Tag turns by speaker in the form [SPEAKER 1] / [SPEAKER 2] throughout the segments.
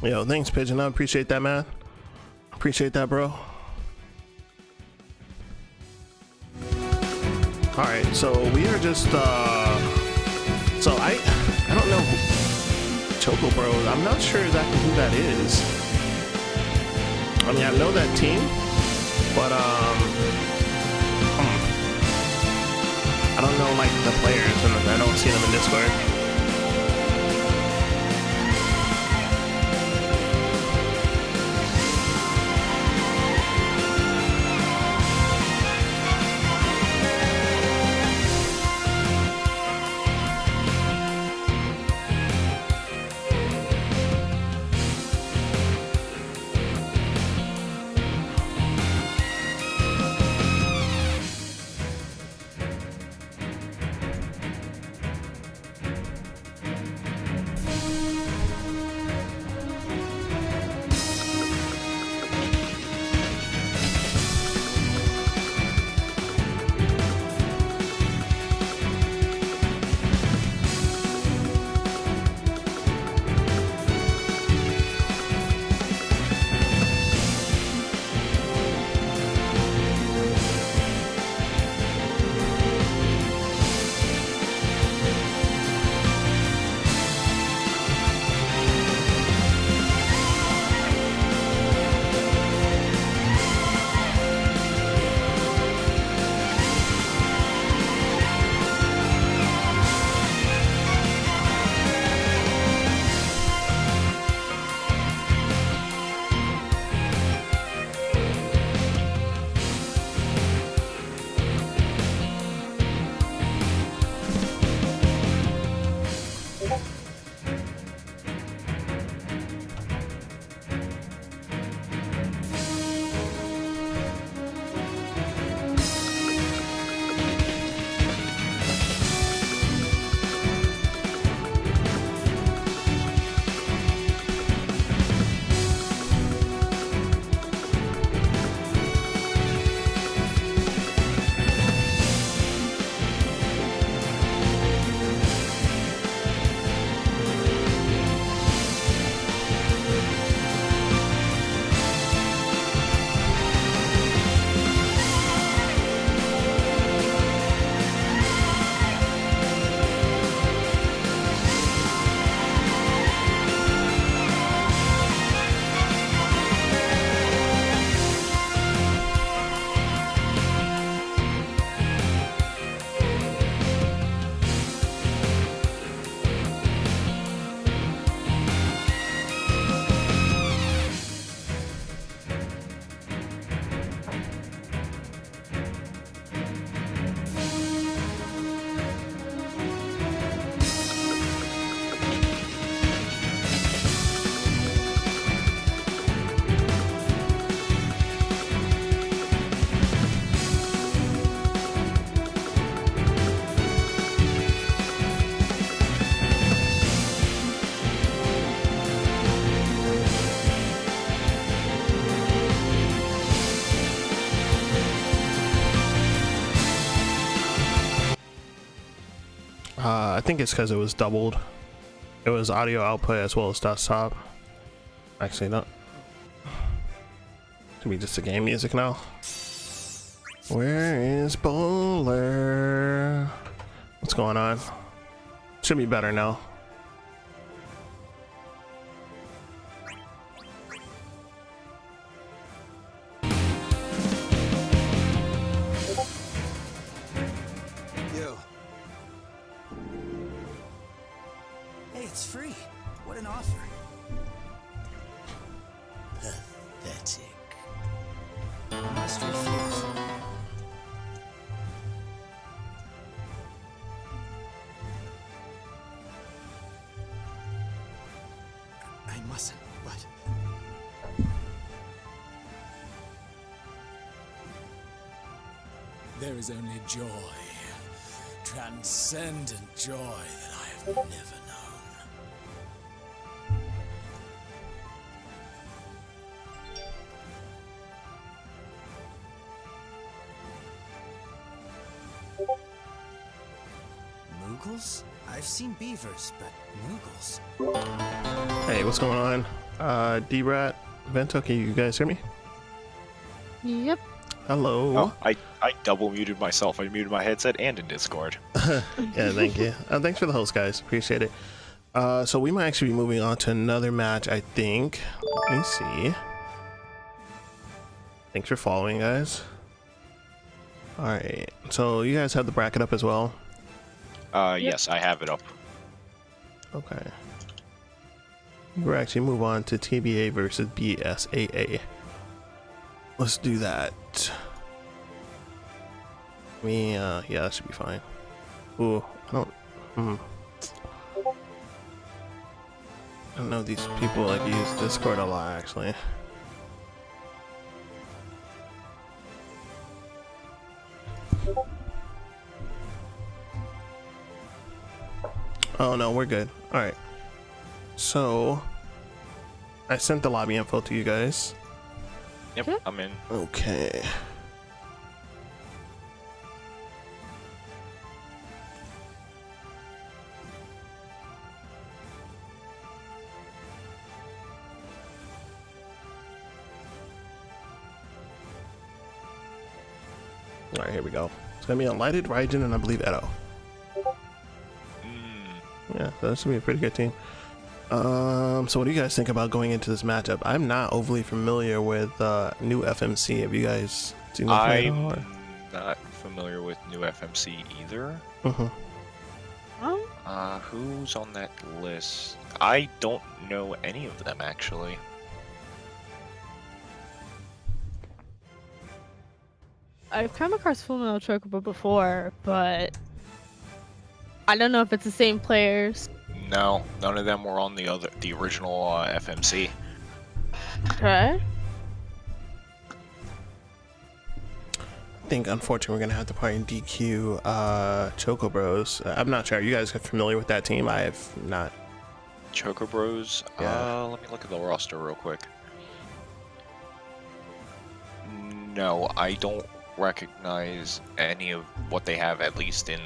[SPEAKER 1] Yo, thanks, Pigeon. I appreciate that, man. Appreciate that, bro. All right, so we are just so I don't know Choco Bros. I'm not sure exactly who that is. I mean, I know that team, but I don't know like the players, and I don't see them in Discord. I think it's because it was doubled. It was audio output as well as desktop. Actually, not. Should be just the game music now. Where is Bowler? What's going on? Should be better now.
[SPEAKER 2] It's free. What an offer. Pathetic. I must refuse. I mustn't, but... There is only joy. Transcendent joy that I have never known. Moogles? I've seen beavers, but Moogles?
[SPEAKER 1] Hey, what's going on? D-Rat, Vento, can you guys hear me?
[SPEAKER 3] Yep.
[SPEAKER 1] Hello.
[SPEAKER 4] Oh, I double muted myself. I muted my headset and in Discord.
[SPEAKER 1] Yeah, thank you. Thanks for the host, guys. Appreciate it. So we might actually be moving on to another match, I think. Let me see. Thanks for following, guys. All right. So you guys have the bracket up as well?
[SPEAKER 4] Yes, I have it up.
[SPEAKER 1] Okay. We'll actually move on to TBA versus BSAA. Let's do that. Yeah, that should be fine. Ooh, I don't know if these people like use Discord a lot, actually. Oh no, we're good. All right. So I sent the lobby info to you guys.
[SPEAKER 4] Yep, I'm in.
[SPEAKER 1] Okay. All right, here we go. It's gonna be Unlighted, Raijin, and I believe Edo. Yeah, that should be a pretty good team. So what do you guys think about going into this matchup? I'm not overly familiar with new FMC. Have you guys seen them play at all?
[SPEAKER 4] I'm not familiar with new FMC either. Who's on that list? I don't know any of them, actually.
[SPEAKER 3] I've come across Fullmetal Chocobo before, but I don't know if it's the same players.
[SPEAKER 4] No, none of them were on the original FMC.
[SPEAKER 3] Okay.
[SPEAKER 1] I think unfortunately we're gonna have to probably DQ Choco Bros. I'm not sure. Are you guys familiar with that team? I have not.
[SPEAKER 4] Choco Bros?
[SPEAKER 1] Yeah.
[SPEAKER 4] Let me look at the roster real quick. No, I don't recognize any of what they have, at least in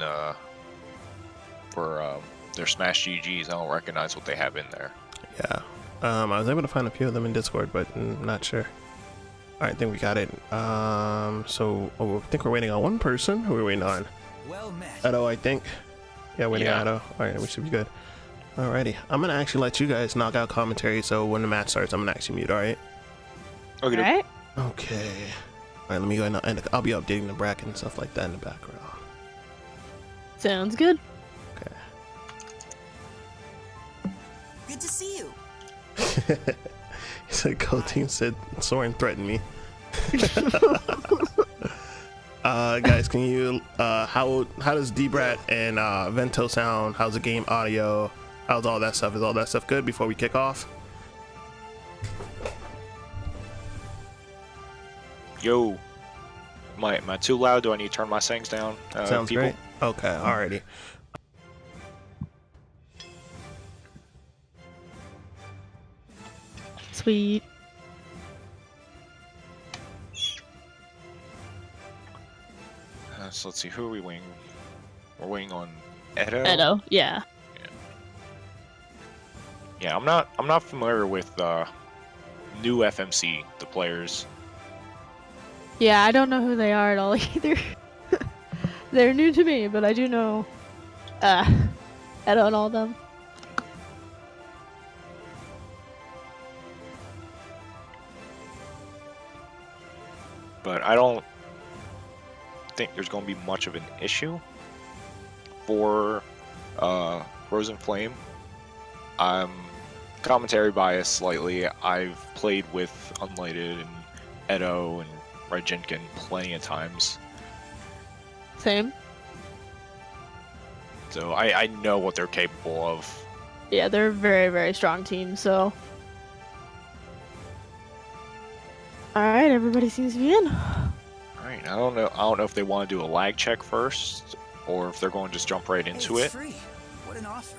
[SPEAKER 4] for their Smash GGs. I don't recognize what they have in there.
[SPEAKER 1] Yeah. I was able to find a few of them in Discord, but not sure. All right, I think we got it. So I think we're waiting on one person. Who are we waiting on?
[SPEAKER 2] Well met.
[SPEAKER 1] Edo, I think. Yeah, waiting on Edo. All right, we should be good. Alrighty, I'm gonna actually let you guys knock out commentary. So when the match starts, I'm gonna actually mute. All right.
[SPEAKER 4] Okay.
[SPEAKER 3] Right?
[SPEAKER 1] Okay. All right, let me go ahead and I'll be updating the bracket and stuff like that in the background.
[SPEAKER 3] Sounds good.
[SPEAKER 1] Okay.
[SPEAKER 2] Good to see you.
[SPEAKER 1] He said, "Go team," said Soren threatened me. Guys, can you how does D-Brat and Vento sound? How's the game audio? How's all that stuff? Is all that stuff good before we kick off?
[SPEAKER 4] Yo, am I too loud? Do I need to turn my settings down?
[SPEAKER 1] Sounds
[SPEAKER 4] people?
[SPEAKER 1] great. Okay, alrighty.
[SPEAKER 3] Sweet.
[SPEAKER 4] So let's see, who are we winging? We're winging on Edo.
[SPEAKER 3] Edo, yeah.
[SPEAKER 4] Yeah, I'm not familiar with new FMC, the players.
[SPEAKER 3] Yeah, I don't know who they are at all either. They're new to me, but I do know Edo and all them.
[SPEAKER 4] But I don't think there's going to be much of an issue for Frozen Flame. I'm commentary biased slightly. I've played with Unlighted and Edo and Raijinkin plenty of times,
[SPEAKER 3] Same.
[SPEAKER 4] so I know what they're capable of.
[SPEAKER 3] Yeah, they're a very, very strong team, so. Alright, everybody seems to be in.
[SPEAKER 4] Alright, I don't know if they want to do a lag check first, or if they're going to just jump right into
[SPEAKER 2] It's
[SPEAKER 4] it.
[SPEAKER 2] free. What an offer.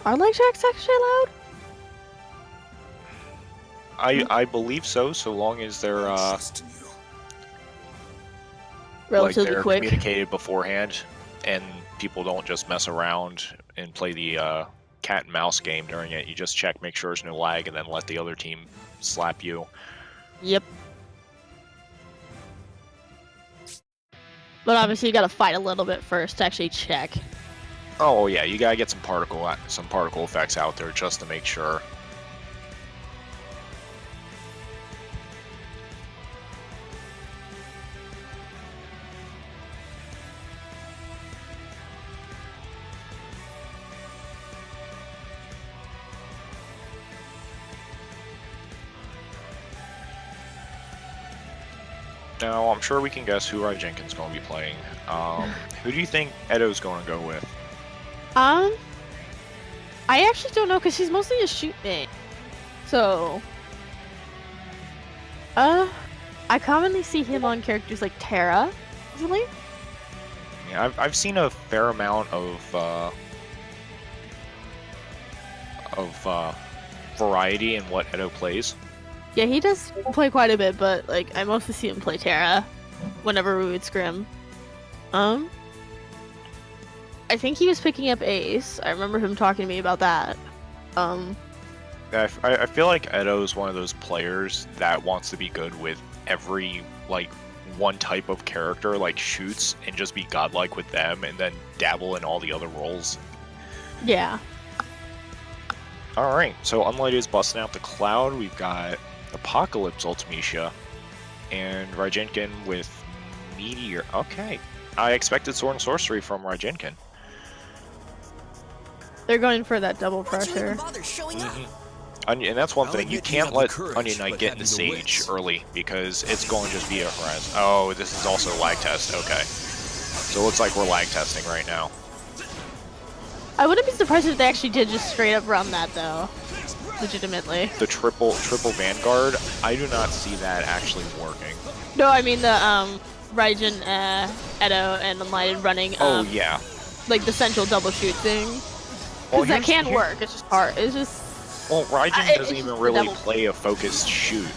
[SPEAKER 3] Are leg checks actually allowed?
[SPEAKER 4] I believe so long as they're
[SPEAKER 2] Trust in you.
[SPEAKER 4] like
[SPEAKER 3] Relatively
[SPEAKER 4] they're
[SPEAKER 3] quick.
[SPEAKER 4] communicated beforehand. and people don't just mess around and play the cat and mouse game during it. You just check, make sure there's no lag, and then let the other team slap you.
[SPEAKER 3] Yep. But obviously you gotta fight a little bit first to actually check.
[SPEAKER 4] Oh yeah, you gotta get some particle effects out there just to make sure. Now, I'm sure we can guess who Raijinkin's going to be playing. Who do you think Edo's going to go with?
[SPEAKER 3] I actually don't know because he's mostly a shoot main. So, I commonly see him on characters like Terra, usually.
[SPEAKER 4] Yeah, I've seen a fair amount of variety in what Edo plays.
[SPEAKER 3] Yeah, he does play quite a bit, but like I mostly see him play Terra whenever we would scrim. I think he was picking up Ace. I remember him talking to me about that.
[SPEAKER 4] I feel like Edo is one of those players that wants to be good with every like one type of character, like shoots, and just be godlike with them, and then dabble in all the other roles.
[SPEAKER 3] Yeah.
[SPEAKER 4] All right, so Unlighted is busting out the cloud. We've got Apocalypse Ultimecia and Raijinkin with Meteor. Okay, I expected Sword and Sorcery from Raijinkin.
[SPEAKER 3] They're going for that double
[SPEAKER 2] Why'd you
[SPEAKER 3] pressure.
[SPEAKER 2] even bother showing up?
[SPEAKER 4] And that's one
[SPEAKER 5] I'll
[SPEAKER 4] thing, you
[SPEAKER 5] admit you
[SPEAKER 4] can't
[SPEAKER 5] have the
[SPEAKER 4] let
[SPEAKER 5] courage,
[SPEAKER 4] Onion Knight
[SPEAKER 5] but
[SPEAKER 4] get into
[SPEAKER 5] having the
[SPEAKER 4] Sage
[SPEAKER 5] wits.
[SPEAKER 4] early, because it's going to just be a harass. Oh, this is also lag test, okay. So it looks like we're lag testing right now.
[SPEAKER 3] I wouldn't be surprised if they actually did just straight up run that though. Legitimately.
[SPEAKER 4] The triple Vanguard, I do not see that actually working.
[SPEAKER 3] No, I mean the Raijin, Edo, and Unlighted running
[SPEAKER 4] Oh yeah.
[SPEAKER 3] like the central double shoot thing.
[SPEAKER 4] Well,
[SPEAKER 3] Because that
[SPEAKER 4] here's-
[SPEAKER 3] can work. It's just hard. It's just
[SPEAKER 4] Well, Raijin
[SPEAKER 3] it's
[SPEAKER 4] doesn't
[SPEAKER 3] just
[SPEAKER 4] even
[SPEAKER 3] the
[SPEAKER 4] really
[SPEAKER 3] double-
[SPEAKER 4] play a focused shoot.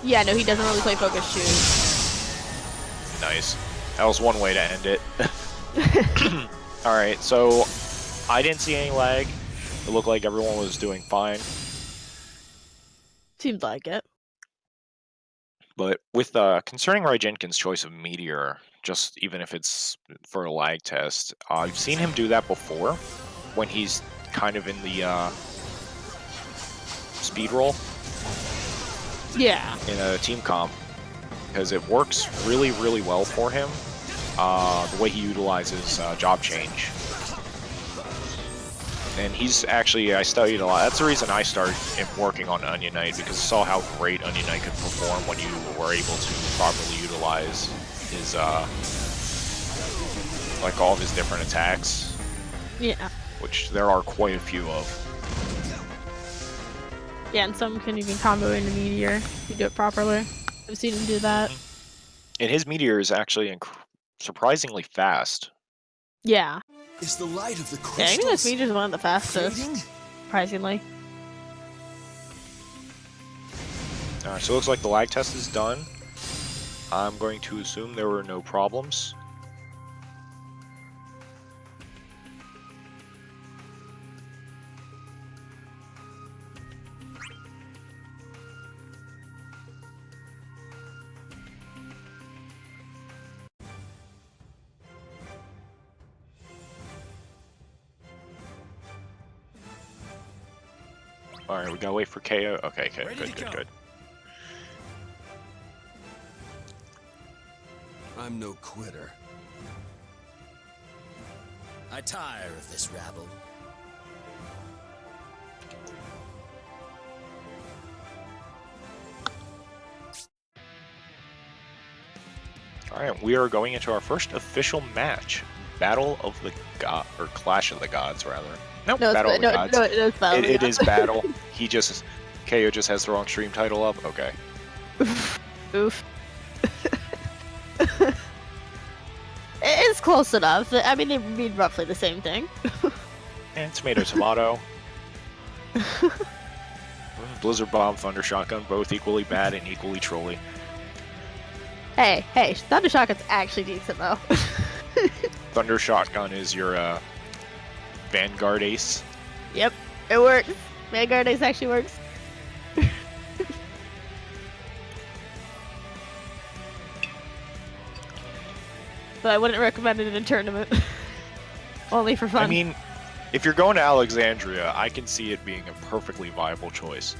[SPEAKER 3] yeah. No, he doesn't really play focus shoot.
[SPEAKER 4] Nice. That was one way to end it. Alright, so I didn't see any lag. It looked like everyone was doing fine.
[SPEAKER 3] Seems like it.
[SPEAKER 4] But with concerning Raijinkin's choice of Meteor, just even if it's for a lag test, I've seen him do that before when he's kind of in the speed roll
[SPEAKER 3] Yeah.
[SPEAKER 4] in a team comp, because it works really, really well for him. The way he utilizes job change. And he's actually, I studied a lot. That's the reason I started working on Onion Knight, because I saw how great Onion Knight could perform when you were able to properly utilize his, like all of his different attacks,
[SPEAKER 3] Yeah.
[SPEAKER 4] which there are quite a few of.
[SPEAKER 3] Yeah, and some can even combo into Meteor if you do it properly. I've seen him do that.
[SPEAKER 4] And his Meteor is actually surprisingly fast.
[SPEAKER 3] Yeah.
[SPEAKER 5] Is the light of the
[SPEAKER 3] Yeah, I think this
[SPEAKER 5] crystals
[SPEAKER 3] Meteor's one of the fastest,
[SPEAKER 5] fading?
[SPEAKER 3] surprisingly.
[SPEAKER 4] Alright, so it looks like the lag test is done. I'm going to assume there were no problems. Alright, we gotta wait for KO. Okay, okay,
[SPEAKER 2] Ready
[SPEAKER 4] good,
[SPEAKER 2] to
[SPEAKER 4] good,
[SPEAKER 2] go.
[SPEAKER 4] good.
[SPEAKER 5] I'm no quitter.
[SPEAKER 2] I tire of this rabble.
[SPEAKER 4] Alright, we are going into our first official match. Battle of the God, or Clash of the Gods, rather. Nope,
[SPEAKER 3] No,
[SPEAKER 4] Battle of the
[SPEAKER 3] no,
[SPEAKER 4] Gods.
[SPEAKER 3] no, it's Battle.
[SPEAKER 4] It is Battle. He just, KO just has the wrong stream title up. Okay.
[SPEAKER 3] Oof. It's close enough. I mean, they mean roughly the same thing.
[SPEAKER 4] And tomato, tomato. Blizzard Bomb, Thunder Shotgun, both equally bad and equally trolly.
[SPEAKER 3] Hey, Thunder Shotgun's actually decent though.
[SPEAKER 4] Thunder Shotgun is your Vanguard ace.
[SPEAKER 3] Yep, it works. Vanguard Ace actually works. But I wouldn't recommend it in a tournament. Only for fun.
[SPEAKER 4] I mean, if you're going to Alexandria, I can see it being a perfectly viable choice.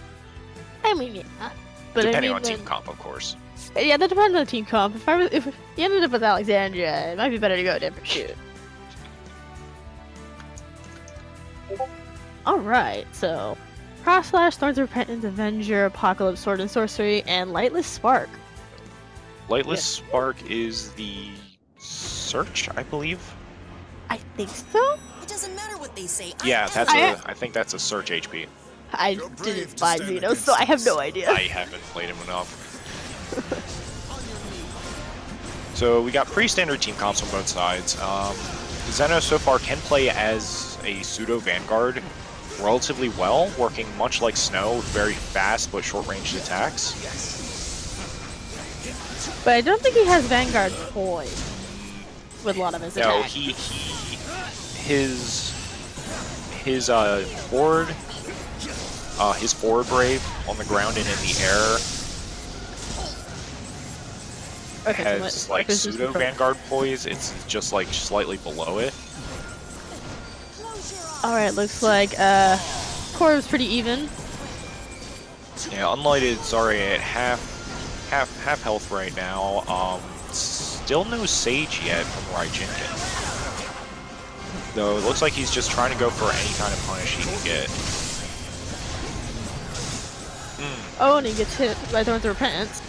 [SPEAKER 3] yeah. But
[SPEAKER 4] Depending
[SPEAKER 3] I
[SPEAKER 4] on
[SPEAKER 3] mean,
[SPEAKER 4] team comp, of course.
[SPEAKER 3] yeah, that depends on team comp. If you ended up with Alexandria, it might be better to go a different shoot. Alright, so Cross Slash, Thorns of Repentance, Avenger, Apocalypse, Sword and Sorcery, and Lightless Spark.
[SPEAKER 4] Lightless Spark is the search, I believe.
[SPEAKER 3] I think so?
[SPEAKER 2] It doesn't matter what they say.
[SPEAKER 4] Yeah,
[SPEAKER 2] I
[SPEAKER 4] I think that's a search HP.
[SPEAKER 3] I
[SPEAKER 5] You're brave
[SPEAKER 3] didn't
[SPEAKER 5] to
[SPEAKER 3] buy
[SPEAKER 5] stand
[SPEAKER 3] Xenos,
[SPEAKER 5] against
[SPEAKER 3] so I have no
[SPEAKER 5] us.
[SPEAKER 3] idea.
[SPEAKER 4] I haven't played him enough. So we got pretty standard team comps on both sides. Xenos so far can play as a pseudo Vanguard relatively well, working much like Snow, with very fast but short-ranged attacks.
[SPEAKER 3] But I don't think he has Vanguard poise with a lot of his
[SPEAKER 4] No,
[SPEAKER 3] attacks.
[SPEAKER 4] his forward brave on the ground and in the air
[SPEAKER 3] Okay, so
[SPEAKER 4] has
[SPEAKER 3] what
[SPEAKER 4] like
[SPEAKER 3] is this
[SPEAKER 4] pseudo
[SPEAKER 3] for?
[SPEAKER 4] Vanguard poise. It's just like slightly below it.
[SPEAKER 3] Alright, looks like core is pretty even.
[SPEAKER 4] Yeah, Unlighted, sorry, at half health right now. Still no Sage yet from Raijinkin. Though it looks like he's just trying to go for any kind of punish he can get.
[SPEAKER 3] Oh, and he gets hit by Thorns of Repentance.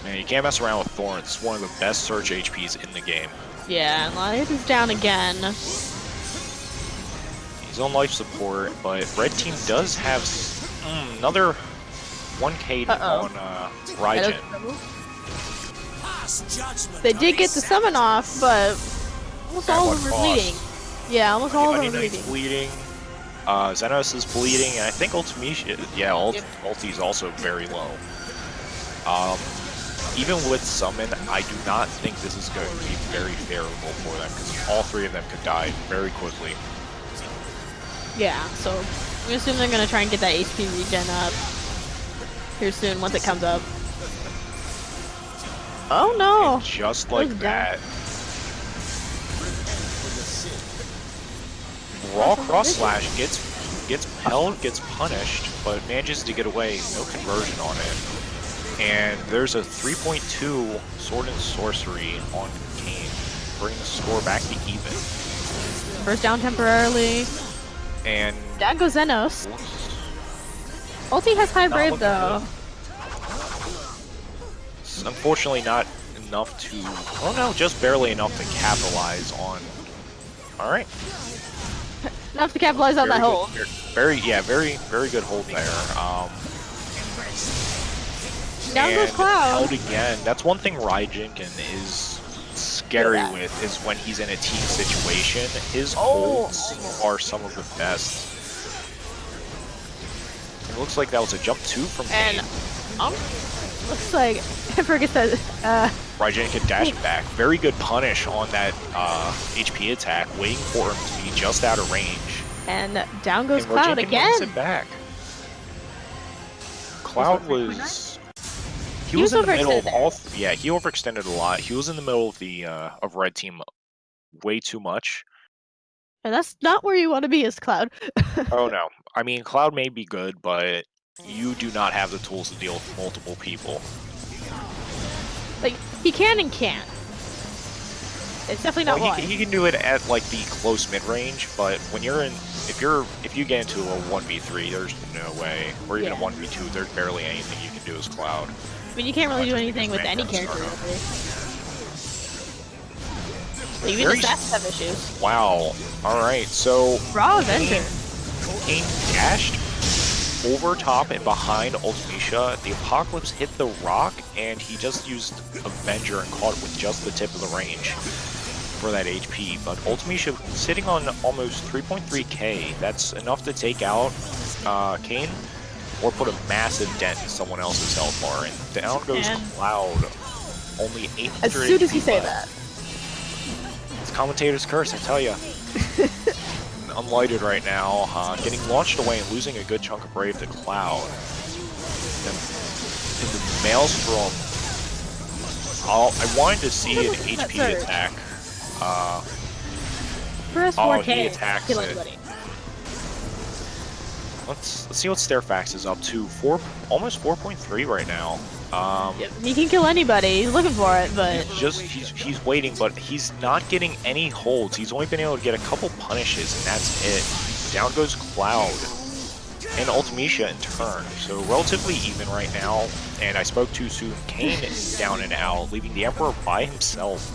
[SPEAKER 4] Man, you can't mess around with Thorns. It's one of the best search HPs in the game.
[SPEAKER 3] Yeah, and Light is down again.
[SPEAKER 4] He's on life support, but Red Team does have another 1K on Raijin.
[SPEAKER 3] They did get the summon off, but almost all of them are bleeding. Yeah, almost all of them are
[SPEAKER 4] Knight's
[SPEAKER 3] bleeding.
[SPEAKER 4] bleeding. Xenos is bleeding, and I think Ultimecia, Ulti's also very low. Even with summon, I do not think this is going to be very favorable for them, because all three of them could die very quickly.
[SPEAKER 3] Yeah, so we assume they're gonna try and get that HP regen up here soon once it comes up. Oh no!
[SPEAKER 4] And just like
[SPEAKER 3] was
[SPEAKER 4] that, Raw Cross Slash gets held, gets punished, but manages to get away. No conversion on it. And there's a 3.2 Sword and Sorcery on Kane, bringing the score back to even.
[SPEAKER 3] First down temporarily.
[SPEAKER 4] And
[SPEAKER 3] Down goes Xenos. Ulti has high brave though.
[SPEAKER 4] It's unfortunately not enough to. Oh no, just barely enough to capitalize on. All right.
[SPEAKER 3] Enough to capitalize on that
[SPEAKER 4] Very
[SPEAKER 3] hold.
[SPEAKER 4] good- Very good hold there.
[SPEAKER 3] Down goes
[SPEAKER 4] And
[SPEAKER 3] Cloud.
[SPEAKER 4] held again. That's one thing Raijinkin is scary
[SPEAKER 3] Yeah.
[SPEAKER 4] with, is when he's in a team situation. His
[SPEAKER 3] Oh.
[SPEAKER 4] holds are some of the best. It looks like that was a jump 2 from
[SPEAKER 3] And
[SPEAKER 4] Kane.
[SPEAKER 3] looks like I forget that
[SPEAKER 4] Raijinkin dashing back. Very good punish on that HP attack, waiting for him to be just out of range.
[SPEAKER 3] and down goes
[SPEAKER 4] And
[SPEAKER 3] Cloud
[SPEAKER 4] Raijinkin wins
[SPEAKER 3] again.
[SPEAKER 4] it back. Cloud was. He
[SPEAKER 3] He
[SPEAKER 4] was
[SPEAKER 3] was
[SPEAKER 4] in the middle of
[SPEAKER 3] overextended
[SPEAKER 4] all. Yeah, he overextended a lot. He was in the middle of the of Red Team way too much.
[SPEAKER 3] And that's not where you want to be as Cloud.
[SPEAKER 4] Oh no, I mean Cloud may be good, but you do not have the tools to deal with multiple people.
[SPEAKER 3] Like he can and can't. It's definitely not
[SPEAKER 4] Well,
[SPEAKER 3] wise.
[SPEAKER 4] he can do it at like the close mid range, but when you're in, if you get into a 1v3, there's no way, or even a
[SPEAKER 3] Yeah.
[SPEAKER 4] 1v2, there's barely anything you can do as Cloud.
[SPEAKER 3] I mean, you can't really do anything with any character. Really. Like, even
[SPEAKER 4] Very
[SPEAKER 3] assassins have issues.
[SPEAKER 4] Wow. All right, so
[SPEAKER 3] Raw Avenger.
[SPEAKER 4] Kane dashed over top and behind Ultimecia. The Apocalypse hit the rock, and he just used Avenger and caught it with just the tip of the range for that HP. But Ultimecia sitting on almost 3.3k. That's enough to take out Kane, or put a massive dent in someone else's health bar. And down goes
[SPEAKER 3] And
[SPEAKER 4] Cloud. Only 800
[SPEAKER 3] as soon as you
[SPEAKER 4] HP
[SPEAKER 3] say
[SPEAKER 4] left.
[SPEAKER 3] that.
[SPEAKER 4] commentator's curse, I tell ya. Unlighted right now, getting launched away and losing a good chunk of Brave to Cloud. And in the Maelstrom, I wanted to see an HP attack.
[SPEAKER 3] Press
[SPEAKER 4] Oh,
[SPEAKER 3] 4K.
[SPEAKER 4] he attacks
[SPEAKER 3] Kill
[SPEAKER 4] it.
[SPEAKER 3] anybody.
[SPEAKER 4] Let's see what Stairfax is up to. Almost 4.3 right now.
[SPEAKER 3] Yep. He can kill anybody. He's looking for it, but
[SPEAKER 4] He's waiting, but he's not getting any holds. He's only been able to get a couple punishes, and that's it. Down goes Cloud and Ultimecia in turn. So relatively even right now. And I spoke too soon. Kane is down and out, leaving the Emperor by himself.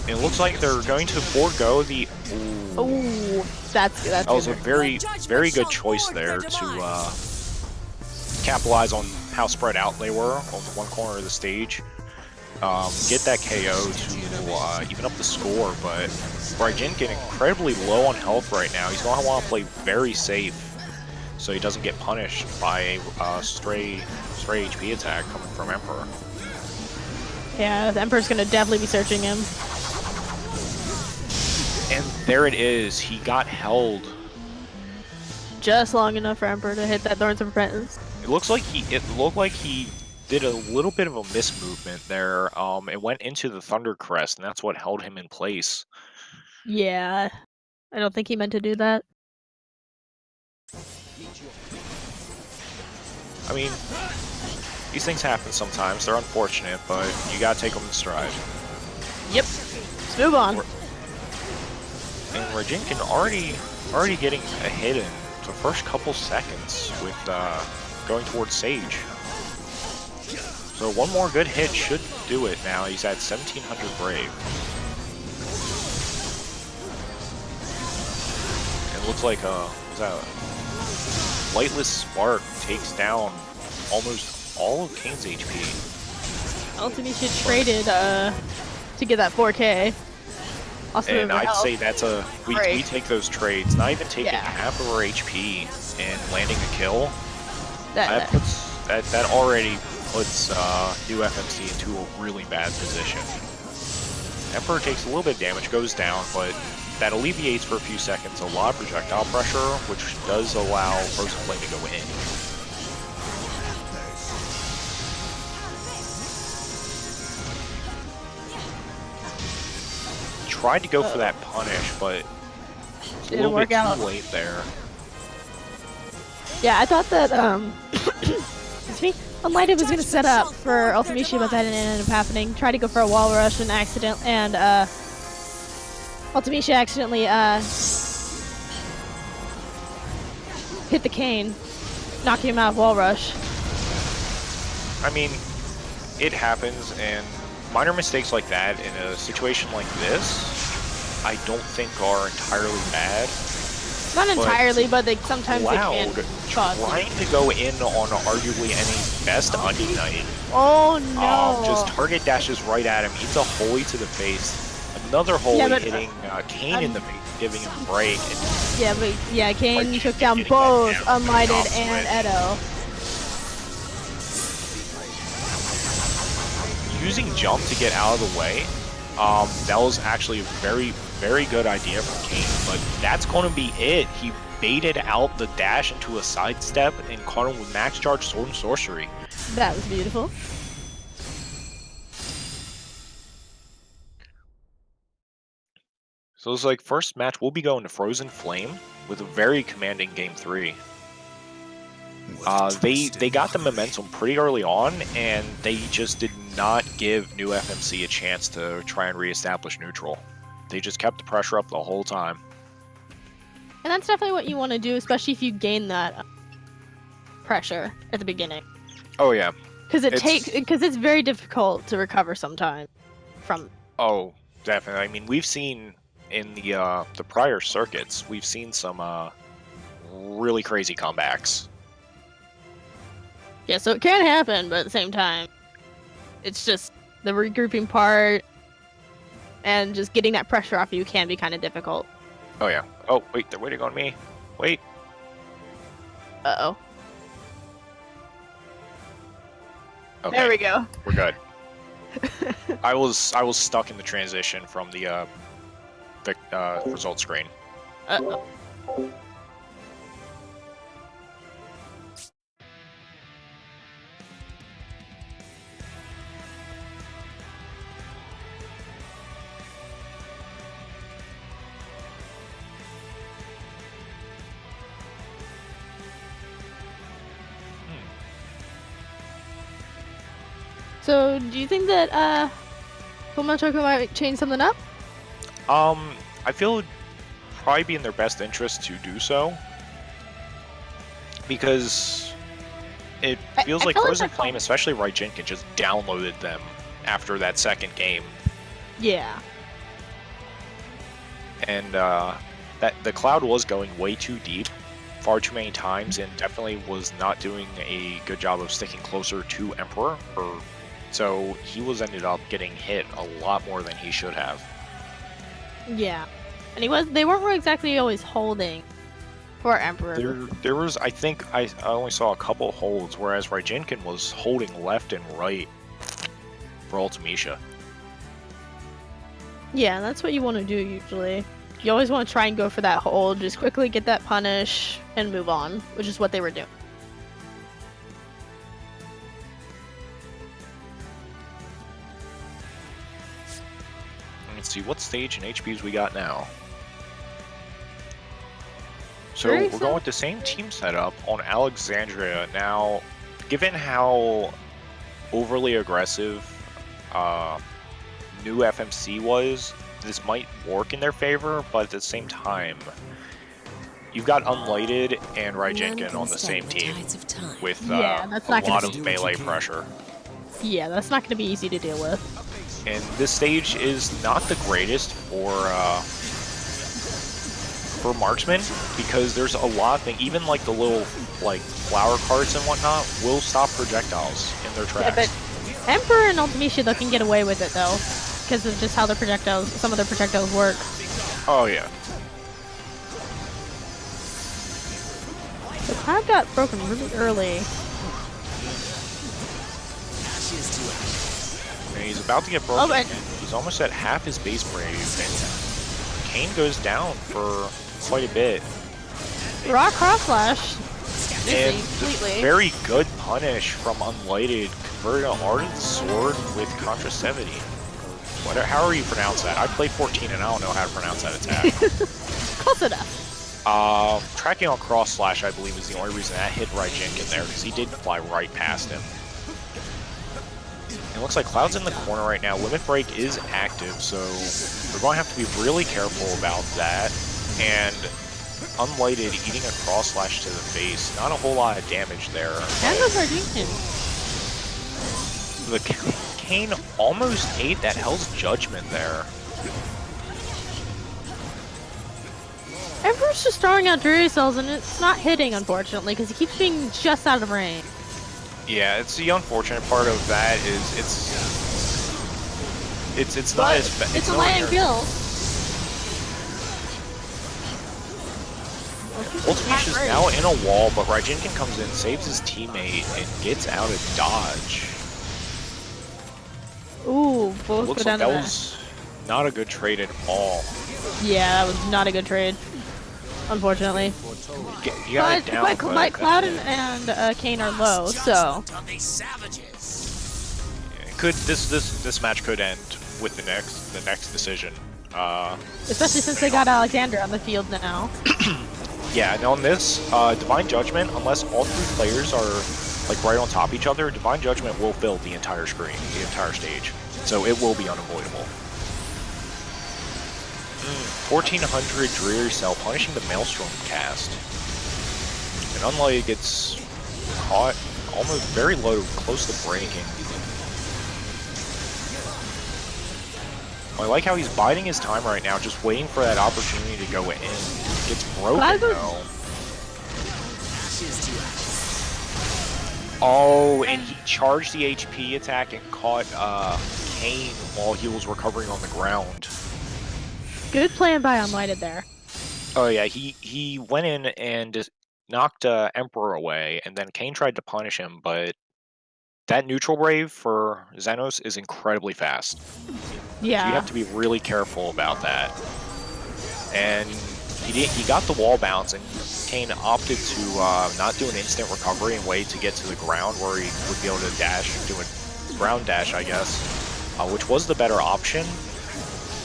[SPEAKER 4] It looks like they're going to forego the.
[SPEAKER 3] oh, that's
[SPEAKER 4] That was a very good choice there to capitalize on how spread out they were on the one corner of the stage. Get that KO to even up the score, but Raijin getting incredibly low on health right now. He's going to want to play very safe so he doesn't get punished by a stray HP attack coming from Emperor.
[SPEAKER 3] Yeah, the Emperor's gonna definitely be searching him.
[SPEAKER 4] And there it is. He got held.
[SPEAKER 3] Just long enough for Emperor to hit that Thorns of Repentance.
[SPEAKER 4] It looked like he did a little bit of a mismovement there. It went into the Thunder Crest, and that's what held him in place.
[SPEAKER 3] Yeah, I don't think he meant to do that.
[SPEAKER 4] I mean, these things happen sometimes. They're unfortunate, but you gotta take them in stride.
[SPEAKER 3] Yep. Let's move on.
[SPEAKER 4] And Rajinkin already getting a hit in the first couple seconds with going towards Sage. So one more good hit should do it now. He's at 1700 Brave. And it looks like Lightless Spark takes down almost all of Kane's HP.
[SPEAKER 3] Ultimecia traded to get that 4K. Also,
[SPEAKER 4] and I'd say that's we take those trades. Not even taking
[SPEAKER 3] Yeah.
[SPEAKER 4] half of our HP and landing a kill.
[SPEAKER 3] That
[SPEAKER 4] That already puts new FMC into a really bad position. Emperor takes a little bit of damage, goes down, but that alleviates for a few seconds a lot of projectile pressure, which does allow Frozen Flame to go in. Tried to go for that punish, but it's a little bit too late there.
[SPEAKER 3] Yeah, I thought that excuse me, Unlighted was gonna set up for Ultimecia, but that didn't end up happening. Tried to go for a wall rush and Ultimecia accidentally hit the Kane, knocking him out of wall rush.
[SPEAKER 4] I mean, it happens, and minor mistakes like that in a situation like this, I don't think are entirely bad.
[SPEAKER 3] Not entirely, but they sometimes they can cause.
[SPEAKER 4] Trying to go in on arguably NA's best Onion Knight.
[SPEAKER 3] Oh no!
[SPEAKER 4] Just target dashes right at him, eats a holy to the face. Another holy hitting Kane in the face, giving him a break. And
[SPEAKER 3] Kane took down both Unlighted and Edo.
[SPEAKER 4] Using jump to get out of the way, that was actually a very good idea from Kane, but that's going to be it. He baited out the dash into a sidestep and caught him with max charge sword and sorcery.
[SPEAKER 3] That was beautiful.
[SPEAKER 4] So it's like first match we'll be going to Frozen Flame with a very commanding game 3. They got the momentum pretty early on, and they just did not give new FMC a chance to try and reestablish neutral. They just kept the pressure up the whole time.
[SPEAKER 3] And that's definitely what you want to do, especially if you gain that pressure at the beginning.
[SPEAKER 4] Oh yeah,
[SPEAKER 3] because it's very difficult to recover sometimes from.
[SPEAKER 4] Oh, definitely. I mean, we've seen in the prior circuits, we've seen some really crazy comebacks.
[SPEAKER 3] Yeah, so it can happen, but at the same time, it's just the regrouping part and just getting that pressure off you can be kind of difficult.
[SPEAKER 4] Oh yeah. Oh wait, they're waiting on me. Wait.
[SPEAKER 3] Uh-oh.
[SPEAKER 4] Okay.
[SPEAKER 3] There we go.
[SPEAKER 4] We're good. I was stuck in the transition from the result screen.
[SPEAKER 3] Uh-oh. So, do you think that Fullmetal Choco might change something up?
[SPEAKER 4] I feel it'd probably be in their best interest to do so, because it feels
[SPEAKER 3] I
[SPEAKER 4] like
[SPEAKER 3] feel like
[SPEAKER 4] Frozen
[SPEAKER 3] they're
[SPEAKER 4] Flame, especially Raijinkin, just downloaded them after that second game,
[SPEAKER 3] Yeah.
[SPEAKER 4] and that the Cloud was going way too deep, far too many times, and definitely was not doing a good job of sticking closer to Emperor. So he ended up getting hit a lot more than he should have.
[SPEAKER 3] Yeah. And they weren't exactly always holding for Emperor.
[SPEAKER 4] There was, I think, I only saw a couple holds, whereas Raijinkin was holding left and right for Ultimecia.
[SPEAKER 3] Yeah, that's what you want to do usually. You always want to try and go for that hold, just quickly get that punish, and move on, which is what they were doing.
[SPEAKER 4] Let's see, what stage and HPs we got now? So
[SPEAKER 3] Very
[SPEAKER 4] we're going with the same team setup on Alexandria. Now, given how overly aggressive new FMC was, this might work in their favor, but at the same time, you've got Unlighted and Raijinkin on the same team with
[SPEAKER 3] that's
[SPEAKER 4] a
[SPEAKER 3] not gonna
[SPEAKER 4] lot
[SPEAKER 3] be-
[SPEAKER 4] of melee pressure.
[SPEAKER 3] Yeah, that's not going to be easy to deal with.
[SPEAKER 4] And this stage is not the greatest for marksman, because there's a lot of things, even like the little like flower carts and whatnot will stop projectiles in their
[SPEAKER 3] Yeah,
[SPEAKER 4] tracks.
[SPEAKER 3] but Emperor and Ultimecia though can get away with it though, because of just how some of their projectiles work.
[SPEAKER 4] Oh yeah.
[SPEAKER 3] The Cloud got broken really early.
[SPEAKER 4] And he's about to get broken.
[SPEAKER 3] Oh, and-
[SPEAKER 4] He's almost at half his base brave, and Kane goes down for quite a bit.
[SPEAKER 3] Raw cross slash.
[SPEAKER 4] And
[SPEAKER 3] Completely.
[SPEAKER 4] very good punish from Unlighted, converting a Ardent Sword with Contrastivity. Whatever, however you pronounce that. I play 14 and I don't know how to pronounce that attack.
[SPEAKER 3] Close enough.
[SPEAKER 4] Tracking on cross slash, I believe, is the only reason that hit Raijinkin there, because he did fly right past him. It looks like Cloud's in the corner right now. Limit Break is active, so we're going to have to be really careful about that. And Unlighted eating a cross slash to the face. Not a whole lot of damage there.
[SPEAKER 3] And the Raijinkin.
[SPEAKER 4] The Kane almost ate that Hell's Judgment there.
[SPEAKER 3] Emperor's just throwing out Drury Cells and it's not hitting, unfortunately, because he keeps being just out of range.
[SPEAKER 4] Yeah, it's the unfortunate part of that is it's not as bad.
[SPEAKER 3] It's a land kill.
[SPEAKER 4] Ultimecia's now in a wall, but Raijinkin comes in, saves his teammate, and gets out of dodge.
[SPEAKER 3] Ooh, both
[SPEAKER 4] Looks
[SPEAKER 3] go
[SPEAKER 4] like
[SPEAKER 3] down
[SPEAKER 4] that
[SPEAKER 3] to
[SPEAKER 4] was not a good trade at all.
[SPEAKER 3] Yeah, that was not a good trade, unfortunately.
[SPEAKER 4] You got it down,
[SPEAKER 3] But Cloud and Kane are low, so
[SPEAKER 4] this match could end with the next decision.
[SPEAKER 3] especially since they got Alexander on the field now.
[SPEAKER 4] Yeah, and on this, Divine Judgment, unless all three players are like right on top of each other, Divine Judgment will fill the entire screen, the entire stage. So it will be unavoidable. 1400 Dreary Cell punishing the Maelstrom cast. And Unlighted gets caught almost very low, close to breaking. I like how he's biding his time right now, just waiting for that opportunity to go in. Gets broken though. Oh, and he charged the HP attack and caught Kane while he was recovering on the ground.
[SPEAKER 3] Good plan by Unlighted there.
[SPEAKER 4] Oh yeah, he went in and just knocked Emperor away, and then Kane tried to punish him, but that neutral wave for Xenos is incredibly fast.
[SPEAKER 3] Yeah.
[SPEAKER 4] So you have to be really careful about that. And he got the wall bounce, and Kane opted to not do an instant recovery and wait to get to the ground where he would be able to dash, do a ground dash, I guess, which was the better option.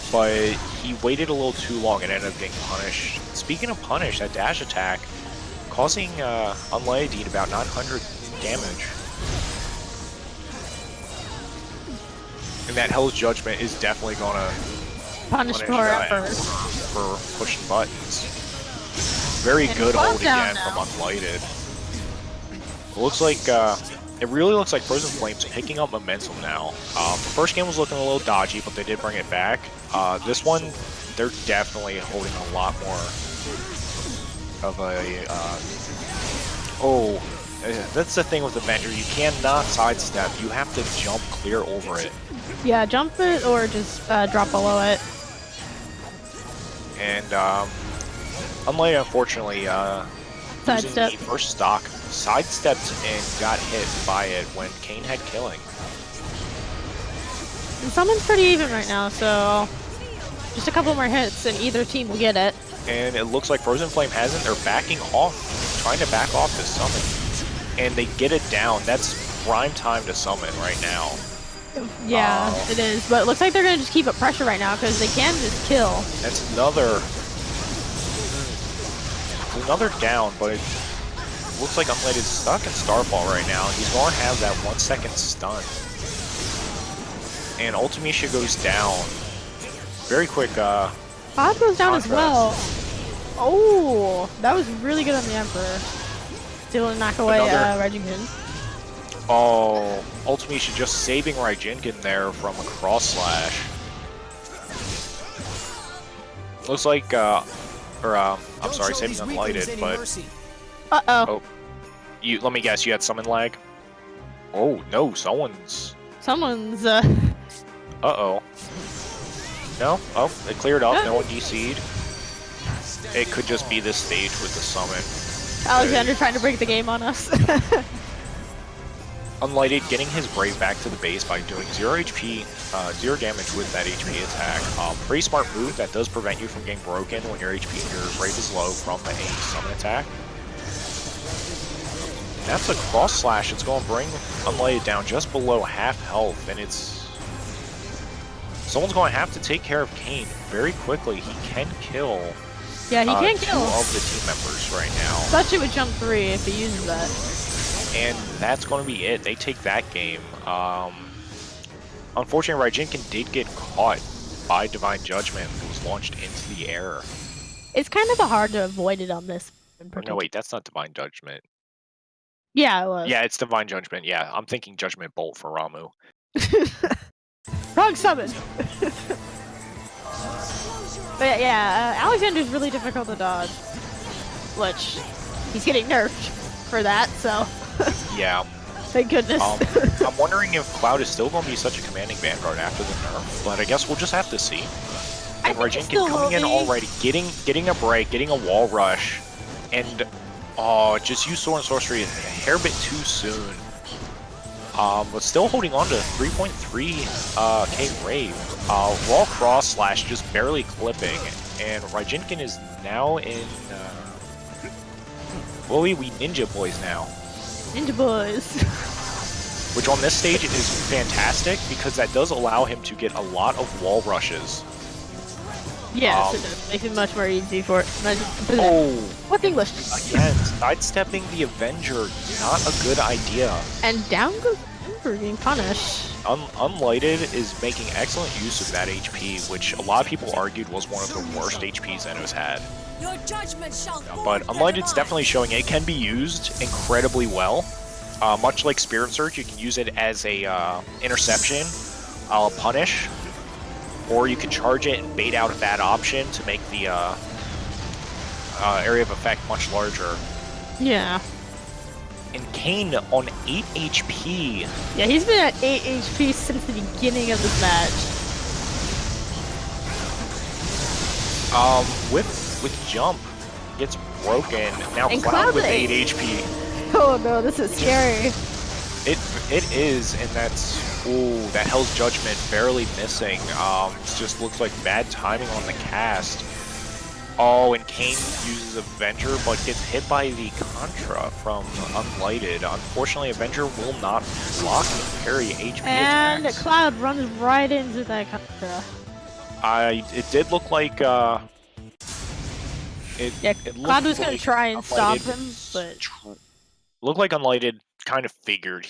[SPEAKER 4] But he waited a little too long and ended up getting punished. Speaking of punish, that dash attack causing Unlighted about 900 damage. And that Hell's Judgment is definitely gonna
[SPEAKER 3] Punish forever.
[SPEAKER 4] For pushing buttons. Very good hold again from Unlighted. It looks like it really looks like Frozen Flame's picking up momentum now. The first game was looking a little dodgy, but they did bring it back. This one, they're definitely holding a lot more of a that's the thing with Avenger. You cannot sidestep. You have to jump clear over it.
[SPEAKER 3] Yeah, jump it or just drop below it.
[SPEAKER 4] And Unlighted, unfortunately, losing the first stock, sidestepped and got hit by it when Kane had killing.
[SPEAKER 3] And Summon's pretty even right now, so just a couple more hits and either team will get it.
[SPEAKER 4] And it looks like Frozen Flame hasn't. They're backing off, trying to back off this summon. And they get it down. That's prime time to summon right now.
[SPEAKER 3] Yeah, it is. But it looks like they're going to just keep up pressure right now because they can just kill.
[SPEAKER 4] That's another down, but it looks like Unlighted is stuck in Starfall right now. He's going to have that 1 second stun. And Ultimisha goes down. Very quick.
[SPEAKER 3] Bob goes down as well. Oh, that was really good on the Emperor. Able to knock away Raijinkin.
[SPEAKER 4] Oh, Ultimisha just saving Raijinkin there from a cross slash. Looks like, I'm sorry, saving Unlighted, but...
[SPEAKER 3] Uh-oh.
[SPEAKER 4] Oh, let me guess, you had summon lag? Oh, no, someone's... Uh-oh. No? Oh, it cleared up, no one DC'd. It could just be this stage with the summon.
[SPEAKER 3] Alexander trying to break the game on us.
[SPEAKER 4] Unlighted getting his Brave back to the base by doing 0 HP, 0 damage with that HP attack. Pretty smart move that does prevent you from getting broken when your Brave is low from a summon attack. That's a cross slash. It's going to bring Unlighted down just below half health, and someone's going to have to take care of Kane very quickly. He can kill.
[SPEAKER 3] Yeah, he can kill
[SPEAKER 4] 2 of the team members right now.
[SPEAKER 3] Especially with jump 3 if he uses that.
[SPEAKER 4] And that's going to be it. They take that game. Unfortunately, Raijinkin did get caught by Divine Judgment, who was launched into the air.
[SPEAKER 3] It's kind of hard to avoid it on this.
[SPEAKER 4] No, wait, that's not Divine Judgment.
[SPEAKER 3] Yeah, it was.
[SPEAKER 4] Yeah, it's Divine Judgment. Yeah, I'm thinking Judgment Bolt for Ramu.
[SPEAKER 3] Wrong summon! But yeah, Alexander's really difficult to dodge. Which, he's getting nerfed for that, so...
[SPEAKER 4] Yeah.
[SPEAKER 3] Thank goodness.
[SPEAKER 4] I'm wondering if Cloud is still going to be such a commanding Vanguard after the nerf, but I guess we'll just have to see. And Raijinkin coming in already, getting a break, getting a wall rush, and just use Sword and Sorcery a hair bit too soon. But still holding on to 3.3k Rave. Raw cross slash just barely clipping, and Raijinkin is now in. We Ninja Boys now.
[SPEAKER 3] Ninja Boys.
[SPEAKER 4] Which on this stage is fantastic because that does allow him to get a lot of wall rushes.
[SPEAKER 3] Yes, it does. Makes it much more easy for it. What's English?
[SPEAKER 4] Again, sidestepping the Avenger, not a good idea.
[SPEAKER 3] And down goes Emperor getting punished.
[SPEAKER 4] Unlighted is making excellent use of that HP, which a lot of people argued was one of the worst HPs Xenos had.
[SPEAKER 6] Your judgment shall
[SPEAKER 4] But Unlighted's definitely showing it can be used incredibly well. Much like Spirit Surge, you can use it as a interception, punish, or you can charge it and bait out a bad option to make the area of effect much larger.
[SPEAKER 3] Yeah.
[SPEAKER 4] And Kane on 8 HP.
[SPEAKER 3] Yeah, he's been at 8 HP since the beginning of this match.
[SPEAKER 4] With jump, gets broken. Now
[SPEAKER 3] and
[SPEAKER 4] Cloud with 8 HP.
[SPEAKER 3] Oh no, this is scary.
[SPEAKER 4] It is, and that's that Hell's Judgment barely missing. It just looks like bad timing on the cast. Oh, and Kane uses Avenger, but gets hit by the Contra from Unlighted. Unfortunately, Avenger will not block and parry HP
[SPEAKER 3] And
[SPEAKER 4] attacks.
[SPEAKER 3] Cloud runs right into that Contra.
[SPEAKER 4] It did look like
[SPEAKER 3] Yeah,
[SPEAKER 4] it
[SPEAKER 3] Cloud was
[SPEAKER 4] looked
[SPEAKER 3] gonna
[SPEAKER 4] like
[SPEAKER 3] try and stop
[SPEAKER 4] Unlighted
[SPEAKER 3] him, but
[SPEAKER 4] looked like Unlighted kind of figured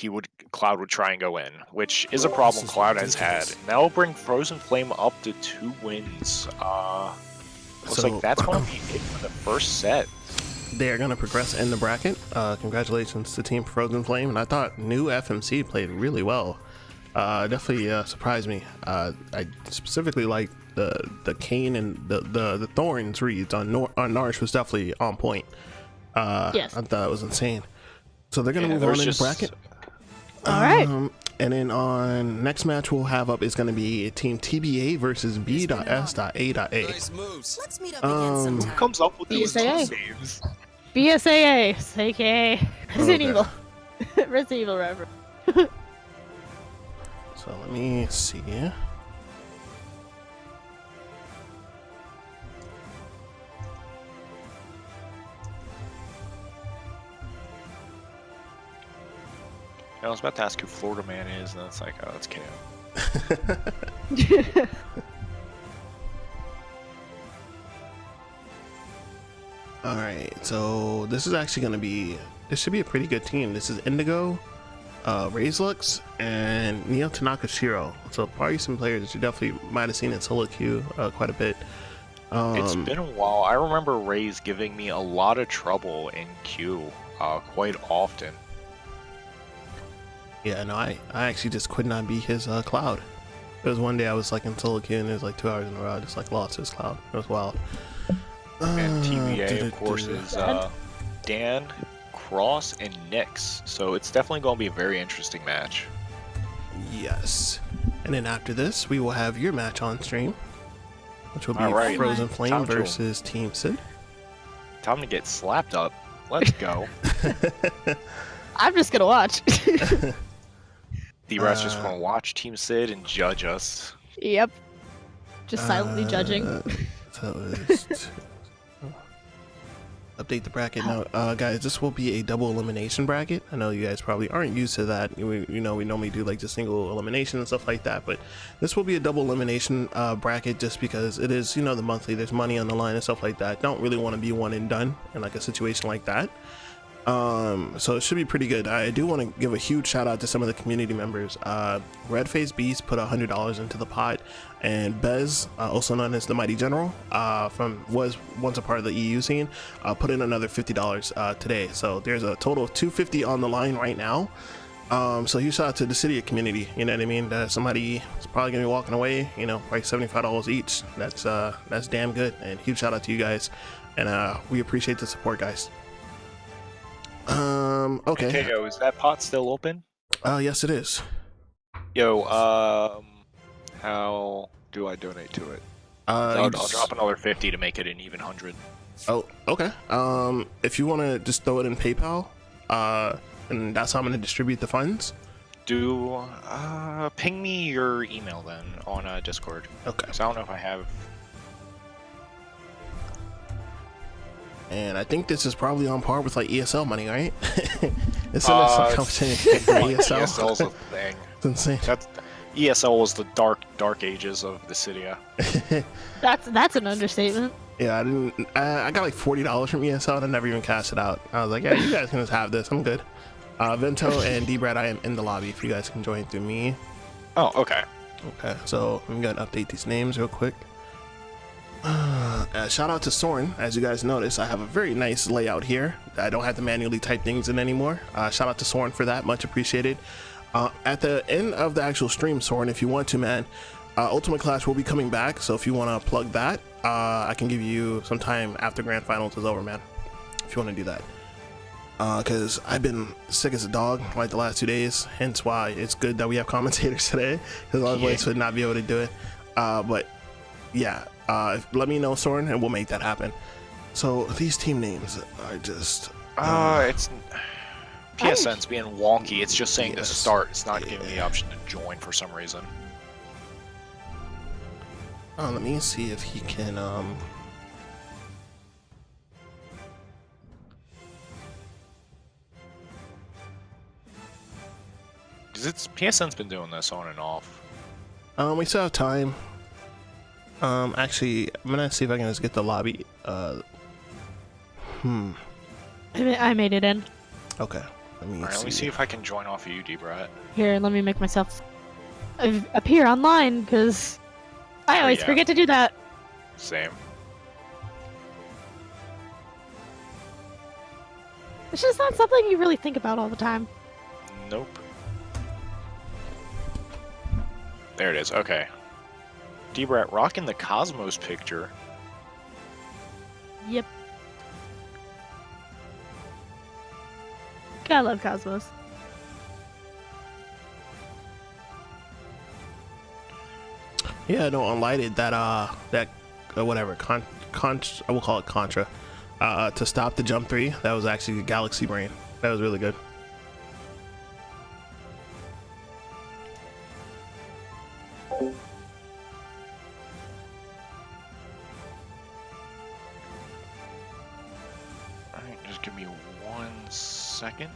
[SPEAKER 4] Cloud would try and go in, which is a problem
[SPEAKER 5] This is
[SPEAKER 4] Cloud has had.
[SPEAKER 5] ridiculous.
[SPEAKER 4] And that will bring Frozen Flame up to 2 wins. Looks
[SPEAKER 1] So-
[SPEAKER 4] like that's going to be it for the first set.
[SPEAKER 1] They are going to progress in the bracket. Congratulations to Team Frozen Flame. And I thought new FMC played really well. Definitely surprised me. I specifically like the Kane and the Thorns reads on Narish was definitely on point.
[SPEAKER 3] yes.
[SPEAKER 1] I thought it was insane. So they're going to
[SPEAKER 4] Yeah,
[SPEAKER 1] move on
[SPEAKER 4] there's
[SPEAKER 1] in the
[SPEAKER 4] just-
[SPEAKER 1] bracket.
[SPEAKER 3] All right.
[SPEAKER 1] And then on next match we'll have up is going to be Team TBA versus B.S.A.A.
[SPEAKER 5] Nice moves.
[SPEAKER 2] Let's meet up again sometime.
[SPEAKER 4] Comes up with these
[SPEAKER 3] BSAA.
[SPEAKER 4] names.
[SPEAKER 3] BSAA, aka Resident
[SPEAKER 1] Okay.
[SPEAKER 3] Evil. Resident Evil reference.
[SPEAKER 1] So let me see.
[SPEAKER 4] I was about to ask who Florida Man is, and it's like, oh, that's KO.
[SPEAKER 1] All right, so this is actually going to be, this should be a pretty good team. This is Indigo, Razlux, and Neo Tanaka Shiro. So probably some players that you definitely might have seen in solo queue quite a bit.
[SPEAKER 4] It's been a while. I remember Ray's giving me a lot of trouble in queue quite often.
[SPEAKER 1] Yeah, no, I actually just could not beat his Cloud. There was one day I was like in solo queue and it was like 2 hours in a row. I just like lost his Cloud. It was wild.
[SPEAKER 4] And TBA, of course, is Dan, Cross, and Nyx. So it's definitely going to be a very interesting match.
[SPEAKER 1] Yes. And then after this, we will have your match on stream, which will be
[SPEAKER 4] All right.
[SPEAKER 1] Frozen Flame
[SPEAKER 4] Time to-
[SPEAKER 1] versus Team Sid.
[SPEAKER 4] Time to get slapped up. Let's go.
[SPEAKER 3] I'm just gonna watch.
[SPEAKER 4] D-Rat's just going to watch Team Sid and judge us.
[SPEAKER 3] Yep. Just silently judging.
[SPEAKER 1] So it's update the bracket now, guys. This will be a double elimination bracket. I know you guys probably aren't used to that. We normally do like just single elimination and stuff like that, but this will be a double elimination bracket just because it is, the monthly. There's money on the line and stuff like that. Don't really want to be one and done in like a situation like that. So it should be pretty good. I do want to give a huge shout out to some of the community members. Redface Beast put $100 into the pot, and Bez, also known as the Mighty General, was once a part of the EU scene, put in another $50 today. So there's a total of $250 on the line right now. So huge shout out to the Dissidia community. You know what I mean? Somebody is probably gonna be walking away. Probably $75 each. That's damn good. And huge shout out to you guys, and we appreciate the support, guys. Okay.
[SPEAKER 4] KO, is that pot still open?
[SPEAKER 1] Yes, it is.
[SPEAKER 4] Yo, how do I donate to it? I'll drop another 50 to make it an even 100.
[SPEAKER 1] Oh, okay. If you want to just throw it in PayPal, and that's how I'm going to distribute the funds.
[SPEAKER 4] Ping me your email then on Discord.
[SPEAKER 1] Okay.
[SPEAKER 4] So I don't know if I have.
[SPEAKER 1] And I think this is probably on par with like ESL money, right? It's in some competition for ESL.
[SPEAKER 4] ESL's a thing.
[SPEAKER 1] It's insane.
[SPEAKER 4] ESL was the dark ages of Dissidia.
[SPEAKER 3] That's an understatement.
[SPEAKER 1] Yeah, I got like $40 from ESL and I never even cashed it out. I was like, yeah, you guys can just have this. I'm good. Vento and D-Brad, I am in the lobby if you guys can join through me.
[SPEAKER 4] Oh, okay.
[SPEAKER 1] Okay, so I'm gonna update these names real quick. Shout out to Soren. As you guys notice, I have a very nice layout here. I don't have to manually type things in anymore. Shout out to Soren for that, much appreciated. At the end of the actual stream, Soren, if you want to, man, Ultimate Clash will be coming back. So if you want to plug that, I can give you some time after Grand Finals is over, man, if you want to do that. Because I've been sick as a dog like the last 2 days, hence why it's good that we have commentators today, because otherwise would not be able to do it. But yeah, let me know, Soren, and we'll make that happen. So these team names are just
[SPEAKER 4] PSN's being wonky. It's just saying
[SPEAKER 1] Yes.
[SPEAKER 4] to start. It's not giving me the
[SPEAKER 1] Yeah.
[SPEAKER 4] option to join for some reason.
[SPEAKER 1] Let me see if he can.
[SPEAKER 4] Because PSN's been doing this on and off.
[SPEAKER 1] We still have time. Actually, I'm gonna see if I can just get the lobby.
[SPEAKER 3] I made it in.
[SPEAKER 1] Okay. Let me
[SPEAKER 4] Alright, let me see if I can join off of you, D-Brat.
[SPEAKER 3] Here, let me make myself appear online, because I
[SPEAKER 4] Oh,
[SPEAKER 3] always
[SPEAKER 4] yeah.
[SPEAKER 3] forget to do that.
[SPEAKER 4] Same.
[SPEAKER 3] It's just not something you really think about all the time.
[SPEAKER 4] Nope. There it is. Okay. D-Brat rocking the Cosmos picture.
[SPEAKER 3] Yep. I love Cosmos.
[SPEAKER 1] Yeah, no, unlighted that whatever I will call it Contra. To stop the jump 3, that was actually Galaxy Brain. That was really good.
[SPEAKER 4] Alright, just give me 1 second.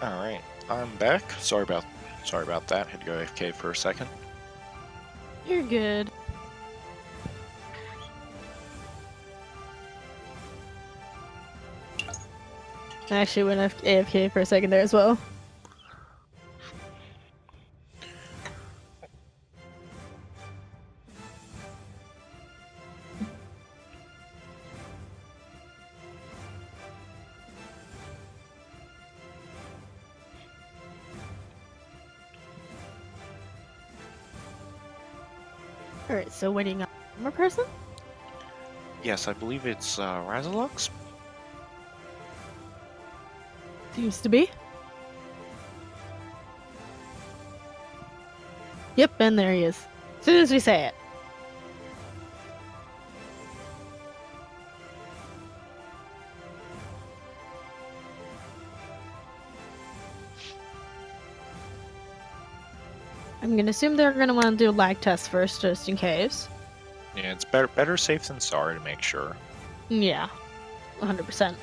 [SPEAKER 4] Alright, I'm back. Sorry about that. Had to go AFK for a second.
[SPEAKER 3] You're good. I actually went AFK for a second there as well. Alright, so waiting on one more person?
[SPEAKER 4] Yes, I believe it's Razalux.
[SPEAKER 3] Seems to be. Yep, and there he is. As soon as we say it. I'm gonna assume they're gonna want to do a lag test first, just in case.
[SPEAKER 4] Yeah, it's better safe than sorry to make sure.
[SPEAKER 3] Yeah, 100%.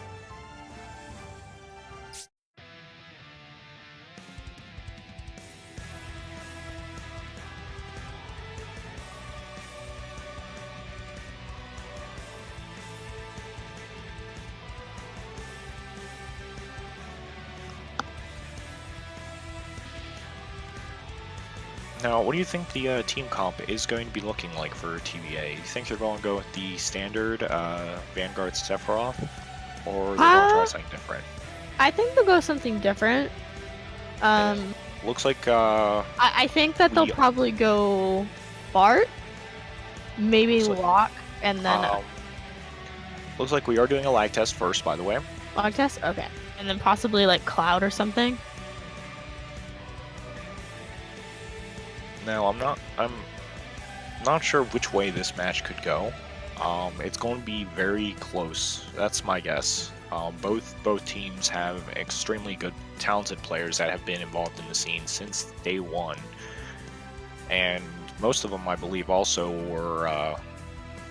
[SPEAKER 4] Now, what do you think the team comp is going to be looking like for TBA? You think they're going to go with the standard Vanguard Sephiroth, or they're going to try something different?
[SPEAKER 3] I think they'll go something different.
[SPEAKER 4] Looks like
[SPEAKER 3] I think that they'll probably go Bart, maybe Locke, and then
[SPEAKER 4] looks like we are doing a lag test first, by the way.
[SPEAKER 3] lag test. Okay, and then possibly like Cloud or something.
[SPEAKER 4] Now, I'm not sure which way this match could go. It's going to be very close. That's my guess. Both teams have extremely good, talented players that have been involved in the scene since day one, and most of them, I believe, also were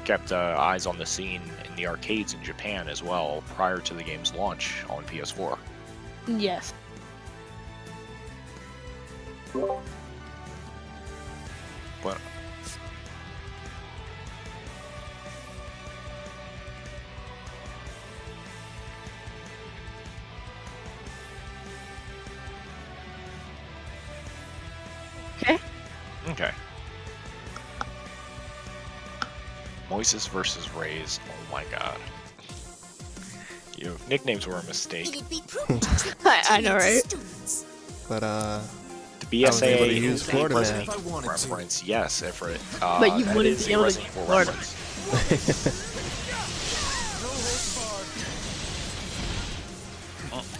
[SPEAKER 4] kept eyes on the scene in the arcades in Japan as well prior to the game's launch on PS4.
[SPEAKER 3] Yes.
[SPEAKER 4] But okay. Moises versus Rays. Oh my god. Nicknames were a mistake.
[SPEAKER 3] I know, right?
[SPEAKER 1] But
[SPEAKER 4] The
[SPEAKER 1] I was able to
[SPEAKER 4] BSA
[SPEAKER 1] use
[SPEAKER 4] is a
[SPEAKER 1] Florida Man.
[SPEAKER 4] Resident Evil reference. Yes, Everett.
[SPEAKER 3] But you
[SPEAKER 4] that
[SPEAKER 3] wouldn't
[SPEAKER 4] is
[SPEAKER 3] be
[SPEAKER 4] a
[SPEAKER 3] able to
[SPEAKER 4] Resident
[SPEAKER 3] use
[SPEAKER 4] Evil
[SPEAKER 3] Florida.
[SPEAKER 4] reference.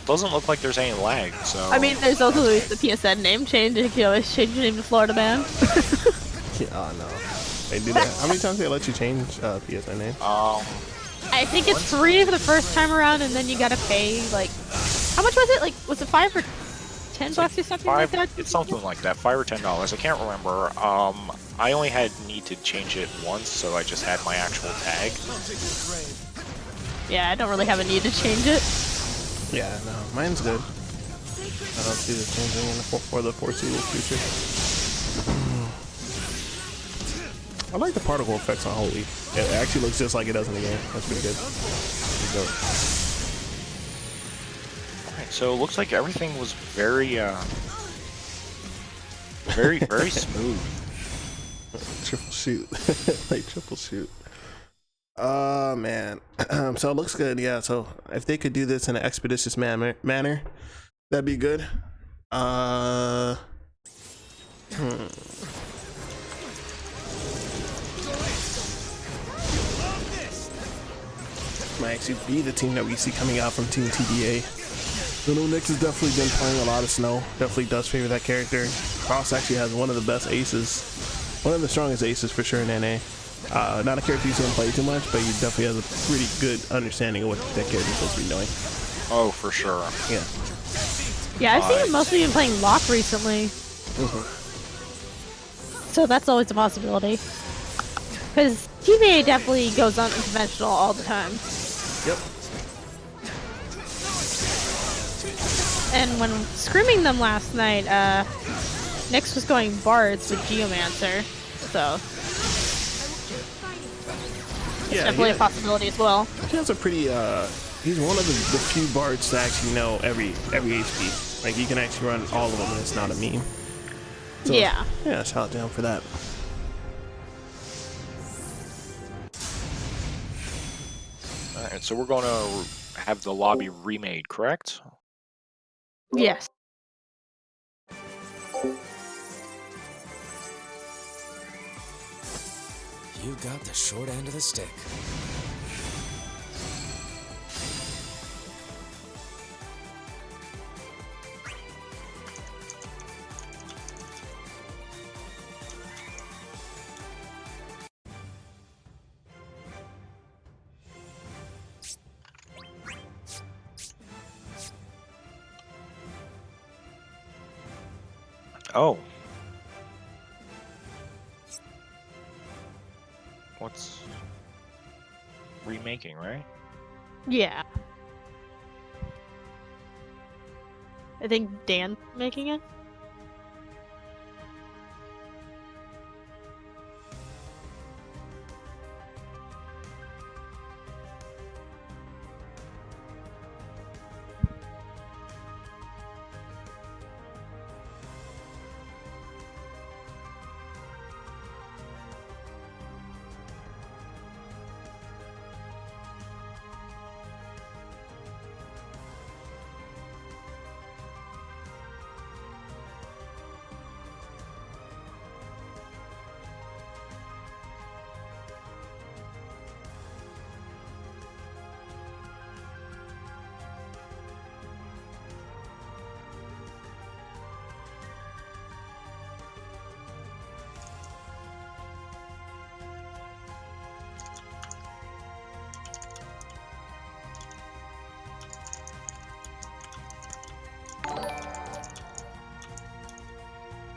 [SPEAKER 4] Doesn't look like there's any lag, so...
[SPEAKER 3] I mean, there's also the PSN name change. You can always change your name to Florida Man.
[SPEAKER 1] Oh no, they do that. How many times they let you change PSN name?
[SPEAKER 3] I think it's free for the first time around, and then you gotta pay, like... How much was it? Like, was it $5 or $10 or something like that?
[SPEAKER 4] It's something like that, $5 or $10. I can't remember. I only need to change it once, so I just had my actual tag.
[SPEAKER 3] Yeah, I don't really have a need to change it.
[SPEAKER 1] Yeah, no, mine's good. I don't see this changing in for the foreseeable future. I like the particle effects on Holy. It actually looks just like it does in the game. That's pretty good. Pretty dope.
[SPEAKER 4] Alright, so it looks like everything was very smooth.
[SPEAKER 1] Triple shoot. Like triple shoot. Man. So it looks good, yeah. So if they could do this in an expeditious manner, that'd be good. Might actually be the team that we see coming out from Team TBA. Little Nix has definitely been playing a lot of Snow. Definitely does favor that character. Cross actually has one of the best aces. One of the strongest aces for sure in NA. Not a character you see him play too much, but he definitely has a pretty good understanding of what that character is supposed to be doing.
[SPEAKER 4] Oh, for sure.
[SPEAKER 1] Yeah.
[SPEAKER 3] Yeah, I've seen him mostly been playing Locke recently. So that's always a possibility. Because TBA definitely goes unconventional all the time.
[SPEAKER 1] Yep.
[SPEAKER 3] And when scrimming them last night, Nyx was going bards with Geomancer, so
[SPEAKER 1] Yeah,
[SPEAKER 3] definitely a possibility as well.
[SPEAKER 1] he has a pretty, he's one of the few bards to actually know every HP. Like, you can actually run all of them and it's not a meme. So,
[SPEAKER 3] Yeah.
[SPEAKER 1] Yeah, shout out to him for that.
[SPEAKER 4] Alright, so we're going to have the lobby remade, correct?
[SPEAKER 3] Yes.
[SPEAKER 2] You got the short end of the stick.
[SPEAKER 4] Oh. What's remaking, right?
[SPEAKER 3] Yeah. I think Dan's making it.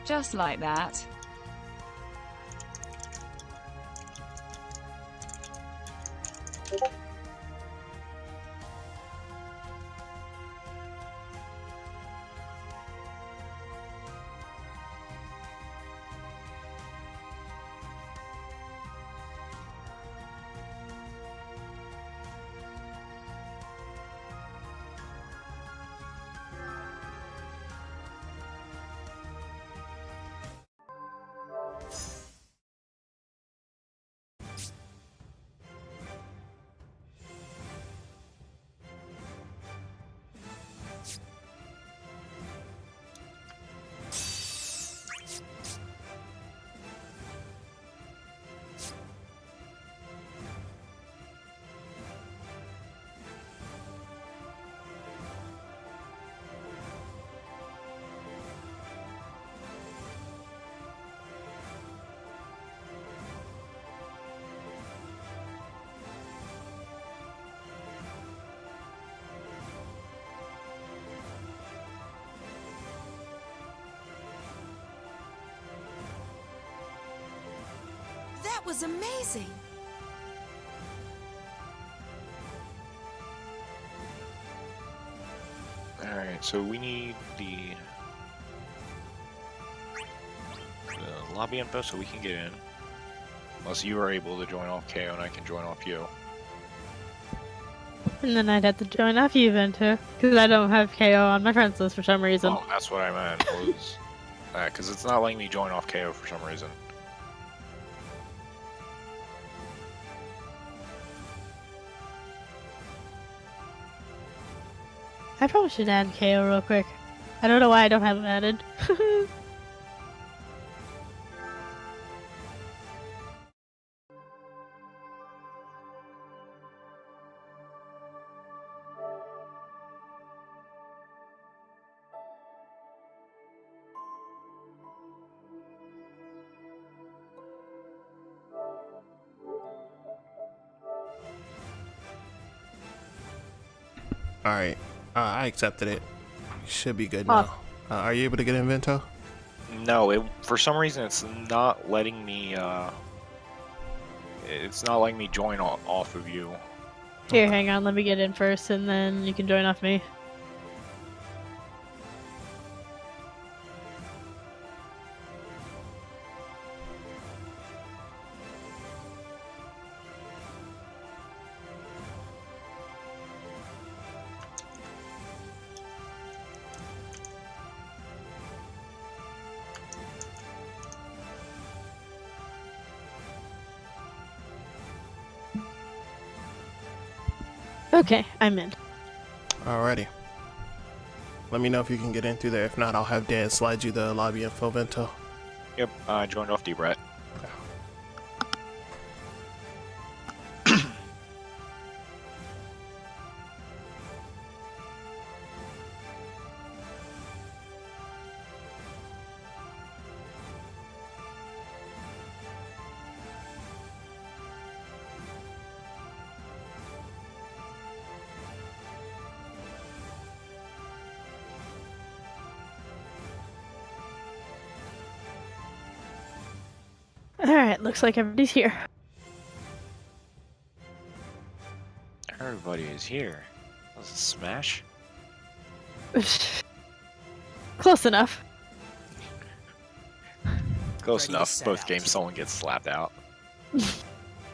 [SPEAKER 6] Just like that.
[SPEAKER 7] That was amazing!
[SPEAKER 4] Alright, so we need the lobby info so we can get in. Unless you are able to join off KO and I can join off you.
[SPEAKER 3] And then I'd have to join off you, Vento, because I don't have KO on my friends list for some reason.
[SPEAKER 4] Oh, that's what I meant. Was because it's not letting me join off KO for some reason.
[SPEAKER 3] I probably should add KO real quick. I don't know why I don't have him added.
[SPEAKER 1] Alright, I accepted it. Should be good
[SPEAKER 3] Awesome.
[SPEAKER 1] now. Are you able to get in, Vento?
[SPEAKER 4] No, for some reason it's not letting me. It's not letting me join off of you.
[SPEAKER 3] Here, hang on, let me get in first, and then you can join off me. Okay, I'm in.
[SPEAKER 1] Alrighty. Let me know if you can get in through there. If not, I'll have Dan slide you the lobby info vento.
[SPEAKER 4] Yep, joined off D-Brett.
[SPEAKER 3] Alright, looks like everybody's here.
[SPEAKER 4] Everybody is here. Was it Smash?
[SPEAKER 3] Close enough.
[SPEAKER 4] Close
[SPEAKER 2] Ready to
[SPEAKER 4] enough.
[SPEAKER 2] set
[SPEAKER 4] Both
[SPEAKER 2] out.
[SPEAKER 4] games, someone gets slapped out.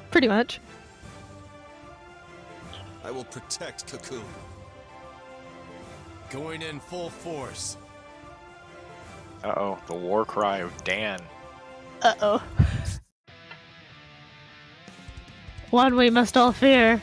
[SPEAKER 3] Pretty much.
[SPEAKER 5] I will protect Cocoon. Going in full force.
[SPEAKER 4] Uh-oh, the war cry of Dan.
[SPEAKER 3] Uh-oh. One we must all fear.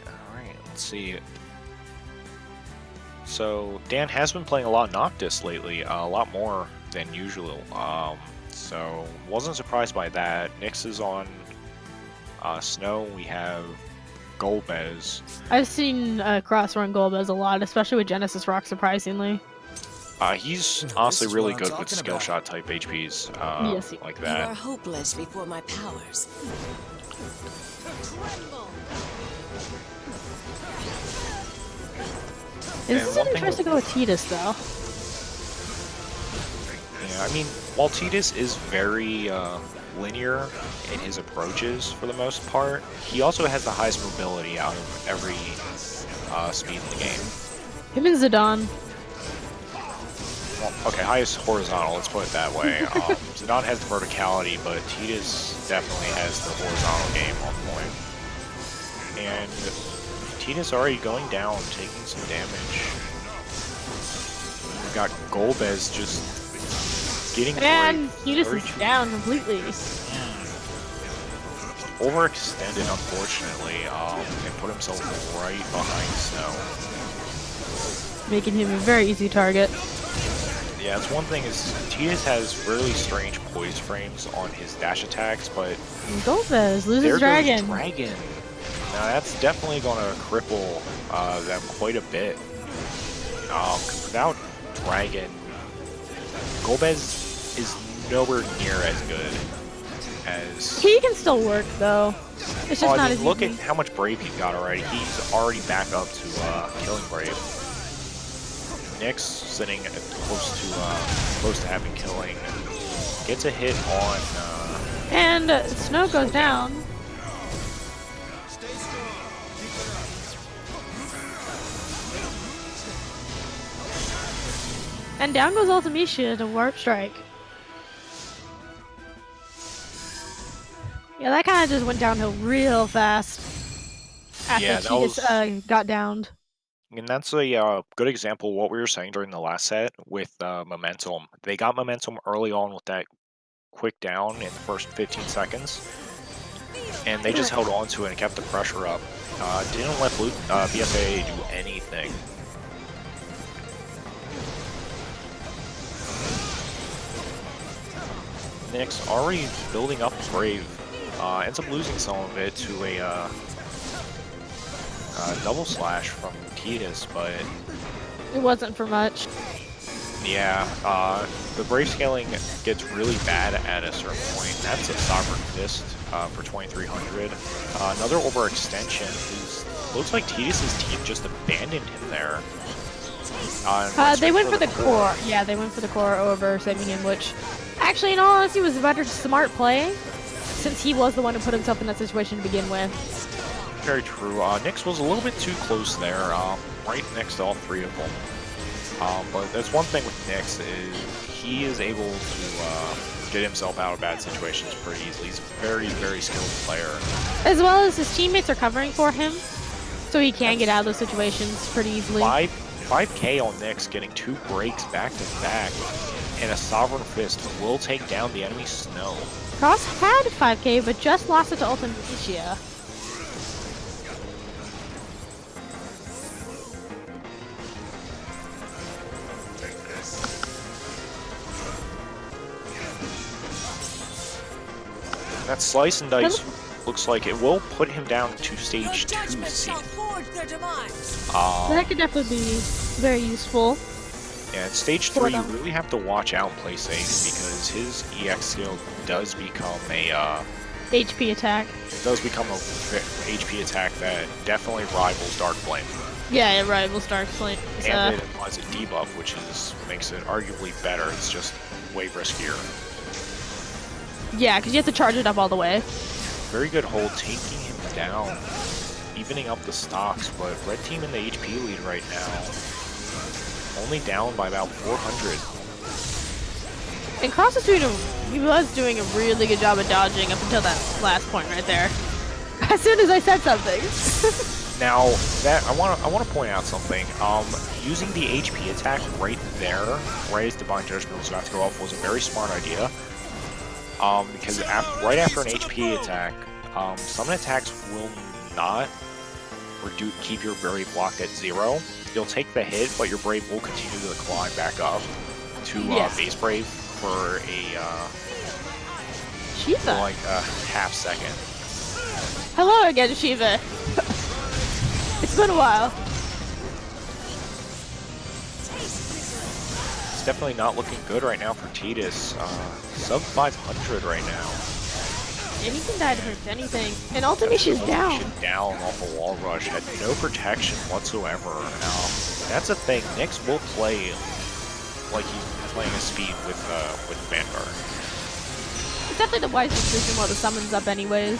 [SPEAKER 4] Alright, let's see. So, Dan has been playing a lot of Noctis lately, a lot more than usual. So, wasn't surprised by that. Nyx is on Snow. We have Golbez.
[SPEAKER 3] I've seen cross-run Golbez a lot, especially with Genesis Rock, surprisingly.
[SPEAKER 4] He's
[SPEAKER 2] This
[SPEAKER 4] honestly
[SPEAKER 2] is
[SPEAKER 4] really
[SPEAKER 2] what I'm
[SPEAKER 4] good with
[SPEAKER 2] talking
[SPEAKER 4] skill
[SPEAKER 2] about.
[SPEAKER 4] shot type HPs
[SPEAKER 3] Yes,
[SPEAKER 4] like
[SPEAKER 7] You are
[SPEAKER 4] that.
[SPEAKER 7] hopeless before my powers.
[SPEAKER 3] This
[SPEAKER 4] And
[SPEAKER 3] is
[SPEAKER 4] one
[SPEAKER 3] an
[SPEAKER 4] thing
[SPEAKER 3] choice to go with Tidus, though.
[SPEAKER 4] Yeah, I mean, while Tidus is very linear in his approaches for the most part, he also has the highest mobility out of every speed in the game.
[SPEAKER 3] Him and Zidane.
[SPEAKER 4] Well, okay, highest horizontal, let's put it that way. Zidane has the verticality, but Tidus definitely has the horizontal game on point. And Tidus already going down, taking some damage. We've got Golbez just getting
[SPEAKER 3] And
[SPEAKER 4] raped
[SPEAKER 3] Tidus
[SPEAKER 4] very
[SPEAKER 3] is down completely.
[SPEAKER 4] overextended, unfortunately, and put himself right behind Snow.
[SPEAKER 3] Making him a very easy target.
[SPEAKER 4] Yeah, it's one thing is Tidus has really strange poise frames on his dash attacks, but
[SPEAKER 3] And Golbez loses
[SPEAKER 4] there
[SPEAKER 3] Dragon.
[SPEAKER 4] goes Dragon. Now that's definitely going to cripple them quite a bit. 'Cause without Dragon, Golbez is nowhere near as good as.
[SPEAKER 3] He can still work, though. It's just
[SPEAKER 4] Oh, I
[SPEAKER 3] not
[SPEAKER 4] mean,
[SPEAKER 3] as
[SPEAKER 4] look
[SPEAKER 3] easy.
[SPEAKER 4] at how much Brave he's got already. He's already back up to killing Brave. Nyx sitting close to having killing. Gets a hit on.
[SPEAKER 3] And Snow goes down. And down goes Ultimecia to Warp Strike. Yeah, that kind of just went downhill real fast after
[SPEAKER 4] Yeah, that
[SPEAKER 3] Tidus got downed.
[SPEAKER 4] And that's a good example of what we were saying during the last set with momentum. They got momentum early on with that quick down in the first 15 seconds, and they just held on to it and kept the pressure up. Didn't let BFA do anything. Nyx already building up Brave. Ends up losing some of it to a double slash from Tidus, but
[SPEAKER 3] It wasn't for much.
[SPEAKER 4] yeah, the brave scaling gets really bad at a certain point. That's a Sovereign Fist for 2300. Another overextension is looks like Tidus's team just abandoned him there.
[SPEAKER 3] They went for the core. Yeah, they went for the core over saving him, which actually, in all honesty, was a better smart play, since he was the one who put himself in that situation to begin with.
[SPEAKER 4] Very true. Nyx was a little bit too close there, right next to all three of them. But that's one thing with Nyx is he is able to get himself out of bad situations pretty easily. He's a very, very skilled player.
[SPEAKER 3] As well as his teammates are covering for him, so he can get out of those situations pretty easily.
[SPEAKER 4] 5k on Nyx, getting 2 breaks back to back, and a Sovereign Fist will take down the enemy Snow.
[SPEAKER 3] Cross had 5k, but just lost it to Dissidia.
[SPEAKER 4] That Slice and Dice looks like it will put him down to stage 2 seed.
[SPEAKER 3] That could definitely be very useful.
[SPEAKER 4] Yeah, at stage 3 you really have to watch out and play safe because his EX skill does become a
[SPEAKER 3] HP attack.
[SPEAKER 4] It does become a HP attack that definitely rivals Dark Flame.
[SPEAKER 3] Yeah, it rivals Dark Flame.
[SPEAKER 4] And it applies a debuff, which makes it arguably better. It's just way riskier.
[SPEAKER 3] Yeah, because you have to charge it up all the way.
[SPEAKER 4] Very good hold, taking him down, evening up the stocks, but red team in the HP lead right now. Only down by about 400.
[SPEAKER 3] And Cross is he was doing a really good job of dodging up until that last point right there. As soon as I said something.
[SPEAKER 4] Now, that I want to point out something. Using the HP attack right there, right as Divine Judgment was about to go off, was a very smart idea. Because right after an HP attack, some attacks will not keep your Brave locked at 0. You'll take the hit, but your Brave will continue to climb back up to base Brave for like a half second.
[SPEAKER 3] Hello again, Shiva. It's been a while.
[SPEAKER 4] It's definitely not looking good right now for Tidus. Sub 500 right now.
[SPEAKER 3] Anything that hurts anything. And Ultimation's down.
[SPEAKER 4] Down off a wall rush. Had no protection whatsoever. Now, that's the thing. Nyx will play like he's playing a speed with Vanguard.
[SPEAKER 3] It's definitely the wise decision while the summon's up anyways.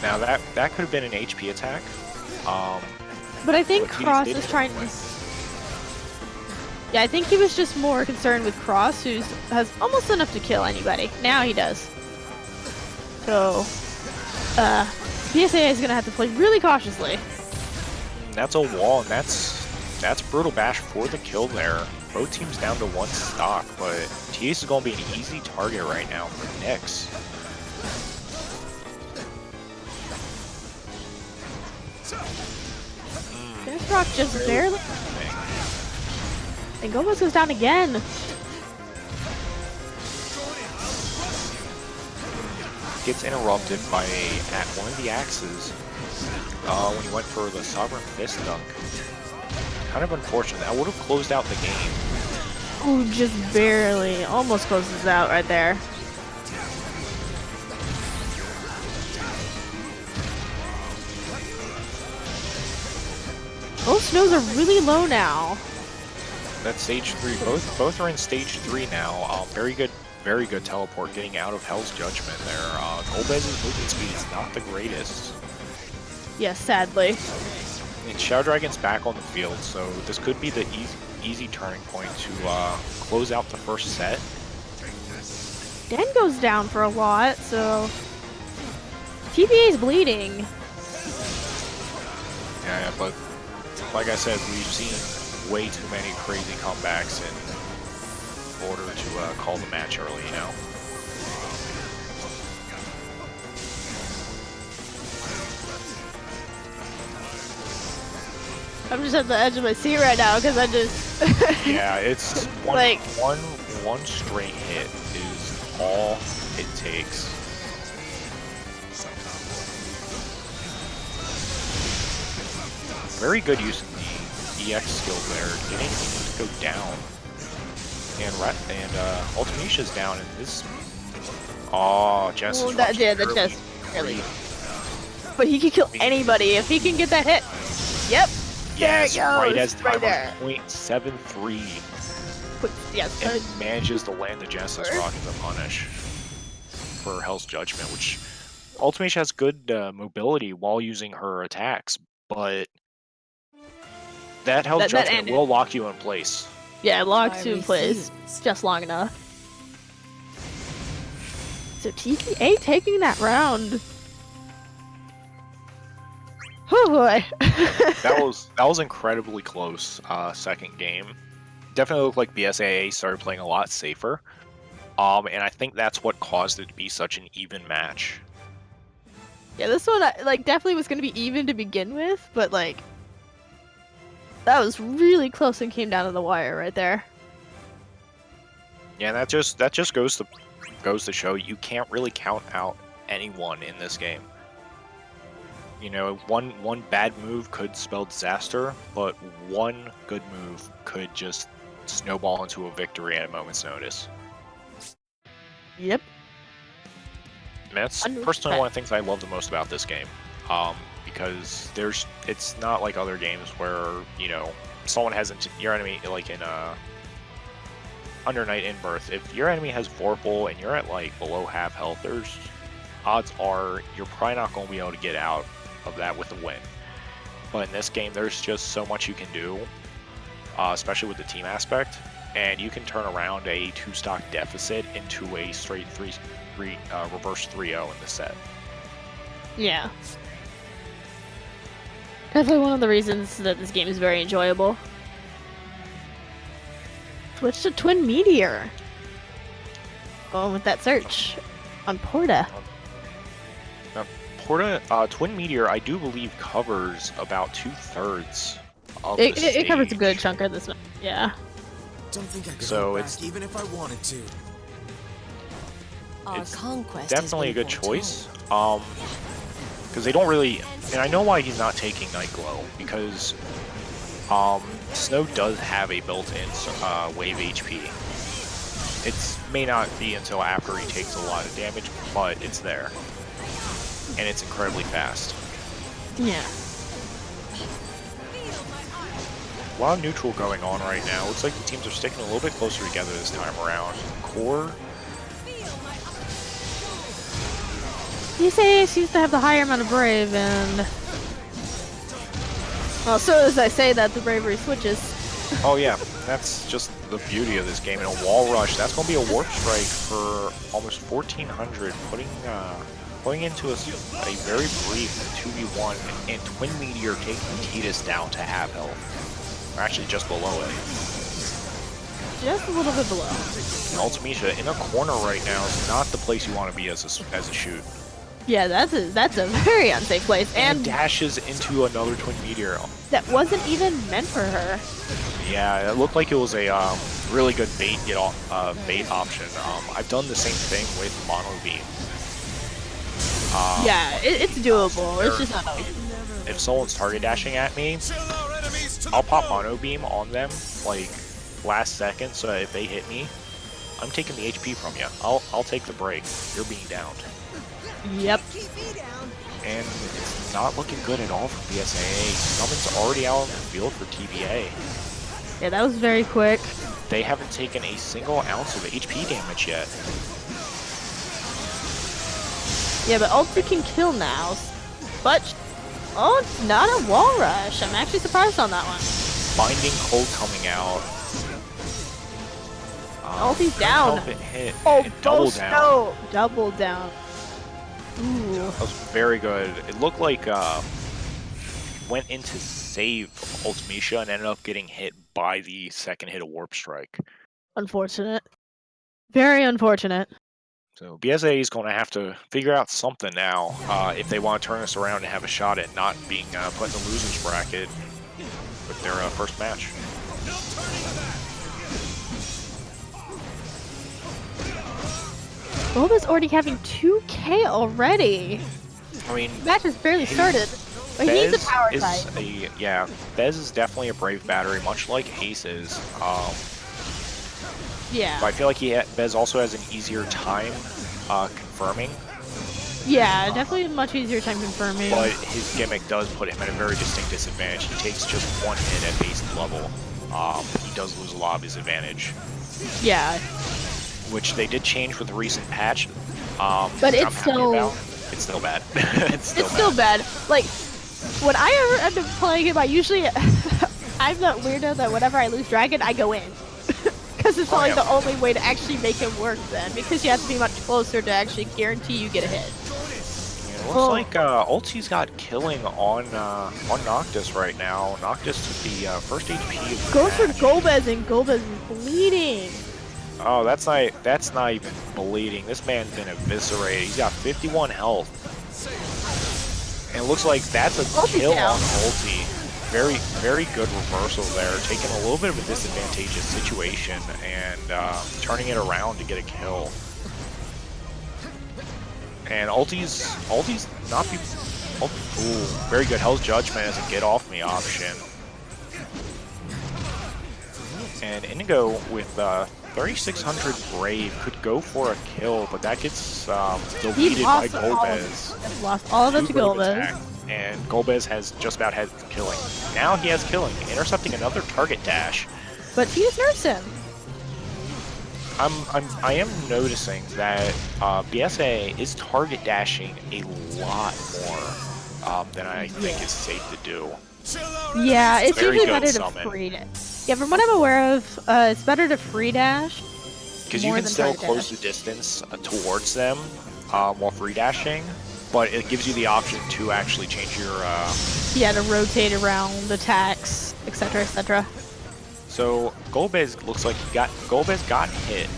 [SPEAKER 4] Now, that could have been an HP attack.
[SPEAKER 3] But I think Cross is trying to... Yeah, I think he was just more concerned with Cross, who has almost enough to kill anybody. Now he does. So, PSA is going to have to play really cautiously.
[SPEAKER 4] That's a wall, and that's Brutal Bash for the kill there. Both teams down to 1 stock, but TS is going to be an easy target right now for Nyx.
[SPEAKER 3] This rock just barely... And Gomez goes down again.
[SPEAKER 4] Gets interrupted by one of the axes when he went for the Sovereign Fist dunk. Kind of unfortunate. That would have closed out the game.
[SPEAKER 3] Ooh, just barely. Almost closes out right there. Both snows are really low now.
[SPEAKER 4] That's stage 3. Both are in stage 3 now. Very good teleport getting out of Hell's Judgment there. Golbez's movement speed is not the greatest.
[SPEAKER 3] Yes, sadly.
[SPEAKER 4] And Shadow Dragon's back on the field, so this could be the easy turning point to close out the first set.
[SPEAKER 3] Dan goes down for a lot, so TBA's bleeding.
[SPEAKER 4] Yeah, but like I said, we've seen way too many crazy comebacks in order to call the match early, you know?
[SPEAKER 3] I'm just at the edge of my seat right now because I just...
[SPEAKER 4] Yeah, it's
[SPEAKER 3] like...
[SPEAKER 4] one straight hit is all it takes. very good use of the EX skills there, getting him to go down. And Ultimatia's down, and this. Oh, Jess is
[SPEAKER 3] that just really. But he can kill anybody if he can get that hit. Yep.
[SPEAKER 4] Yes,
[SPEAKER 3] there it goes.
[SPEAKER 4] right as the
[SPEAKER 3] right
[SPEAKER 4] timer
[SPEAKER 3] there.
[SPEAKER 4] 0.73.
[SPEAKER 3] Yes.
[SPEAKER 4] And manages to land the Genesis Rock as a punish for Hell's Judgment, which Ultimate has good mobility while using her attacks, but that Hell's Judgment will lock you in place.
[SPEAKER 3] Yeah, it locks you in place just long enough. So TPA taking that round. Oh boy.
[SPEAKER 4] that was incredibly close. Second game. Definitely looked like BSAA started playing a lot safer. And I think that's what caused it to be such an even match.
[SPEAKER 3] Yeah, this one like definitely was going to be even to begin with, but like that was really close and came down to the wire right there.
[SPEAKER 4] Yeah, that just goes to show you can't really count out anyone in this game. You know, one bad move could spell disaster, but one good move could just snowball into a victory at a moment's notice.
[SPEAKER 3] Yep.
[SPEAKER 4] And that's personally one of the things I love the most about this game, because it's not like other games where, you know, someone hasn't your enemy, like in Under Night in Birth, if your enemy has Vorpal and you're at like below half health, there's odds are you're probably not going to be able to get out of that with a win. But in this game, there's just so much you can do, especially with the team aspect, and you can turn around a 2-stock deficit into a straight reverse 3-0 in the set.
[SPEAKER 3] Yeah. Definitely one of the reasons that this game is very enjoyable. Switch to Twin Meteor. Going with that search on Porta.
[SPEAKER 4] Now, Porta, Twin Meteor, I do believe covers about 2/3 of the stage.
[SPEAKER 3] It covers a good chunk of this. Yeah.
[SPEAKER 2] Don't think I could
[SPEAKER 4] So
[SPEAKER 2] hold
[SPEAKER 4] it's
[SPEAKER 2] back even if I wanted to.
[SPEAKER 7] Our
[SPEAKER 4] it's
[SPEAKER 7] conquest
[SPEAKER 4] definitely a good choice. Because they don't really, and I know why he's not taking Night Glow, because Snow does have a built-in wave HP. It may not be until after he takes a lot of damage, but it's there. And it's incredibly fast.
[SPEAKER 3] Yeah.
[SPEAKER 4] A lot of neutral going on right now. Looks like the teams are sticking a little bit closer together this time around. Core.
[SPEAKER 3] DSA seems to have the higher amount of Brave, and well, so as I say that, the bravery switches.
[SPEAKER 4] Oh yeah, that's just the beauty of this game. In a wall rush, that's going to be a warp strike for almost 1,400, putting into a very brief 2v1, and Twin Meteor taking Tidus down to half health. Or actually just below it.
[SPEAKER 3] Just a little bit below.
[SPEAKER 4] And Ultimisia in a corner right now is not the place you want to be as a shoot.
[SPEAKER 3] Yeah, that's a very unsafe place,
[SPEAKER 4] And dashes into another Twin Meteor.
[SPEAKER 3] that wasn't even meant for her.
[SPEAKER 4] Yeah, it looked like it was a really good bait option. I've done the same thing with Mono Beam.
[SPEAKER 3] Yeah, it's doable. It's just not always.
[SPEAKER 4] If someone's target dashing at me, I'll pop Mono Beam on them like last second, so that if they hit me, I'm taking the HP from you. I'll take the break. You're being downed.
[SPEAKER 3] Yep.
[SPEAKER 4] And it's not looking good at all for BSAA. Summon's already out on the field for TBA.
[SPEAKER 3] Yeah, that was very quick.
[SPEAKER 4] They haven't taken a single ounce of HP damage yet.
[SPEAKER 3] Yeah, but ulti can kill now. But, oh, not a wall rush. I'm actually surprised on that one.
[SPEAKER 4] Binding Cold coming out.
[SPEAKER 3] Ulti's down.
[SPEAKER 4] Hit,
[SPEAKER 3] Oh,
[SPEAKER 4] double down.
[SPEAKER 3] No. Double down. Ooh.
[SPEAKER 4] That was very good. It looked like went in to save Ultimisia and ended up getting hit by the second hit of Warp Strike.
[SPEAKER 3] Unfortunate. Very unfortunate.
[SPEAKER 4] So BSA is going to have to figure out something now if they want to turn this around and have a shot at not being put in the losers bracket with their first match.
[SPEAKER 3] Boba's already having 2K already.
[SPEAKER 4] I mean,
[SPEAKER 3] Match has barely started. But he's a
[SPEAKER 4] Bez
[SPEAKER 3] power
[SPEAKER 4] is
[SPEAKER 3] type.
[SPEAKER 4] yeah, Bez is definitely a brave battery, much like Ace is.
[SPEAKER 3] Yeah.
[SPEAKER 4] But I feel like Bez also has an easier time confirming.
[SPEAKER 3] Yeah, definitely a much easier time confirming.
[SPEAKER 4] But his gimmick does put him at a very distinct disadvantage. He takes just one hit at base level. He does lose a lot of his advantage.
[SPEAKER 3] Yeah.
[SPEAKER 4] Which they did change with the recent patch.
[SPEAKER 3] But
[SPEAKER 4] which
[SPEAKER 3] it's
[SPEAKER 4] I'm happy
[SPEAKER 3] still
[SPEAKER 4] about. It's still bad. It's
[SPEAKER 3] still bad. Like, when I ever end up playing him, I usually I'm that weirdo that whenever I lose Dragon, I go in. Because it's like the only way to actually make him work then. Because you have to be much closer to actually guarantee you get a hit.
[SPEAKER 4] It looks like Ulti's got killing on Noctis right now. Noctis took the first HP of the
[SPEAKER 3] Goes for
[SPEAKER 4] match.
[SPEAKER 3] Golbez, and Golbez is bleeding.
[SPEAKER 4] Oh, that's not even bleeding. This man's been eviscerated. He's got 51 health. And it looks like that's a kill on Ulti. Very, very good reversal there, taking a little bit of a disadvantageous situation and turning it around to get a kill. And Ulti's not be. Ooh, very good. Hell's Judgment as a get off me option. And Indigo with 3600 Brave could go for a kill, but that gets deleted by Golbez.
[SPEAKER 3] Lost all of them to Golbez.
[SPEAKER 4] And Golbez has just about had killing. Now he has killing, intercepting another target dash.
[SPEAKER 3] But Tidus nerfs him.
[SPEAKER 4] I am noticing that BSA is target dashing a lot more than I think is safe to do.
[SPEAKER 3] Yeah, it's
[SPEAKER 4] Very
[SPEAKER 3] usually
[SPEAKER 4] good
[SPEAKER 3] better
[SPEAKER 4] summon.
[SPEAKER 3] to free dash. Yeah, from what I'm aware of, it's better to free dash.
[SPEAKER 4] Because you can still close the distance towards them while free dashing, but it gives you the option to actually change your...
[SPEAKER 3] Yeah, to rotate around attacks, etc., etc.
[SPEAKER 4] So Golbez looks like Golbez got hit,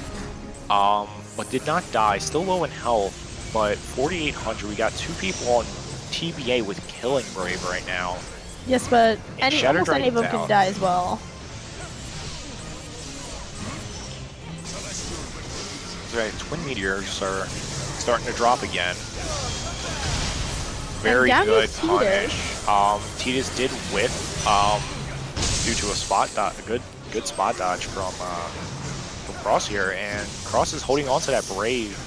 [SPEAKER 4] but did not die. Still low in health, but 4,800. We got two people on TBA with killing Brave right now.
[SPEAKER 3] Yes, but almost any of
[SPEAKER 4] Dragon's
[SPEAKER 3] them can
[SPEAKER 4] out.
[SPEAKER 3] die as well.
[SPEAKER 4] Right, Twin Meteors are starting to drop again. Very good punish. Tidus did whiff due to a spot dodge, a good spot dodge from Cross here, and Cross is holding on to that Brave,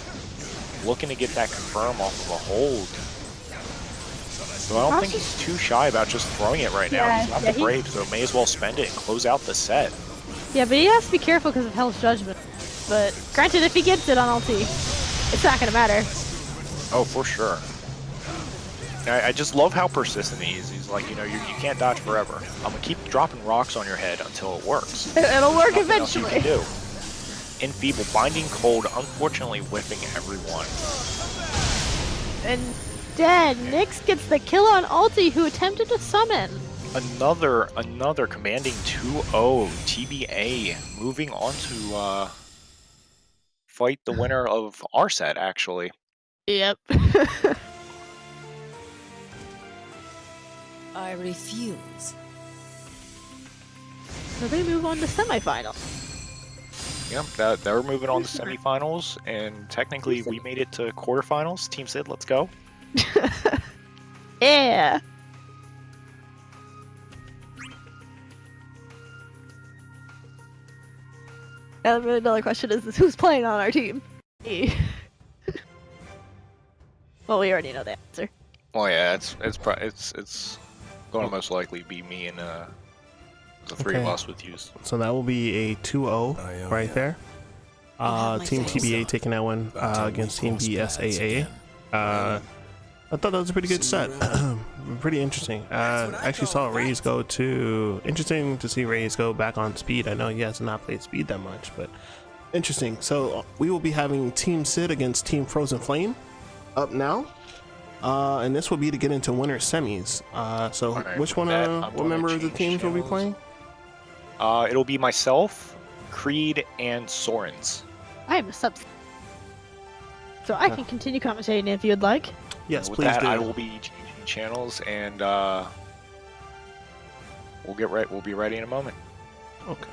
[SPEAKER 4] looking to get that confirm off of a hold. So I don't think he's too shy about just throwing it right now. He's got the Brave, so may as well spend it and close out the set.
[SPEAKER 3] Yeah, but he has to be careful because of Hell's Judgment. But granted, if he gets it on ulti, it's not gonna matter.
[SPEAKER 4] Oh, for sure. I just love how persistent he is. He's like, you know, you can't dodge forever. I'm gonna keep dropping rocks on your head until it works.
[SPEAKER 3] It'll work
[SPEAKER 4] There's nothing else
[SPEAKER 3] eventually.
[SPEAKER 4] you can do. Enfeeble, Binding Cold, unfortunately whiffing everyone.
[SPEAKER 3] And then Nyx gets the kill on ulti, who attempted to summon.
[SPEAKER 4] Another commanding 2-0 TBA, moving on to fight the winner of our set, actually.
[SPEAKER 3] Yep.
[SPEAKER 7] I refuse.
[SPEAKER 3] So they move on to semifinals.
[SPEAKER 4] Yep, they're moving on to semifinals, and technically we made it to quarterfinals. Team Sid, let's go.
[SPEAKER 3] Yeah. Now the really million question is who's playing on our team? Me. Well, we already know the answer.
[SPEAKER 4] Well, yeah, it's going to most likely be me and the three of us with use.
[SPEAKER 1] So that will be a 2-0 right there. Team TBA taking that one against Team BSAA. I thought that was a pretty good set. Pretty interesting. I actually saw Raze go to... Interesting to see Raze go back on speed. I know he has not played speed that much, but interesting. So we will be having Team Sid against Team Frozen Flame up now. And this will be to get into winner semis. So
[SPEAKER 4] right,
[SPEAKER 1] which one, what member of the teams will be playing?
[SPEAKER 4] It'll be myself, Creed, and Sorens.
[SPEAKER 3] I am a sub. So I can continue commentating if you'd like.
[SPEAKER 1] Yes,
[SPEAKER 4] With
[SPEAKER 1] please
[SPEAKER 4] that,
[SPEAKER 1] do.
[SPEAKER 4] I will be changing channels, and we'll be ready in a moment.
[SPEAKER 1] Okay.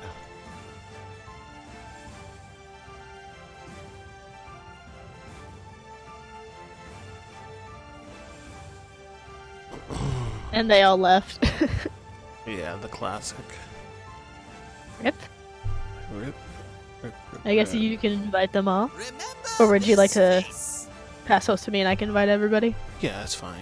[SPEAKER 3] And they all left.
[SPEAKER 1] Yeah, the classic.
[SPEAKER 3] Rip.
[SPEAKER 1] Rip.
[SPEAKER 3] I guess you can invite them all.
[SPEAKER 2] Remember
[SPEAKER 3] Or would you like
[SPEAKER 2] this
[SPEAKER 3] to
[SPEAKER 2] face.
[SPEAKER 3] pass host to me and I can invite everybody?
[SPEAKER 1] Yeah, that's fine.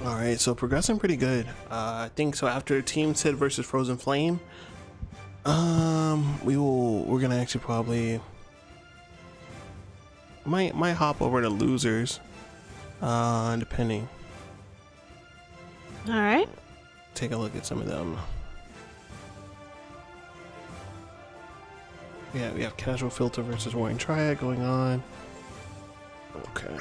[SPEAKER 1] All right, so progressing pretty good. I think so. After Team Sid versus Frozen Flame, we're gonna actually probably might hop over to losers, depending.
[SPEAKER 3] All right.
[SPEAKER 1] Take a look at some of them. Yeah, we have Casual Filter versus Warring Triad going on. Okay.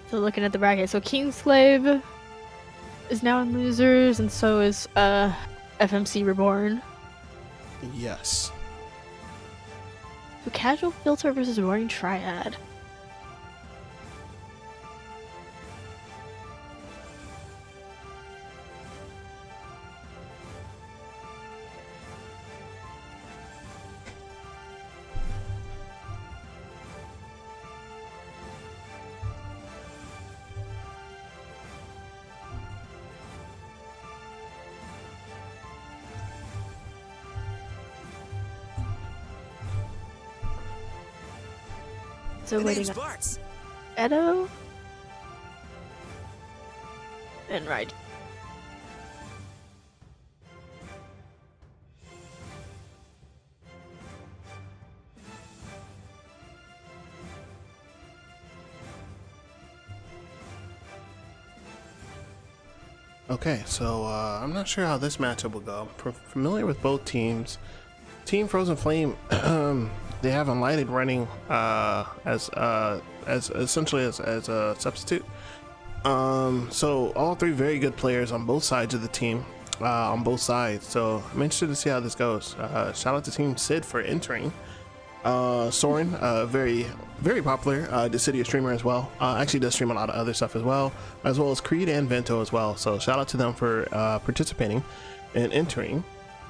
[SPEAKER 3] So looking at the bracket, so Kingslave is now in losers, and so is FMC Reborn.
[SPEAKER 1] Yes.
[SPEAKER 3] So Casual Filter versus Roaring Triad. So
[SPEAKER 2] The
[SPEAKER 3] waiting
[SPEAKER 2] name's
[SPEAKER 3] on
[SPEAKER 2] Bart's.
[SPEAKER 3] Edo and Ride.
[SPEAKER 1] Okay, so I'm not sure how this matchup will go. I'm familiar with both teams. Team Frozen Flame, they have Unlighted running as essentially as a substitute. So all three very good players on both sides of the team, on both sides. So I'm interested to see how this goes. Shout out to Team Sid for entering. Soren, very popular Dissidia streamer as well. Actually does stream a lot of other stuff as well as Creed and Vento as well. So shout out to them for participating and entering.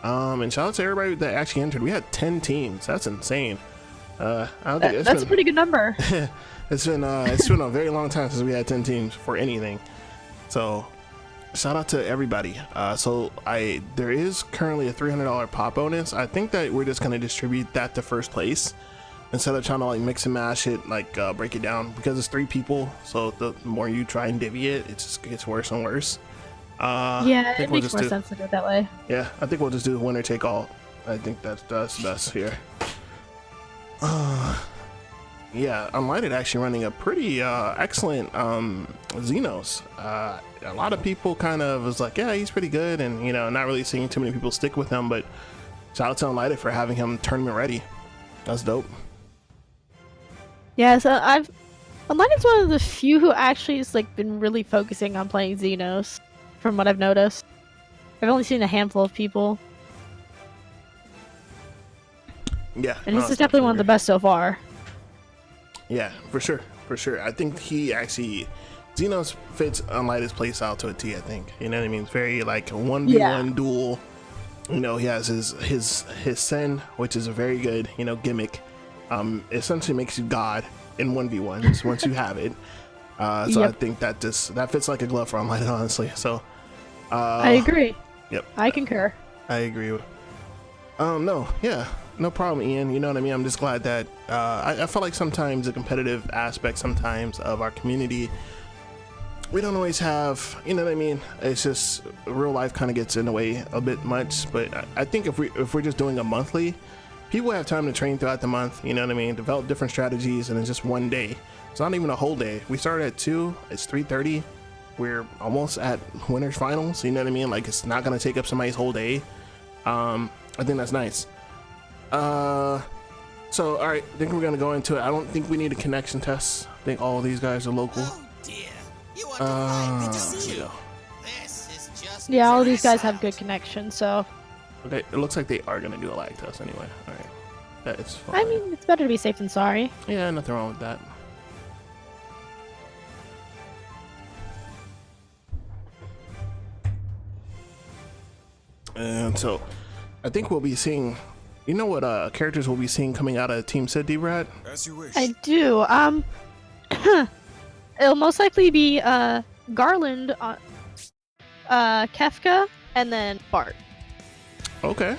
[SPEAKER 1] And shout out to everybody that actually entered. We had 10 teams. That's insane. I don't think
[SPEAKER 3] That's a pretty good number.
[SPEAKER 1] it's been a very long time since we had 10 teams for anything. So shout out to everybody. There is currently a $300 pop bonus. I think that we're just gonna distribute that to first place instead of trying to like mix and mash it, like break it down, because it's 3 people. So the more you try and divvy it, it just gets worse and worse.
[SPEAKER 3] Yeah, it makes more sense to do it that way.
[SPEAKER 1] Yeah, I think we'll just do winner take all. I think that's best here. Yeah, Unlighted actually running a pretty excellent Xenos. A lot of people kind of was like, yeah, he's pretty good, and you know, not really seeing too many people stick with him. But shout out to Unlighted for having him tournament ready. That's dope.
[SPEAKER 3] Yeah, so Unlighted's one of the few who actually has like been really focusing on playing Xenos, from what I've noticed. I've only seen a handful of people.
[SPEAKER 1] Yeah,
[SPEAKER 3] And this is definitely one of the best so far.
[SPEAKER 1] Yeah, for sure. I think he actually, Xenos fits Unlighted's playstyle to a T. I think, you know what I mean. It's very like a 1v1 duel. You know, he has his Sen, which is a very good, you know, gimmick. Essentially makes you God in 1v1s once you have it. So I think that fits like a glove for Unlighted, honestly. So
[SPEAKER 3] I agree.
[SPEAKER 1] Yep,
[SPEAKER 3] I concur.
[SPEAKER 1] I agree. No problem, Ian. You know what I mean? I'm just glad that I feel like sometimes the competitive aspect sometimes of our community, we don't always have, you know what I mean? It's just real life kind of gets in the way a bit much. But I think if we're just doing a monthly, people have time to train throughout the month, you know what I mean? Develop different strategies, and it's just one day. It's not even a whole day. We started at 2, it's 3:30. We're almost at winners finals, you know what I mean? Like, it's not gonna take up somebody's whole day. I think that's nice. So, all right, I think we're gonna go into it. I don't think we need a connection test. I think all of these guys are local.
[SPEAKER 2] Oh dear. You are delighted to see you.
[SPEAKER 1] Yeah.
[SPEAKER 2] This is just
[SPEAKER 3] Yeah, all these guys have good connections, so
[SPEAKER 1] Okay, it looks like they are gonna do a lag test anyway. All right, that is fine.
[SPEAKER 3] I mean, it's better to be safe than sorry.
[SPEAKER 1] yeah, nothing wrong with that. And so, I think we'll be seeing. You know what characters we'll be seeing coming out of Team Sid, D-Brad?
[SPEAKER 5] As you wish.
[SPEAKER 3] I do. It'll most likely be Garland, Kefka, and then Bart.
[SPEAKER 1] Okay.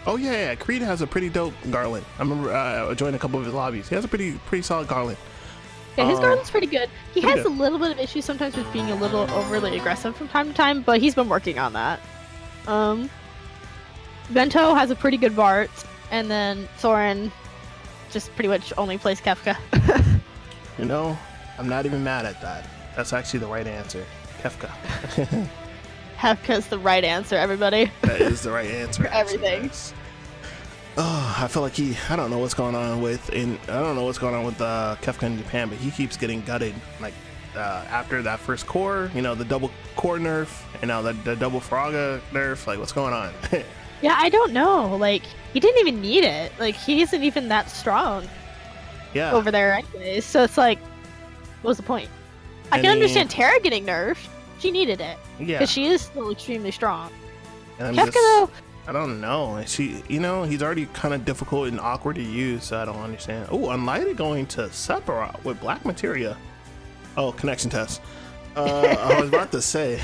[SPEAKER 1] Oh yeah, Creed has a pretty dope Garland. I remember I joined a couple of his lobbies. He has a pretty solid Garland.
[SPEAKER 3] Yeah, his Garland's pretty good. He
[SPEAKER 1] pretty
[SPEAKER 3] has
[SPEAKER 1] good.
[SPEAKER 3] a little bit of issues sometimes with being a little overly aggressive from time to time, but he's been working on that. Bento has a pretty good Bart, and then Thorin just pretty much only plays Kefka.
[SPEAKER 1] You know, I'm not even mad at that. That's actually the right answer. Kefka.
[SPEAKER 3] Kefka's the right answer, everybody.
[SPEAKER 1] That is the right answer.
[SPEAKER 3] For everything.
[SPEAKER 1] Guys. Oh, I feel like I don't know what's going on with Kefka in Japan, but he keeps getting gutted. Like after that first core, you know, the double core nerf, and now the double Faraga nerf. Like, what's going on?
[SPEAKER 3] Yeah, I don't know. Like, he didn't even need it. Like, he isn't even that strong
[SPEAKER 1] Yeah.
[SPEAKER 3] over there anyways. So it's like, what's the point? I
[SPEAKER 1] And
[SPEAKER 3] can
[SPEAKER 1] then-
[SPEAKER 3] understand Terra getting nerfed. She needed it.
[SPEAKER 1] Yeah.
[SPEAKER 3] Because she is still extremely strong.
[SPEAKER 1] And I'm
[SPEAKER 3] Kefka, though,
[SPEAKER 1] I don't know. He's already kind of difficult and awkward to use, so I don't understand. Oh, Unlighted going to Sephiroth with Black Materia. Oh, connection test. I was about to say.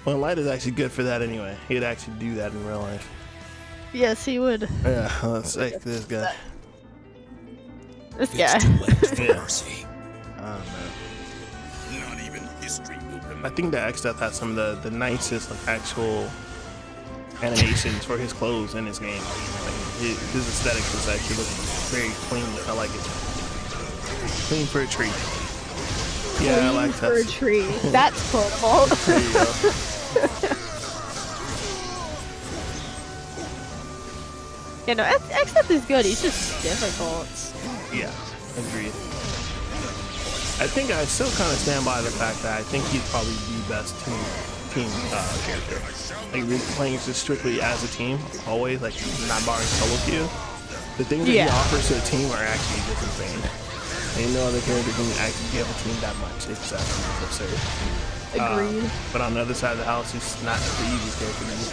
[SPEAKER 1] Well, Light is actually good for that anyway. He'd actually do that in real life.
[SPEAKER 3] yes, he would.
[SPEAKER 1] Yeah, let's take this guy.
[SPEAKER 3] This guy.
[SPEAKER 1] Yeah.
[SPEAKER 5] Mercy.
[SPEAKER 1] Oh, man.
[SPEAKER 5] Not even history will remember.
[SPEAKER 1] I think that X-Death has some of the nicest like actual animations for his clothes in his game. Like, his aesthetic is actually looking very clean. I like it. Clean for a treat. Yeah, I like
[SPEAKER 3] For a
[SPEAKER 1] that.
[SPEAKER 3] tree. That's quotable.
[SPEAKER 1] There you go.
[SPEAKER 3] You know, X-Death is good. He's just difficult.
[SPEAKER 1] Yeah, agreed. I think I still kind of stand by the fact that I think he's probably the best team character. Like, really playing just strictly as a team, always, like, not barring solo queue. The things that he
[SPEAKER 3] Yeah.
[SPEAKER 1] offers to a team are actually just insane. Ain't no other character can actually give a team that much. It's absolutely absurd.
[SPEAKER 3] Agreed.
[SPEAKER 1] But on the other side of the house, he's not the easiest character to use.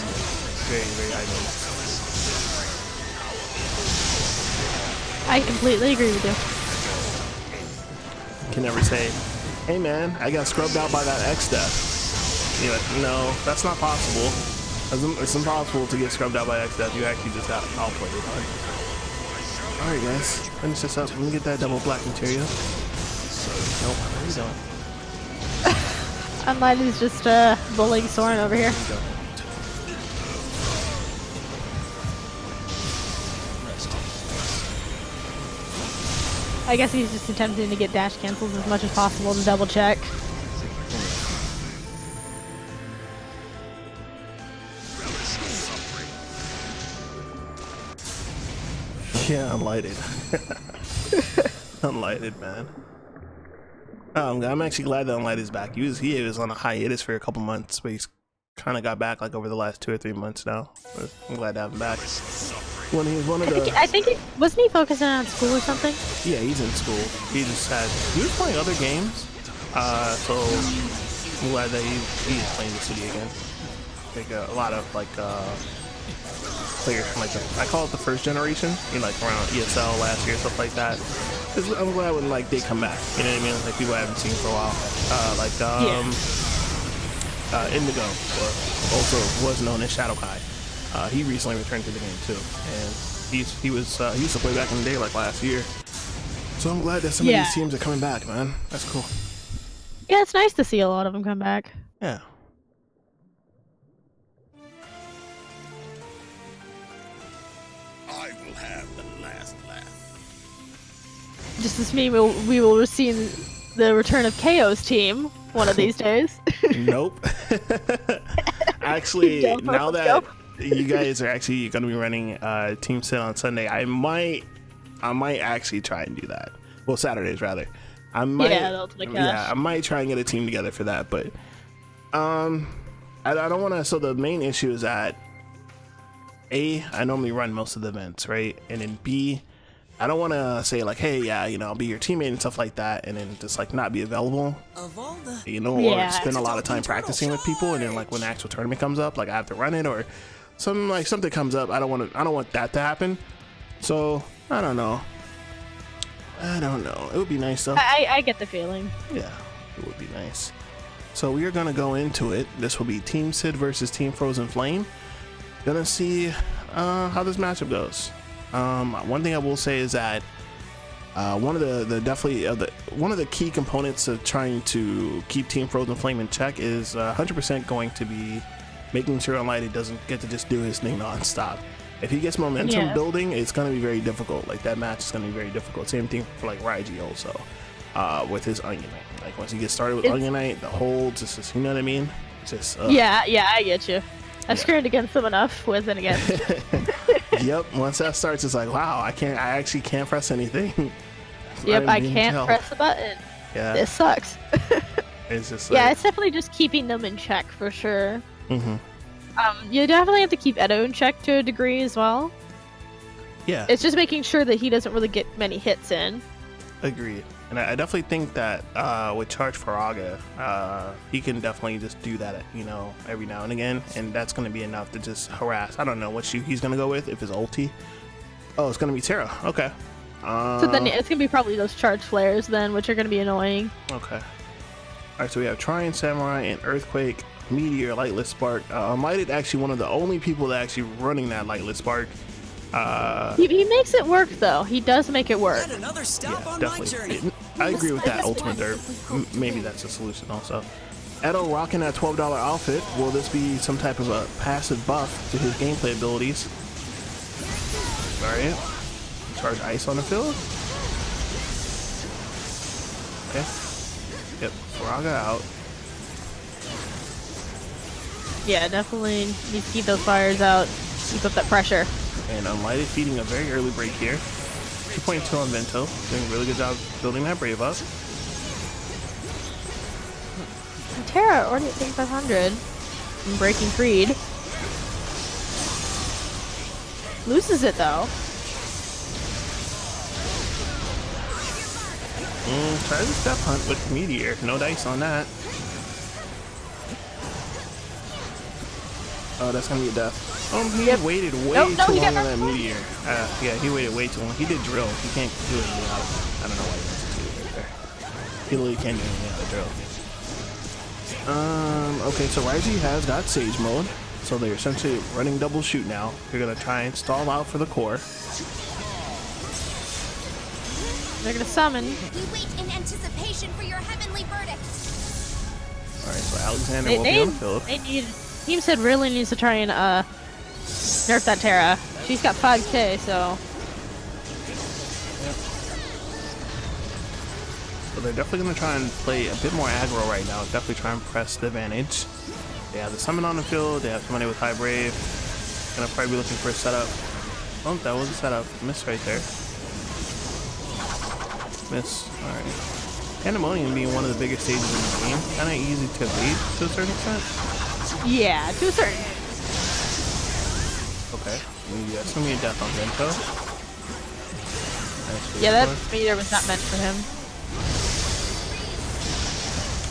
[SPEAKER 1] Very, very high notes.
[SPEAKER 3] I completely agree with you.
[SPEAKER 1] You can never say, hey man, I got scrubbed out by that X-Death. You're like, no, that's not possible. It's impossible to get scrubbed out by X-Death. You actually just got outplayed. Alright guys, finish this up. Let me get that double black material. Nope, there you go.
[SPEAKER 3] Unlight is just bullying Soren over here.
[SPEAKER 1] There you go.
[SPEAKER 3] I guess he's just attempting to get dash cancels as much as possible to double check.
[SPEAKER 1] Yeah, unlighted. Unlighted, man. I'm actually glad that Unlighted is back. He was on a hiatus for a couple months, but he's kind of got back like over the last 2 or 3 months now. I'm glad to have him back. When he was one of the,
[SPEAKER 3] I think wasn't he focusing on school or something?
[SPEAKER 1] yeah, he's in school. He was playing other games. So I'm glad that he's playing Dissidia again. Like a lot of like players from like I call it the first generation, you know, like around ESL last year, stuff like that. I'm glad when like they come back, you know what I mean? Like people I haven't seen for a while. Indigo, or also was known as Shadow Kai. He recently returned to the game too, and he used to play back in the day, like last year. So I'm glad that some of these teams are coming back, man. That's cool.
[SPEAKER 3] Yeah, it's nice to see a lot of them come back.
[SPEAKER 1] Yeah.
[SPEAKER 5] I will have the last laugh.
[SPEAKER 3] Just this mean we will receive the return of KO's team one of these days.
[SPEAKER 1] Nope. Actually,
[SPEAKER 3] Jump,
[SPEAKER 1] now
[SPEAKER 3] let's
[SPEAKER 1] that
[SPEAKER 3] go.
[SPEAKER 1] you guys are actually going to be running Team Sid on Sunday, I might actually try and do that. Well, Saturdays rather. I might, I might try and get a team together for that, but I don't want to. So the main issue is that A, I normally run most of the events, right? And then B, I don't want to say like, hey, yeah, you know, I'll be your teammate and stuff like that, and then just like not be available,
[SPEAKER 2] Of all the
[SPEAKER 1] you know, or spend a lot of time practicing with people, and then like when the actual tournament comes up, like I have to run it, or something comes up. I don't want that to happen. So I don't know. It would be nice though.
[SPEAKER 3] I get the feeling.
[SPEAKER 1] Yeah, it would be nice. So we are gonna go into it. This will be Team Sid versus Team Frozen Flame. Gonna see how this matchup goes. One thing I will say is that one of the key components of trying to keep Team Frozen Flame in check is 100% going to be making sure Unlighted doesn't get to just do his thing non-stop. If he gets momentum building, it's going to be very difficult. Like that match is going to be very difficult. Same thing for like Raiji also with his Onion Knight. Like once he gets started with Onion Knight, the holds, it's just, you know what I mean? It's just
[SPEAKER 3] yeah, I get you. I've screwed against him enough with and against.
[SPEAKER 1] Yep. Once that starts, it's like, wow, I actually can't press anything.
[SPEAKER 3] Yep, I can't press the button.
[SPEAKER 1] Yeah,
[SPEAKER 3] this sucks.
[SPEAKER 1] It's just like,
[SPEAKER 3] yeah, it's definitely just keeping them in check for sure.
[SPEAKER 1] Mm-hmm.
[SPEAKER 3] You definitely have to keep Edo in check to a degree as well.
[SPEAKER 1] Yeah,
[SPEAKER 3] it's just making sure that he doesn't really get many hits in.
[SPEAKER 1] Agreed. And I definitely think that with Charge Faraga, he can definitely just do that, you know, every now and again, and that's going to be enough to just harass. I don't know what he's going to go with, if it's ulti. Oh, it's going to be Terra. Okay.
[SPEAKER 3] So then it's going to be probably those charge flares then, which are going to be annoying.
[SPEAKER 1] Okay. All right, so we have Trine Samurai and Earthquake, Meteor, Lightless Spark. Unlighted actually one of the only people that actually running that Lightless Spark.
[SPEAKER 3] He makes it work though. He does make it work.
[SPEAKER 2] Yet another stop
[SPEAKER 1] Yeah,
[SPEAKER 2] on
[SPEAKER 1] definitely.
[SPEAKER 2] my journey.
[SPEAKER 1] I agree with that ultimate dirt. Maybe that's a solution also. Edo rocking that $12 outfit. Will this be some type of a passive buff to his gameplay abilities? Alright. Charge ice on the field. Okay. Yep. Faraga out.
[SPEAKER 3] Yeah, definitely needs to keep those fires out. Keep up that pressure.
[SPEAKER 1] And Unlighted feeding a very early break here. 2.2 on Vento. Doing a really good job building that Brave up.
[SPEAKER 3] And Terra already at 3500. And breaking Creed. Loses it though.
[SPEAKER 1] Try the Step Hunt with Meteor. No dice on that. Oh, that's gonna be a death. He waited way too long on that Meteor. Yeah, he waited way too long. He did drill. He can't do anything out of it. I don't know why he wants to do it right there. He literally can't do anything out of drill. Okay, so Raiji has got Sage mode. So they're essentially running double shoot now. They're gonna try and stall out for the core.
[SPEAKER 3] They're gonna summon.
[SPEAKER 8] We wait in anticipation for your heavenly verdict.
[SPEAKER 1] Alright, so Alexander will be on the field.
[SPEAKER 3] Team Sid really needs to try and nerf that Terra. She's got 5k, so.
[SPEAKER 1] So they're definitely going to try and play a bit more aggro right now. Definitely try and press the advantage. They have the summon on the field. They have somebody with high brave. Gonna probably be looking for a setup. Oh, that was a setup. Miss right there. Miss. Alright. Pandemonium being one of the biggest stages in the game. Kind of easy to evade to a certain extent.
[SPEAKER 3] Yeah, to a certain.
[SPEAKER 1] Okay. That's gonna be a death on Vento. Nice.
[SPEAKER 3] Yeah, that meter was not meant for him.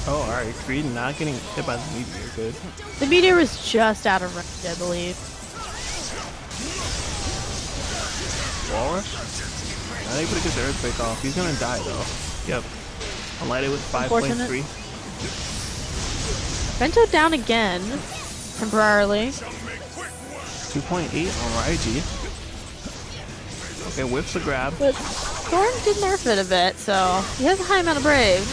[SPEAKER 1] Oh, alright. Creed not getting hit by the meteor. Good.
[SPEAKER 3] The meteor was just out of range, I believe.
[SPEAKER 1] Walrus? Not able to get the Earthquake off. He's gonna die though. Yep. Unlighted with 5.3.
[SPEAKER 3] Vento down again. Temporarily.
[SPEAKER 1] 2.8 on Raiji. Okay, whips the grab.
[SPEAKER 3] But Thorn did nerf it a bit, so he has a high amount of brave.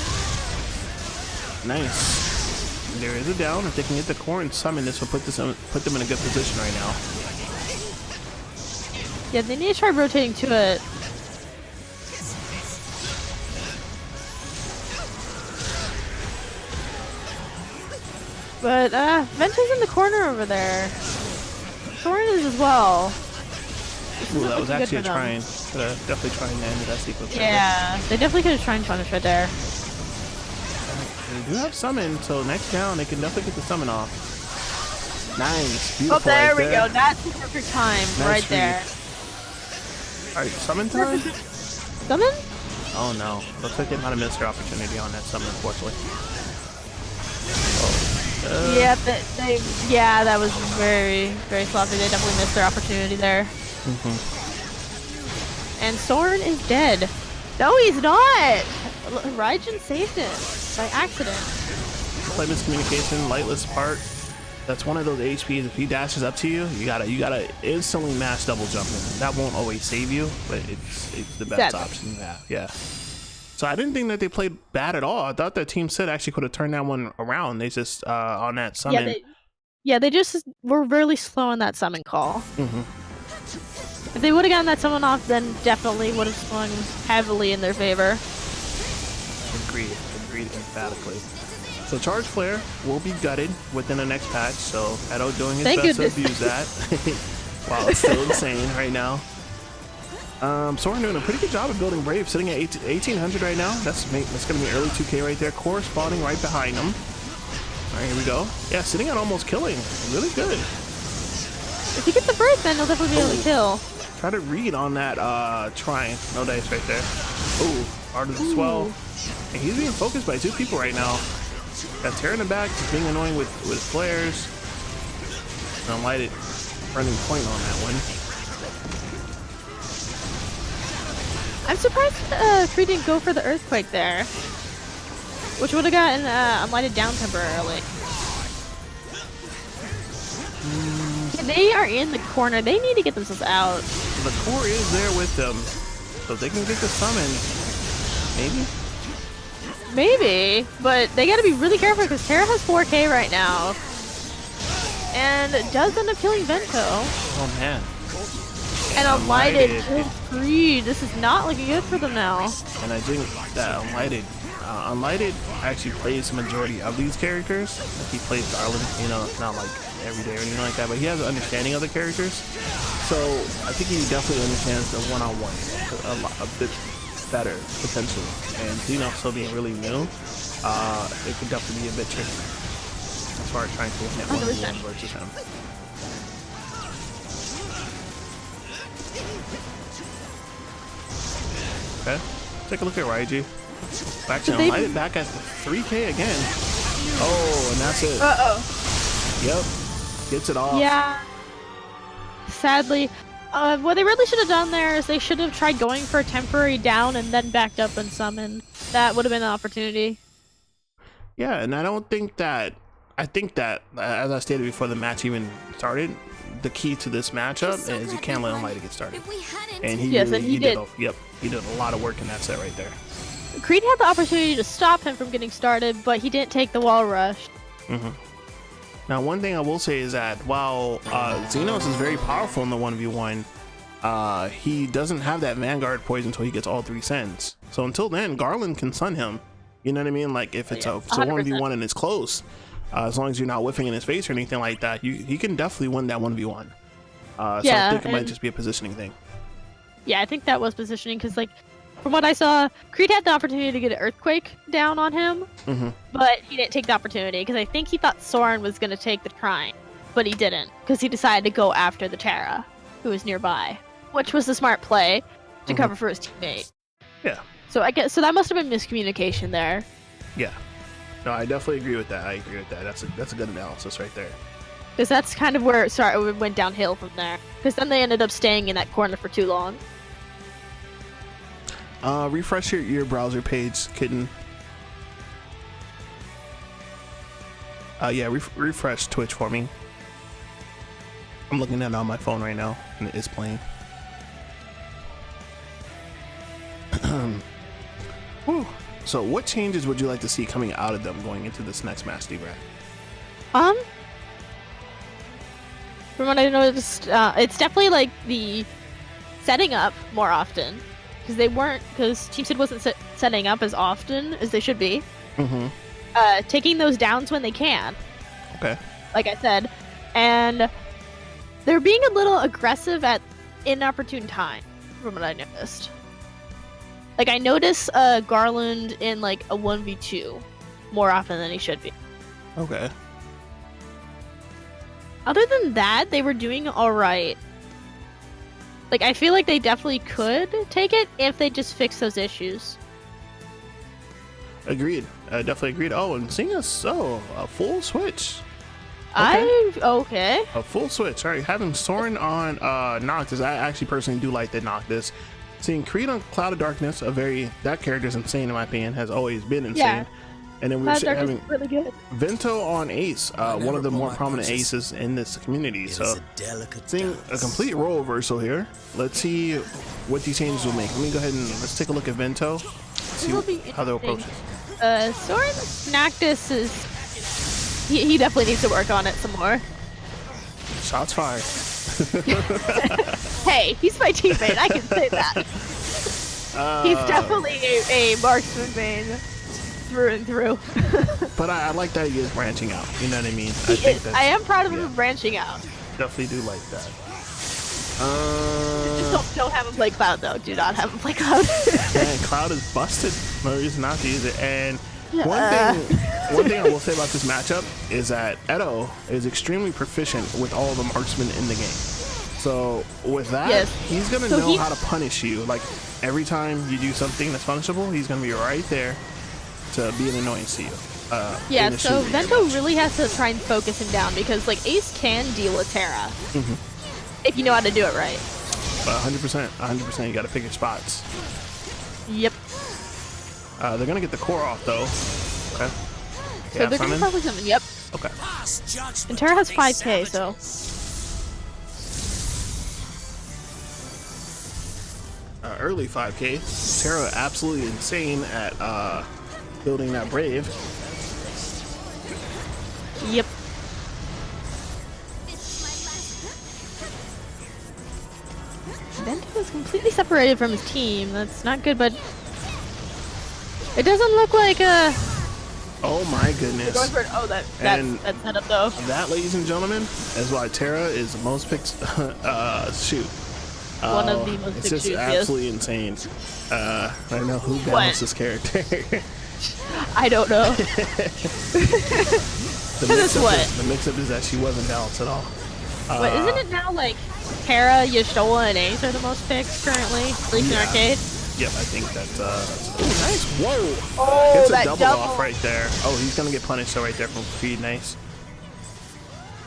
[SPEAKER 1] Nice. There is a down. If they can get the core and summon, this will put them in a good position right now.
[SPEAKER 3] Yeah, they need to try rotating to it. But Vento's in the corner over there. is as well.
[SPEAKER 1] Ooh, that was
[SPEAKER 3] looking good
[SPEAKER 1] actually a
[SPEAKER 3] for them.
[SPEAKER 1] trying. Definitely trying to end that sequence.
[SPEAKER 3] Yeah, they definitely could have tried and punish right there.
[SPEAKER 1] They do have summon, so next down they can definitely get the summon off. Nice, beautiful.
[SPEAKER 3] Oh, there
[SPEAKER 1] right
[SPEAKER 3] we
[SPEAKER 1] there.
[SPEAKER 3] go. That's the perfect time
[SPEAKER 1] Nice
[SPEAKER 3] right
[SPEAKER 1] read.
[SPEAKER 3] there.
[SPEAKER 1] All right, summon time.
[SPEAKER 3] Summon?
[SPEAKER 1] Oh no, looks like they might have missed their opportunity on that summon, unfortunately.
[SPEAKER 3] Yeah, yeah, that was very, very sloppy. They definitely missed their opportunity there. And Soren is dead. No, he's not! Raijin saved him by accident.
[SPEAKER 1] Play miscommunication, lightless part. That's one of those HPs. If he dashes up to you, you gotta instantly mash double jump him. That won't always save you, but it's the best option you have. Yeah. So I didn't think that they played bad at all. I thought that Team Sid actually could have turned that one around. They just on that summon.
[SPEAKER 3] Yeah, they just were really slow on that summon call. If they would have gotten that summon off, then definitely would have swung heavily in their favor.
[SPEAKER 1] Agreed emphatically. So Charge Flare will be gutted within the next patch, so Edo doing his best to abuse that. Wow, it's still insane right now. Soren doing a pretty good job of building Brave, sitting at 1800 right now. That's going to be early 2K right there, corresponding right behind him. All right, here we go. Yeah, sitting at almost killing. Really good.
[SPEAKER 3] If he gets the Brave, then he'll definitely be able to kill.
[SPEAKER 1] Try to read on that trying. No dice right there. Ooh, Art of the Swell. And he's being focused by two people right now. Got Terra in the back, just being annoying with flares. Unlighted running point on that one.
[SPEAKER 3] I'm surprised Kree didn't go for the Earthquake there. Which would have gotten unlighted down temporarily. They are in the corner. They need to get themselves out.
[SPEAKER 1] The core is there with them. So if they can get the summon, maybe?
[SPEAKER 3] Maybe, but they gotta be really careful because Terra has 4K right now. And does end up killing Vento.
[SPEAKER 1] Oh man.
[SPEAKER 3] And Unlighted kills Kree. This is not looking good for them now.
[SPEAKER 1] And I think that Unlighted actually plays the majority of these characters. Like he plays Garland, you know, not like every day or anything like that, but he has an understanding of the characters. So I think he definitely understands the one-on-one a bit better, potentially. And Xeno still being really new, it could definitely be a bit tricky as far as trying to hit one-on-one versus him. Okay, take a look at Raiji. Actually, Unlighted back at 3K again. Oh, and that's it. Yep, gets it off.
[SPEAKER 3] Yeah. Sadly, what they really should have done there is they should have tried going for a temporary down and then backed up and summoned. That would have been an opportunity.
[SPEAKER 1] Yeah, and I think that, as I stated before the match even started, the key to this matchup is you can't let Unlighted get started. And he did. He did a lot of work in that set right there.
[SPEAKER 3] Creed had the opportunity to stop him from getting started, but he didn't take the wall rush.
[SPEAKER 1] Now, one thing I will say is that while Xenos is very powerful in the 1v1, he doesn't have that Vanguard poison until he gets all 3 sends. So until then, Garland can stun him. You know what I mean? Like if it's a 1v1 and it's close, as long as you're not whiffing in his face or anything like that, he can definitely win that 1v1. So I think it might just be a positioning thing.
[SPEAKER 3] Yeah, I think that was positioning because, like, from what I saw, Creed had the opportunity to get an Earthquake down on him, but he didn't take the opportunity because I think he thought Soren was going to take the Trine, but he didn't because he decided to go after the Terra, who was nearby, which was the smart play to cover for his teammate.
[SPEAKER 1] Yeah.
[SPEAKER 3] So I guess that must have been miscommunication there.
[SPEAKER 1] Yeah. No, I definitely agree with that. That's a good analysis right there.
[SPEAKER 3] Because that's kind of where it went downhill from there. Because then they ended up staying in that corner for too long.
[SPEAKER 1] Refresh your browser page, Kitten. Yeah, refresh Twitch for me. I'm looking at it on my phone right now, and it is playing. Whew. So, what changes would you like to see coming out of them going into this next match, D-Brad?
[SPEAKER 3] From what I noticed, it's definitely like the setting up more often. Because Team Sid wasn't setting up as often as they should be. Taking those downs when they can.
[SPEAKER 1] Okay.
[SPEAKER 3] Like I said. And They're being a little aggressive at inopportune time, from what I noticed. Like, I notice Garland in, like, a 1v2 more often than he should be.
[SPEAKER 1] Okay.
[SPEAKER 3] Other than that, they were doing alright. Like, I feel like they definitely could take it if they just fix those issues.
[SPEAKER 1] Agreed. Definitely agreed. Oh, and seeing us, so a full switch.
[SPEAKER 3] Okay.
[SPEAKER 1] A full switch. All right, having Soren on Noctis. I actually personally do like the Noctis. Seeing Creed on Cloud of Darkness, that character is insane in my opinion. Has always been insane.
[SPEAKER 3] Yeah.
[SPEAKER 1] And then
[SPEAKER 3] Cloud
[SPEAKER 1] we're
[SPEAKER 3] Darkness
[SPEAKER 1] having
[SPEAKER 3] is really good.
[SPEAKER 1] Vento on Ace, one of the more prominent aces in this community.
[SPEAKER 2] It
[SPEAKER 1] So
[SPEAKER 2] is a delicate
[SPEAKER 1] seeing a complete role reversal here. Let's see what these changes will make. Let me go ahead and let's take a look at Vento. See
[SPEAKER 3] will be
[SPEAKER 1] how they'll approach it.
[SPEAKER 3] Soren's Noctis is... He definitely needs to work on it some more.
[SPEAKER 1] Shots fired.
[SPEAKER 3] Hey, he's my teammate, I can say that. He's definitely a marksman main through and through.
[SPEAKER 1] But I like that he is branching out. You know what I mean?
[SPEAKER 3] I am proud of him for branching out.
[SPEAKER 1] Definitely do like that.
[SPEAKER 3] Just don't have him play Cloud though. Do not have him play Cloud.
[SPEAKER 1] Man, Cloud is busted. No reason not to use it. And one thing I will say about this matchup is that Edo is extremely proficient with all the marksmen in the game. So with that, he's gonna know how to punish you. Like every time you do something that's punishable, he's gonna be right there to be an annoyance to you.
[SPEAKER 3] Yeah, so Vento really has to try and focus him down because like Ace can deal with Terra if you know how to do it right.
[SPEAKER 1] 100%, you gotta pick your spots.
[SPEAKER 3] Yep.
[SPEAKER 1] They're gonna get the core off though. Okay.
[SPEAKER 3] So they're gonna probably summon. Yep.
[SPEAKER 1] Okay.
[SPEAKER 3] And Terra has 5k, so.
[SPEAKER 1] Early 5k. Terra absolutely insane at building that Brave.
[SPEAKER 3] Yep. Vento is completely separated from his team. That's not good, but it doesn't look like
[SPEAKER 1] Oh my goodness.
[SPEAKER 3] that's set up though.
[SPEAKER 1] That, ladies and gentlemen, is why Terra is the most picked shoot.
[SPEAKER 3] One of the most
[SPEAKER 1] It's
[SPEAKER 3] picked
[SPEAKER 1] just
[SPEAKER 3] shoots,
[SPEAKER 1] absolutely insane. I don't know who balanced this character.
[SPEAKER 3] I don't know.
[SPEAKER 1] The mix-up is that she wasn't balanced at all.
[SPEAKER 3] But isn't it now like Terra, Y'shtola, and Ace are the most picked currently, at least in arcade?
[SPEAKER 1] Yep, I think that's oh, nice. Whoa!
[SPEAKER 3] Oh,
[SPEAKER 1] Gets a
[SPEAKER 3] that
[SPEAKER 1] double off right there. Oh, he's gonna get punished right there from Creed. Nice.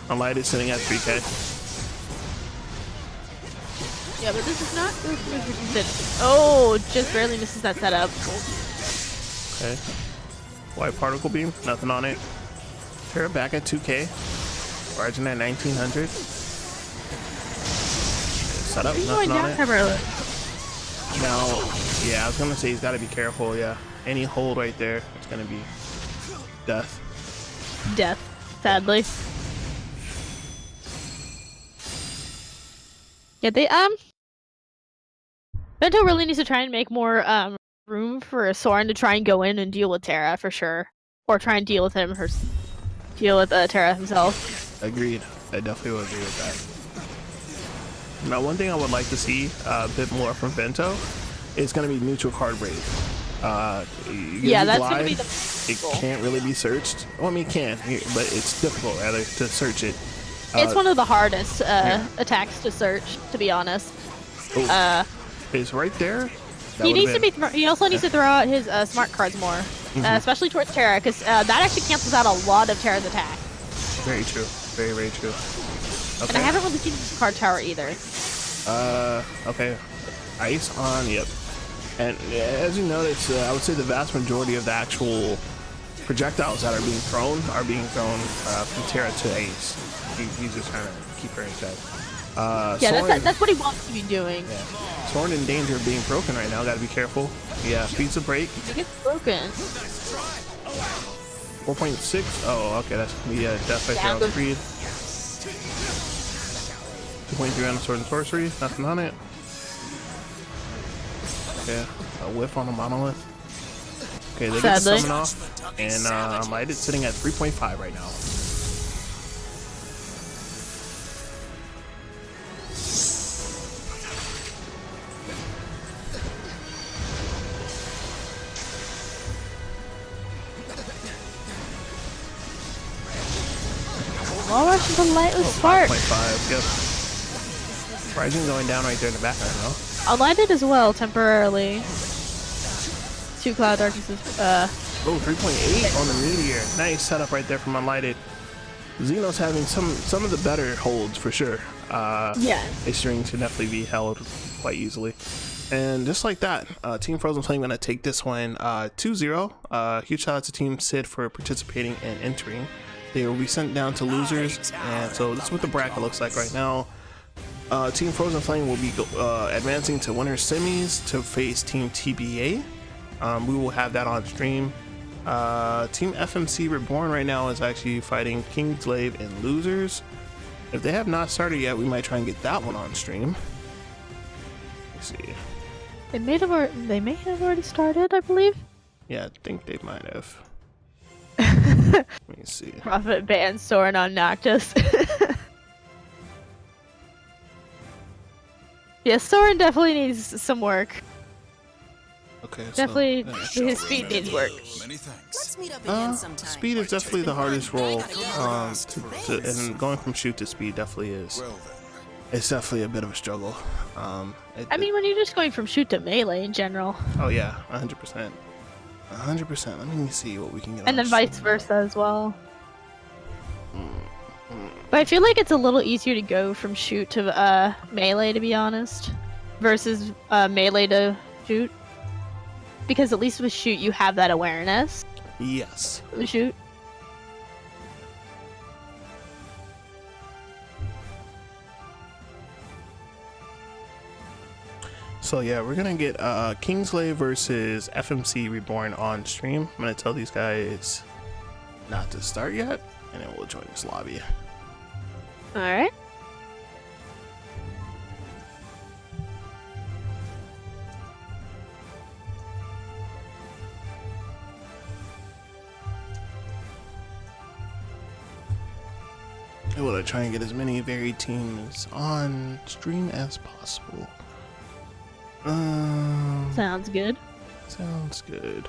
[SPEAKER 1] Unlighted sitting at 3k.
[SPEAKER 3] Yeah, but this is not. Oh, just barely misses that setup.
[SPEAKER 1] Okay. White particle beam, nothing on it. Terra back at 2k. Origin at 1900. Setup, nothing on it. Now, yeah, I was gonna say he's gotta be careful, yeah. Any hold right there, it's gonna be death.
[SPEAKER 3] Death, sadly. Yeah, Vento really needs to try and make more room for Soren to try and go in and deal with Terra for sure, or try and deal with Terra himself.
[SPEAKER 1] Agreed. I definitely would agree with that. Now, one thing I would like to see a bit more from Vento is going to be neutral card rate.
[SPEAKER 3] Yeah, that's going to be the.
[SPEAKER 1] It can't really be searched. Well, I mean, it can, but it's difficult rather to search it.
[SPEAKER 3] It's one of the hardest attacks to search, to be honest.
[SPEAKER 1] It's right there.
[SPEAKER 3] He needs to be. He also needs to throw out his smart cards more, especially towards Terra, because that actually cancels out a lot of Terra's attack.
[SPEAKER 1] Very true. Very, very true. Okay.
[SPEAKER 3] And I haven't really seen card tower either.
[SPEAKER 1] Okay. Ice on, yep. And as you notice, I would say the vast majority of the actual projectiles that are being thrown from Terra to Ace. He's just trying to keep her in check.
[SPEAKER 3] Yeah,
[SPEAKER 1] Soren,
[SPEAKER 3] that's what he wants to be doing.
[SPEAKER 1] Yeah. Soren in danger of being broken right now. Gotta be careful. Yeah, feeds a break.
[SPEAKER 3] He gets broken.
[SPEAKER 1] 4.6. Oh, okay, that's gonna be death right there on Creed. 2.3 on the Sword and Sorcery. Nothing on it. Okay, a whiff on the Monolith. Okay, they get the summon off, and Unlighted sitting at 3.5 right now.
[SPEAKER 3] All rush into Lightless Spark.
[SPEAKER 1] 5.5, yep. Rising going down right there in the background, though.
[SPEAKER 3] Unlighted as well, temporarily. 2 Cloud Darknesses,
[SPEAKER 1] Oh, 3.8 on the Meteor. Nice setup right there from Unlighted. Xeno's having some of the better holds for sure.
[SPEAKER 3] yeah.
[SPEAKER 1] A string should definitely be held quite easily. And just like that, Team Frozen Flame gonna take this one 2-0. Huge shout out to Team Sid for participating and entering. They will be sent down to losers, and so this is what the bracket looks like right now. Team Frozen Flame will be advancing to winner semis to face Team TBA. We will have that on stream. Team FMC Reborn right now is actually fighting Kingslave and losers. If they have not started yet, we might try and get that one on stream. Let's see.
[SPEAKER 3] They may have already started, I believe.
[SPEAKER 1] Yeah, I think they might have. Let me see.
[SPEAKER 3] Prophet banned Soren on Noctis. Yeah, Soren definitely needs some work.
[SPEAKER 1] Okay,
[SPEAKER 3] Definitely,
[SPEAKER 1] so,
[SPEAKER 3] his speed needs work.
[SPEAKER 5] Many thanks.
[SPEAKER 7] Let's meet up again sometime.
[SPEAKER 1] speed is definitely the hardest role. And going from shoot to speed definitely is.
[SPEAKER 5] Well then.
[SPEAKER 1] It's definitely a bit of a struggle.
[SPEAKER 3] I mean, when you're just going from shoot to melee in general.
[SPEAKER 1] Oh yeah, 100%. 100%. Let me see what we can get.
[SPEAKER 3] And
[SPEAKER 1] on
[SPEAKER 3] then vice
[SPEAKER 1] stream.
[SPEAKER 3] versa as well. But I feel like it's a little easier to go from shoot to melee, to be honest, versus melee to shoot. Because at least with shoot, you have that awareness.
[SPEAKER 1] Yes.
[SPEAKER 3] With shoot.
[SPEAKER 1] So yeah, we're gonna get Kingslave versus FMC Reborn on stream. I'm gonna tell these guys not to start yet, and then we'll join this lobby.
[SPEAKER 3] All right.
[SPEAKER 1] I will try and get as many varied teams on stream as possible.
[SPEAKER 3] Sounds good.
[SPEAKER 1] Sounds good.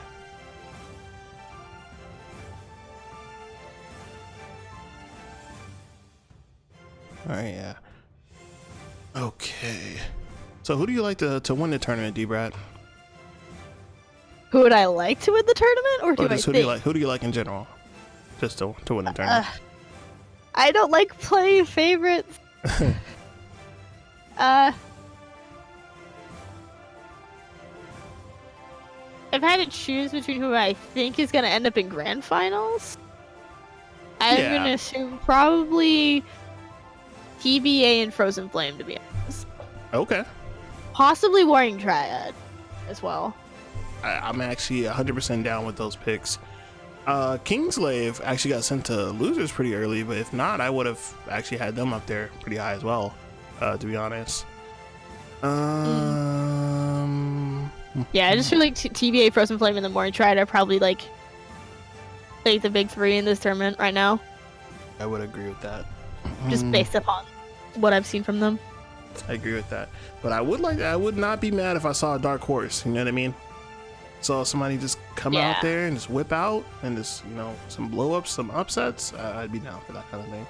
[SPEAKER 1] Alright, yeah. Okay. So who do you like to win the tournament, D-Brad?
[SPEAKER 3] Who would I like to win the tournament, or
[SPEAKER 1] Or
[SPEAKER 3] who I
[SPEAKER 1] just who
[SPEAKER 3] think?
[SPEAKER 1] do you like? Who do you like in general? Just to win the tournament.
[SPEAKER 3] I don't like playing favorites. If I had to choose between who I think is gonna end up in grand finals, I'm
[SPEAKER 1] Yeah.
[SPEAKER 3] gonna assume probably TBA and Frozen Flame, to be honest.
[SPEAKER 1] Okay.
[SPEAKER 3] Possibly Warring Triad as well.
[SPEAKER 1] I'm actually 100% down with those picks. Kingslave actually got sent to losers pretty early, but if not, I would have actually had them up there pretty high as well, to be honest.
[SPEAKER 3] Yeah, I just feel like TBA, Frozen Flame, and the Warring Triad are probably like the big three in this tournament right now,
[SPEAKER 1] I would agree with that.
[SPEAKER 3] just based upon what I've seen from them.
[SPEAKER 1] I agree with that. But I would not be mad if I saw a dark horse, you know what I mean? Saw somebody just come out there and just whip out and just, some blow ups, some upsets. I'd be down for that kind of thing.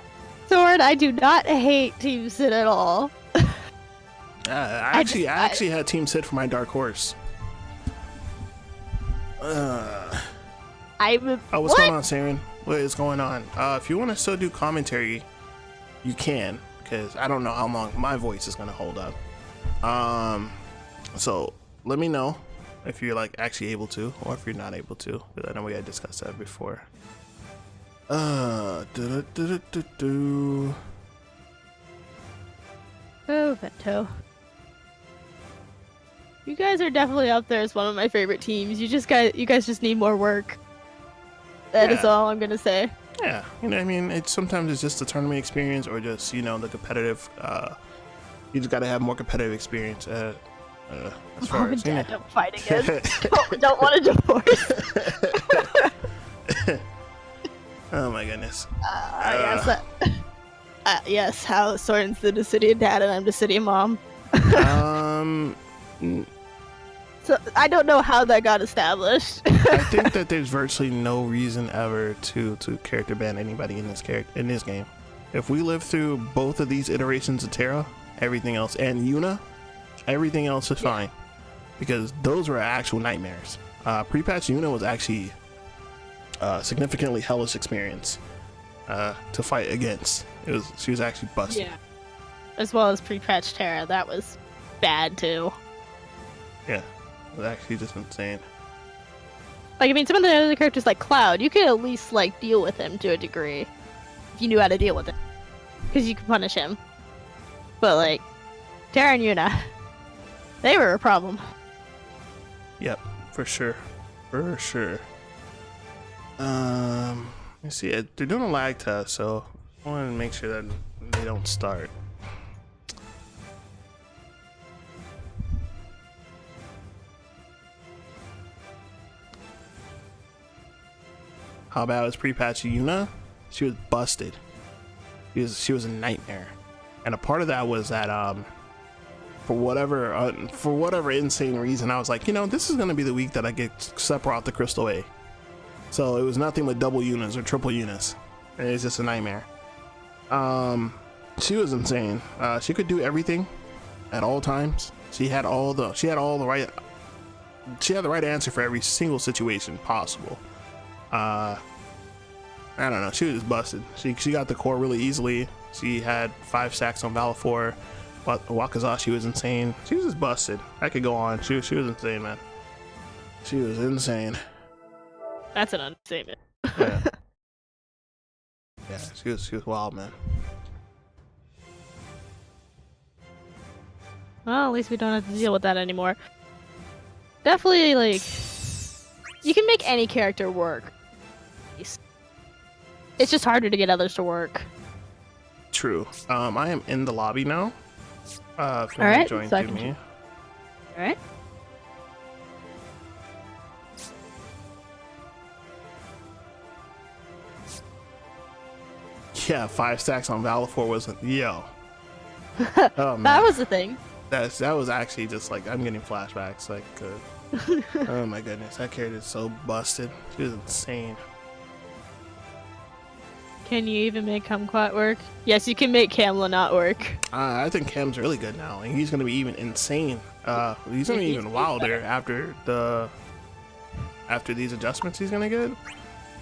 [SPEAKER 3] Sword, I do not hate Team Sid at all.
[SPEAKER 1] I actually had Team Sid for my dark horse.
[SPEAKER 3] What's
[SPEAKER 1] Going on, Saren? What is going on? If you want to still do commentary, you can, because I don't know how long my voice is going to hold up. So let me know if you're actually able to, or if you're not able to, because I know we had discussed that before.
[SPEAKER 3] Oh, Vento. You guys are definitely up there as one of my favorite teams. You guys just need more work. That is all I'm gonna say.
[SPEAKER 1] Yeah, sometimes it's just the tournament experience, or just the competitive. You just gotta have more competitive experience. As far as
[SPEAKER 3] Dad, don't fight again. don't want a divorce.
[SPEAKER 1] Oh my goodness.
[SPEAKER 3] Yes, how Soren's the Dissidia dad and I'm Dissidia mom. So I don't know how that got established.
[SPEAKER 1] I think that there's virtually no reason ever to character ban anybody in this game. If we live through both of these iterations of Terra, everything else, and Yuna, everything else is fine. Because those were actual nightmares. Pre-patch Yuna was actually significantly hellish experience to fight against. She was actually busted.
[SPEAKER 3] Yeah. As well as pre-patch Terra, that was bad too.
[SPEAKER 1] Yeah, it was actually just insane.
[SPEAKER 3] Like, I mean, some of the other characters like Cloud, you could at least like deal with him to a degree if you knew how to deal with it, because you could punish him. But like Terra and Yuna, they were a problem.
[SPEAKER 1] Yep, for sure. For sure. Let me see. They're doing a lag test, so I want to make sure that they don't start. How bad was pre-patch Yuna? She was busted. She was a nightmare, and a part of that was that for whatever insane reason, I was like, you know, this is gonna be the week that I get Sephiroth the Crystal A. So it was nothing but double Yunas or triple Yunas, and it's just a nightmare. She was insane. She could do everything at all times. She had the right answer for every single situation possible. I don't know, she was just busted. She got the core really easily. She had 5 stacks on Valifor. Wakazashi was insane. She was just busted. I could go on. She was insane, man. She was insane.
[SPEAKER 3] That's an understatement.
[SPEAKER 1] Yeah. Yeah, she was wild, man.
[SPEAKER 3] Well, at least we don't have to deal with that anymore. Definitely, like, you can make any character work. It's just harder to get others to work.
[SPEAKER 1] True. I am in the lobby now. If you
[SPEAKER 3] All right,
[SPEAKER 1] want to join
[SPEAKER 3] so I
[SPEAKER 1] to
[SPEAKER 3] can
[SPEAKER 1] me.
[SPEAKER 3] All right.
[SPEAKER 1] Yeah, 5 stacks on Valifor wasn't. Yo. Oh man.
[SPEAKER 3] That was the thing.
[SPEAKER 1] That was actually just like, I'm getting flashbacks. Like, oh my goodness, that character is so busted. She was insane.
[SPEAKER 3] Can you even make Kumquat work? Yes, you can make Kamla not work.
[SPEAKER 1] I think Cam's really good now, and he's gonna be even insane. He's gonna be even wilder after these adjustments he's gonna get.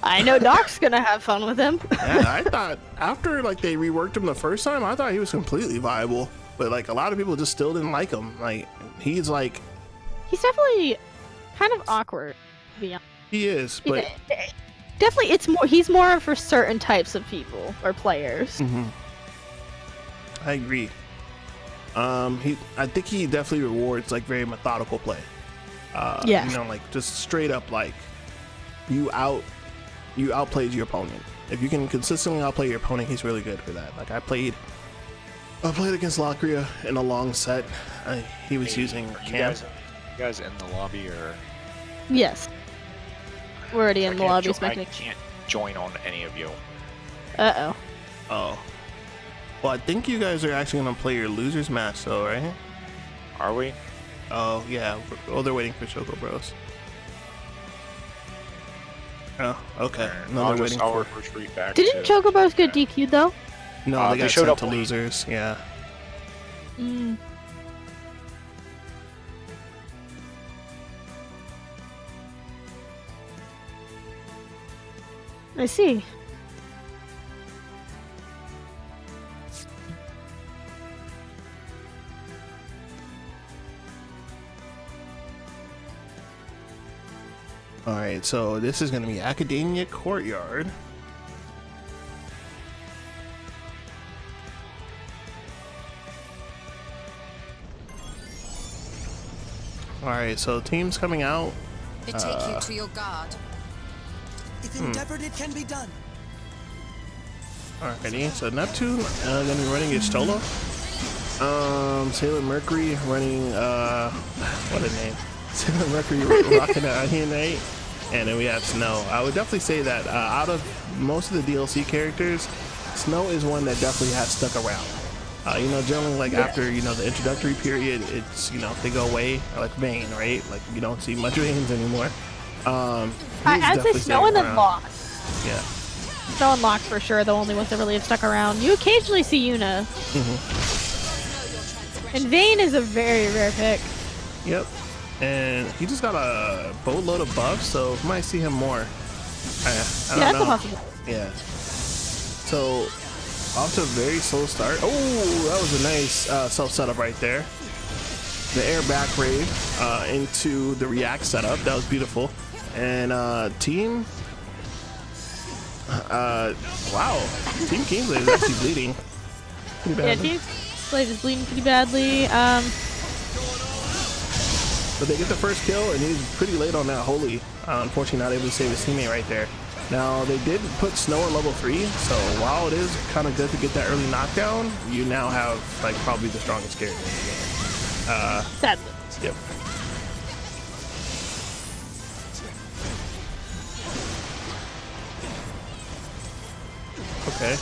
[SPEAKER 3] I know Doc's gonna have fun with him.
[SPEAKER 1] Yeah, I thought after like they reworked him the first time, I thought he was completely viable, but like a lot of people just still didn't like him. Like he's
[SPEAKER 3] definitely kind of awkward, to be honest.
[SPEAKER 1] he is, but
[SPEAKER 3] Definitely, he's more for certain types of people or players.
[SPEAKER 1] I agree. I think he definitely rewards like very methodical play.
[SPEAKER 3] Yes.
[SPEAKER 1] You know, like just straight up like you outplayed your opponent. If you can consistently outplay your opponent, he's really good for that. Like I played against Lockria in a long set. He was using Cam.
[SPEAKER 4] You guys in the lobby or?
[SPEAKER 3] Yes. We're already in the lobby.
[SPEAKER 4] I can't join on any of you.
[SPEAKER 3] Uh-oh.
[SPEAKER 1] Oh. Well, I think you guys are actually gonna play your losers match though, right?
[SPEAKER 4] Are we?
[SPEAKER 1] Oh yeah. Oh, they're waiting for Choco Bros. Oh, okay. No, they're waiting for.
[SPEAKER 4] Retreat back.
[SPEAKER 3] Didn't Chocobos get DQ'd though?
[SPEAKER 1] No, they got
[SPEAKER 4] showed
[SPEAKER 1] sent
[SPEAKER 4] up
[SPEAKER 1] to
[SPEAKER 4] late.
[SPEAKER 1] losers. Yeah.
[SPEAKER 3] I see.
[SPEAKER 1] All right, so this is gonna be Academia Courtyard. All right, so teams coming out.
[SPEAKER 7] Betake you to your guard.
[SPEAKER 2] If endeavored, it can be done.
[SPEAKER 1] Alrighty, so Neptune gonna be running Y'shtola. Sailor Mercury running what a name. Sailor Mercury rocking an Onion Knight. And then we have Snow. I would definitely say that out of most of the DLC characters, Snow is one that definitely has stuck around. You know, generally like after, you know, the introductory period, it's, you know, they go away, like Vayne, right? Like you don't see much Vaynes anymore.
[SPEAKER 3] I'd say Snow and then Lost.
[SPEAKER 1] Yeah.
[SPEAKER 3] Snow and Locke for sure, the only ones that really have stuck around. You occasionally see Yuna. And Vayne is a very rare pick.
[SPEAKER 1] Yep. And he just got a boatload of buffs, so we might see him more. I don't
[SPEAKER 3] Yeah,
[SPEAKER 1] know.
[SPEAKER 3] that's a possibility.
[SPEAKER 1] Yeah. So, off to a very slow start. Oh, that was a nice self-setup right there. The air back rave into the react setup. That was beautiful. And team... wow. Team Kingsley is actually bleeding pretty
[SPEAKER 3] Yeah,
[SPEAKER 1] badly.
[SPEAKER 3] Team Slave is bleeding pretty badly.
[SPEAKER 1] But they get the first kill, and he's pretty late on that holy. Unfortunately, not able to save his teammate right there. Now, they did put Snow on level 3, so while it is kind of good to get that early knockdown, you now have, like, probably the strongest character in the game.
[SPEAKER 3] Sadly.
[SPEAKER 1] Yep. Okay.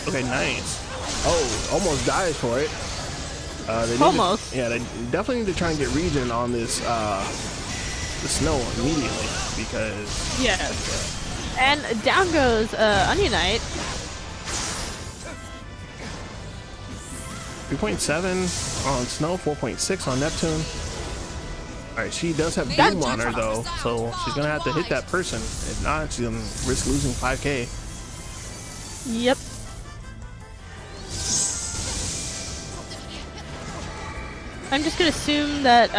[SPEAKER 1] Okay, nice. Oh, almost dies for it. They need
[SPEAKER 3] Almost.
[SPEAKER 1] To, yeah, they definitely need to try and get regen on this the Snow immediately because
[SPEAKER 3] Yes. And down goes Onion Knight.
[SPEAKER 1] 3.7 on Snow, 4.6 on Neptune. All right, she does have
[SPEAKER 3] That's
[SPEAKER 1] Doom on her though, so she's gonna have to hit that person. If not, she's gonna risk losing 5k.
[SPEAKER 3] Yep. I'm just gonna assume that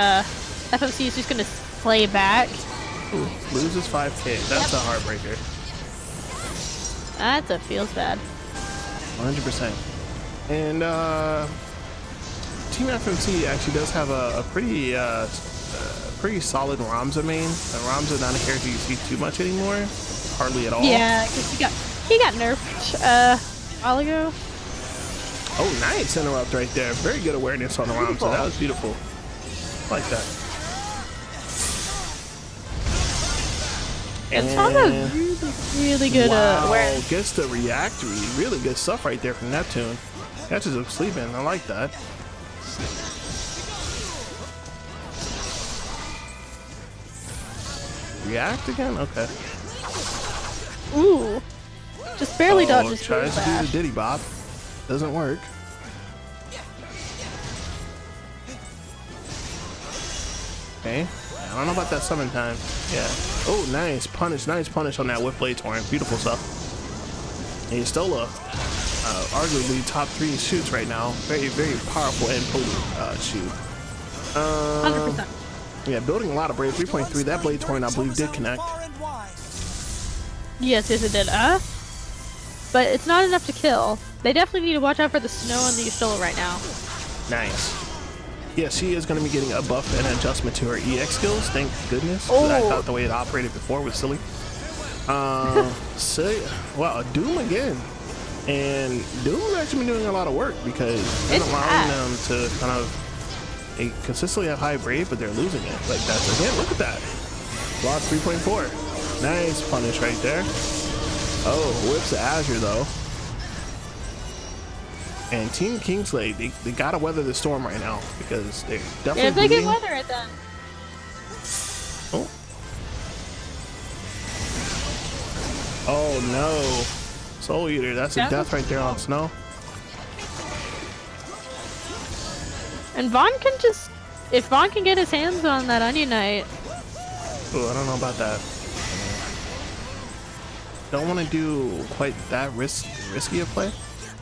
[SPEAKER 3] FMC is just gonna play back.
[SPEAKER 1] Ooh, loses 5k. That's a heartbreaker.
[SPEAKER 3] That feels bad.
[SPEAKER 1] 100%. And Team FMC actually does have a pretty pretty solid Ramza main. Ramza not a character you see too much anymore, hardly at all.
[SPEAKER 3] Yeah, because he got nerfed a while ago.
[SPEAKER 1] Oh, nice interrupt right there. Very good awareness on the Ramza. That was beautiful. I like that.
[SPEAKER 3] And Tonga's really good awareness.
[SPEAKER 1] Gets the react read. Really good stuff right there from Neptune. Catches him sleeping. I like that. React again? Okay.
[SPEAKER 3] Ooh. Just barely dodges through
[SPEAKER 1] Tries to do
[SPEAKER 3] that.
[SPEAKER 1] the Diddy Bop. Doesn't work. Okay. I don't know about that summon time. Yeah. Oh, nice punish. Nice punish on that Whip Blade Torrent. Beautiful stuff. And he's still arguably top 3 shoots right now. Very, very powerful and potent shoot.
[SPEAKER 3] 100%.
[SPEAKER 1] Yeah, building a lot of Brave. 3.3. That Blade Torrent, I believe, did connect.
[SPEAKER 3] Yes, it did. But it's not enough to kill. They definitely need to watch out for the Snow and the Yustola right now.
[SPEAKER 1] Nice. Yeah, she is going to be getting a buff and adjustment to her EX skills. Thank goodness. 'Cause I thought the way it operated before was silly. So, wow, Doom again. And Doom has actually been doing a lot of work because it's allowing them to kind of they consistently have high Brave, but they're losing it. Like that's again, look at that. Lost 3.4. Nice punish right there. Oh, whips the Azure though. And Team Kingsley, they gotta weather the storm right now because they're definitely
[SPEAKER 3] Yeah, if they can
[SPEAKER 1] bleeding.
[SPEAKER 3] weather it then.
[SPEAKER 1] Oh. Oh no. Soul Eater, that's a death right there on Snow.
[SPEAKER 3] And Vaughn can just... If Vaughn can get his hands on that Onion Knight...
[SPEAKER 1] Oh, I don't know about that. Don't want to do quite that risky a play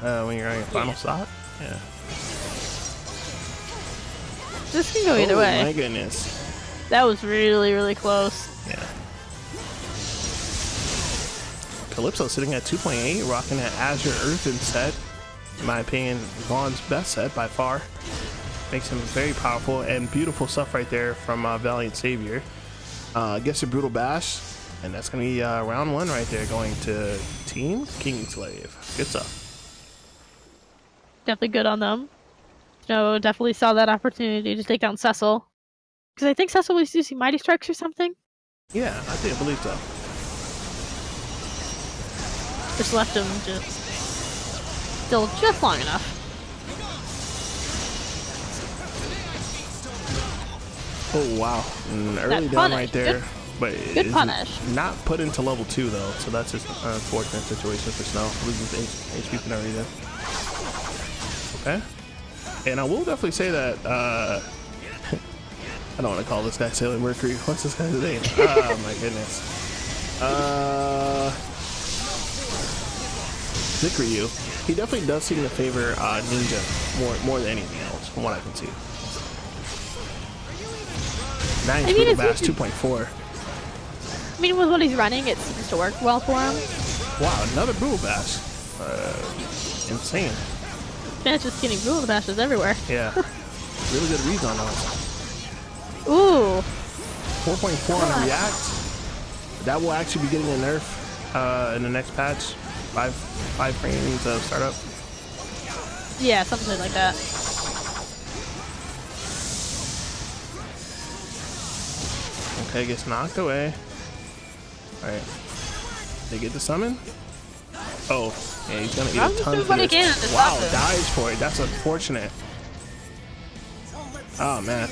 [SPEAKER 1] when you're on your final shot. Yeah.
[SPEAKER 3] This can go either way.
[SPEAKER 1] Oh my goodness.
[SPEAKER 3] That was really, really close.
[SPEAKER 1] Yeah. Calypso sitting at 2.8, rocking that Azure Earthen set. In my opinion, Vaughn's best set by far. Makes him very powerful and beautiful stuff right there from Valiant Savior. Gets a Brutal Bash, and that's going to be round 1 right there going to Team Kingslave. Good stuff.
[SPEAKER 3] Definitely good on them. No, definitely saw that opportunity to take down Cecil. Because I think Cecil was using Mighty Strikes or something.
[SPEAKER 1] Yeah, I believe so.
[SPEAKER 3] Just left him still just long enough.
[SPEAKER 1] Oh wow, early down
[SPEAKER 3] punish,
[SPEAKER 1] right there. but
[SPEAKER 3] Good
[SPEAKER 1] it's
[SPEAKER 3] punish.
[SPEAKER 1] not put into level 2 though, so that's just an unfortunate situation for Snow. Loses HP for no reason. Okay. And I will definitely say that, I don't want to call this guy Sailor Mercury. What's this guy's name? Oh my goodness. Zikryu. He definitely does seem to favor Ninja more than anything else, from what I can see. Nice,
[SPEAKER 3] I mean,
[SPEAKER 1] Brutal
[SPEAKER 3] it's
[SPEAKER 1] Bash
[SPEAKER 3] usually-
[SPEAKER 1] 2.4.
[SPEAKER 3] I mean, with what he's running, it seems to work well for him.
[SPEAKER 1] Wow, another Brutal Bash. Insane.
[SPEAKER 3] Man's just getting brutal bashes everywhere.
[SPEAKER 1] Yeah. Really good reads on those.
[SPEAKER 3] Ooh.
[SPEAKER 1] 4.4 on the React. That will actually be getting a nerf in the next patch. Five frames of startup.
[SPEAKER 3] Yeah, something like that.
[SPEAKER 1] Okay, gets knocked away. Alright. They get the summon? Oh, yeah, he's gonna eat
[SPEAKER 3] I'm
[SPEAKER 1] a
[SPEAKER 3] just
[SPEAKER 1] ton
[SPEAKER 3] doing
[SPEAKER 1] for
[SPEAKER 3] what he
[SPEAKER 1] this.
[SPEAKER 3] can to
[SPEAKER 1] Wow,
[SPEAKER 3] stop it.
[SPEAKER 1] dies for it. That's unfortunate. Oh man.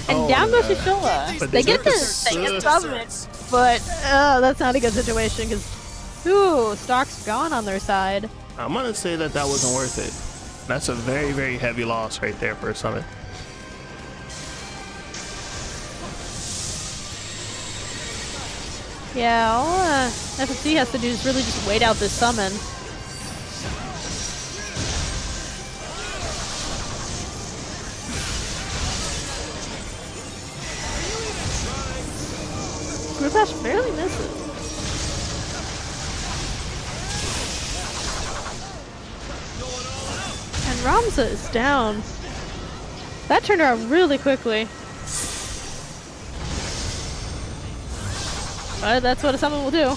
[SPEAKER 3] And
[SPEAKER 1] Oh,
[SPEAKER 3] down goes
[SPEAKER 1] no.
[SPEAKER 3] Shola.
[SPEAKER 1] But
[SPEAKER 3] They
[SPEAKER 1] they
[SPEAKER 3] get
[SPEAKER 1] get
[SPEAKER 3] the they get
[SPEAKER 1] the
[SPEAKER 3] summons, but that's not a good situation because stock's gone on their side.
[SPEAKER 1] I'm gonna say that wasn't worth it. That's a very, very heavy loss right there for a summon.
[SPEAKER 3] Yeah, all FFC has to do is really just wait out this summon. Grupash barely misses. And Ramza is down. That turned around really quickly. But that's what a summon will do.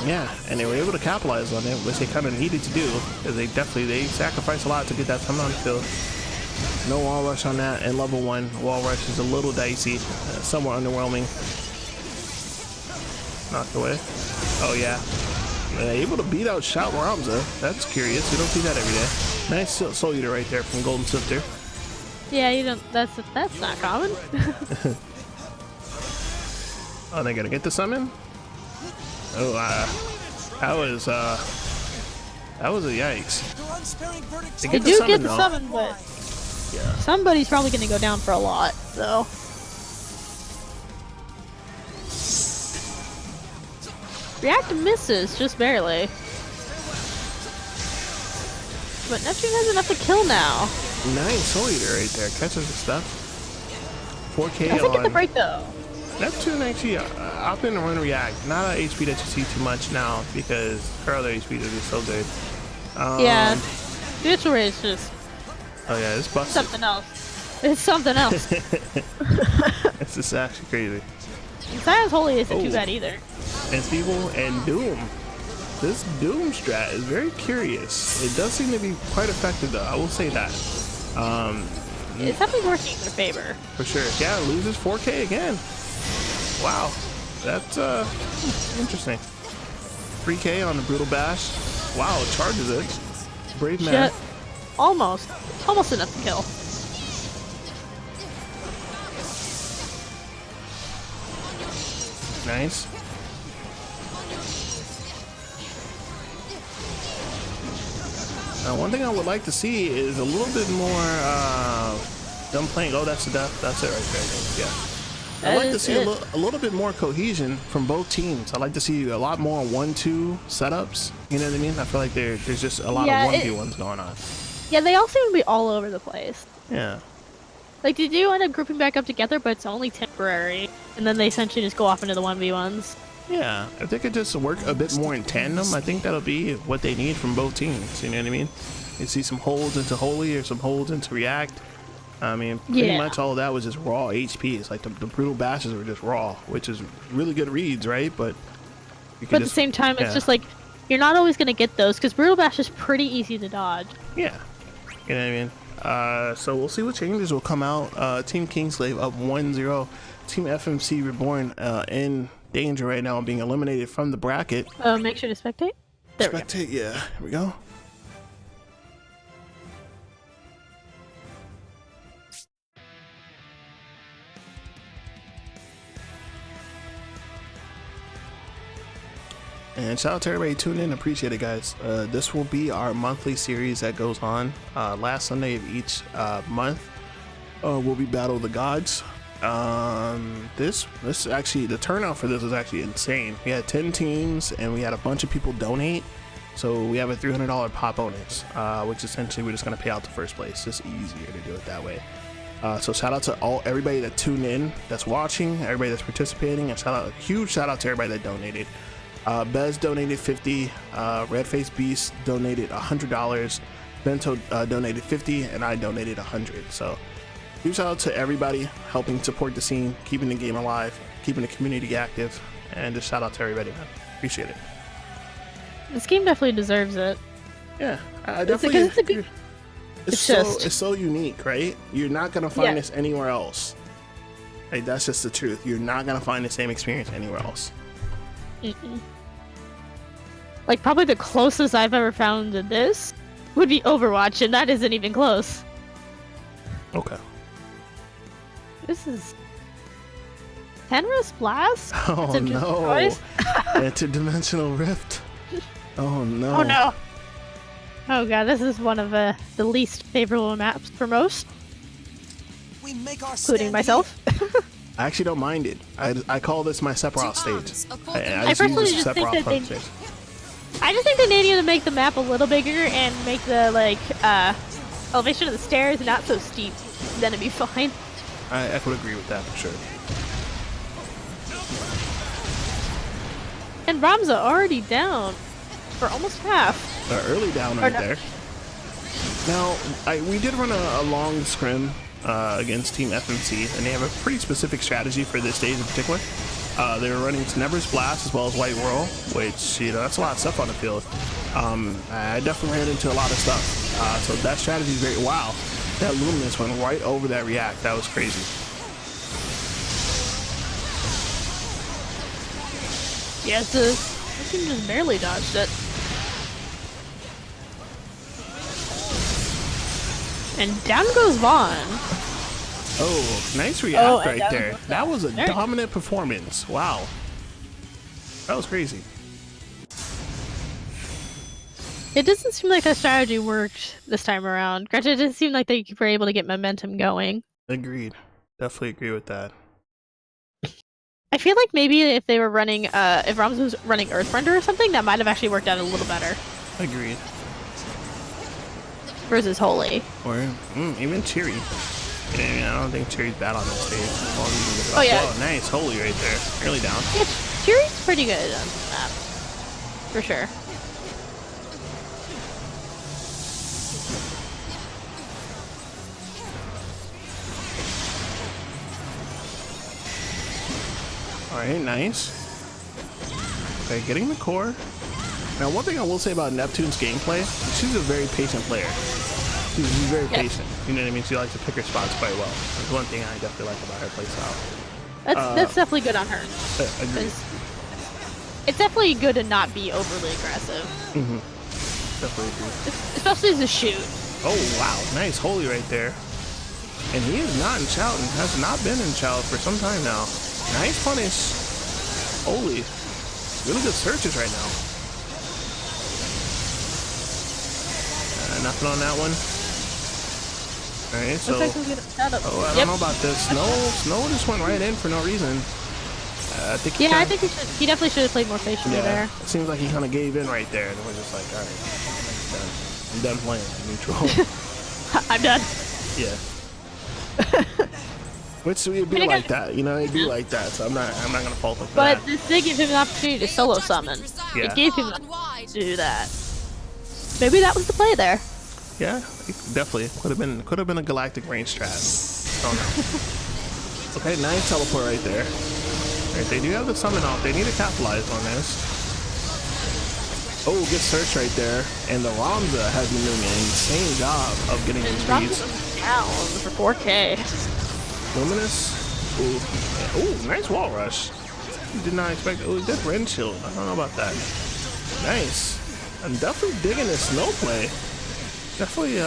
[SPEAKER 1] Yeah, and they were able to capitalize on it, which they kind of needed to do, because they sacrificed a lot to get that summon on the field. No wall rush on that, and level 1 wall rush is a little dicey, somewhat underwhelming. Knocked away. Oh yeah, able to beat out Shout Ramza. That's curious. You don't see that every day. Nice Soul Eater right there from Golden Sifter.
[SPEAKER 3] Yeah, you don't. That's not common.
[SPEAKER 1] Oh, they gonna get the summon? Oh, that was a yikes.
[SPEAKER 2] Your unsparing verdict.
[SPEAKER 1] They
[SPEAKER 3] They
[SPEAKER 1] get
[SPEAKER 3] do
[SPEAKER 1] the
[SPEAKER 3] get the
[SPEAKER 1] though.
[SPEAKER 3] summon, but
[SPEAKER 1] Yeah.
[SPEAKER 3] somebody's probably gonna go down for a lot, though. React misses, just barely. But Neptune has enough to kill now.
[SPEAKER 1] Nice Soul Eater right there. Catches the stuff. 4K
[SPEAKER 3] Doesn't get the
[SPEAKER 1] on
[SPEAKER 3] break though.
[SPEAKER 1] Neptune actually opting to run React. Not an HP that you see too much now because her other HP is just so good.
[SPEAKER 3] Yeah, Virtual Ray is just
[SPEAKER 1] Oh yeah, it's busted.
[SPEAKER 3] something else. It's something else.
[SPEAKER 1] It's just actually crazy.
[SPEAKER 3] Science Holy isn't too
[SPEAKER 1] Oh.
[SPEAKER 3] bad either.
[SPEAKER 1] And Feeble and Doom. This Doom strat is very curious. It does seem to be quite effective though, I will say that.
[SPEAKER 3] It's definitely working in their favor.
[SPEAKER 1] For sure. Yeah, loses 4K again. Wow. That's interesting. 3K on the Brutal Bash. Wow, it charges it. Brave man.
[SPEAKER 3] Shit. Almost enough to kill.
[SPEAKER 1] Nice. One thing I would like to see is a little bit more them playing. Oh, that's the death. That's it right there. I think. Yeah. I'd like to see a little bit more cohesion from both teams. I'd like to see a lot more 1-2 setups. You know what I mean? I feel like there's just a lot
[SPEAKER 3] Yeah,
[SPEAKER 1] of 1v1s going on.
[SPEAKER 3] Yeah, they all seem to be all over the place.
[SPEAKER 1] Yeah.
[SPEAKER 3] Like, they do end up grouping back up together, but it's only temporary. And then they essentially just go off into the 1v1s.
[SPEAKER 1] Yeah. If they could just work a bit more in tandem, I think that'll be what they need from both teams. You know what I mean? You see some holds into Holy or some holds into React. I mean, pretty much all of that was just raw HP. It's like the Brutal Bashes were just raw, which is really good reads, right? But you
[SPEAKER 3] But at the same time, it's just like, you're not always going to get those, because Brutal Bash is pretty easy to dodge.
[SPEAKER 1] Yeah. You know what I mean? So we'll see what changes will come out. Team Kingslave up 1-0. Team FMC Reborn in danger right now, being eliminated from the bracket.
[SPEAKER 3] Make sure to spectate. There we go.
[SPEAKER 1] Spectate, yeah. Here we go. And shout out to everybody tuning in. Appreciate it, guys. This will be our monthly series that goes on. Last Sunday of each month will be Battle of the Gods. This actually, the turnout for this was actually insane. We had 10 teams and we had a bunch of people donate. So we have a $300 pop bonus, which essentially we're just going to pay out to first place. It's easier to do it that way. So shout out to everybody that tuned in, that's watching, everybody that's participating, and huge shout out to everybody that donated. Bez donated 50, Redface Beast donated $100, Bento donated 50, and I donated 100. So huge shout out to everybody helping support the scene, keeping the game alive, keeping the community active, and just shout out to everybody, man. Appreciate it.
[SPEAKER 3] This game definitely deserves it.
[SPEAKER 1] Yeah, I definitely.
[SPEAKER 3] It's a good.
[SPEAKER 1] It's so unique, right? You're not gonna find this anywhere else. Like, that's just the truth. You're not gonna find the same experience anywhere else.
[SPEAKER 3] Like, probably the closest I've ever found to this would be Overwatch, and that isn't even close.
[SPEAKER 1] Okay.
[SPEAKER 3] This is Tenris Blast.
[SPEAKER 1] Oh no! Interdimensional Rift. Oh no!
[SPEAKER 3] Oh no! Oh god, this is one of the least favorable maps for most,
[SPEAKER 2] We make our
[SPEAKER 3] including myself.
[SPEAKER 1] I actually don't mind it. I call this my Sephiroth stage.
[SPEAKER 3] I personally just think that I just think they need to make the map a little bigger and make the elevation of the stairs not so steep. Then it'd be fine.
[SPEAKER 1] I would agree with that for sure.
[SPEAKER 3] And Ramza already down for almost half.
[SPEAKER 1] Early down right there. Now, we did run a long scrim against Team FMC, and they have a pretty specific strategy for this stage in particular. They were running Tenebris Blast as well as White Whirl, which, you know, that's a lot of stuff on the field. I definitely ran into a lot of stuff. So that strategy is very, wow. That Luminous went right over that React. That was crazy.
[SPEAKER 3] Yes, this team just barely dodged it. And down goes Vaughn.
[SPEAKER 1] Oh, nice React right there. That was a dominant performance. Wow. That was crazy.
[SPEAKER 3] It doesn't seem like that strategy worked this time around. Granted, it didn't seem like they were able to get momentum going.
[SPEAKER 1] Agreed. Definitely agree with that.
[SPEAKER 3] I feel like maybe if they were running, if Rams was running Earthrender or something, that might have actually worked out a little better.
[SPEAKER 1] Agreed.
[SPEAKER 3] Versus Holy.
[SPEAKER 1] Or even Cheery. Yeah, I don't think Cheery's bad on this stage.
[SPEAKER 3] Oh yeah.
[SPEAKER 1] Oh, nice. Holy right there. Early down.
[SPEAKER 3] Yeah, Cheery's pretty good on the map. For sure.
[SPEAKER 1] Alright, nice. Okay, getting the core. Now, one thing I will say about Neptune's gameplay, she's a very patient player. She's very patient. You know what I mean? She likes to pick her spots quite well. That's one thing I definitely like about her playstyle.
[SPEAKER 3] That's definitely good on her.
[SPEAKER 1] Agreed.
[SPEAKER 3] It's definitely good to not be overly aggressive.
[SPEAKER 1] Definitely agree.
[SPEAKER 3] Especially as a shoot.
[SPEAKER 1] Oh, wow. Nice Holy right there. And he is not in Shout and has not been in Shout for some time now. Nice punish. Holy. Really good searches right now. Nothing on that one. Alright, so... Oh, I don't know about this. Snow just went right in for no reason. I think
[SPEAKER 3] I think he definitely should have played more patiently there.
[SPEAKER 1] It seems like he kind of gave in right there, and we're just like, alright, I'm done playing. I'm neutral.
[SPEAKER 3] I'm done.
[SPEAKER 1] Yeah. Which would be like that, you know, it'd be like that, so I'm not gonna fault him for
[SPEAKER 3] that.
[SPEAKER 1] that.
[SPEAKER 3] But this did give him an opportunity to solo summon.
[SPEAKER 1] Yeah.
[SPEAKER 3] It gave him an opportunity to do that. Maybe that was the play there.
[SPEAKER 1] Yeah, definitely. Could have been a galactic range strat. Oh no. Okay, nice teleport right there. Alright, they do have the summon off. They need to capitalize on this. Oh, good search right there. And the Ramza has been doing an insane job of getting his speeds.
[SPEAKER 3] Down for 4K.
[SPEAKER 1] Luminous. Ooh. Ooh, nice wall rush. Did not expect it. Oh, good Ren Shield. I don't know about that. Nice. I'm definitely digging this snow play. Definitely,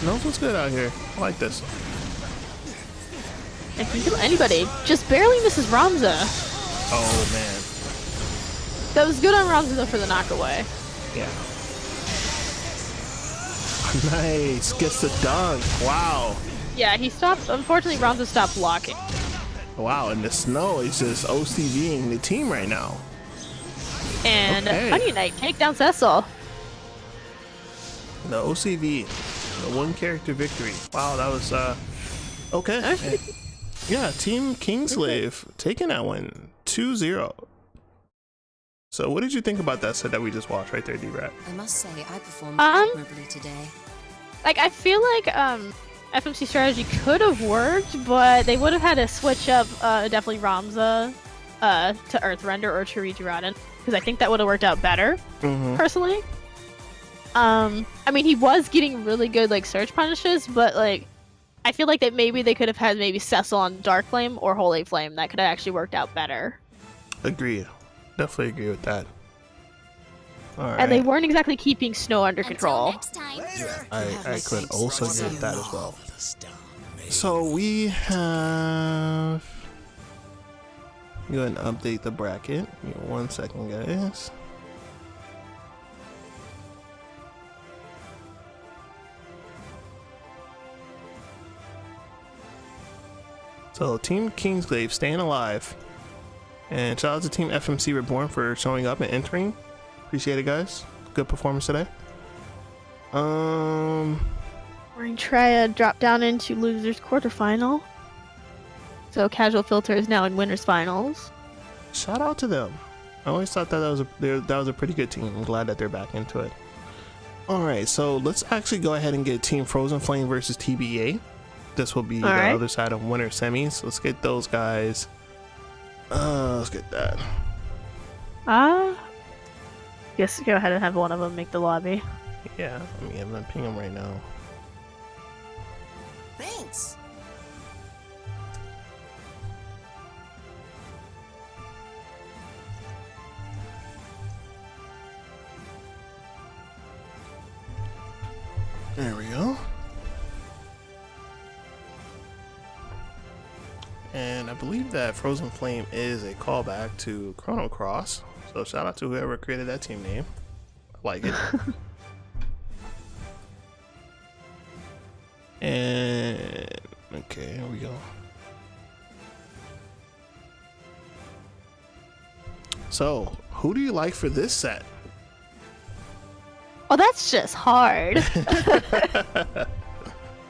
[SPEAKER 1] knows what's good out here. I like this.
[SPEAKER 3] If you kill anybody, just barely misses Ramza.
[SPEAKER 1] Oh, man.
[SPEAKER 3] That was good on Ramza for the knockaway.
[SPEAKER 1] Yeah. Nice. Gets the dunk. Wow.
[SPEAKER 3] Yeah, he stopped. Unfortunately, Ramza stopped blocking.
[SPEAKER 1] Wow, and the snow is just OCVing the team right now.
[SPEAKER 3] And
[SPEAKER 1] Okay.
[SPEAKER 3] Onion Knight take down Cecil.
[SPEAKER 1] The OCV, the one character victory. Wow, that was okay. Yeah, Team Kingslave taking that one 2-0. So what did you think about that set that we just watched right there, D-Rat?
[SPEAKER 7] I must say, I performed admirably today.
[SPEAKER 3] Like, I feel like FMC strategy could have worked, but they would have had to switch up definitely Ramza to Earthrender or to Rejuradin, because I think that would have worked out better, personally. I mean, he was getting really good like surge punishes, but like I feel like that maybe they could have had maybe Cecil on Dark Flame or Holy Flame. That could have actually worked out better.
[SPEAKER 1] Agreed. Definitely agree with that. All right.
[SPEAKER 3] And they weren't exactly keeping Snow under
[SPEAKER 8] Until
[SPEAKER 3] control.
[SPEAKER 8] next time.
[SPEAKER 1] I could also agree with that as well. So we have... Go ahead and update the bracket. Give me 1 second, guys. So Team Kingsglaive staying alive. And shout out to Team FMC Reborn for showing up and entering. Appreciate it, guys. Good performance today.
[SPEAKER 3] Wearing Triad dropped down into losers quarterfinal. So Casual Filter is now in winners finals.
[SPEAKER 1] Shout out to them. I always thought that was a pretty good team. I'm glad that they're back into it. All right, so let's actually go ahead and get Team Frozen Flame versus TBA. This will be the other side of winner semis. Let's get those guys. Let's get that.
[SPEAKER 3] Guess go ahead and have one of them make the lobby.
[SPEAKER 1] Yeah, I mean, I'm gonna ping them right now.
[SPEAKER 2] Thanks.
[SPEAKER 1] There we go. And I believe that Frozen Flame is a callback to Chrono Cross. So shout out to whoever created that team name. I like it. And okay, here we go. So, who do you like for this set?
[SPEAKER 3] Oh, that's just hard.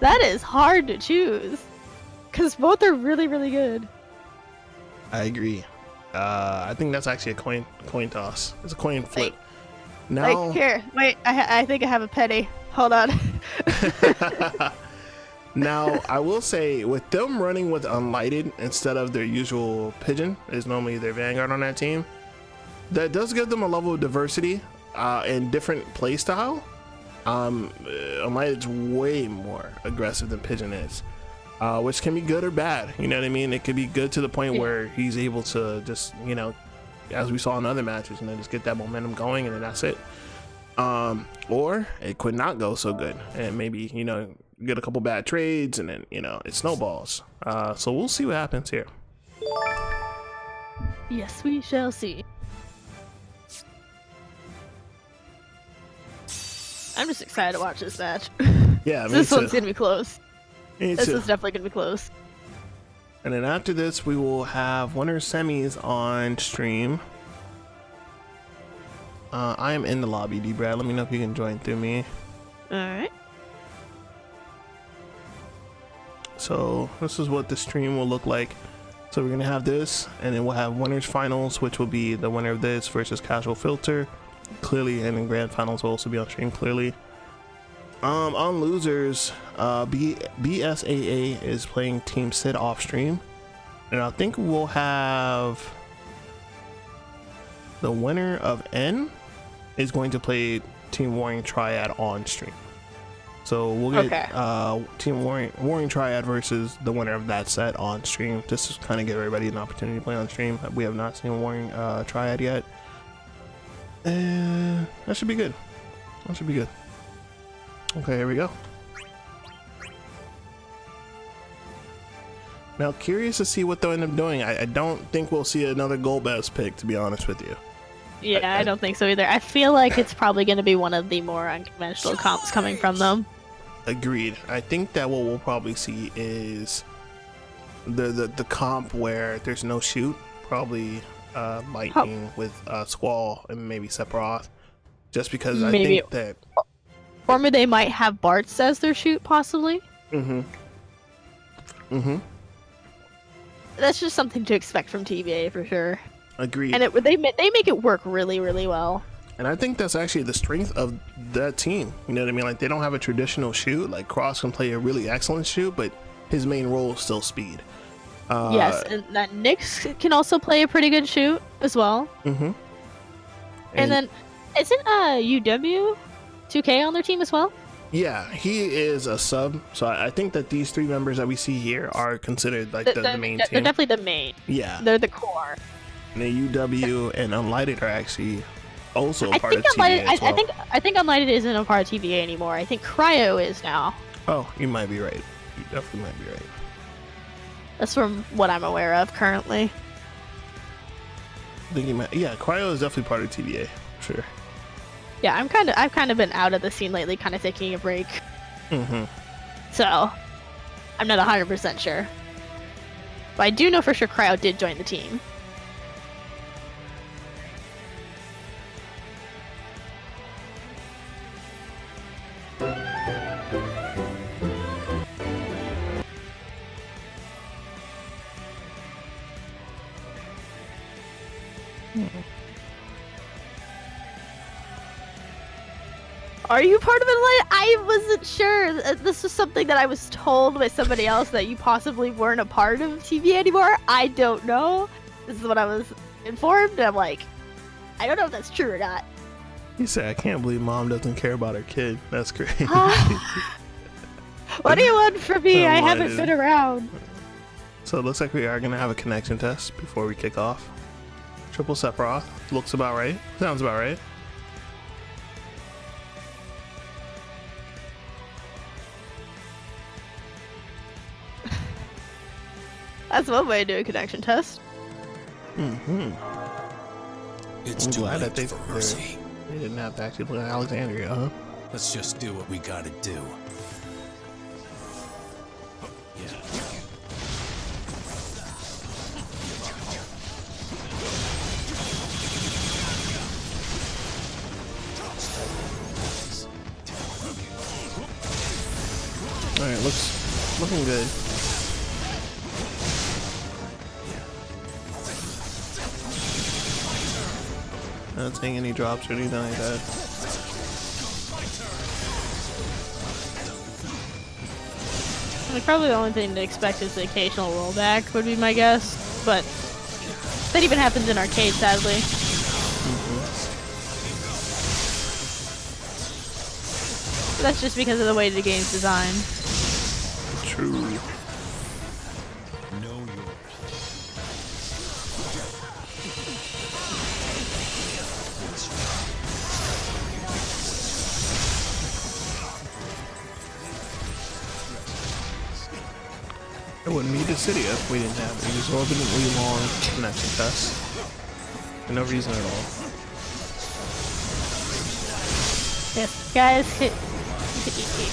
[SPEAKER 3] That is hard to choose. Because both are really, really good.
[SPEAKER 1] I agree. I think that's actually a coin toss. It's a coin flip. Now,
[SPEAKER 3] Like, here, wait, I think I have a penny. Hold on.
[SPEAKER 1] now I will say, with them running with Unlighted instead of their usual Pigeon, is normally their Vanguard on that team, that does give them a level of diversity and different play style. Unlighted's way more aggressive than Pigeon is. Which can be good or bad, you know what I mean? It could be good to the point where he's able to just, you know, as we saw in other matches, you know, just get that momentum going and then that's it. Or it could not go so good and maybe, you know, get a couple bad trades and then, you know, it snowballs. So we'll see what happens here.
[SPEAKER 3] Yes, we shall see. I'm just excited to watch this match.
[SPEAKER 1] Yeah,
[SPEAKER 3] This one's gonna be close. This is definitely gonna be close.
[SPEAKER 1] And then after this, we will have winner semis on stream. I am in the lobby, D-Brad. Let me know if you can join through me.
[SPEAKER 3] Alright.
[SPEAKER 1] So this is what the stream will look like. So we're gonna have this, and then we'll have winners finals, which will be the winner of this versus Casual Filter, clearly, and then grand finals will also be on stream clearly. On losers, BSAA is playing Team Sid off stream, and I think we'll have the winner of N is going to play Team Warring Triad on stream. So we'll get Team Warring Triad versus the winner of that set on stream, just to kind of give everybody an opportunity to play on stream. We have not seen Warring Triad yet, and that should be good. That should be good. Okay, here we go. Now, curious to see what they'll end up doing. I don't think we'll see another Golbez pick, to be honest with you.
[SPEAKER 3] Yeah, I don't think so either. I feel like it's probably going to be one of the more unconventional comps coming from them.
[SPEAKER 1] Agreed. I think that what we'll probably see is the comp where there's no shoot, probably Lightning with Squall and maybe Sephiroth, just because I think that.
[SPEAKER 3] Or maybe they might have Bartz as their shoot, possibly. That's just something to expect from TVA for sure.
[SPEAKER 1] Agreed.
[SPEAKER 3] And they make it work really, really well.
[SPEAKER 1] And I think that's actually the strength of that team. You know what I mean? Like, they don't have a traditional shoot. Like, Cross can play a really excellent shoot, but his main role is still speed.
[SPEAKER 3] Yes, and that Nyx can also play a pretty good shoot as well. And then, isn't UW 2K on their team as well?
[SPEAKER 1] Yeah, he is a sub. So I think that these three members that we see here are considered like the main team.
[SPEAKER 3] They're definitely the main.
[SPEAKER 1] Yeah.
[SPEAKER 3] They're the core.
[SPEAKER 1] And then UW and Unlighted are actually also a part of TVA as well.
[SPEAKER 3] I think Unlighted isn't a part of TVA anymore. I think Cryo is now.
[SPEAKER 1] Oh, you might be right. You definitely might be right.
[SPEAKER 3] That's from what I'm aware of currently.
[SPEAKER 1] I think you might. Yeah, Cryo is definitely part of TVA. Sure.
[SPEAKER 3] Yeah, I've kind of been out of the scene lately, kind of taking a break. So, I'm not 100% sure. But I do know for sure Cryo did join the team. Are you part of it? I wasn't sure. This was something that I was told by somebody else, that you possibly weren't a part of TV anymore. I don't know. This is what I was informed. I'm like, I don't know if that's true or not.
[SPEAKER 1] He said, I can't believe mom doesn't care about her kid. That's great.
[SPEAKER 3] What do you want from me? I haven't been around.
[SPEAKER 1] So it looks like we are going to have a connection test before we kick off. Triple Sephiroth. Looks about right. Sounds about right.
[SPEAKER 3] That's one way to do a connection test.
[SPEAKER 5] It's
[SPEAKER 1] I'm
[SPEAKER 5] too
[SPEAKER 1] glad
[SPEAKER 5] late
[SPEAKER 1] that
[SPEAKER 5] for mercy.
[SPEAKER 1] they didn't have to actually look at Alexandria, huh?
[SPEAKER 5] Let's just do what we gotta do.
[SPEAKER 1] Alright, looking good. Not seeing any drops or anything like that.
[SPEAKER 3] Like, probably the only thing to expect is the occasional rollback, would be my guess. But that even happens in arcade, sadly. But that's just because of the way the game's designed.
[SPEAKER 1] True. It wouldn't be Dissidia if we didn't have an exorbitantly long connection test. For no reason at all.
[SPEAKER 3] Yes, guys,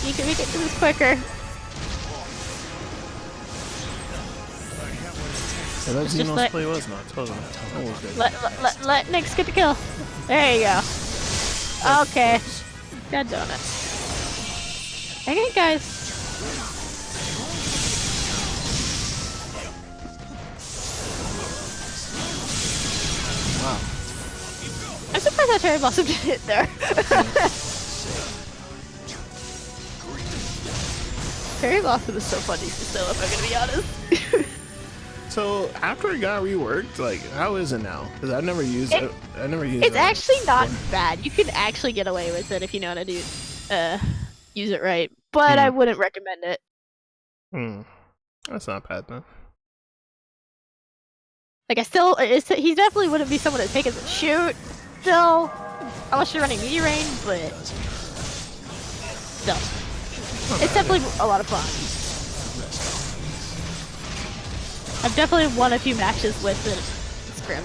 [SPEAKER 3] you can make it to this quicker.
[SPEAKER 1] Yeah, that
[SPEAKER 3] Just
[SPEAKER 1] Xenos
[SPEAKER 3] let-
[SPEAKER 1] play was not totally. That was good.
[SPEAKER 3] Let Nyx get the kill. There you go. Okay. God damn it. Okay, guys.
[SPEAKER 1] Wow.
[SPEAKER 3] I'm surprised that Cherry Blossom did hit there. Cherry Blossom is so funny still, if I'm gonna be honest.
[SPEAKER 1] So after it got reworked, like, how is it now? Because I've never used it. I never used it.
[SPEAKER 3] It's actually not bad. You can actually get away with it if you know how to do use it right. But I wouldn't recommend it.
[SPEAKER 1] That's not bad then.
[SPEAKER 3] Like, he definitely wouldn't be someone to take as a shoot, still, unless you're running media range, but still. It's definitely a lot of fun. I've definitely won a few matches with it. It's grim.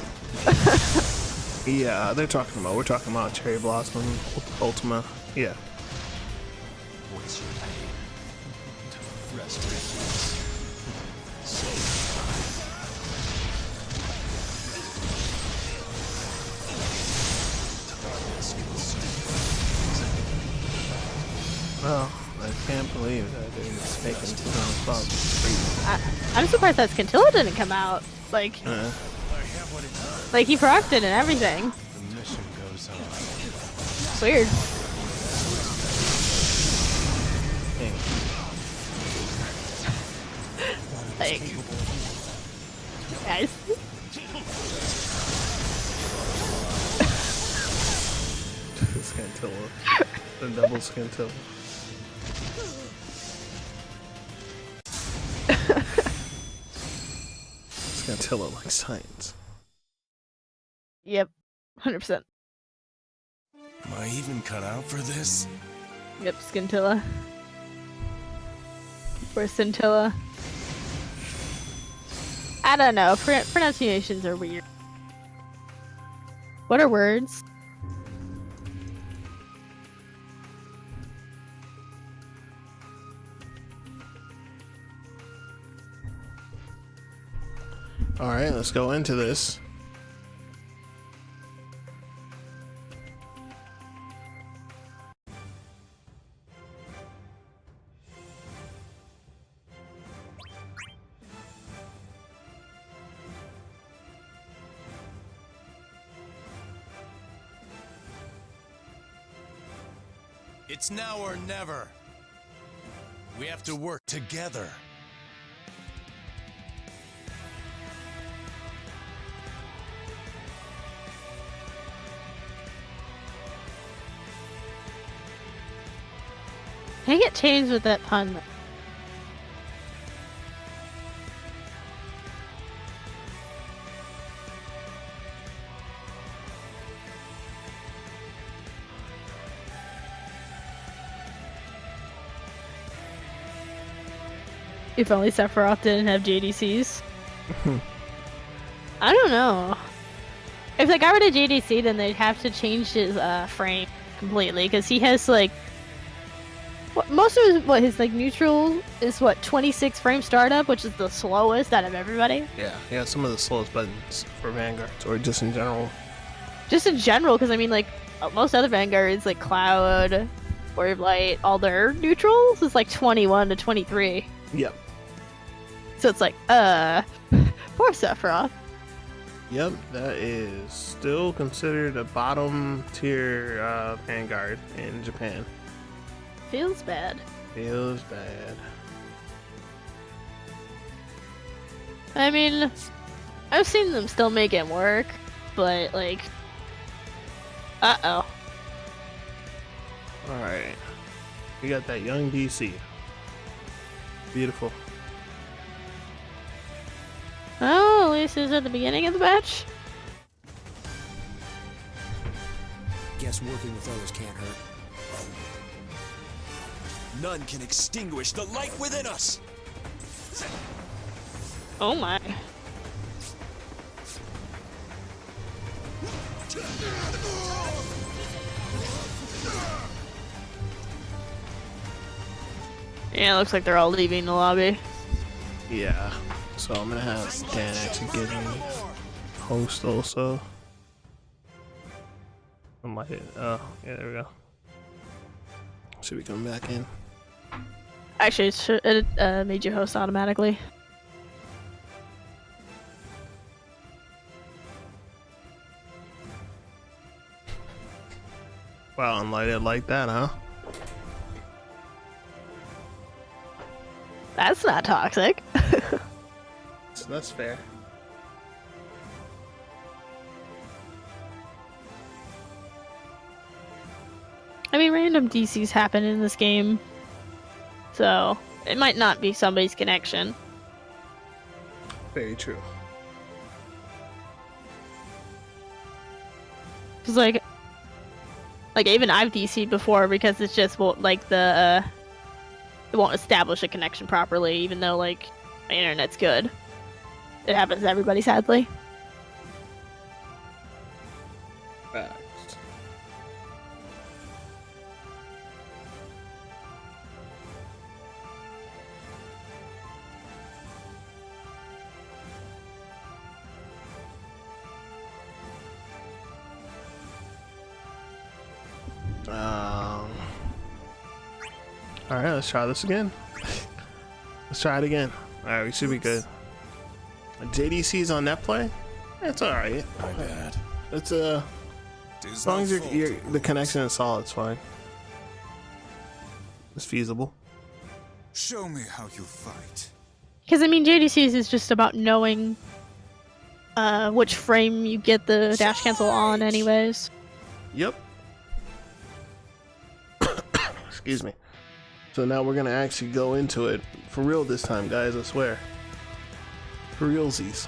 [SPEAKER 1] Yeah, we're talking about Cherry Blossom, Ultima. Yeah.
[SPEAKER 5] What's your aim? To frustrate
[SPEAKER 1] Well, I can't believe that they're just making fun.
[SPEAKER 3] I'm surprised that Scintilla didn't come out. Like he procced it and everything.
[SPEAKER 5] the mission goes on.
[SPEAKER 3] It's weird. Like, guys.
[SPEAKER 1] Scintilla. The double Scintilla. Scintilla like science.
[SPEAKER 3] Yep, 100%.
[SPEAKER 5] Am I even cut out for this?
[SPEAKER 3] Yep, Scintilla. Or Scintilla. I don't know. Pronunciations are weird. What are words?
[SPEAKER 1] Alright, let's go into this.
[SPEAKER 5] It's now or never. We have to work together.
[SPEAKER 3] Can I get changed with that pun? If only Sephiroth didn't have JDCs. I don't know. If they got rid of JDC, then they'd have to change his frame completely, because he has like most of his like neutral is 26 frame startup, which is the slowest out of everybody.
[SPEAKER 1] Yeah, some of the slowest buttons for Vanguards, or just in general.
[SPEAKER 3] Just in general, because I mean, like most other Vanguards, like Cloud, or Light, all their neutrals is like 21 to 23.
[SPEAKER 1] Yep.
[SPEAKER 3] So it's like, poor Sephiroth.
[SPEAKER 1] Yep, that is still considered a bottom tier Vanguard in Japan.
[SPEAKER 3] Feels bad.
[SPEAKER 1] Feels bad.
[SPEAKER 3] I mean, I've seen them still make it work, but like, uh-oh.
[SPEAKER 1] Alright. We got that young DC. Beautiful.
[SPEAKER 3] Oh, at least it's at the beginning of the match.
[SPEAKER 2] Guess working with others can't hurt.
[SPEAKER 5] None can extinguish the light within us.
[SPEAKER 3] Oh my. Yeah, it looks like they're all leaving the lobby.
[SPEAKER 1] Yeah. So I'm gonna have Dana to give me host also. I might oh yeah, there we go. Should we come back in?
[SPEAKER 3] Actually, it made you host automatically.
[SPEAKER 1] Wow, unlighted like that, huh?
[SPEAKER 3] That's not toxic.
[SPEAKER 1] So that's fair.
[SPEAKER 3] I mean, random DCs happen in this game, so it might not be somebody's connection.
[SPEAKER 1] Very true.
[SPEAKER 3] Cause like even I've DC'd before because it's just like it won't establish a connection properly, even though like my internet's good. It happens to everybody, sadly.
[SPEAKER 1] Facts. All right, let's try this again. Let's try it again. All right, we should be good. JDC's on net play. It's all right.
[SPEAKER 5] My bad.
[SPEAKER 1] It's as long as the connection is solid, it's fine. It's feasible.
[SPEAKER 5] Show me how you fight.
[SPEAKER 3] Because I mean, JDCs is just about knowing which frame you get the dash cancel on, anyways.
[SPEAKER 1] Yep. Excuse me. So now we're gonna actually go into it for real this time, guys. I swear. For realsies.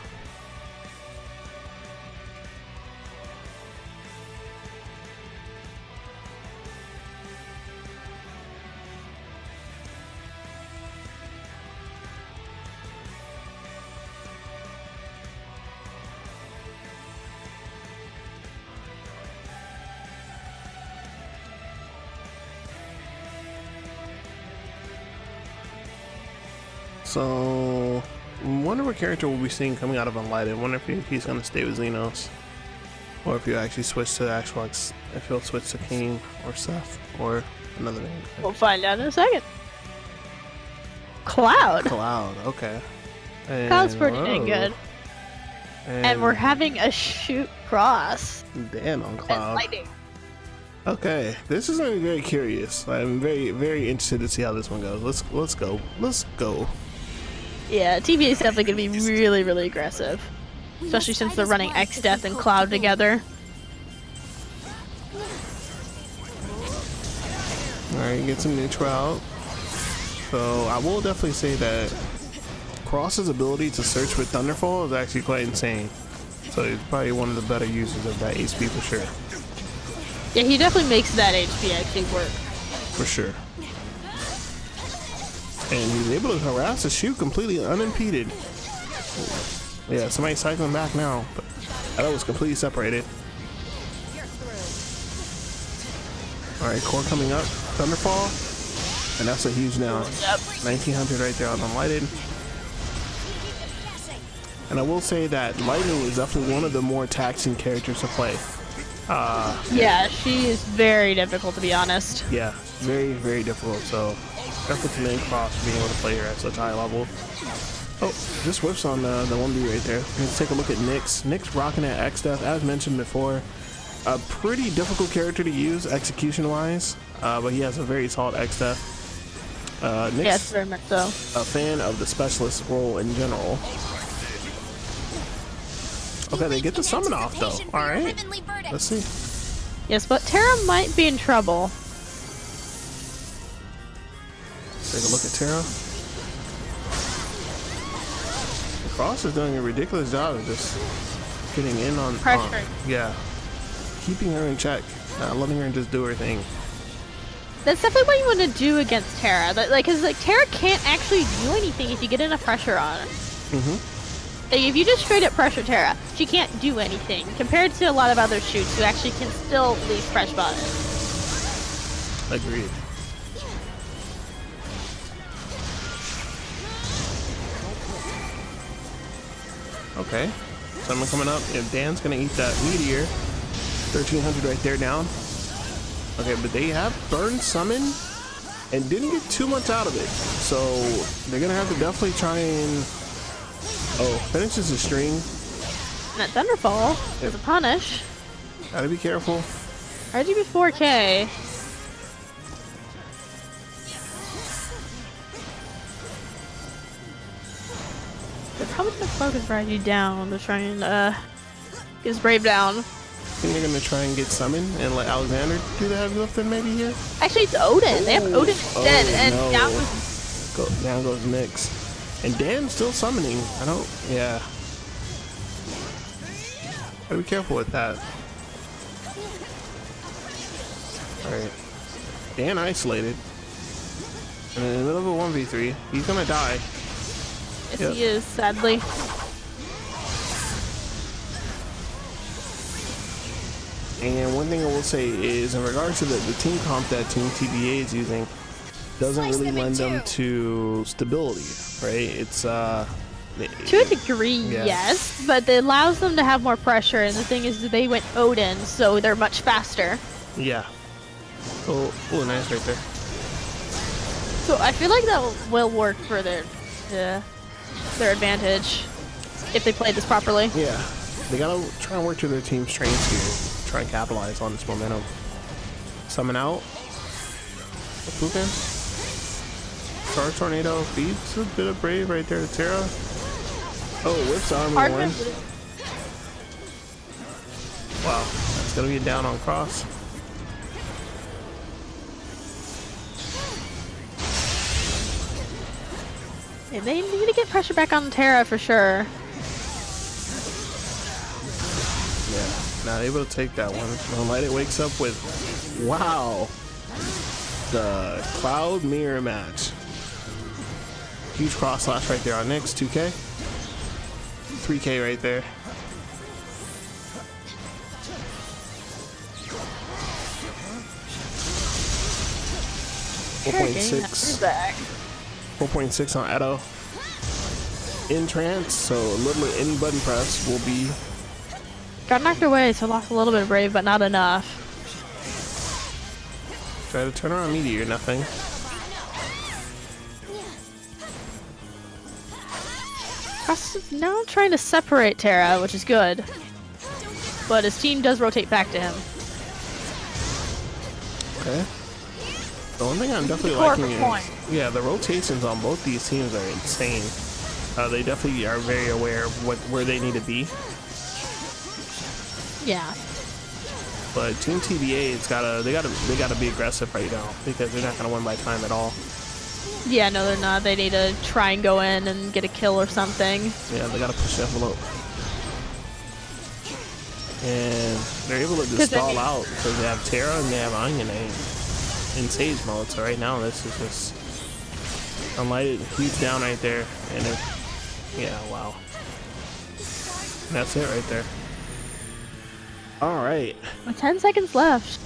[SPEAKER 1] So, wonder what character we'll be seeing coming out of Unlighted. Wonder if he's gonna stay with Xenos, or if you actually switch to actual, like, if he'll switch to Kane or Seth or another name.
[SPEAKER 3] We'll find out in a second. Cloud.
[SPEAKER 1] Cloud. Okay. And,
[SPEAKER 3] Cloud's pretty dang good. And we're having a shoot cross.
[SPEAKER 1] Dan on
[SPEAKER 3] And
[SPEAKER 1] Cloud.
[SPEAKER 3] lightning.
[SPEAKER 1] Okay, this is gonna be very curious. I'm very, very interested to see how this one goes. Let's go. Let's go.
[SPEAKER 3] Yeah, TVA is definitely gonna be really, really aggressive. Especially since they're running X Death and Cloud together.
[SPEAKER 1] Alright, get some neutral out. So I will definitely say that Cross's ability to search with Thunderfall is actually quite insane. So he's probably one of the better users of that HP for sure.
[SPEAKER 3] Yeah, he definitely makes that HP actually work.
[SPEAKER 1] For sure. And he's able to harass the shoot completely unimpeded. Yeah, somebody's cycling back now, but that was completely separated. Alright, core coming up. Thunderfall. And that's a huge down. 1900 right there on Unlighted. And I will say that Lightning is definitely one of the more taxing characters to play.
[SPEAKER 3] Yeah, she is very difficult to be honest.
[SPEAKER 1] Yeah, very, very difficult. So, definitely commend Cross for being able to play her at such a high level. Oh, just whips on the 1B right there. Let's take a look at Nyx. Nyx rocking at X Death, as mentioned before. A pretty difficult character to use execution-wise, but he has a very solid X Death. Nyx,
[SPEAKER 3] Yes, very much so.
[SPEAKER 1] a fan of the specialist role in general. Okay, they get the summon off though. All right, let's see.
[SPEAKER 3] Yes, but Terra might be in trouble.
[SPEAKER 1] Take a look at Terra. Cross is doing a ridiculous job of just getting in on
[SPEAKER 3] Pressure.
[SPEAKER 1] yeah, keeping her in check, letting her just do her thing.
[SPEAKER 3] That's definitely what you want to do against Terra. Cause Terra can't actually do anything if you get enough pressure on her. Like, if you just straight up pressure Terra, she can't do anything compared to a lot of other shoots who actually can still leave press button.
[SPEAKER 1] Agreed. Okay, summon coming up. Yeah, Dan's gonna eat that meteor. 1300 right there down. Okay, but they have burned summon and didn't get too much out of it. So they're gonna have to definitely try and finishes the string.
[SPEAKER 3] And that Thunderfall is a punish.
[SPEAKER 1] Gotta be careful.
[SPEAKER 3] RGB 4K. They're probably gonna focus RG down to try and get his Brave down.
[SPEAKER 1] I think they're gonna try and get summon and let Alexander do the heavy lifting maybe here.
[SPEAKER 3] Actually, it's Odin. They have Odin instead, and
[SPEAKER 1] no.
[SPEAKER 3] down
[SPEAKER 1] Down goes Nyx. And Dan's still summoning. Yeah. Gotta be careful with that. Alright. Dan isolated. And in the middle of a 1v3, he's gonna die.
[SPEAKER 3] Yes,
[SPEAKER 1] Yep.
[SPEAKER 3] he is, sadly.
[SPEAKER 1] And one thing I will say is, in regards to the team comp that Team TBA is using, doesn't really lend them to stability, right? It's
[SPEAKER 3] to a degree, yes, but it allows them to have more pressure. And the thing is, that they went Odin, so they're much faster.
[SPEAKER 1] yeah. Oh, nice right there.
[SPEAKER 3] So I feel like that will work for their advantage if they play this properly.
[SPEAKER 1] Yeah, they gotta try and work to their team's strengths here. Try and capitalize on this momentum. Summon out. Pukan. Charge Tornado feeds a bit of Brave right there to Terra. Oh, whips army one. Wow, that's gonna be down on cross.
[SPEAKER 3] Yeah, they need to get pressure back on Terra for sure.
[SPEAKER 1] Yeah. Not able to take that one. Moonlight wakes up with, wow, the Cloud Mirror match. Huge cross slash right there on Nyx, 2K. 3K right there.
[SPEAKER 3] Back.
[SPEAKER 1] 4.6 on Edo. In trance, so literally any button press will be.
[SPEAKER 3] Got knocked away, so lost a little bit of Brave, but not enough.
[SPEAKER 1] Try to turn around Meteor, nothing.
[SPEAKER 3] Cross is now trying to separate Terra, which is good. But his team does rotate back to him.
[SPEAKER 1] Okay. The one thing I'm definitely liking is, yeah, the rotations on both these teams are insane. They definitely are very aware of where they need to be.
[SPEAKER 3] Yeah.
[SPEAKER 1] But Team TBA, they gotta be aggressive right now because they're not gonna win by time at all.
[SPEAKER 3] Yeah, no, they're not. They need to try and go in and get a kill or something.
[SPEAKER 1] Yeah, they gotta push the envelope. And they're able to just stall out because they have Terra and they have Onion in Sage mode. So right now this is just unlighted, huge down right there, and yeah, wow. And that's it right there. All right.
[SPEAKER 3] 10 seconds left.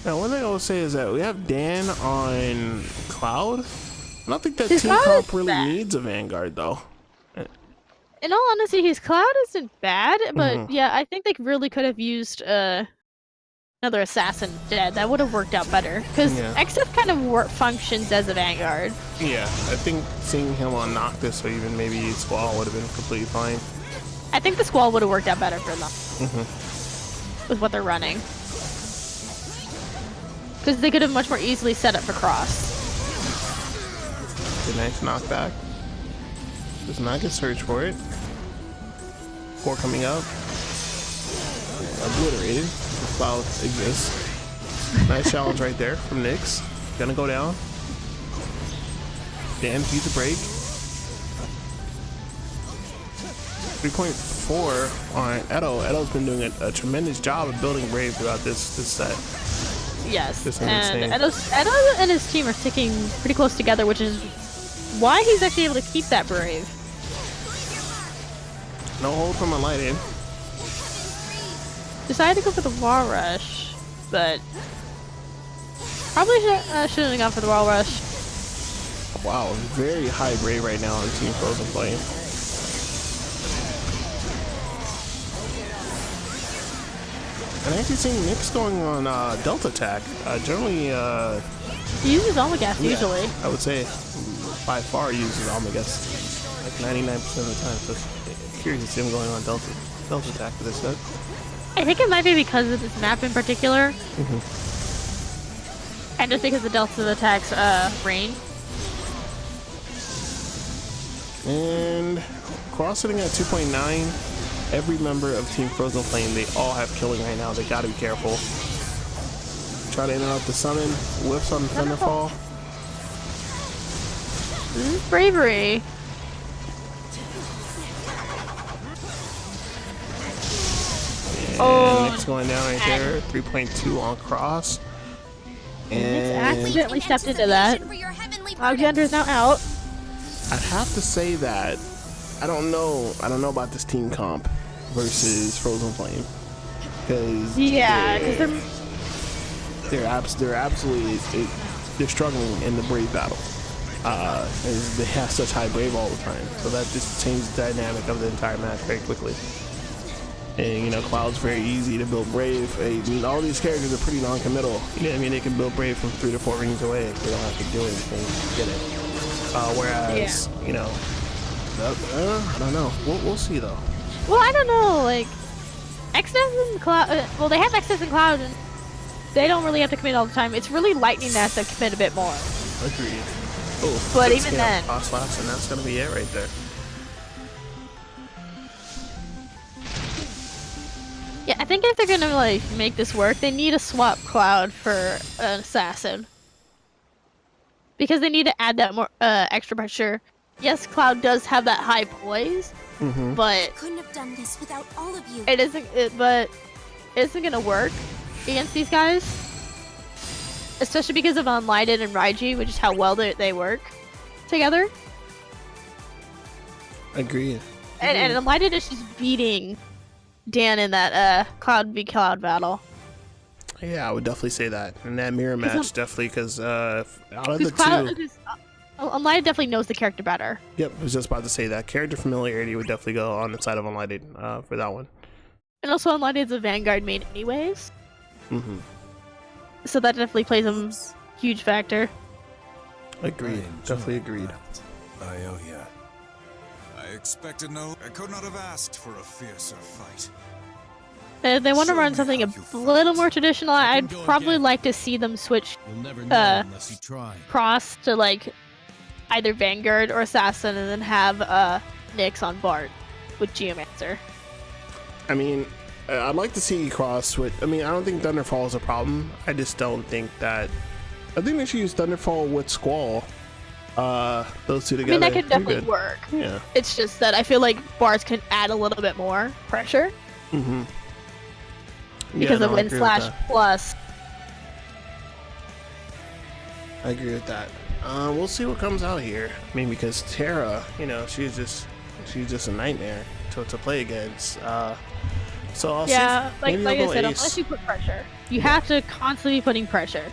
[SPEAKER 1] Now, one thing I will say is that we have Dan on Cloud. I don't think that
[SPEAKER 3] His
[SPEAKER 1] team
[SPEAKER 3] Cloud
[SPEAKER 1] comp
[SPEAKER 3] is
[SPEAKER 1] really
[SPEAKER 3] bad.
[SPEAKER 1] needs a Vanguard though.
[SPEAKER 3] In all honesty, his Cloud isn't bad, but yeah, I think they really could have used another assassin dead. That would have worked out better because XF kind of functions as a Vanguard.
[SPEAKER 1] Yeah, I think seeing him on Noctis or even maybe Squall would have been completely fine.
[SPEAKER 3] I think the Squall would have worked out better for them with what they're running. Because they could have much more easily set up for cross.
[SPEAKER 1] Good, nice knockback. Does not get search for it. 4 coming up. Obliterated. The Cloud exists. Nice challenge right there from Nyx. Gonna go down. Dan feeds a break. 3.4 on Edo. Edo's been doing a tremendous job of building Brave throughout this set.
[SPEAKER 3] Yes,
[SPEAKER 1] This is
[SPEAKER 3] and
[SPEAKER 1] insane.
[SPEAKER 3] Edo and his team are sticking pretty close together, which is why he's actually able to keep that Brave.
[SPEAKER 1] No hold from Unlighted.
[SPEAKER 3] Decided to go for the wall rush, but probably shouldn't have gone for the wall rush.
[SPEAKER 1] Wow, very high Brave right now on Team Frozen Flame. And I actually seen Nyx going on Delta attack. Generally,
[SPEAKER 3] He uses Almagas usually.
[SPEAKER 1] I would say by far uses Almagas like 99% of the time. So it's curious to see him going on Delta attack for this set.
[SPEAKER 3] I think it might be because of this map in particular, and just because the Delta attacks rain.
[SPEAKER 1] And Cross sitting at 2.9. Every member of Team Frozen Flame, they all have killing right now. They gotta be careful. Try to interrupt the summon. Whiffs on Thunderfall.
[SPEAKER 3] This is bravery.
[SPEAKER 1] And Nyx going down right there. 3.2 on Cross.
[SPEAKER 3] Nyx
[SPEAKER 1] And
[SPEAKER 3] accidentally stepped into that.
[SPEAKER 8] For your heavenly
[SPEAKER 3] Alexander is now out.
[SPEAKER 1] I'd have to say that I don't know about this team comp versus Frozen Flame. because
[SPEAKER 3] Yeah, because
[SPEAKER 1] they're struggling in the Brave battle. As they have such high Brave all the time, so that just changed the dynamic of the entire match very quickly. And you know, Cloud's very easy to build Brave. All these characters are pretty non-committal. You know what I mean? They can build Brave from 3 to 4 rings away. They don't have to do anything to get it. Whereas, you know, I don't know. We'll see though.
[SPEAKER 3] well, I don't know. Like, Exodus and Cloud. Well, they have Exodus and Cloud, and they don't really have to commit all the time. It's really Lightning that has to commit a bit more.
[SPEAKER 1] Agreed. Oh,
[SPEAKER 3] But even then,
[SPEAKER 1] cross slaps, and that's gonna be it right there.
[SPEAKER 3] yeah, I think if they're gonna like make this work, they need to swap Cloud for an assassin because they need to add that more extra pressure. Yes, Cloud does have that high poise, but
[SPEAKER 8] Couldn't have done this without all of you.
[SPEAKER 3] it isn't gonna work against these guys, especially because of Unlighted and Raiji, which is how well they work together.
[SPEAKER 1] Agreed.
[SPEAKER 3] And Unlighted is just beating Dan in that Cloud v Cloud battle.
[SPEAKER 1] Yeah, I would definitely say that. And that mirror match, definitely, because out of the
[SPEAKER 3] Cloud,
[SPEAKER 1] two...
[SPEAKER 3] Unlighted definitely knows the character better.
[SPEAKER 1] Yep, I was just about to say that. Character familiarity would definitely go on the side of Unlighted for that one.
[SPEAKER 3] And also Unlighted's a Vanguard main anyways. So that definitely plays a huge factor.
[SPEAKER 1] Agreed. Definitely agreed.
[SPEAKER 5] I owe ya. I expected no. I could not have asked for a fiercer fight.
[SPEAKER 3] If they want to run something a little more traditional, I'd probably like to see them switch
[SPEAKER 5] You'll never know unless you try.
[SPEAKER 3] Cross to like either Vanguard or Assassin, and then have Nyx on Bart with Geomancer.
[SPEAKER 1] I mean, I'd like to see Cross with... I mean, I don't think Thunderfall is a problem. I just don't think that... I think they should use Thunderfall with Squall. Those two together.
[SPEAKER 3] I mean, that could definitely work.
[SPEAKER 1] Yeah.
[SPEAKER 3] It's just that I feel like bars can add a little bit more pressure. Because of Wind Slash plus.
[SPEAKER 1] I agree with that. We'll see what comes out here. I mean, because Terra, you know, she's just a nightmare to play against. So I'll see.
[SPEAKER 3] Like I said, unless you put pressure, you have to constantly be putting pressure.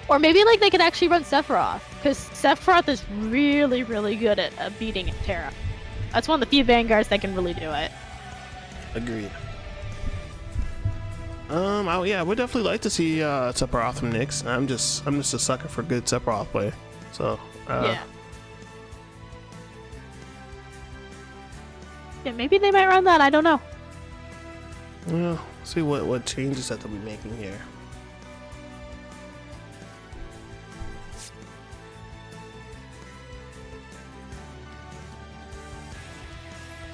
[SPEAKER 3] Or maybe like they could actually run Sephiroth, because Sephiroth is really, really good at beating Terra. That's one of the few Vanguards that can really do it.
[SPEAKER 1] Agreed. Yeah, we'd definitely like to see Sephiroth from Nyx. I'm just a sucker for good Sephiroth play. So
[SPEAKER 3] yeah, maybe they might run that. I don't know.
[SPEAKER 1] Yeah, see what changes that they'll be making here.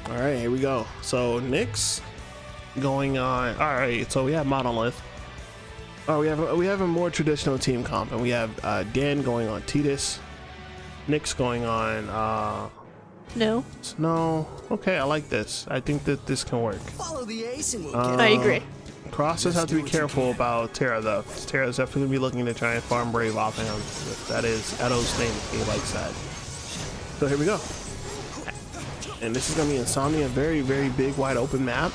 [SPEAKER 1] All right, here we go. So Nyx going on. All right, so we have Monolith. Oh, we have a more traditional team comp, and we have Dan going on Tidus, Nyx going on Snow. Okay, I like this. I think that this can work.
[SPEAKER 2] Follow the ace and we'll
[SPEAKER 3] I agree.
[SPEAKER 1] Crosses have to be careful about Terra though. Terra's definitely gonna be looking to try and farm Brave off him. That is Edo's name. He likes that. So here we go. And this is gonna be Insomnia, very, very big, wide open map.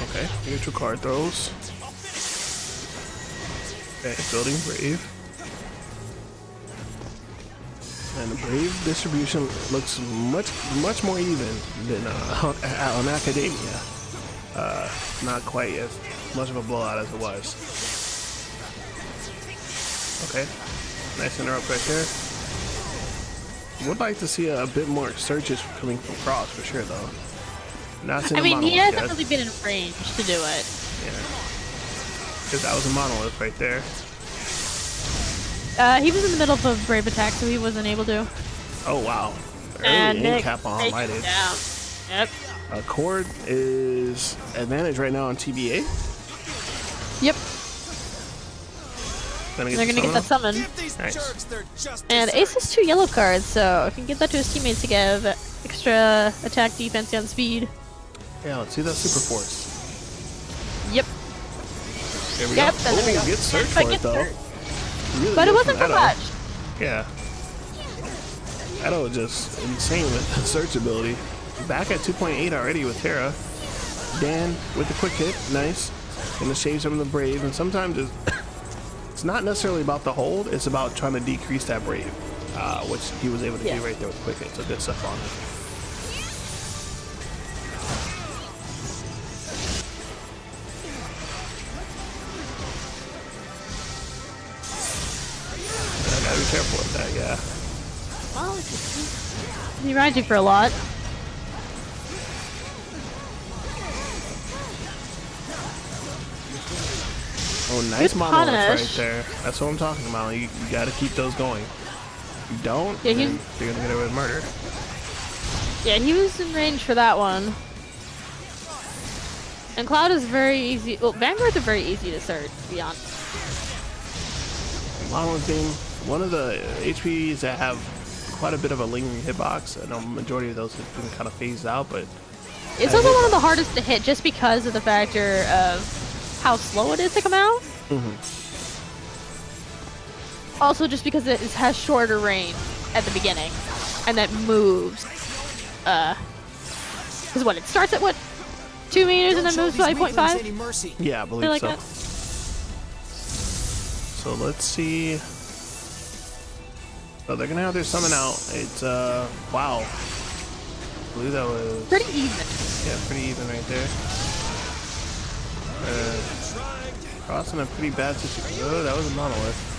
[SPEAKER 1] Okay, neutral card throws. Okay, building Brave. And the Brave distribution looks much more even than on Academia. Not quite as much of a blowout as it was. Okay, nice interrupt right there. Would like to see a bit more searches coming from Cross for sure though.
[SPEAKER 3] I mean, he hasn't really been in range to do it.
[SPEAKER 1] Yeah, because that was a Monolith right there.
[SPEAKER 3] He was in the middle of a Brave attack, so he wasn't able to.
[SPEAKER 1] Oh wow!
[SPEAKER 3] And
[SPEAKER 1] Early cap on Lighted.
[SPEAKER 3] Yep.
[SPEAKER 1] Cord is advantage right now on TBA.
[SPEAKER 3] Yep.
[SPEAKER 1] They're gonna
[SPEAKER 3] get that summon.
[SPEAKER 1] Nice.
[SPEAKER 3] And Ace has 2 yellow cards, so I can get that to his teammates to give extra attack, defense, and speed.
[SPEAKER 1] Yeah, let's see that Super Force.
[SPEAKER 3] Yep.
[SPEAKER 1] There we
[SPEAKER 3] Yep,
[SPEAKER 1] go.
[SPEAKER 3] there we go.
[SPEAKER 1] Good search
[SPEAKER 3] But
[SPEAKER 1] for it
[SPEAKER 3] gets
[SPEAKER 1] though.
[SPEAKER 3] hurt.
[SPEAKER 1] Really
[SPEAKER 3] But it
[SPEAKER 1] good
[SPEAKER 3] wasn't
[SPEAKER 1] from
[SPEAKER 3] for
[SPEAKER 1] Edo.
[SPEAKER 3] much.
[SPEAKER 1] Yeah. Edo just insane with the search ability. Back at 2.8 already with Terra. Dan with the quick hit, nice. And the shaves from the Brave. And sometimes it's not necessarily about the hold, it's about trying to decrease that Brave. Which he was able to do right there with the quick hit. So good stuff on him. I gotta be careful with that, yeah.
[SPEAKER 3] Well, he rides you for a lot.
[SPEAKER 1] Oh, nice
[SPEAKER 3] Good
[SPEAKER 1] monolith right
[SPEAKER 3] punish.
[SPEAKER 1] there. That's what I'm talking about. You gotta keep those going. If you don't,
[SPEAKER 3] Yeah,
[SPEAKER 1] then you're gonna get away with murder.
[SPEAKER 3] Yeah, he was in range for that one. And Cloud is very easy. Well, Vanguards are very easy to search, to be honest.
[SPEAKER 1] Monolith being one of the HPs that have quite a bit of a lingering hitbox. I know majority of those have been kind of phased out, but
[SPEAKER 3] It's also one of the hardest to hit just because of the factor of how slow it is to come out. Also, just because it has shorter range at the beginning, and that moves. Because what, it starts at what, 2 meters and then moves to like 0.5?
[SPEAKER 1] yeah, I believe
[SPEAKER 3] Like
[SPEAKER 1] so.
[SPEAKER 3] that.
[SPEAKER 1] So let's see. So they're gonna have their summon out. It's wow. I believe that was
[SPEAKER 3] Pretty even.
[SPEAKER 1] yeah, pretty even right there. Crossing a pretty bad situation. Oh, that was a monolith.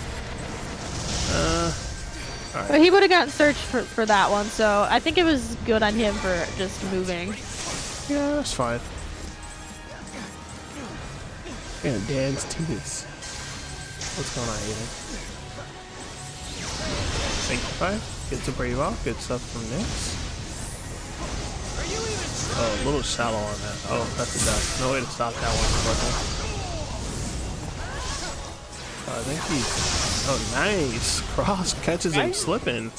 [SPEAKER 1] Alright.
[SPEAKER 3] But he would have gotten searched for that one, so I think it was good on him for just moving.
[SPEAKER 1] Yeah, that's fine. Yeah, Dan's teeth. What's going on, Aiden? Sanctify. Gets a Brave off. Good stuff from Nyx. Oh, a little shallow on that. Oh, that's a death. No way to stop that one. I think he's... Oh, nice. Cross catches him slipping.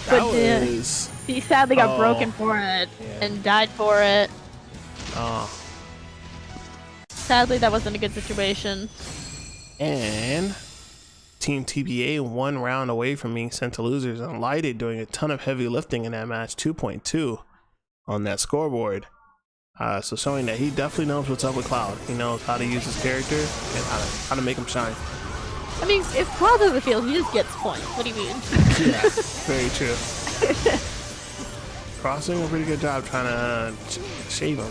[SPEAKER 1] That
[SPEAKER 3] But
[SPEAKER 1] was...
[SPEAKER 3] he sadly got
[SPEAKER 1] Oh.
[SPEAKER 3] broken for it
[SPEAKER 1] Yeah.
[SPEAKER 3] and died for it.
[SPEAKER 1] Oh.
[SPEAKER 3] Sadly, that wasn't a good situation.
[SPEAKER 1] And Team TBA 1 round away from being sent to losers, and Lighted doing a ton of heavy lifting in that match, 2.2 on that scoreboard. So showing that he definitely knows what's up with Cloud. He knows how to use his character and how to make him shine.
[SPEAKER 3] I mean, if Cloud's on the field, he just gets points. What do you mean?
[SPEAKER 1] Yeah, very true. Crossing a pretty good job trying to shave him.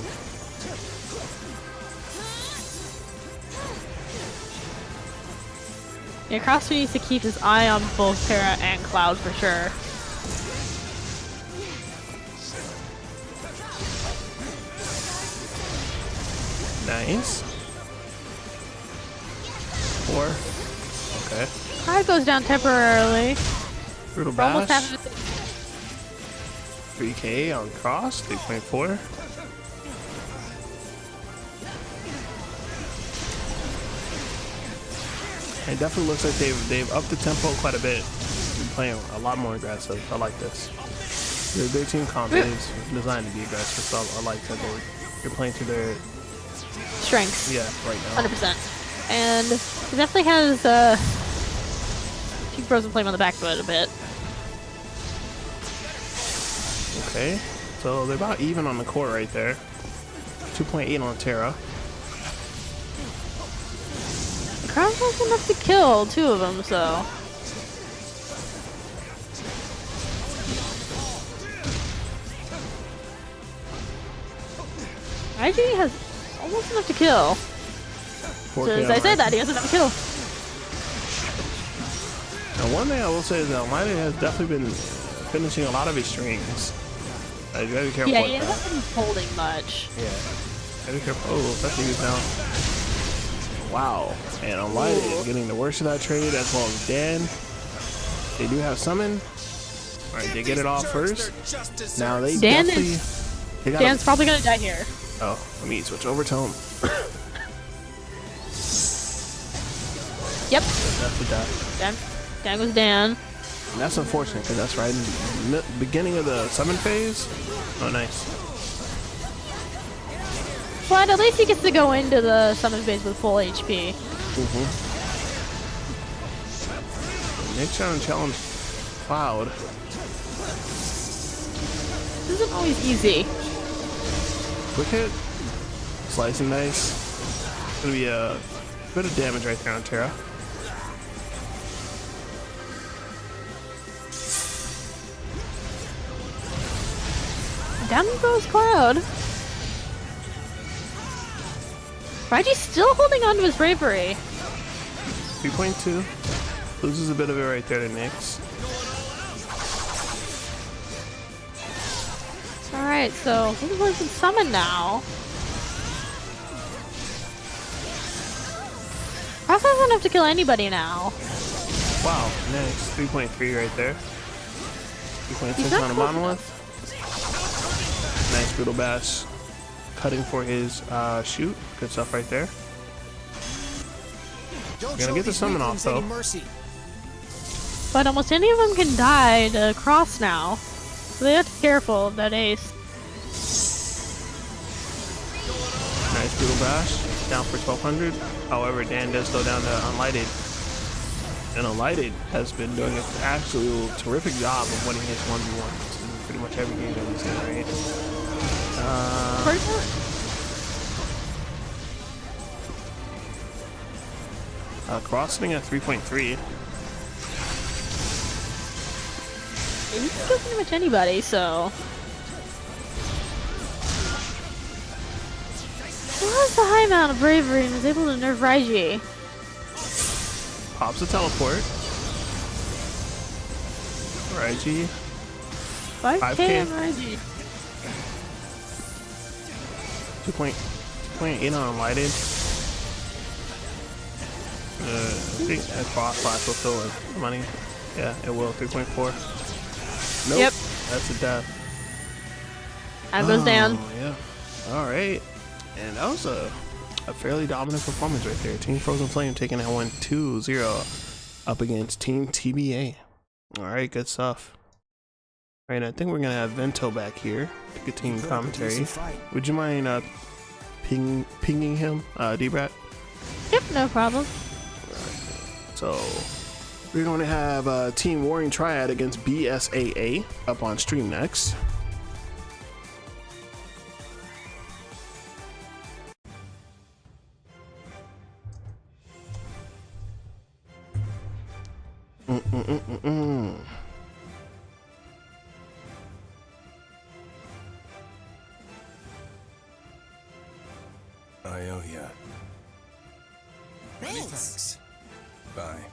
[SPEAKER 3] Yeah, Crossfit needs to keep his eye on both Terra and Cloud for sure.
[SPEAKER 1] Nice. 4. Okay.
[SPEAKER 3] Cloud goes down temporarily.
[SPEAKER 1] Brutal
[SPEAKER 3] We're almost
[SPEAKER 1] bash.
[SPEAKER 3] having
[SPEAKER 1] 3K on cross. 3.4. It definitely looks like they've upped the tempo quite a bit. Been playing a lot more aggressive. I like this. Their team comp is designed to be aggressive, so I like that they're playing to their
[SPEAKER 3] strengths.
[SPEAKER 1] yeah right now.
[SPEAKER 3] 100%. And he definitely has Team Frozen Flame on the back foot a bit.
[SPEAKER 1] Okay, so they're about even on the court right there. 2.8 on Terra.
[SPEAKER 3] Crown has enough to kill 2 of them, so. IG has almost enough to kill. So
[SPEAKER 1] 4K
[SPEAKER 3] as I
[SPEAKER 1] on
[SPEAKER 3] say
[SPEAKER 1] Ryzen.
[SPEAKER 3] that, he has enough to kill.
[SPEAKER 1] Now, one thing I will say is that Lighted has definitely been finishing a lot of his strings. You gotta be careful
[SPEAKER 3] Yeah,
[SPEAKER 1] with
[SPEAKER 3] he
[SPEAKER 1] that.
[SPEAKER 3] hasn't been holding much.
[SPEAKER 1] Yeah. Gotta be careful. Oh, especially he's down. Wow. And Unlighted getting the worst of that trade as well as Dan. They do have summon. Alright, they get it off first. Now they
[SPEAKER 3] Dan
[SPEAKER 1] definitely... They gotta,
[SPEAKER 3] Dan's probably gonna die here.
[SPEAKER 1] oh, let me switch over to him.
[SPEAKER 3] Yep.
[SPEAKER 1] That's a death.
[SPEAKER 3] Dan goes Dan.
[SPEAKER 1] And that's unfortunate because that's right in the beginning of the summon phase. Oh, nice.
[SPEAKER 3] But at least he gets to go into the summon phase with full HP.
[SPEAKER 1] Nick trying to challenge Cloud.
[SPEAKER 3] This isn't always easy.
[SPEAKER 1] Quick hit. Slice and dice. Gonna be a bit of damage right there on Terra.
[SPEAKER 3] Down goes Cloud. Raiji's still holding on to his bravery.
[SPEAKER 1] 3.2. Loses a bit of it right there to Nyx.
[SPEAKER 3] Alright, so Frozen Flame's been summoned now. Cross doesn't have to kill anybody now.
[SPEAKER 1] Wow, nice. 3.3 right there. 3.6 on a monolith. Nice brutal bash. Cutting for his shoot. Good stuff right there. We're gonna get the summon off though.
[SPEAKER 3] But almost any of them can die to cross now. So they have to be careful of that ace.
[SPEAKER 1] Nice brutal bash. Down for 1200. However, Dan does go down to Unlighted. And Unlighted has been doing an absolute terrific job of winning his 1v1 in pretty much every game that he's in, right? Crossing at 3.3.
[SPEAKER 3] He can kill pretty much anybody, so. He has the high amount of bravery and is able to nerf Raiji.
[SPEAKER 1] Pops a teleport. Raiji.
[SPEAKER 3] 5k on Raiji.
[SPEAKER 1] 2.8 on Unlighted. I think a cross slash will fill with money. Yeah, it will. 3.4. Nope.
[SPEAKER 3] Yep.
[SPEAKER 1] That's a death.
[SPEAKER 3] That goes down.
[SPEAKER 1] Yeah. Alright. And that was a fairly dominant performance right there. Team Frozen Flame taking that one 2-0 up against Team TBA. Alright, good stuff. Alright, I think we're going to have Vento back here to get team commentary. Would you mind pinging him, D-Brat?
[SPEAKER 3] Yep, no problem.
[SPEAKER 1] So we're going to have Team Warring Triad against BSAA up on stream next.
[SPEAKER 5] I owe ya. Many
[SPEAKER 2] Thanks.
[SPEAKER 5] thanks. Bye.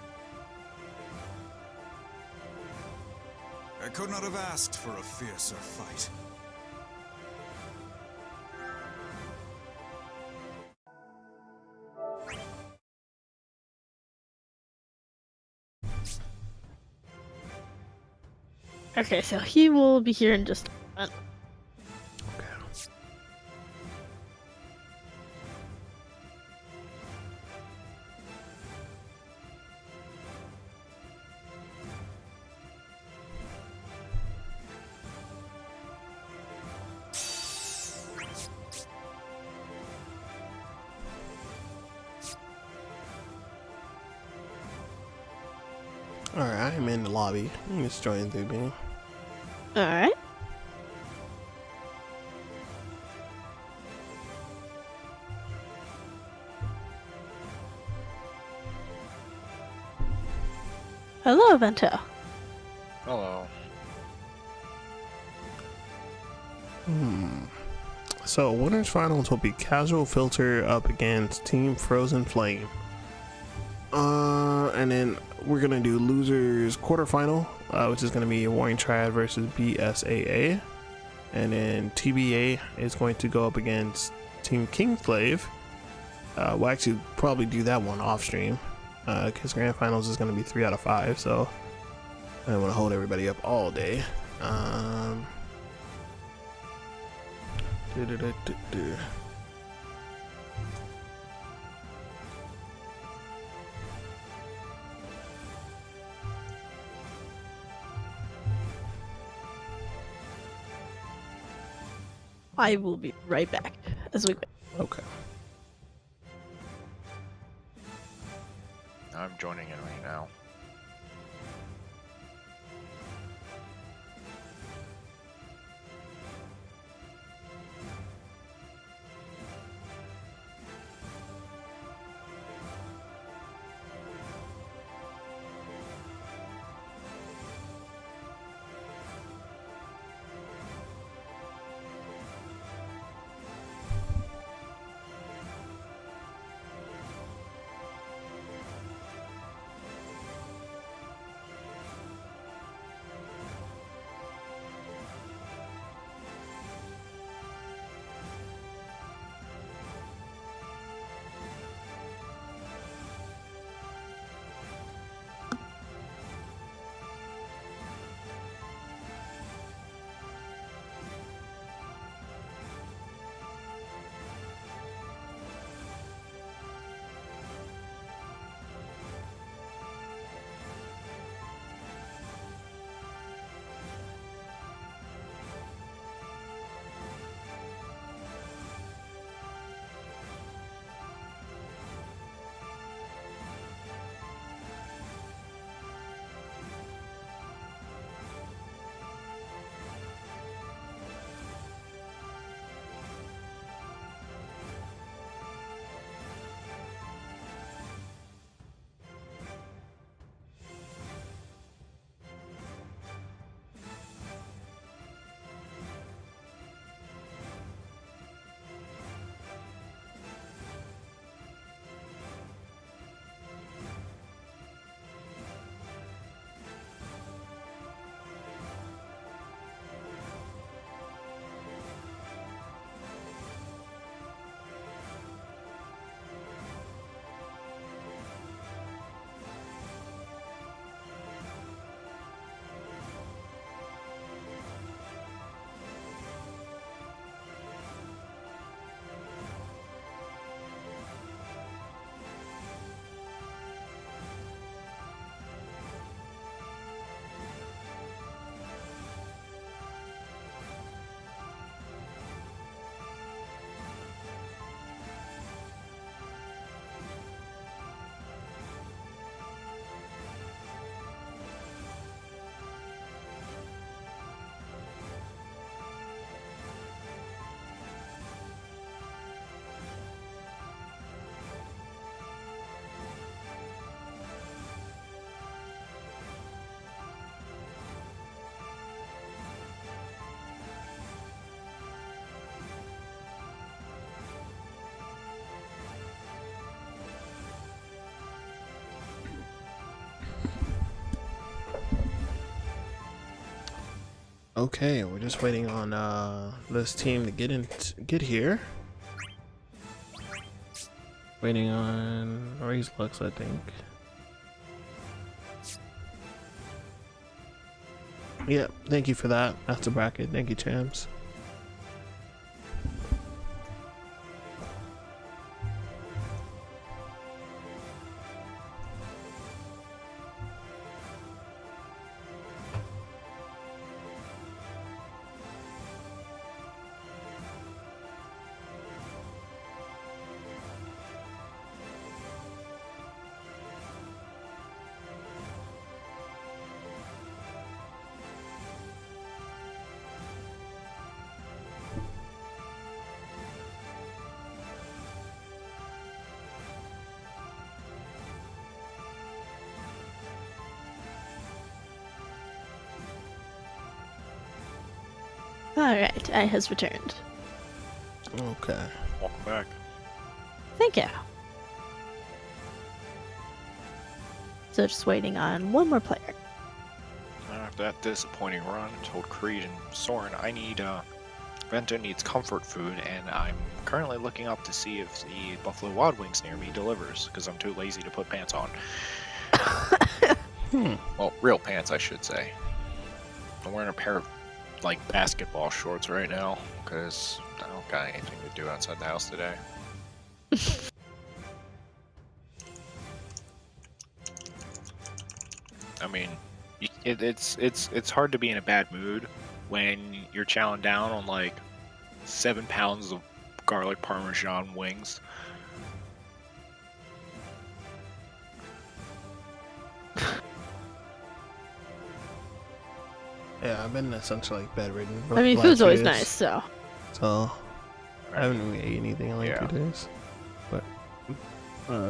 [SPEAKER 5] I could not have asked for a fiercer fight.
[SPEAKER 3] Okay, so he will be here in just a moment.
[SPEAKER 1] Alright, I'm in the lobby. I'm just joining through me.
[SPEAKER 3] Alright. Hello, Vento.
[SPEAKER 4] Hello.
[SPEAKER 1] So, winners finals will be Casual Filter up against Team Frozen Flame. And then we're gonna do losers quarterfinal, which is gonna be Warring Triad versus BSAA, and then TBA is going to go up against Team Kingslave. We'll actually probably do that one off stream, because grand finals is gonna be 3 out of 5, so I don't want to hold everybody up all day.
[SPEAKER 3] I will be right back as we wait.
[SPEAKER 1] Okay.
[SPEAKER 4] I'm joining in right now.
[SPEAKER 1] Okay, we're just waiting on this team to get here. Waiting on Raise Lux, I think. Yeah, thank you for that. That's a bracket. Thank you, champs.
[SPEAKER 3] Alright, I has returned.
[SPEAKER 1] Okay.
[SPEAKER 4] Welcome back.
[SPEAKER 3] Thank you. So just waiting on one more player.
[SPEAKER 4] After that disappointing run, told Creed and Soren I need Venta needs comfort food, and I'm currently looking up to see if the Buffalo Wild Wings near me delivers, because I'm too lazy to put pants on. Well, real pants, I should say. I'm wearing a pair of, like, basketball shorts right now, because I don't got anything to do outside the house today. I mean, it's hard to be in a bad mood when you're chowing down on like 7 pounds of garlic parmesan wings.
[SPEAKER 1] Yeah, I've been essentially bedridden.
[SPEAKER 3] I mean,
[SPEAKER 1] the
[SPEAKER 3] food's
[SPEAKER 1] last
[SPEAKER 3] always
[SPEAKER 1] few days,
[SPEAKER 3] nice, so.
[SPEAKER 1] So I haven't really ate anything in like
[SPEAKER 4] Yeah.
[SPEAKER 1] 2 days. But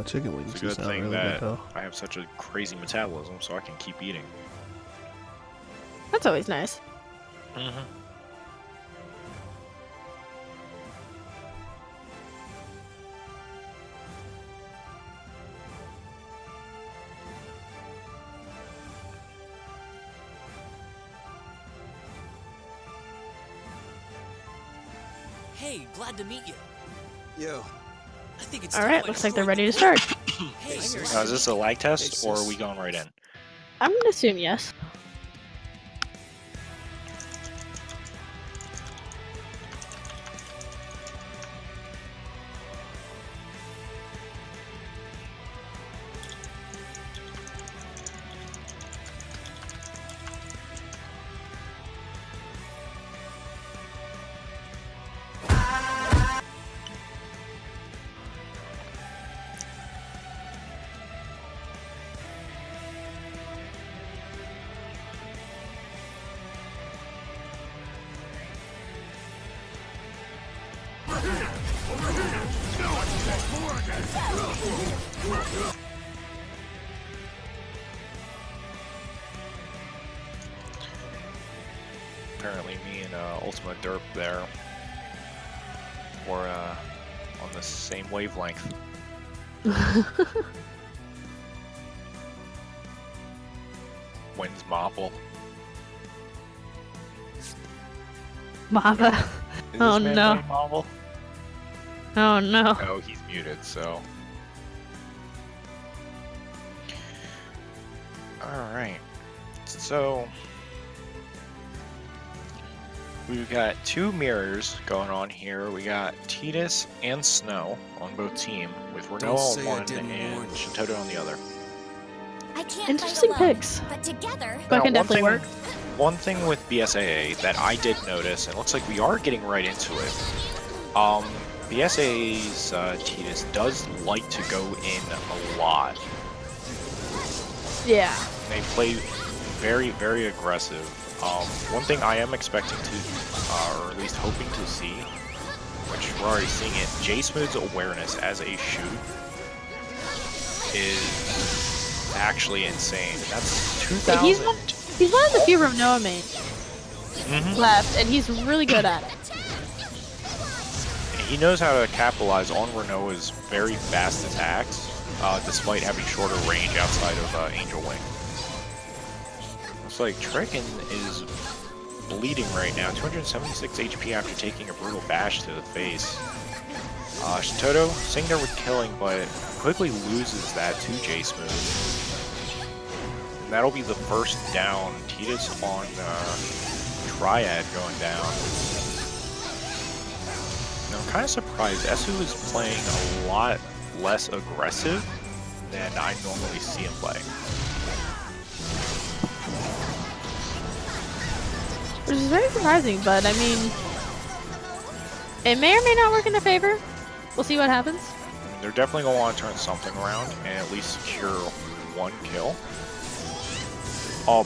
[SPEAKER 1] chicken wings
[SPEAKER 4] It's a
[SPEAKER 1] just
[SPEAKER 4] good
[SPEAKER 1] not
[SPEAKER 4] thing
[SPEAKER 1] really
[SPEAKER 4] that
[SPEAKER 1] good though.
[SPEAKER 4] I have such a crazy metabolism, so I can keep eating.
[SPEAKER 3] That's always nice.
[SPEAKER 4] Mm-hmm.
[SPEAKER 2] Hey, glad to meet you. Yo, I think it's
[SPEAKER 3] Alright, looks like they're ready to start.
[SPEAKER 2] Hey,
[SPEAKER 4] Is this a lag test, or are we going right in?
[SPEAKER 3] I'm gonna assume yes.
[SPEAKER 4] Apparently me and Ultima Derp there were on the same wavelength. Wins Mopple.
[SPEAKER 3] Mava.
[SPEAKER 4] Is
[SPEAKER 3] Oh,
[SPEAKER 4] this man
[SPEAKER 3] no.
[SPEAKER 4] playing Mopple?
[SPEAKER 3] Oh no.
[SPEAKER 4] Oh, he's muted, so. Alright. So. We've got 2 mirrors going on here. We got Tidus and Snow on both team, with Renault on one and Shintoto on the other.
[SPEAKER 8] I can't
[SPEAKER 3] Interesting
[SPEAKER 8] fight alone,
[SPEAKER 3] picks.
[SPEAKER 8] but together.
[SPEAKER 3] But
[SPEAKER 4] Now,
[SPEAKER 3] can definitely work.
[SPEAKER 4] One thing with BSAA that I did notice, and it looks like we are getting right into it. BSAA's Tidus does like to go in a lot.
[SPEAKER 3] Yeah.
[SPEAKER 4] They play very, very aggressive. One thing I am expecting to, or at least hoping to see, which we're already seeing it, J-Smooth's awareness as a shoot is actually insane. And that's 2,000.
[SPEAKER 3] He's one of the few Renoa mains left, and he's really good at it.
[SPEAKER 4] He knows how to capitalize on Renoa's very fast attacks, despite having shorter range outside of Angel Wing. Looks like Tricken is bleeding right now, 276 HP after taking a brutal bash to the face. Shintoto sitting there with killing, but quickly loses that to J-Smooth. And that'll be the first down. Tidus on Triad going down. And I'm kind of surprised. Esu is playing a lot less aggressive than I normally see him play.
[SPEAKER 3] Which is very surprising, but I mean, it may or may not work in their favor. We'll see what happens.
[SPEAKER 4] They're definitely going to want to turn something around and at least secure 1 kill. Oh,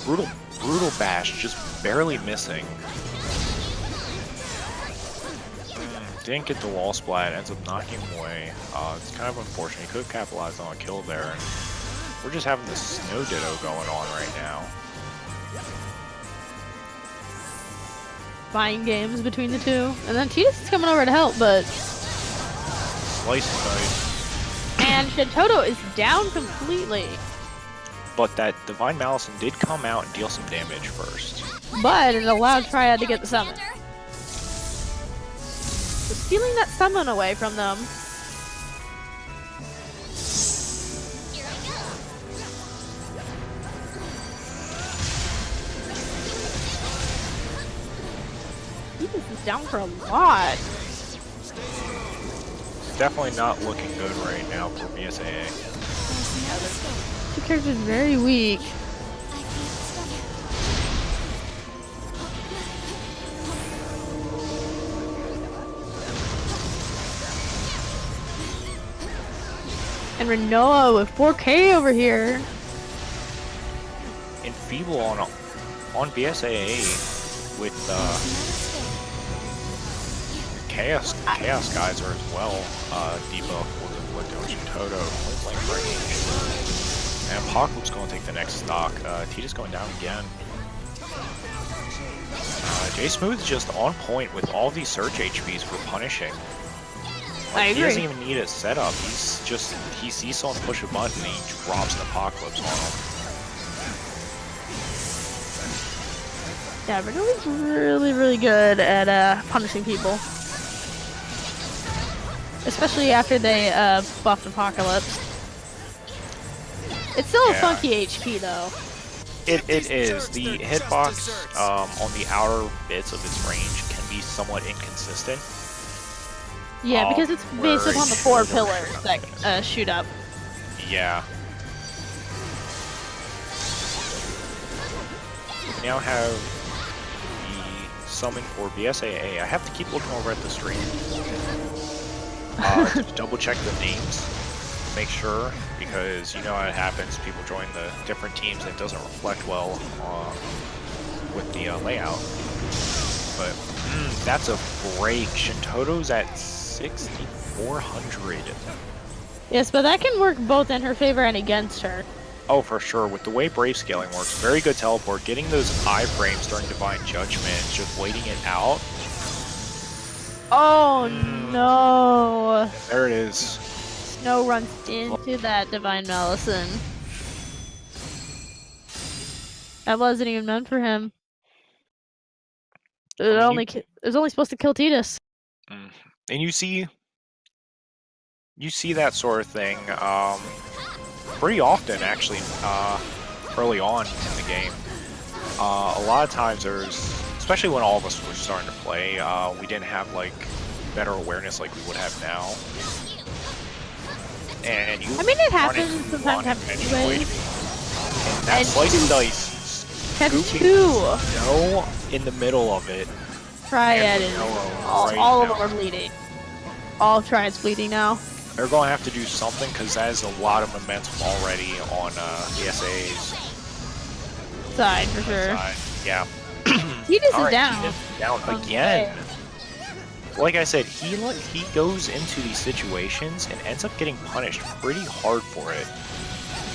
[SPEAKER 4] brutal bash, just barely missing. Didn't get the wall splat, ends up knocking him away. It's kind of unfortunate. He could have capitalized on a kill there. And we're just having this snow ditto going on right now.
[SPEAKER 3] Buying games between the two, and then Tidus is coming over to help, but
[SPEAKER 4] Slice and dice.
[SPEAKER 3] and Shintoto is down completely.
[SPEAKER 4] But that Divine Malison did come out and deal some damage first.
[SPEAKER 3] But it allowed Triad to get the summon. So stealing that summon away from them. Tidus is down for a lot.
[SPEAKER 4] Definitely not looking good right now for BSAA.
[SPEAKER 3] Two characters very weak. And Renoa with 4K over here.
[SPEAKER 4] Enfeeble on on BSAA with Chaos Geyser as well. Debuff will inflict on Shintoto, point blank range. And Apocalypse going to take the next stock. Tita's going down again. J Smooth just on point with all these surge HPs for punishing. Like, he doesn't even need a setup. He sees someone push a button and he drops an Apocalypse on him.
[SPEAKER 3] Yeah, Renault's really, really good at punishing people. Especially after they buffed Apocalypse. It's still a funky HP though.
[SPEAKER 4] It is. The hitbox on the outer bits of its range can be somewhat inconsistent.
[SPEAKER 3] Yeah, because it's based upon the 4 pillars that shoot up.
[SPEAKER 4] Yeah. We now have the summon for BSAA. I have to keep looking over at the stream to double check the names, make sure, because you know how it happens. People join the different teams and it doesn't reflect well with the layout. But that's a break. Shintoto's at 6,400.
[SPEAKER 3] Yes, but that can work both in her favor and against her.
[SPEAKER 4] Oh, for sure. With the way Brave Scaling works, very good teleport. Getting those iframes during Divine Judgment, just waiting it out.
[SPEAKER 3] Oh no!
[SPEAKER 4] There it is.
[SPEAKER 3] Snow runs into that Divine Malison. That wasn't even meant for him. It was only supposed to kill Tidus.
[SPEAKER 4] And you see that sort of thing pretty often, actually, early on in the game. A lot of times especially when all of us were starting to play, we didn't have like better awareness like we would have now. And
[SPEAKER 3] it happens sometimes.
[SPEAKER 4] And that slice and dice.
[SPEAKER 3] That's 2.
[SPEAKER 4] No, in the middle of it.
[SPEAKER 3] Triad and all of them are bleeding. All of Triad's bleeding now.
[SPEAKER 4] They're going to have to do something because that is a lot of momentum already on the SA's
[SPEAKER 3] side for sure.
[SPEAKER 4] Yeah.
[SPEAKER 3] Tidus is down.
[SPEAKER 4] Tidus down again. Like I said, he goes into these situations and ends up getting punished pretty hard for it.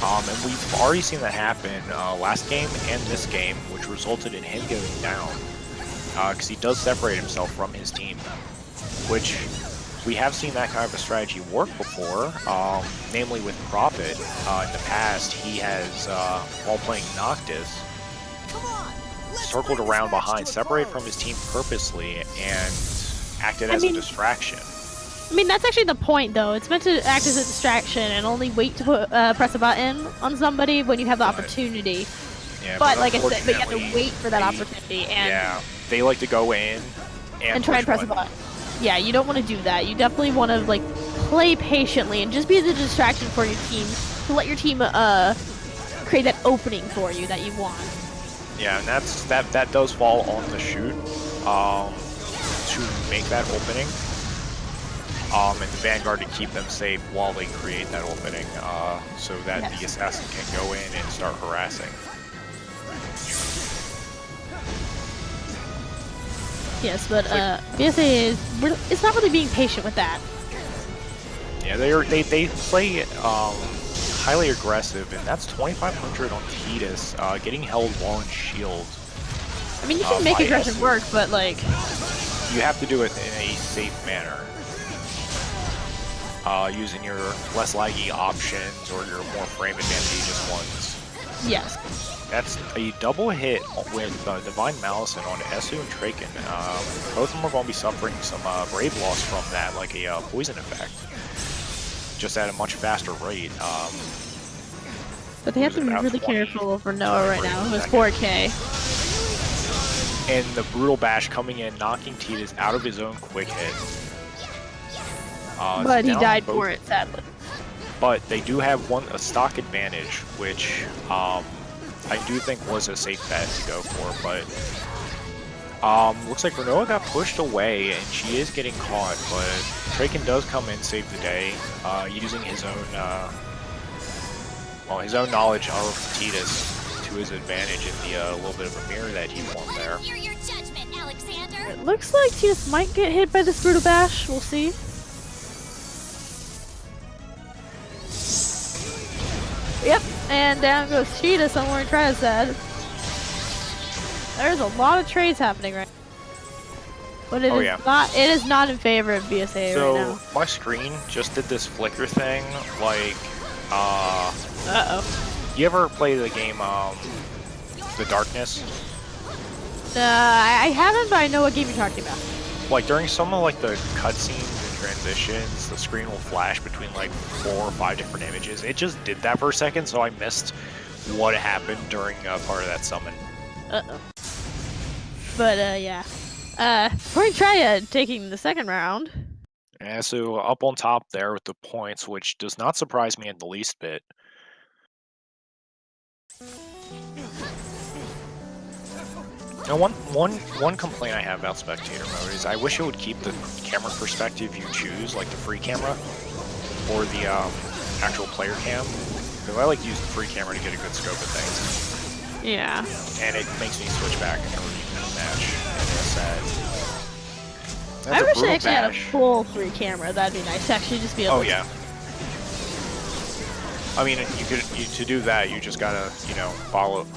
[SPEAKER 4] And we've already seen that happen last game and this game, which resulted in him going down. Because he does separate himself from his team, which we have seen that kind of a strategy work before, namely with Prophet. In the past, he has, while playing Noctis, circled around behind, separated from his team purposely, and acted as a distraction.
[SPEAKER 3] I mean, that's actually the point, though. It's meant to act as a distraction and only wait to press a button on somebody when you have the opportunity.
[SPEAKER 4] Yeah,
[SPEAKER 3] but like I said, but you have to wait for that opportunity, and
[SPEAKER 4] yeah, they like to go in and
[SPEAKER 3] try and press a button. Yeah, you don't want to do that. You definitely want to like play patiently and just be the distraction for your team to let your team create that opening for you that you want.
[SPEAKER 4] Yeah, and that does fall on the shoot to make that opening. And the Vanguard to keep them safe while they create that opening, so that the assassin can go in and start harassing.
[SPEAKER 3] Yes, but BSA it's not really being patient with that.
[SPEAKER 4] Yeah, they play highly aggressive, and that's 2,500 on Tidus, getting held while in shield.
[SPEAKER 3] I mean, you can make aggression work, but like
[SPEAKER 4] you have to do it in a safe manner. Using your less laggy options or your more frame advantageous ones.
[SPEAKER 3] Yes.
[SPEAKER 4] That's a double hit with Divine Malison on Esu and Traken. Both of them are going to be suffering some Brave loss from that, like a poison effect. Just at a much faster rate.
[SPEAKER 3] But they have to be really careful over Noah right now, who has 4K.
[SPEAKER 4] And the Brutal Bash coming in, knocking Tidus out of his own quick hit.
[SPEAKER 3] But he died for it, sadly.
[SPEAKER 4] But they do have a stock advantage, which I do think was a safe bet to go for. But looks like Renoa got pushed away, and she is getting caught. But Traken does come in, save the day, using his own knowledge of Tidus to to his advantage in the little bit of a mirror that he won there.
[SPEAKER 8] Hear your judgment, Alexander.
[SPEAKER 3] It looks like Tidus might get hit by this Brutal Bash. We'll see. Yep, and down goes Tidus on where Trez said. There's a lot of trades happening right now. But it it is not in favor of BSA right now.
[SPEAKER 4] So my screen just did this flicker thing, like you ever play the game The Darkness?
[SPEAKER 3] I haven't, but I know what game you're talking about.
[SPEAKER 4] Like during some of like the cutscenes and transitions, the screen will flash between like 4 or 5 different images. It just did that for a second, so I missed what happened during part of that summon.
[SPEAKER 3] But yeah. We're Triad taking the second round.
[SPEAKER 4] Yeah, so up on top there with the points, which does not surprise me in the least bit. Now, one complaint I have about spectator mode is I wish it would keep the camera perspective you choose, like the free camera, or the actual player cam. Because I like to use the free camera to get a good scope of things.
[SPEAKER 3] Yeah.
[SPEAKER 4] And it makes me switch back in every match.
[SPEAKER 3] I wish I actually had a full free camera. That'd be nice to actually just be able to...
[SPEAKER 4] yeah. I mean, to do that, you just gotta,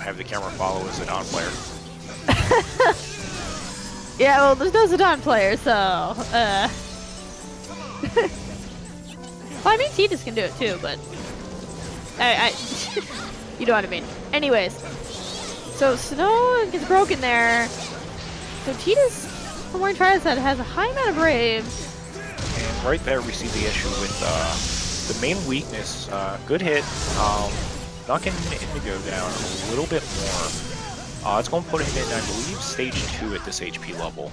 [SPEAKER 4] have the camera follow as a non-player.
[SPEAKER 3] Yeah, well, there's no Zidane player, so, well, I mean, Tidus can do it too, but you know what I mean. Anyways, so Snow gets broken there. So Tidus, from where Triad said, has a high amount of Brave.
[SPEAKER 4] And right there, we see the issue with the main weakness. Good hit, not getting Indigo down a little bit more. It's going to put him in, I believe, stage 2 at this HP level.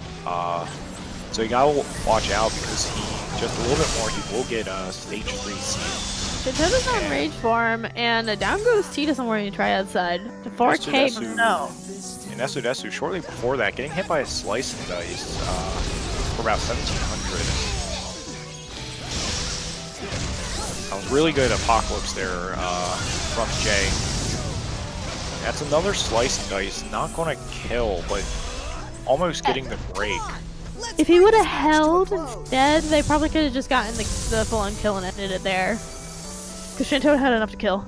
[SPEAKER 4] So you gotta watch out because he, just a little bit more, he will get stage 3 seed.
[SPEAKER 3] Shintoto's on Rage form, and down goes Tidus on where Triad side. To 4K, no.
[SPEAKER 4] And Desu shortly before that, getting hit by a Slice and Dice for about 1700. That was really good Apocalypse there from Jay. That's another Slice and Dice, not going to kill, but almost getting the break.
[SPEAKER 3] If he would have held instead, they probably could have just gotten the full-on kill and ended it there. Because Shinto had enough to kill.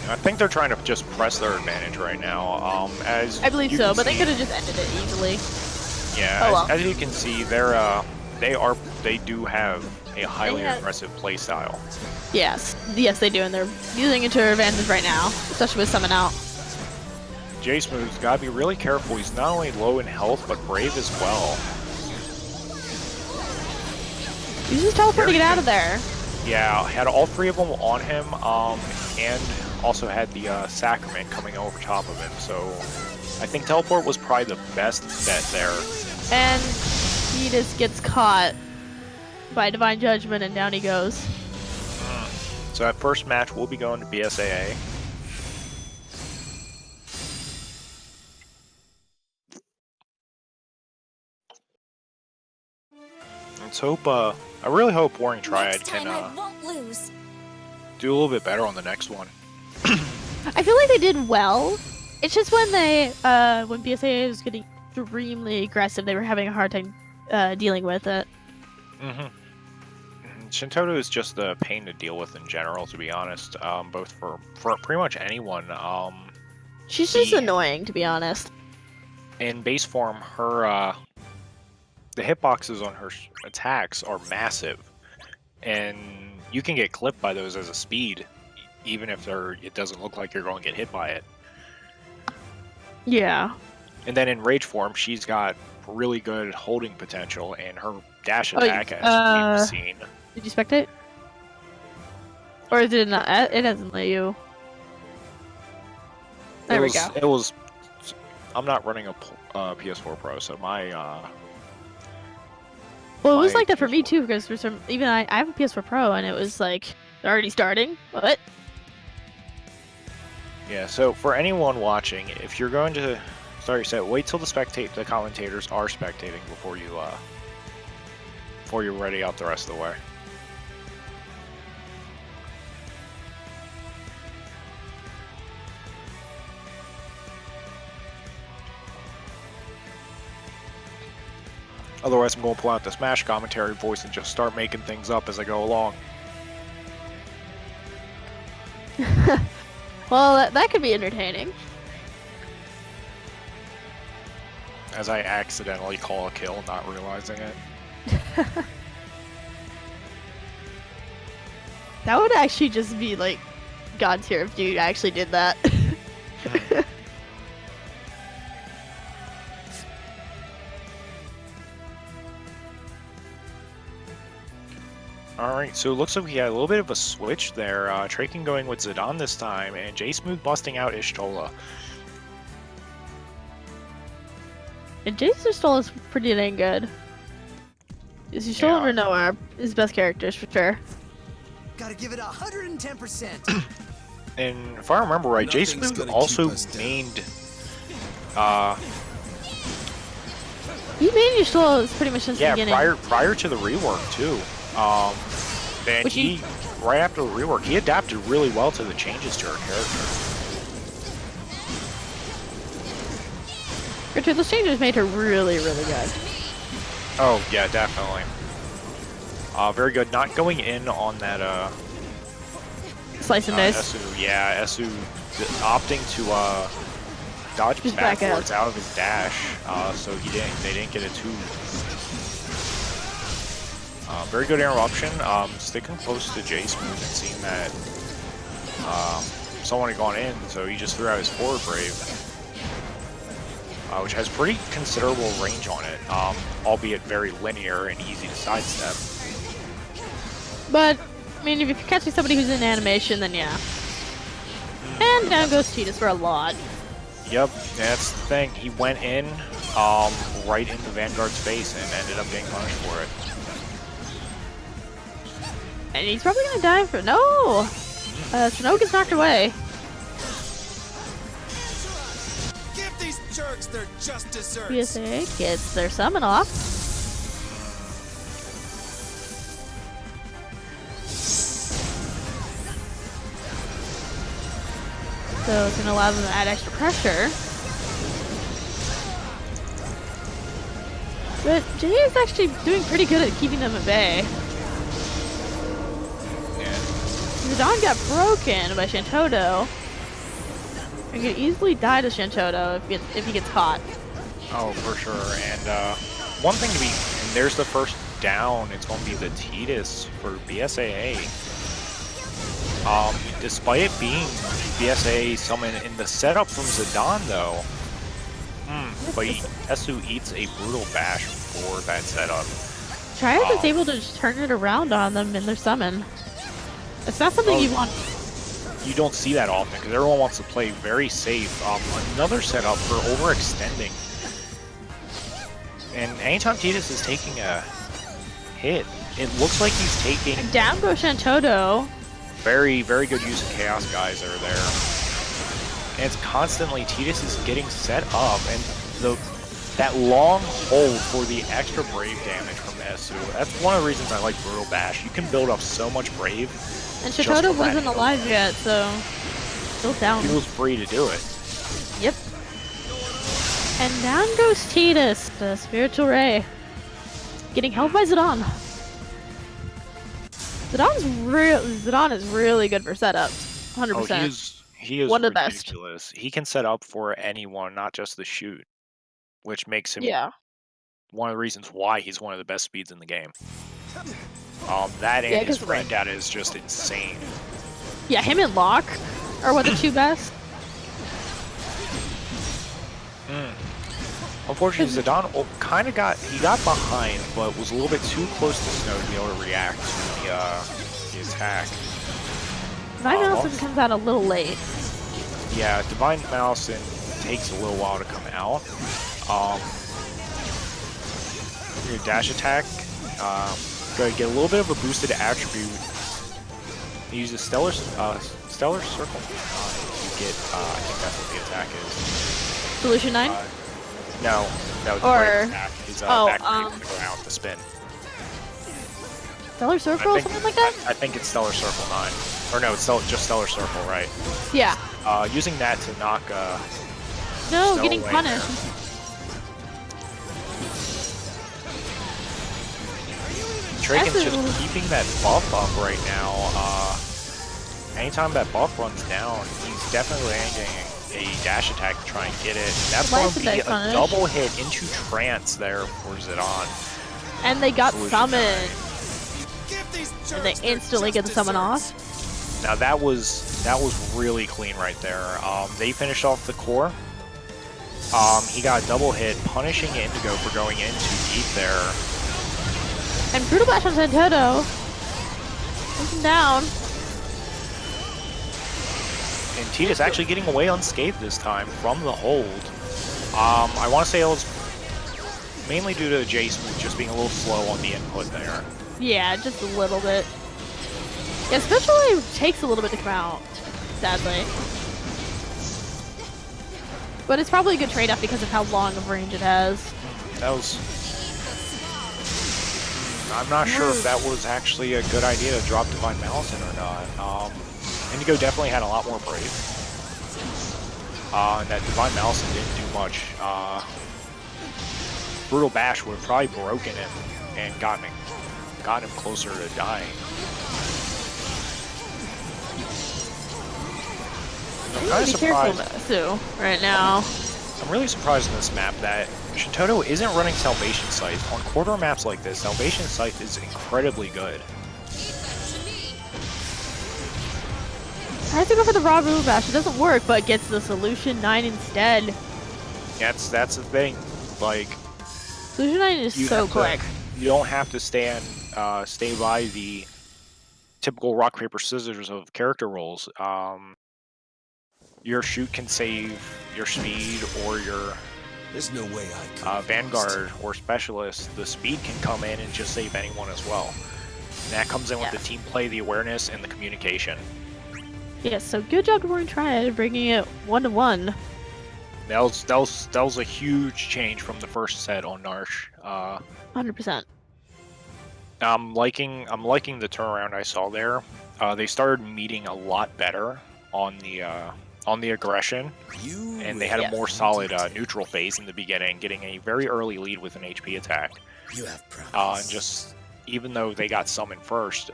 [SPEAKER 4] I think they're trying to just press their advantage right now. As
[SPEAKER 3] I believe so, but they could have just ended it easily.
[SPEAKER 4] Yeah, as you can see, they do have a highly aggressive playstyle.
[SPEAKER 3] Yes, they do, and they're using it to their advantage right now, especially with Summon Out.
[SPEAKER 4] J Smooth's gotta be really careful. He's not only low in health, but brave as well.
[SPEAKER 3] He's just teleporting to get out of there.
[SPEAKER 4] Yeah, had all 3 of them on him, and also had the Sacrament coming over top of him, so I think Teleport was probably the best bet there.
[SPEAKER 3] And he just gets caught by Divine Judgment, and down he goes.
[SPEAKER 4] So that first match will be going to BSAA. Let's hope, I really hope Warring Triad can do a little bit better on the next one.
[SPEAKER 3] I feel like they did well. It's just when when BSAA was getting extremely aggressive, they were having a hard time dealing with it.
[SPEAKER 4] Shintoto is just a pain to deal with in general, to be honest. Both for pretty much anyone.
[SPEAKER 3] She's just annoying, to be honest.
[SPEAKER 4] In base form, her the hitboxes on her attacks are massive, and you can get clipped by those as a speed, even if it doesn't look like you're going to get hit by it.
[SPEAKER 3] Yeah.
[SPEAKER 4] And then in Rage form, she's got really good holding potential, and her dash attack, as we've seen.
[SPEAKER 3] Did you spectate? Or did it not? It doesn't let you. There we go.
[SPEAKER 4] It was. I'm not running a PS4 Pro, so my.
[SPEAKER 3] Well, it was like that for me too, because for some I have a PS4 Pro, and it was like already starting. What?
[SPEAKER 4] Yeah. So for anyone watching, if you're going to start your set, wait till the commentators are spectating before you're ready out the rest of the way. Otherwise, I'm going to pull out the Smash commentary voice and just start making things up as I go along.
[SPEAKER 3] Well, that could be entertaining.
[SPEAKER 4] As I accidentally call a kill, not realizing it.
[SPEAKER 3] That would actually just be like God tier if you actually did that.
[SPEAKER 4] Alright, so it looks like we had a little bit of a switch there. Traken going with Zidane this time, and J-Smooth busting out Ishtola.
[SPEAKER 3] And Jason Stoll is pretty dang good. Is Stoll
[SPEAKER 4] Yeah.
[SPEAKER 3] or Noah are his best characters for sure.
[SPEAKER 2] Gotta give it 110%.
[SPEAKER 4] And if I remember right,
[SPEAKER 5] Nothing's
[SPEAKER 4] J-Smooth
[SPEAKER 5] gonna
[SPEAKER 4] also
[SPEAKER 5] keep us down.
[SPEAKER 4] named...
[SPEAKER 3] He made you Stoll is pretty much since the
[SPEAKER 4] yeah,
[SPEAKER 3] beginning.
[SPEAKER 4] prior to the rework, too. And
[SPEAKER 3] Which
[SPEAKER 4] he, right after the rework, he adapted really well to the changes to her character.
[SPEAKER 3] The changes made her really, really good.
[SPEAKER 4] Oh, yeah, definitely. Very good. Not going in on that,
[SPEAKER 3] Slice and dice.
[SPEAKER 4] Esu, yeah, Esu opting to, dodge
[SPEAKER 3] Just back out.
[SPEAKER 4] backwards out of his dash, so they didn't get a 2. Very good interruption. Sticking close to J-Smooth and seeing that someone had gone in, so he just threw out his forward brave, which has pretty considerable range on it, albeit very linear and easy to sidestep.
[SPEAKER 3] But, I mean, if you're catching somebody who's in animation, then yeah. And down goes Cheetahs for a lot.
[SPEAKER 4] Yep, that's the thing. He went in right into Vanguard's face and ended up getting punished for it.
[SPEAKER 3] And he's probably gonna die for no. Snow gets knocked away.
[SPEAKER 5] Give these jerks their just desserts.
[SPEAKER 3] PSA gets their summon off. So it's gonna allow them to add extra pressure. But Jay is actually doing pretty good at keeping them at bay. Zidane got broken by Shantoto. He could easily die to Shantoto if he gets caught.
[SPEAKER 4] Oh, for sure. And one thing to be, and there's the first down. It's going to be the Tidus for BSAA. Despite it being BSAA summon in the setup from Zidane, though, but Esu eats a brutal bash for that setup.
[SPEAKER 3] Triad is able to just turn it around on them in their summon. It's not something you want.
[SPEAKER 4] You don't see that often because everyone wants to play very safe. Another setup for overextending. And anytime Tidus is taking a hit, it looks like he's taking...
[SPEAKER 3] Down goes Shantoto.
[SPEAKER 4] Very, very good use of Chaos Guys are there. And it's constantly, Tidus is getting set up, and that long hold for the extra Brave damage from Esu. That's one of the reasons I like Brutal Bash. You can build up so much Brave.
[SPEAKER 3] And Shantoto wasn't alive yet, so still down.
[SPEAKER 4] He was free to do it.
[SPEAKER 3] Yep. And down goes Tidus, the Spiritual Ray. Getting held by Zidane. Zidane is really good for setups. 100%.
[SPEAKER 4] Oh, he is
[SPEAKER 3] one of the best.
[SPEAKER 4] ridiculous. He can set up for anyone, not just the shoot, which makes him one of the reasons why he's one of the best speeds in the game. That and his frame data is just insane.
[SPEAKER 3] Yeah, him and Locke are one of the two best.
[SPEAKER 4] Unfortunately, Zidane kind of got behind, but was a little bit too close to Snow to be able to react to the attack.
[SPEAKER 3] Divine Malison comes out a little late.
[SPEAKER 4] Yeah, Divine Malison takes a little while to come out. Your dash attack, gonna get a little bit of a boosted attribute. You use a Stellar Circle. You get, I think that's what the attack is.
[SPEAKER 3] Solution 9?
[SPEAKER 4] No, the attack is back to the ground to spin.
[SPEAKER 3] Stellar Circle or something like that?
[SPEAKER 4] I think it's Stellar Circle 9. Or no, it's just Stellar Circle, right?
[SPEAKER 3] Yeah.
[SPEAKER 4] Using that to knock
[SPEAKER 3] no, getting punished.
[SPEAKER 4] Draken's just keeping that buff up right now. Anytime that buff runs down, he's definitely landing a dash attack to try and get it. That's going to be a double hit into trance there for Zidane.
[SPEAKER 3] And they got summoned. And they instantly get the summon off.
[SPEAKER 4] Now that was really clean right there. They finished off the core. He got a double hit, punishing Indigo for going in too deep there.
[SPEAKER 3] And Brutal Bash on Santoto. Looking down.
[SPEAKER 4] And Titus actually getting away unscathed this time from the hold. I want to say it was mainly due to Jace just being a little slow on the input there.
[SPEAKER 3] Yeah, just a little bit. Yeah, especially takes a little bit to come out, sadly. But it's probably a good trade-off because of how long of range it has.
[SPEAKER 4] That was... I'm not sure if that was actually a good idea to drop Divine Malice in or not. Indigo definitely had a lot more Brave. And that Divine Malice didn't do much. Brutal Bash would have probably broken him and gotten him closer to dying. I'm kind of surprised
[SPEAKER 3] too, right now.
[SPEAKER 4] I'm really surprised in this map that Shintoto isn't running Salvation Scythe. On corridor maps like this, Salvation Scythe is incredibly good.
[SPEAKER 3] I have to go for the raw Brutal Bash. It doesn't work, but gets the Solution 9 instead.
[SPEAKER 4] That's the thing. Like,
[SPEAKER 3] Solution 9 is so quick.
[SPEAKER 4] You don't have to stay by the typical rock paper scissors of character rolls. Your shoot can save your speed or your
[SPEAKER 5] There's no way I
[SPEAKER 4] Vanguard or Specialist. The speed can come in and just save anyone as well. And that comes in with the team play, the awareness, and the communication.
[SPEAKER 3] Yes, so good job to Roaring Triad bringing it 1-1.
[SPEAKER 4] That was a huge change from the first set on Narsh.
[SPEAKER 3] 100%.
[SPEAKER 4] I'm liking the turnaround I saw there. They started meeting a lot better on the aggression, and they had a more solid neutral phase in the beginning, getting a very early lead with an HP attack.
[SPEAKER 5] You have problems.
[SPEAKER 4] And just even though they got summoned first,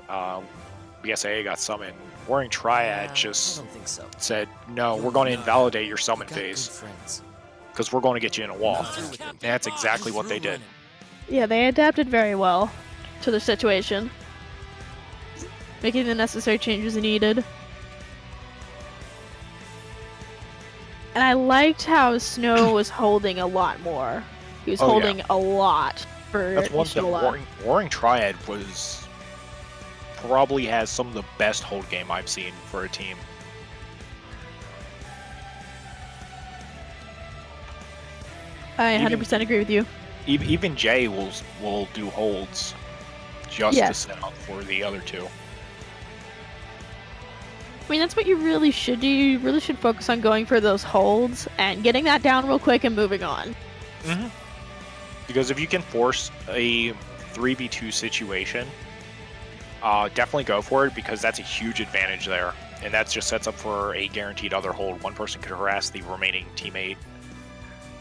[SPEAKER 4] BSAA got summoned. Roaring Triad just said, "No, we're going to invalidate your summon phase because we're going to get you in a wall." And that's exactly what they did.
[SPEAKER 3] Yeah, they adapted very well to the situation, making the necessary changes needed. And I liked how Snow was holding a lot more. He was holding a lot for
[SPEAKER 4] That's one thing.
[SPEAKER 3] Ishola.
[SPEAKER 4] Roaring Triad probably has some of the best hold game I've seen for a team.
[SPEAKER 3] I 100% agree with you.
[SPEAKER 4] Even Jay will do holds just to set up for the other two.
[SPEAKER 3] I mean, that's what you really should do. You really should focus on going for those holds and getting that down real quick and moving on.
[SPEAKER 4] Mm-hmm. Because if you can force a 3v2 situation, definitely go for it, because that's a huge advantage there. And that just sets up for a guaranteed other hold. One person could harass the remaining teammate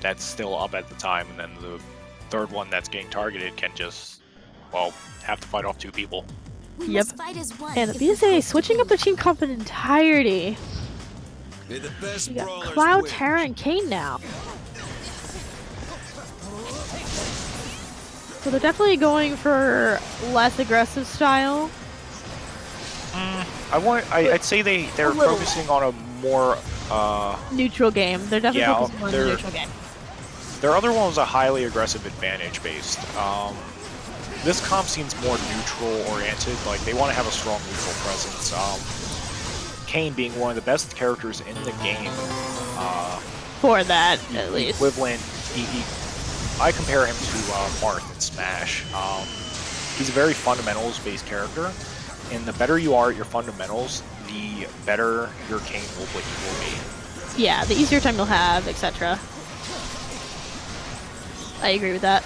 [SPEAKER 4] that's still up at the time, and then the third one that's getting targeted can just, well, have to fight off two people.
[SPEAKER 3] Yep. And the BSA switching up their team comp in entirety.
[SPEAKER 5] May the best
[SPEAKER 3] You got Cloud, Terra, and Kane now. So they're definitely going for less aggressive style.
[SPEAKER 4] I'd say they're focusing on a more
[SPEAKER 3] neutral game. They're definitely focusing on the neutral game.
[SPEAKER 4] Their other one was a highly aggressive advantage based. This comp seems more neutral oriented. Like, they want to have a strong neutral presence. Kane being one of the best characters in the game.
[SPEAKER 3] For that, at least.
[SPEAKER 4] Equivalent. I compare him to Marth in Smash. He's a very fundamentals-based character, and the better you are at your fundamentals, the better your Kane will be.
[SPEAKER 3] Yeah, the easier time you'll have, etc. I agree with that.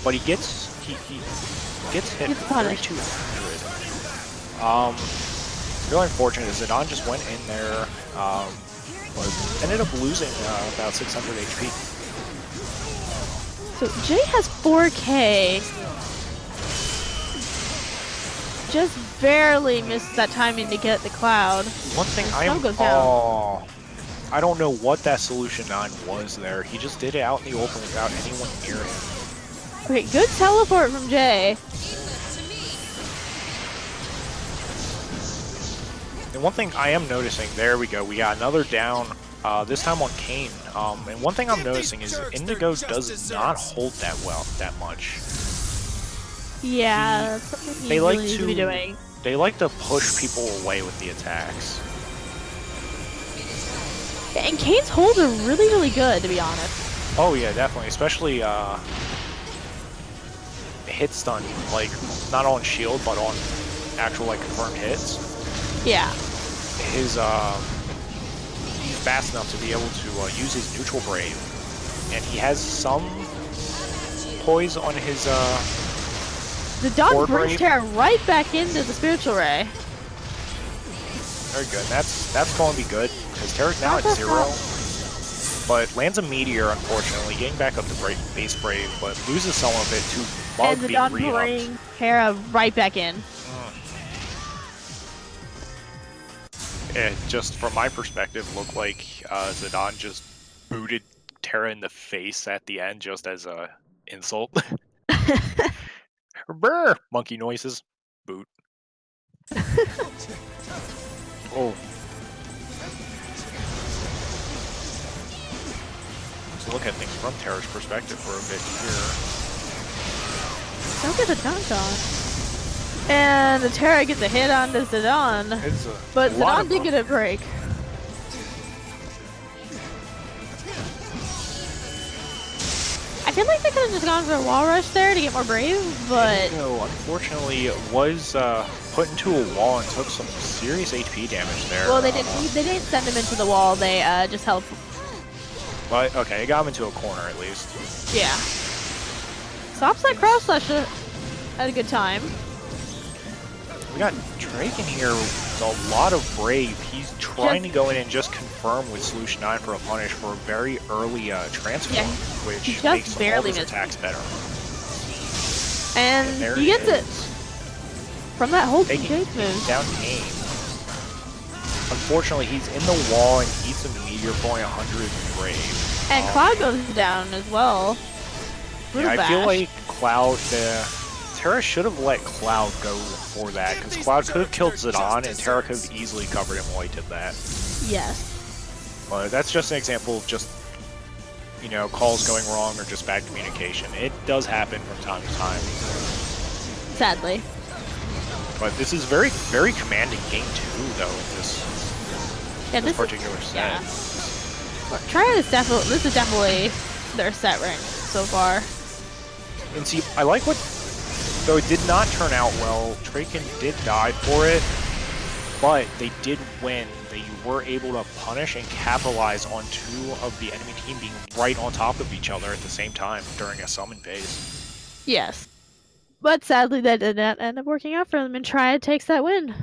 [SPEAKER 4] But he gets hit very 200. Really unfortunate is Zidane just went in there, but ended up losing about 600 HP.
[SPEAKER 3] So Jay has 4K. Just barely misses that timing to get the cloud.
[SPEAKER 4] One thing
[SPEAKER 3] The
[SPEAKER 4] I
[SPEAKER 3] snow
[SPEAKER 4] am.
[SPEAKER 3] goes down.
[SPEAKER 4] Oh, I don't know what that solution 9 was there. He just did it out in the open without anyone near him.
[SPEAKER 3] Okay, good teleport from Jay.
[SPEAKER 4] And one thing I am noticing, there we go, we got another down, this time on Kane. And one thing I'm noticing is Indigo does not hold that much.
[SPEAKER 3] Yeah, that's something he
[SPEAKER 4] They
[SPEAKER 3] really
[SPEAKER 4] like
[SPEAKER 3] needs to be doing.
[SPEAKER 4] They like to push people away with the attacks.
[SPEAKER 3] Yeah, and Kane's holds are really, really good, to be honest.
[SPEAKER 4] Oh yeah, definitely, especially hit stun, like not on shield but on actual like confirmed hits.
[SPEAKER 3] Yeah.
[SPEAKER 4] He's fast enough to be able to use his neutral brave, and he has some poise on his
[SPEAKER 3] The dog
[SPEAKER 4] Forward
[SPEAKER 3] brings
[SPEAKER 4] brave.
[SPEAKER 3] Terra right back into the spiritual ray.
[SPEAKER 4] Very good. That's going to be good because Terra's now at 0, but lands a meteor. Unfortunately, getting back up to base brave, but loses some of it to
[SPEAKER 3] And
[SPEAKER 4] Mug
[SPEAKER 3] the
[SPEAKER 4] being
[SPEAKER 3] dog
[SPEAKER 4] re-upped.
[SPEAKER 3] brings Terra right back in.
[SPEAKER 4] It just, from my perspective, looked like Zidane just booted Terra in the face at the end, just as a insult. Brr! Monkey noises. Boot. Oh. Let's look at things from Terra's perspective for a bit here.
[SPEAKER 3] Don't get the dunk on. And the Terra gets a hit onto Zidane.
[SPEAKER 4] It's
[SPEAKER 3] But
[SPEAKER 4] a lot
[SPEAKER 3] Zidane
[SPEAKER 4] of
[SPEAKER 3] did get a break. I feel like they could have just gone for a wall rush there to get more brave, but
[SPEAKER 4] No, unfortunately, it was put into a wall and took some serious HP damage there.
[SPEAKER 3] well, they didn't send him into the wall. They just held.
[SPEAKER 4] But okay, it got him into a corner at least.
[SPEAKER 3] Yeah. Stops that cross slash at a good time.
[SPEAKER 4] We got Drake in here with a lot of brave. He's trying to go in and just confirm with Solution 9 for a punish for a very early transform,
[SPEAKER 3] Yeah,
[SPEAKER 4] which
[SPEAKER 3] he just
[SPEAKER 4] makes all
[SPEAKER 3] barely
[SPEAKER 4] his
[SPEAKER 3] missed.
[SPEAKER 4] attacks better.
[SPEAKER 3] And
[SPEAKER 4] there
[SPEAKER 3] he gets it from that whole
[SPEAKER 4] Taking
[SPEAKER 3] Jake move.
[SPEAKER 4] down Kane. Unfortunately, he's in the wall and eats a meteor for only 100 brave.
[SPEAKER 3] And Cloud goes down as well.
[SPEAKER 4] Yeah, I
[SPEAKER 3] Brutal
[SPEAKER 4] feel
[SPEAKER 3] bash.
[SPEAKER 4] like Cloud, Terra should have let Cloud go for that, because Cloud could have killed Zidane, and Terra could have easily covered him while he did that.
[SPEAKER 3] Yes.
[SPEAKER 4] But that's just an example of just, you know, calls going wrong or just bad communication. It does happen from time to time.
[SPEAKER 3] Sadly.
[SPEAKER 4] But this is very, very commanding game 2, though, this
[SPEAKER 3] Yeah,
[SPEAKER 4] particular set.
[SPEAKER 3] Yeah. Triad is definitely. This is definitely their set rank so far.
[SPEAKER 4] And see, I like what, though it did not turn out well, Traken did die for it, but they did win. They were able to punish and capitalize on 2 of the enemy team being right on top of each other at the same time during a summon phase.
[SPEAKER 3] Yes. But sadly, that did not end up working out for them, and Triad takes that win.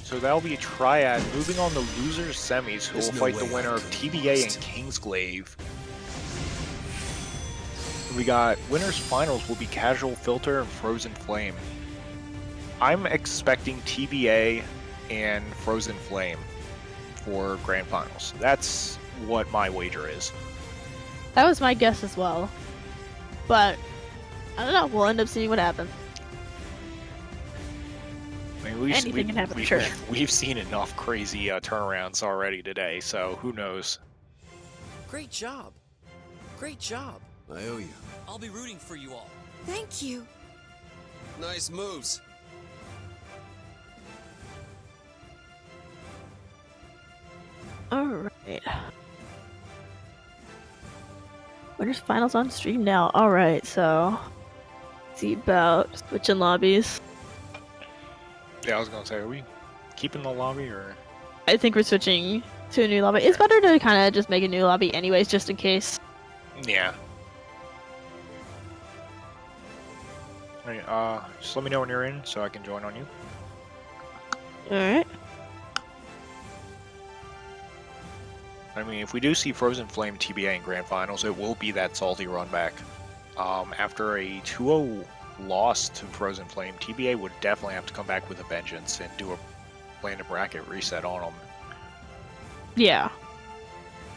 [SPEAKER 4] So that'll be Triad moving on to losers semis, who will fight the winner of TBA and Kingsglaive. We got winners finals will be Casual Filter and Frozen Flame. I'm expecting TBA and Frozen Flame for grand finals. That's what my wager is.
[SPEAKER 3] That was my guess as well. But I don't know. We'll end up seeing what happens.
[SPEAKER 4] I mean,
[SPEAKER 3] Anything can happen, sure.
[SPEAKER 4] We've seen enough crazy turnarounds already today, so who knows?
[SPEAKER 2] Great job. Great job.
[SPEAKER 5] I owe you.
[SPEAKER 2] I'll be rooting for you all.
[SPEAKER 7] Thank you.
[SPEAKER 5] Nice moves.
[SPEAKER 3] Alright. Winners finals on stream now. Alright, so. See about switching lobbies.
[SPEAKER 4] Yeah, I was gonna say, are we keeping the lobby or?
[SPEAKER 3] I think we're switching to a new lobby. It's better to kind of just make a new lobby anyways, just in case.
[SPEAKER 4] Yeah. Alright, just let me know when you're in so I can join on you.
[SPEAKER 3] Alright.
[SPEAKER 4] I mean, if we do see Frozen Flame TBA in Grand Finals, it will be that salty run back. After a 2-0 loss to Frozen Flame, TBA would definitely have to come back with a vengeance and do a land bracket reset on them.
[SPEAKER 3] Yeah.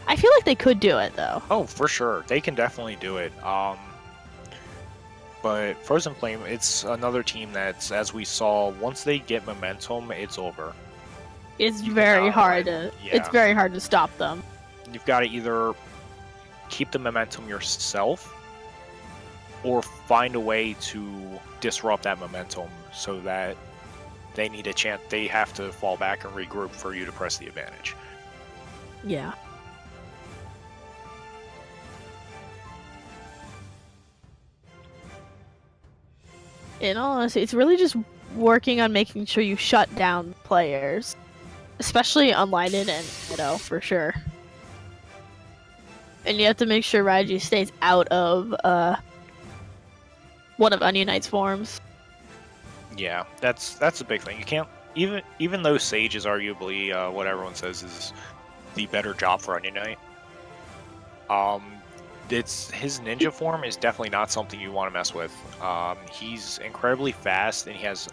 [SPEAKER 3] I feel like they could do it, though.
[SPEAKER 4] Oh, for sure. They can definitely do it. But Frozen Flame, it's another team that's, as we saw, once they get momentum, it's over.
[SPEAKER 3] It's very hard to.
[SPEAKER 4] Yeah.
[SPEAKER 3] It's very hard to stop them.
[SPEAKER 4] You've got to either keep the momentum yourself or find a way to disrupt that momentum so that they need a chance. They have to fall back and regroup for you to press the advantage.
[SPEAKER 3] Yeah. In all honesty, it's really just working on making sure you shut down players. Especially Unlighted and Ditto, for sure. And you have to make sure Raiji stays out of one of Onion Knight's forms.
[SPEAKER 4] Yeah, that's a big thing. You can't even though Sage is arguably what everyone says is the better job for Onion Knight. It's his ninja form is definitely not something you want to mess with. He's incredibly fast and he has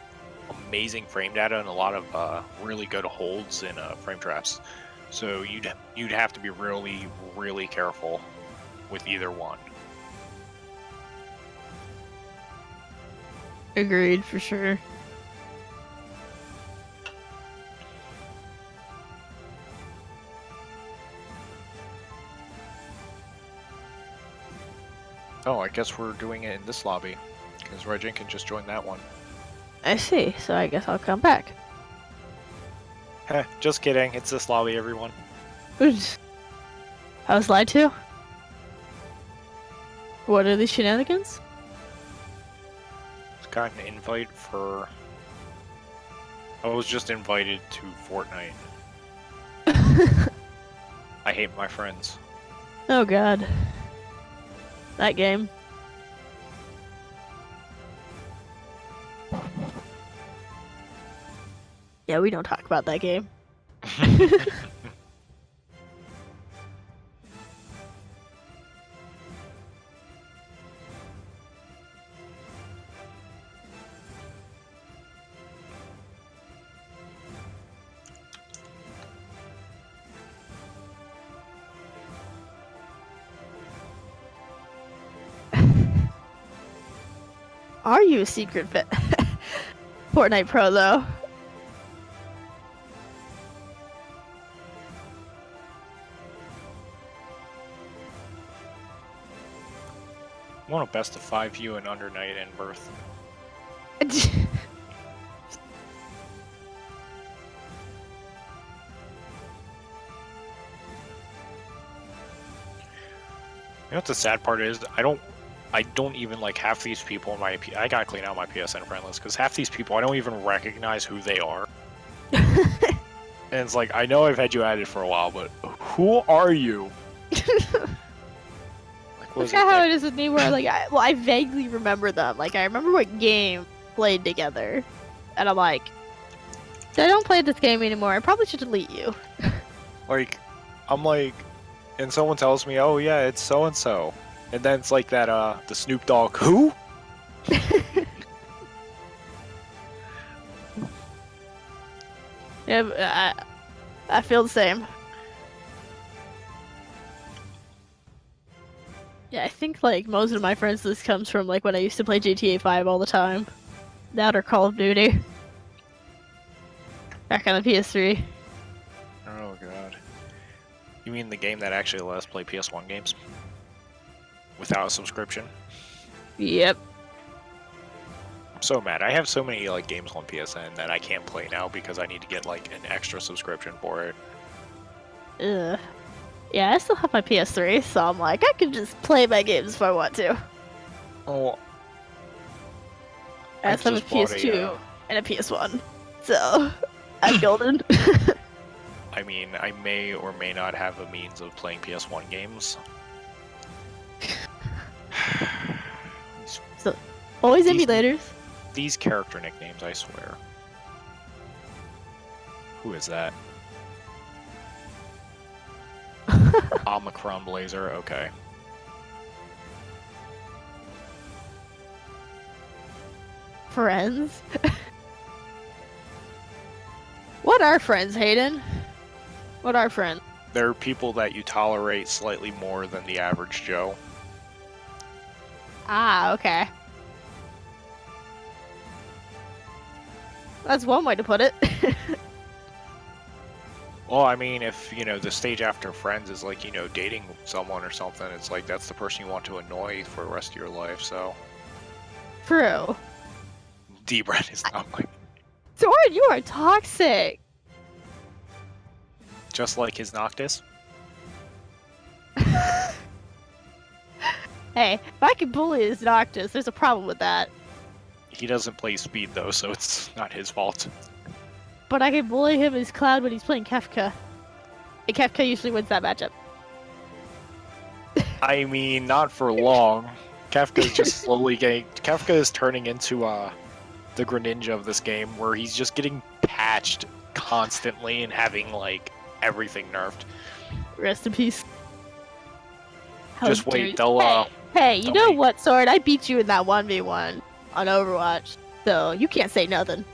[SPEAKER 4] amazing frame data and a lot of really good holds in frame traps. So you'd have to be really careful with either one.
[SPEAKER 3] Agreed, for sure.
[SPEAKER 4] Oh, I guess we're doing it in this lobby because Regin can just join that one.
[SPEAKER 3] I see, so I guess I'll come back.
[SPEAKER 4] Heh, just kidding. It's this lobby, everyone.
[SPEAKER 3] Oops. I was lied to? What are these shenanigans?
[SPEAKER 4] Just got an invite for... I was just invited to Fortnite. I hate my friends.
[SPEAKER 3] Oh god. That game. Yeah, we don't talk about that game. Are you a secret fit? Fortnite Pro, though.
[SPEAKER 4] I want a best of 5 you and Under Night and Birth. You know what the sad part is? I don't even like half these people in my... I gotta clean out my PSN friend list, because half these people, I don't even recognize who they are. And it's like, I know I've had you added for a while, but who are you? Like,
[SPEAKER 3] Look at how it is with me where, like, I vaguely remember them. Like, I remember what game played together. And I'm like, I don't play this game anymore. I probably should delete you.
[SPEAKER 4] Like, I'm like... And someone tells me, oh yeah, it's so-and-so. And then it's like that, the Snoop Dogg, who?
[SPEAKER 3] Yeah, I feel the same. Yeah, I think, like, most of my friends list comes from, like, when I used to play GTA 5 all the time. That or Call of Duty. Back on the PS3.
[SPEAKER 4] Oh god. You mean the game that actually let us play PS1 games? Without a subscription?
[SPEAKER 3] Yep.
[SPEAKER 4] I'm so mad. I have so many like games on PSN that I can't play now because I need to get like an extra subscription for it.
[SPEAKER 3] Ugh. Yeah, I still have my PS3, so I'm like, I can just play my games if I want to.
[SPEAKER 4] Oh.
[SPEAKER 3] I also have a PS2 and a PS1, so I'm golden.
[SPEAKER 4] I mean, I may or may not have a means of playing PS1 games.
[SPEAKER 3] So, always emulators.
[SPEAKER 4] These character nicknames, I swear. Who is that? Omicron Blazer, okay.
[SPEAKER 3] Friends? What are friends, Hayden? What are friends?
[SPEAKER 4] They're people that you tolerate slightly more than the average Joe.
[SPEAKER 3] Ah, okay. That's one way to put it.
[SPEAKER 4] Well, I mean, if, you know, the stage after friends is like, you know, dating someone or something, it's like that's the person you want to annoy for the rest of your life, so.
[SPEAKER 3] True.
[SPEAKER 4] D-Brand is not like,
[SPEAKER 3] Soren, you are toxic.
[SPEAKER 4] just like his Noctis.
[SPEAKER 3] Hey, if I can bully his Noctis, there's a problem with that.
[SPEAKER 4] He doesn't play speed though, so it's not his fault.
[SPEAKER 3] But I can bully him as Cloud when he's playing Kefka. And Kefka usually wins that matchup.
[SPEAKER 4] I mean, not for long. Kefka's just slowly getting... Kefka is turning into the Greninja of this game, where he's just getting patched constantly and having, like, everything nerfed.
[SPEAKER 3] Rest in peace.
[SPEAKER 4] Just
[SPEAKER 3] How dare
[SPEAKER 4] wait,
[SPEAKER 3] you-
[SPEAKER 4] they'll,
[SPEAKER 3] Hey, you
[SPEAKER 4] they'll
[SPEAKER 3] know
[SPEAKER 4] make-
[SPEAKER 3] what, Sword? I beat you in that 1v1 on Overwatch, so you can't say nothing.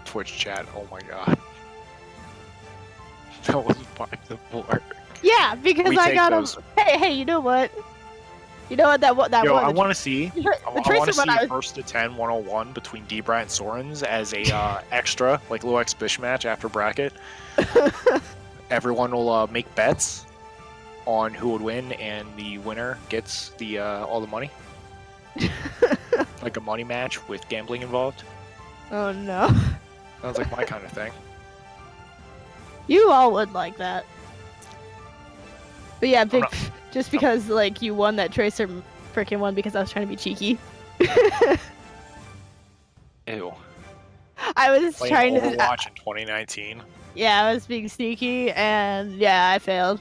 [SPEAKER 4] Twitch chat, oh my god. That was by the board.
[SPEAKER 3] Yeah, because
[SPEAKER 4] We
[SPEAKER 3] I
[SPEAKER 4] take
[SPEAKER 3] got him.
[SPEAKER 4] those.
[SPEAKER 3] Hey, you know what? You know what? That
[SPEAKER 4] Yo,
[SPEAKER 3] one.
[SPEAKER 4] I want to see...
[SPEAKER 3] the
[SPEAKER 4] I want
[SPEAKER 3] Tracer
[SPEAKER 4] to see
[SPEAKER 3] one I was-
[SPEAKER 4] first to 10 101 between D-Brat and Sorens as a extra, like low X Bish match after bracket. Everyone will make bets on who would win, and the winner gets the all the money. Like a money match with gambling involved.
[SPEAKER 3] Oh no.
[SPEAKER 4] Sounds like my kind of thing.
[SPEAKER 3] You all would like that. But yeah, big,
[SPEAKER 4] not-
[SPEAKER 3] just because like you won that Tracer freaking won because I was trying to be cheeky.
[SPEAKER 4] Ew.
[SPEAKER 3] I was
[SPEAKER 4] Playing
[SPEAKER 3] trying to.
[SPEAKER 4] Overwatch in 2019.
[SPEAKER 3] Yeah, I was being sneaky, and yeah, I failed.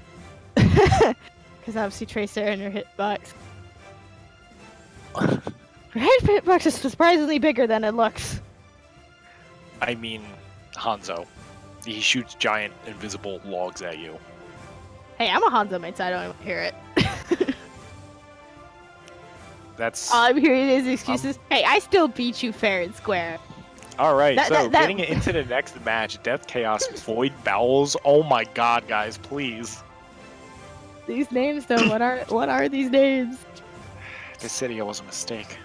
[SPEAKER 3] Because obviously Tracer and her hitbox. Her hitbox is surprisingly bigger than it looks.
[SPEAKER 4] I mean, Hanzo. He shoots giant invisible logs at you.
[SPEAKER 3] Hey, I'm a Hanzo mate, so I don't even hear it.
[SPEAKER 4] That's
[SPEAKER 3] All I'm hearing is excuses. Hey, I still beat you fair and square.
[SPEAKER 4] all right.
[SPEAKER 3] that-
[SPEAKER 4] So
[SPEAKER 3] that-
[SPEAKER 4] getting into the next match, Death Chaos Void Bowels. Oh my god, guys, please.
[SPEAKER 3] These names, though, what are these names?
[SPEAKER 4] Dissidia was a mistake.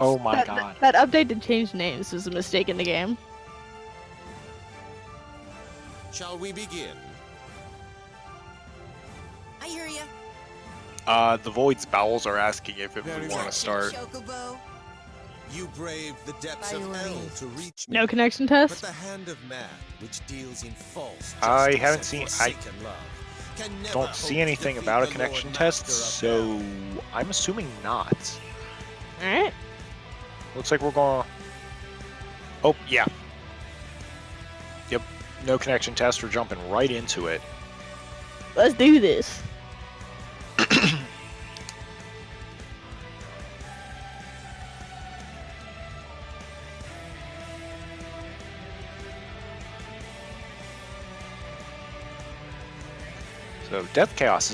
[SPEAKER 4] Oh my god.
[SPEAKER 3] That update to change names was a mistake in the game.
[SPEAKER 5] Shall we begin?
[SPEAKER 7] I hear ya.
[SPEAKER 4] The Void's Bowels are asking if we
[SPEAKER 5] Very
[SPEAKER 4] want
[SPEAKER 5] well.
[SPEAKER 4] to start.
[SPEAKER 7] Chocobo.
[SPEAKER 5] You brave the depths of
[SPEAKER 7] Priorities.
[SPEAKER 5] hell to reach me.
[SPEAKER 3] No connection
[SPEAKER 5] But
[SPEAKER 3] test?
[SPEAKER 5] the hand of man, which deals in false
[SPEAKER 4] I
[SPEAKER 5] justice
[SPEAKER 4] haven't
[SPEAKER 5] and
[SPEAKER 4] seen- I
[SPEAKER 5] forsaken love, can never
[SPEAKER 4] Don't
[SPEAKER 5] hope
[SPEAKER 4] see
[SPEAKER 5] to
[SPEAKER 4] anything
[SPEAKER 5] defeat
[SPEAKER 4] about a
[SPEAKER 5] the
[SPEAKER 4] connection
[SPEAKER 5] Lord
[SPEAKER 4] test,
[SPEAKER 5] Master of
[SPEAKER 4] so
[SPEAKER 5] hell.
[SPEAKER 4] I'm assuming not.
[SPEAKER 3] Alright.
[SPEAKER 4] Looks like we're going. Oh yeah. Yep. No connection test. We're jumping right into it.
[SPEAKER 3] Let's do this.
[SPEAKER 4] So Death Chaos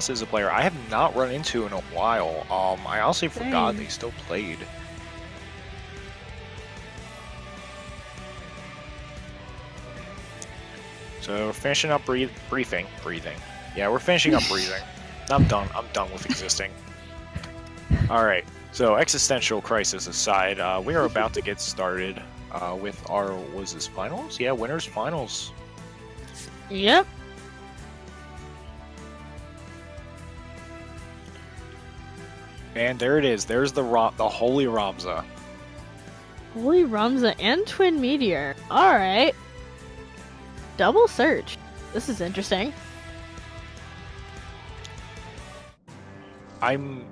[SPEAKER 4] is a player I have not run into in a while. I honestly forgot
[SPEAKER 3] Same.
[SPEAKER 4] they still played. So finishing up breathing. Yeah, we're finishing up breathing. I'm done with existing. All right. So existential crisis aside, we are about to get started with our was this finals? Yeah, winners finals.
[SPEAKER 3] Yep.
[SPEAKER 4] And there it is. There's the Holy Ramza.
[SPEAKER 3] Holy Ramza and Twin Meteor. Alright. Double search. This is interesting.
[SPEAKER 4] I'm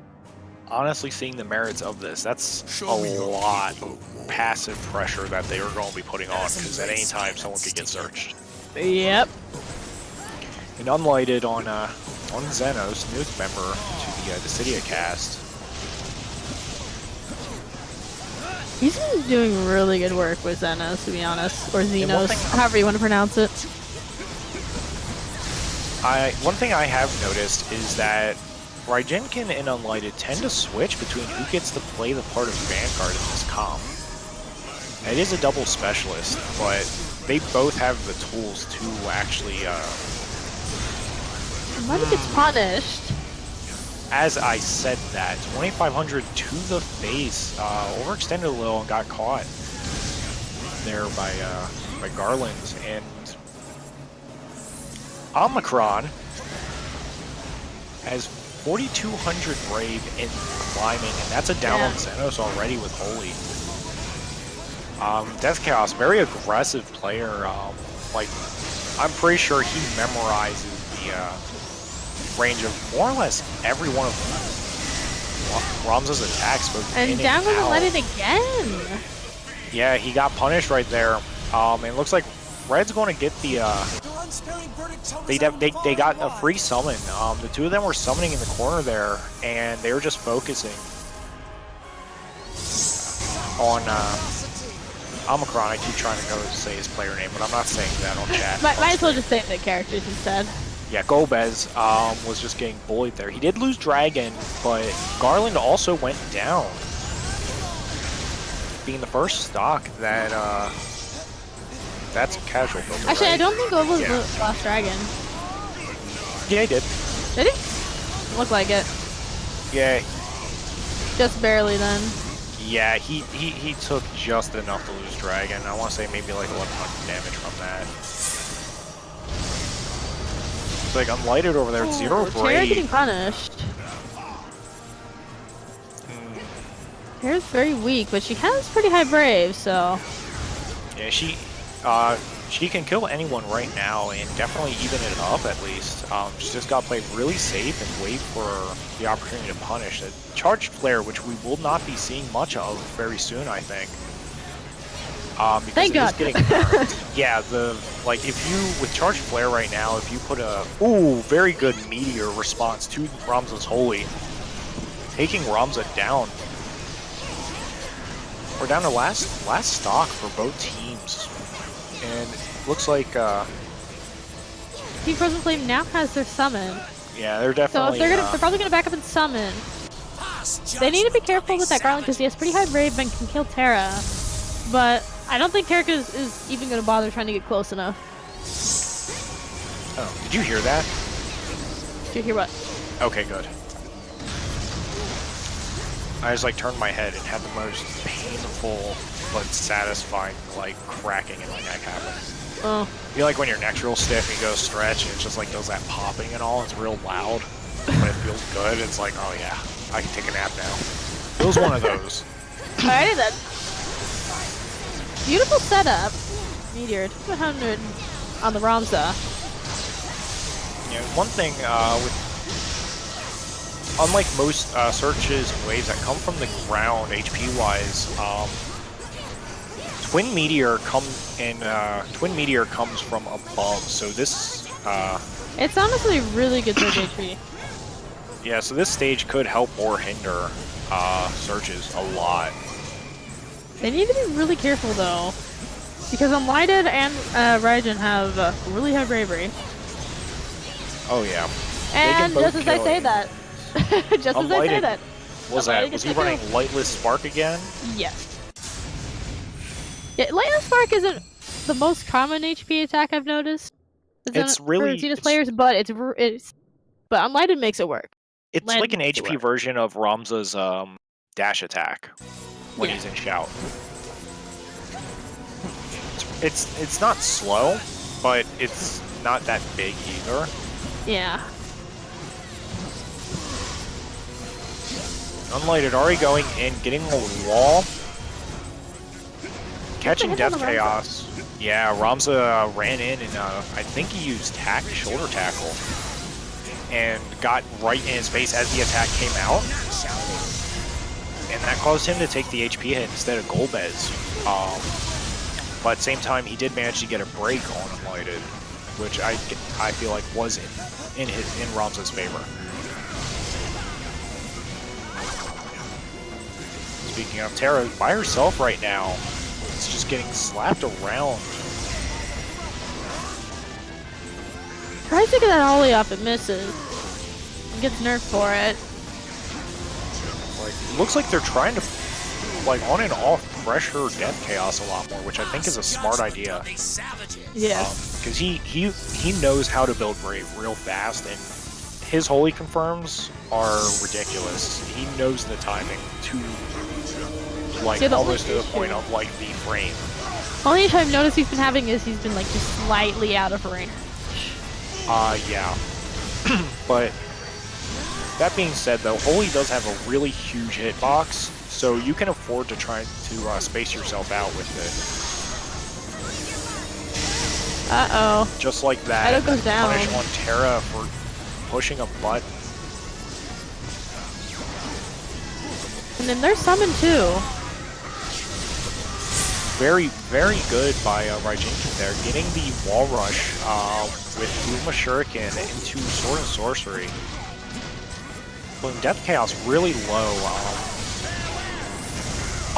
[SPEAKER 4] honestly seeing the merits of this. That's
[SPEAKER 5] Show me
[SPEAKER 4] a
[SPEAKER 5] your
[SPEAKER 4] lot of passive pressure that they are going to be putting on, because at any time someone could get searched.
[SPEAKER 3] Yep.
[SPEAKER 4] And unlighted on Xenos, newest member to the Dissidia cast.
[SPEAKER 3] He's been doing really good work with Xenos, to be honest, or Xenos, however you want to pronounce it.
[SPEAKER 4] One thing I have noticed is that Raijinkin and Unlighted tend to switch between who gets to play the part of Vanguard in this comp. It is a double specialist, but they both have the tools to actually...
[SPEAKER 3] Unlighted gets punished.
[SPEAKER 4] As I said that, 2500 to the face, overextended a little and got caught there by Garland, and Omicron has 4200 Brave in climbing, and that's a down on Xenos already with Holy. Death Chaos, very aggressive player. Like, I'm pretty sure he memorizes the range of more or less every one of Ramza's attacks.
[SPEAKER 3] And down goes Unlighted again.
[SPEAKER 4] Yeah, he got punished right there. And it looks like Red's going to get the. They got a free summon. The two of them were summoning in the corner there, and they were just focusing on Omicron. I keep trying to go say his player name, but I'm not saying that on chat.
[SPEAKER 3] Might as well just say the characters instead.
[SPEAKER 4] Yeah, Golbez was just getting bullied there. He did lose Dragon, but Garland also went down, being the first stock that that's a casual builder.
[SPEAKER 3] Actually,
[SPEAKER 4] right?
[SPEAKER 3] I don't think Golbez lost Dragon.
[SPEAKER 4] Yeah, he did.
[SPEAKER 3] Did he? Looked like it.
[SPEAKER 4] Yeah.
[SPEAKER 3] Just barely then.
[SPEAKER 4] Yeah, he took just enough to lose Dragon. I want to say maybe like 1100 damage from that. It's like Unlighted over there, 0 Brave.
[SPEAKER 3] Tara getting punished. Tara's very weak, but she has pretty high Brave, so...
[SPEAKER 4] Yeah, she can kill anyone right now and definitely even it up at least. She's just got to play really safe and wait for the opportunity to punish. A charged flare, which we will not be seeing much of very soon, I think. Because
[SPEAKER 3] Thank God.
[SPEAKER 4] Getting yeah, like if you with charged flare right now, if you put a very good meteor response to Ramza's Holy, taking Ramza down. We're down to last stock for both teams, and it looks like
[SPEAKER 3] Team Frozen Flame now has their summon.
[SPEAKER 4] Yeah, they're definitely.
[SPEAKER 3] So they're probably gonna back up and summon. They need to be careful with that Garland because he has pretty high Brave and can kill Tara, but I don't think Tara is even gonna bother trying to get close enough.
[SPEAKER 4] Oh, did you hear that?
[SPEAKER 3] Did you hear what?
[SPEAKER 4] Okay, good. I just like turned my head and had the most painful but satisfying like cracking in my neck happen.
[SPEAKER 3] Oh.
[SPEAKER 4] I feel like when your neck's real stiff and you go stretch and it just like does that popping and all, it's real loud, but it feels good. It's like, oh yeah, I can take a nap now. It was one of those.
[SPEAKER 3] Alrighty then. Beautiful setup. Meteor 200 on the Ramza.
[SPEAKER 4] Yeah, one thing with unlike most searches and waves that come from the ground, HP-wise, Twin Meteor comes from above. So this
[SPEAKER 3] it's honestly really good search HP.
[SPEAKER 4] Yeah, so this stage could help or hinder searches a lot.
[SPEAKER 3] They need to be really careful though, because Unlighted and Raijin have really high bravery.
[SPEAKER 4] Oh yeah.
[SPEAKER 3] And just as I say that. Just as I say that.
[SPEAKER 4] Was he running Lightless Spark again?
[SPEAKER 3] Yes. Yeah, Lightless Spark isn't the most common HP attack I've noticed.
[SPEAKER 4] It's really
[SPEAKER 3] for Zenith players, but but Unlighted makes it work.
[SPEAKER 4] It's like an HP version of Ramza's dash attack when he's in shout. It's not slow, but it's not that big either.
[SPEAKER 3] Yeah.
[SPEAKER 4] Unlighted already going in, getting the wall. Catching Death Chaos. Yeah, Ramza ran in and I think he used shoulder tackle. And got right in his face as the attack came out. And that caused him to take the HP hit instead of Golbez. But at the same time, he did manage to get a break on Unlighted, which I feel like was in Ramza's favor. speaking of, Terra by herself right now. It's just getting slapped around.
[SPEAKER 3] Tries to get that ollie off, it misses. And gets nerfed for it.
[SPEAKER 4] Like, looks like they're trying to, like, on and off pressure Death Chaos a lot more, which I think is a smart idea.
[SPEAKER 3] Yes.
[SPEAKER 4] Because he knows how to build Brave real fast, and his Holy Confirms are ridiculous. He knows the timing to, like, almost to the point of, like, the frame.
[SPEAKER 3] Only issue I've noticed he's been having is he's been, like, just slightly out of range.
[SPEAKER 4] Yeah. But that being said, though, Holy does have a really huge hitbox, so you can afford to try to space yourself out with it.
[SPEAKER 3] Uh-oh.
[SPEAKER 4] Just like that.
[SPEAKER 3] Edo goes down.
[SPEAKER 4] Punish on Terra for pushing a button.
[SPEAKER 3] And then there's summon too.
[SPEAKER 4] Very, very good by Raijinkin there, getting the wall rush with Luma Shuriken into Sword and Sorcery. Putting Death Chaos really low.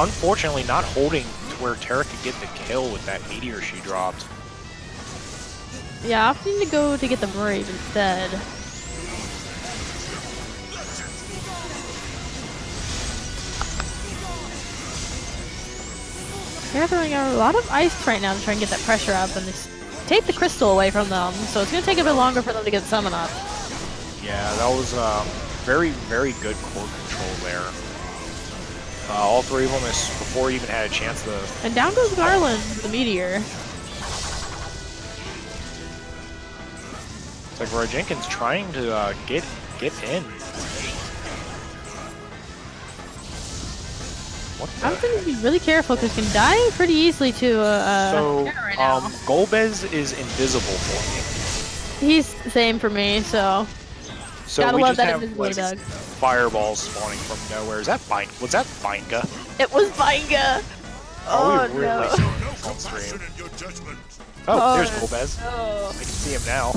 [SPEAKER 4] Unfortunately, not holding to where Terra could get the kill with that meteor she dropped.
[SPEAKER 3] Yeah, opting to go to get the Brave instead. They're throwing a lot of ice right now to try and get that pressure up, and they take the crystal away from them, so it's going to take a bit longer for them to get summon up.
[SPEAKER 4] Yeah, that was very, very good core control there. All three of them is before he even had a chance to...
[SPEAKER 3] And down goes Garland, the meteor.
[SPEAKER 4] It's like Raijinkin's trying to get in.
[SPEAKER 3] I'm going to be really careful because he can die pretty easily to right now.
[SPEAKER 4] Golbez is invisible for
[SPEAKER 3] He's the same for me, so gotta
[SPEAKER 4] we
[SPEAKER 3] love
[SPEAKER 4] just
[SPEAKER 3] that
[SPEAKER 4] have
[SPEAKER 3] invisibility,
[SPEAKER 4] like,
[SPEAKER 3] Doug.
[SPEAKER 4] fireballs spawning from nowhere. Is that Was that Binga?
[SPEAKER 3] It was Binga! Oh,
[SPEAKER 4] we really
[SPEAKER 3] no.
[SPEAKER 4] on stream. Oh, there's Golbez.
[SPEAKER 3] Oh.
[SPEAKER 4] I can see him now.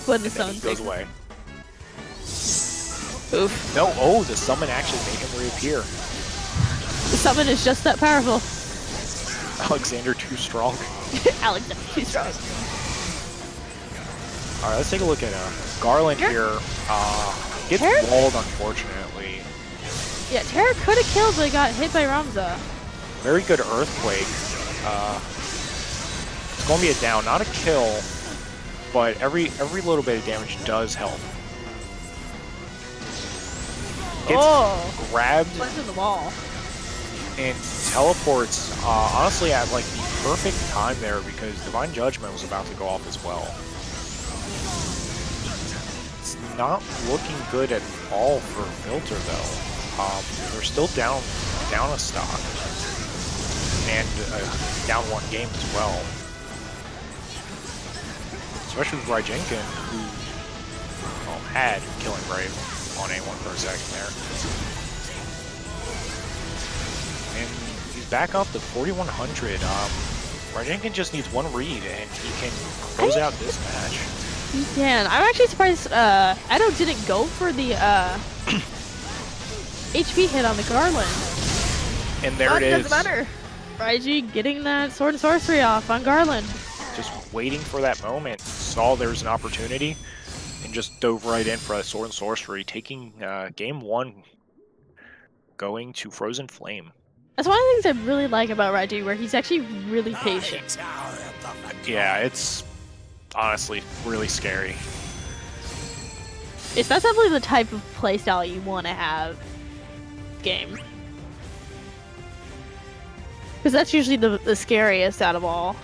[SPEAKER 3] When the
[SPEAKER 4] And then
[SPEAKER 3] sun
[SPEAKER 4] he goes away.
[SPEAKER 3] Oof.
[SPEAKER 4] No, the summon actually made him reappear.
[SPEAKER 3] The summon is just that powerful.
[SPEAKER 4] Alexander too strong.
[SPEAKER 3] Alexander too strong.
[SPEAKER 4] Alright, let's take a look at Garland here. Gets
[SPEAKER 3] Terra?
[SPEAKER 4] walled, unfortunately.
[SPEAKER 3] Yeah, Terra could have killed, but he got hit by Ramza.
[SPEAKER 4] Very good Earthquake. It's going to be a down, not a kill, but every little bit of damage does help. Gets grabbed
[SPEAKER 3] Into the wall.
[SPEAKER 4] and teleports, honestly, at like the perfect time there because Divine Judgment was about to go off as well. It's not looking good at all for Filter though. They're still down a stock and down one game as well. Especially with Raijinkin, who had Killing Brave on A1 for a second there. And he's back up to 4,100. Raijinkin just needs one read and he can close out this match.
[SPEAKER 3] He can. I'm actually surprised Edo didn't go for the HP hit on the Garland.
[SPEAKER 4] And there
[SPEAKER 3] But
[SPEAKER 4] it is.
[SPEAKER 3] doesn't matter. Raiji getting that Sword and Sorcery off on Garland.
[SPEAKER 4] Just waiting for that moment. Saw there was an opportunity and just dove right in for a Sword and Sorcery, taking game one, going to Frozen Flame.
[SPEAKER 3] That's one of the things I really like about Raiji, where he's actually really patient.
[SPEAKER 4] Yeah, it's honestly really scary.
[SPEAKER 3] That's definitely the type of playstyle you want to have game. Because that's usually the scariest out of all.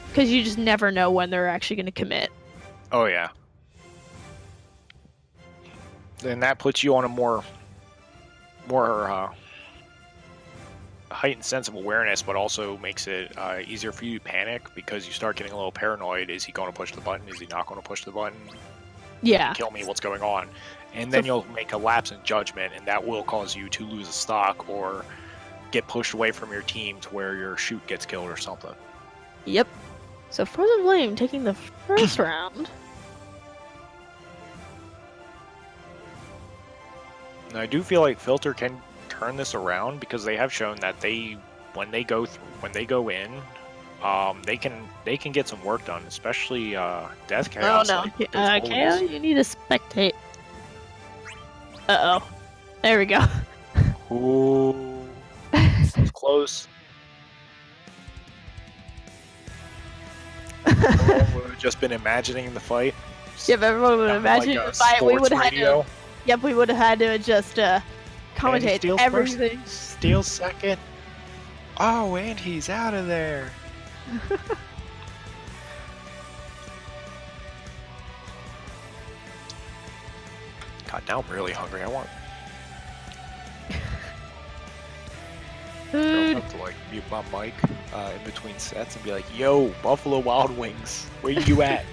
[SPEAKER 3] Because you just never know when they're actually going to commit.
[SPEAKER 4] Oh yeah. Then that puts you on a more heightened sense of awareness, but also makes it easier for you to panic because you start getting a little paranoid. Is he going to push the button? Is he not going to push the button?
[SPEAKER 3] Yeah.
[SPEAKER 4] Kill me, what's going on? And then you'll make a lapse in judgment, and that will cause you to lose a stock or get pushed away from your team to where your shoot gets killed or something.
[SPEAKER 3] Yep. So Frozen Flame taking the first round.
[SPEAKER 4] And I do feel like Filter can turn this around because they have shown that when they go in, they can get some work done, especially Death Chaos.
[SPEAKER 3] Oh no,
[SPEAKER 4] like those
[SPEAKER 3] KO,
[SPEAKER 4] bullies.
[SPEAKER 3] you need to spectate. Uh-oh. There we go.
[SPEAKER 4] Ooh, it's close. Everyone would have just been imagining the fight.
[SPEAKER 3] Yep, everyone would
[SPEAKER 4] Kinda
[SPEAKER 3] imagine
[SPEAKER 4] like a
[SPEAKER 3] the fight. We would
[SPEAKER 4] sports
[SPEAKER 3] have had to.
[SPEAKER 4] radio.
[SPEAKER 3] Yep, we would have had to just commentate
[SPEAKER 4] Steals
[SPEAKER 3] everything.
[SPEAKER 4] First, steals second. Oh, and he's out of there. God, now I'm really hungry. I want. I'm
[SPEAKER 3] Food.
[SPEAKER 4] about to like mute my mic in between sets and be like, "Yo, Buffalo Wild Wings, where you at?"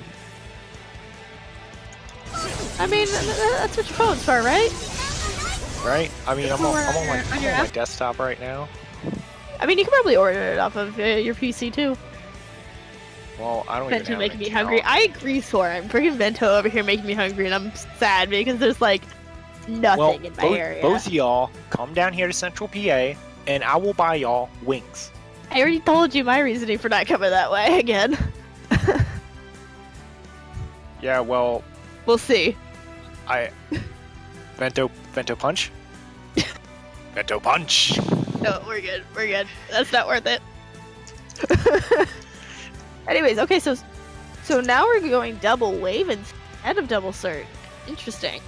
[SPEAKER 3] I mean, that's what your phone's for, right?
[SPEAKER 4] Right? I mean, I'm on
[SPEAKER 3] your
[SPEAKER 4] my
[SPEAKER 3] app?
[SPEAKER 4] desktop right now.
[SPEAKER 3] I mean, you can probably order it off of your PC too.
[SPEAKER 4] Well, I don't even
[SPEAKER 3] Bento
[SPEAKER 4] have
[SPEAKER 3] making
[SPEAKER 4] an
[SPEAKER 3] me
[SPEAKER 4] account.
[SPEAKER 3] hungry. I agree, Soren. Freaking Bento over here making me hungry, and I'm sad because there's like nothing
[SPEAKER 4] Well,
[SPEAKER 3] in my area.
[SPEAKER 4] both of y'all come down here to Central PA, and I will buy y'all wings.
[SPEAKER 3] I already told you my reasoning for not coming that way again.
[SPEAKER 4] Yeah, well,
[SPEAKER 3] We'll see.
[SPEAKER 4] Bento punch. Bento punch.
[SPEAKER 3] No, we're good. We're good. That's not worth it. Anyways, okay, so now we're going double wave instead of double cert. Interesting.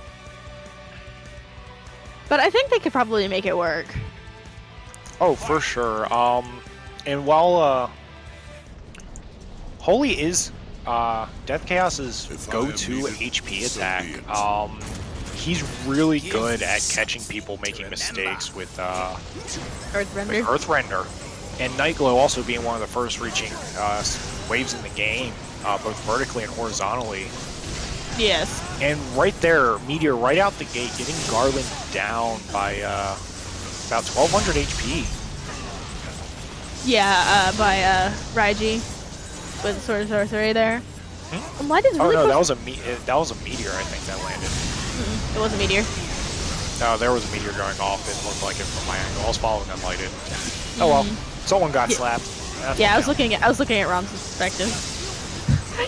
[SPEAKER 3] But I think they could probably make it work.
[SPEAKER 4] Oh, for sure. And while Holy is Death Chaos's go-to HP attack, he's really good at catching people making mistakes with
[SPEAKER 3] Earthrender.
[SPEAKER 4] Earthrender. And Nightglow also being one of the first reaching waves in the game, both vertically and horizontally.
[SPEAKER 3] Yes.
[SPEAKER 4] And right there, Meteor right out the gate, getting Garland down by about 1200 HP.
[SPEAKER 3] Yeah, by Raiji with Sword of Sorcery there.
[SPEAKER 4] Hmm?
[SPEAKER 3] Why does
[SPEAKER 4] Oh
[SPEAKER 3] really
[SPEAKER 4] no,
[SPEAKER 3] push-
[SPEAKER 4] that was a meteor, I think, that landed.
[SPEAKER 3] It was a meteor.
[SPEAKER 4] No, there was a meteor going off. It looked like it from my angle. I was following unlighted. Oh well, someone got slapped. That's
[SPEAKER 3] Yeah,
[SPEAKER 4] what
[SPEAKER 3] I was looking at Rom's perspective.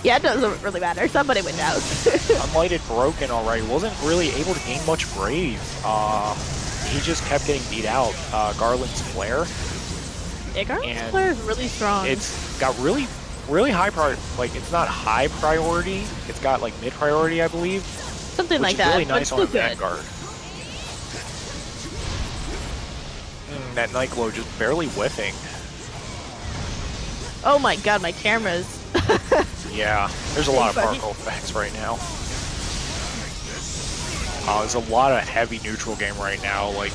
[SPEAKER 3] Yeah, it doesn't really matter. Somebody went down.
[SPEAKER 4] Unlighted broken already. Wasn't really able to gain much brave. He just kept getting beat out. Garland's flare.
[SPEAKER 3] Yeah, Garland's
[SPEAKER 4] And
[SPEAKER 3] flare is really strong.
[SPEAKER 4] It's got really high priority. Like, it's not high priority. It's got like mid priority, I believe.
[SPEAKER 3] Something
[SPEAKER 4] Which
[SPEAKER 3] like
[SPEAKER 4] is
[SPEAKER 3] that.
[SPEAKER 4] really
[SPEAKER 3] but
[SPEAKER 4] nice
[SPEAKER 3] it's
[SPEAKER 4] on a
[SPEAKER 3] still good.
[SPEAKER 4] Vanguard. That Nightglow just barely whiffing.
[SPEAKER 3] Oh my god, my camera's.
[SPEAKER 4] Yeah, there's a lot of
[SPEAKER 3] Funny.
[SPEAKER 4] particle effects right now. There's a lot of heavy neutral game right now. Like,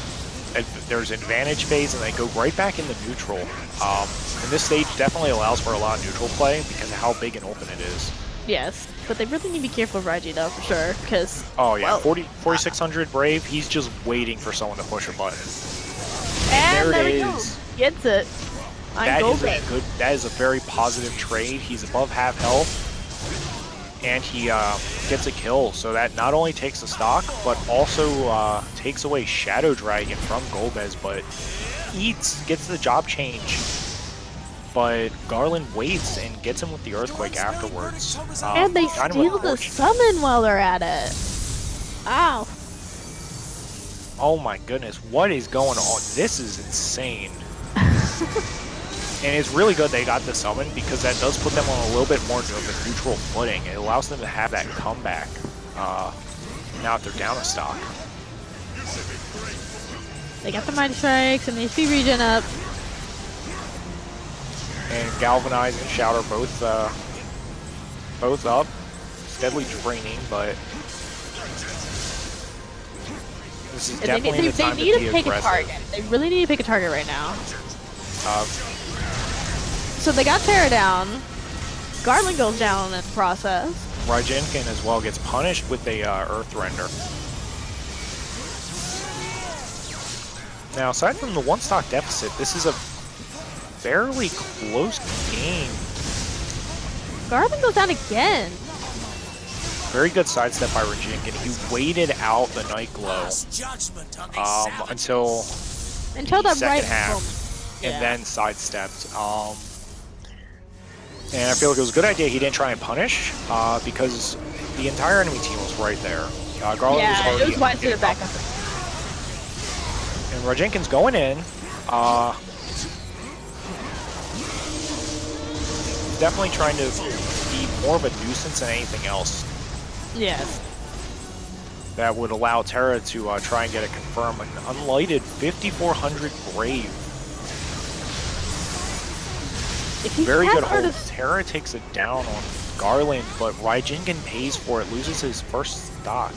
[SPEAKER 4] there's advantage phase and they go right back into neutral. And this stage definitely allows for a lot of neutral play because of how big and open it is.
[SPEAKER 3] Yes, but they really need to be careful of Raiji though, for sure, because.
[SPEAKER 4] Oh yeah,
[SPEAKER 3] Well,
[SPEAKER 4] 4600 Brave, he's just waiting for someone to push a button.
[SPEAKER 3] And there
[SPEAKER 4] it
[SPEAKER 3] we
[SPEAKER 4] is.
[SPEAKER 3] go. Gets it.
[SPEAKER 4] That is a very positive trade. He's above half health, and he gets a kill. So that not only takes the stock, but also takes away Shadow Dragon from Golbez, but gets the job change. But Garland waits and gets him with the Earthquake afterwards.
[SPEAKER 3] And they
[SPEAKER 4] kind of
[SPEAKER 3] steal the
[SPEAKER 4] unfortunate.
[SPEAKER 3] summon while they're at it. Ow.
[SPEAKER 4] Oh my goodness, what is going on? This is insane. And it's really good they got the summon because that does put them on a little bit more of a neutral footing. It allows them to have that comeback now that they're down a stock.
[SPEAKER 3] They got the Mighty Strikes and the HP regen up.
[SPEAKER 4] And Galvanize and Shout are both up. Steadily draining, but this is definitely the time
[SPEAKER 3] they need
[SPEAKER 4] to
[SPEAKER 3] to
[SPEAKER 4] be
[SPEAKER 3] pick a
[SPEAKER 4] aggressive.
[SPEAKER 3] target. They really need to pick a target right now. So they got Terra down. Garland goes down in the process.
[SPEAKER 4] Raijinkin as well gets punished with a Earthrender. Now, aside from the one stock deficit, this is a fairly close game.
[SPEAKER 3] Garland goes down again.
[SPEAKER 4] Very good sidestep by Raijinkin. He waited out the Nightglow
[SPEAKER 5] Judgment on
[SPEAKER 4] until
[SPEAKER 3] Until
[SPEAKER 4] the
[SPEAKER 3] that
[SPEAKER 4] second
[SPEAKER 3] right
[SPEAKER 4] half,
[SPEAKER 3] moment.
[SPEAKER 4] and
[SPEAKER 3] Yeah.
[SPEAKER 4] then sidestepped. And I feel like it was a good idea he didn't try and punish, because the entire enemy team was right there. Garland was
[SPEAKER 3] Yeah,
[SPEAKER 4] already
[SPEAKER 3] it was wise to
[SPEAKER 4] getting
[SPEAKER 3] back
[SPEAKER 4] up.
[SPEAKER 3] up.
[SPEAKER 4] And Rajenkin's going in. Definitely trying to be more of a nuisance than anything else.
[SPEAKER 3] Yes.
[SPEAKER 4] That would allow Terra to try and get it confirmed. An unlighted 5400 Brave.
[SPEAKER 3] If he
[SPEAKER 4] Very
[SPEAKER 3] has
[SPEAKER 4] good hold.
[SPEAKER 3] artist-
[SPEAKER 4] Terra takes it down on Garland, but Raijinkin pays for it, loses his first stock.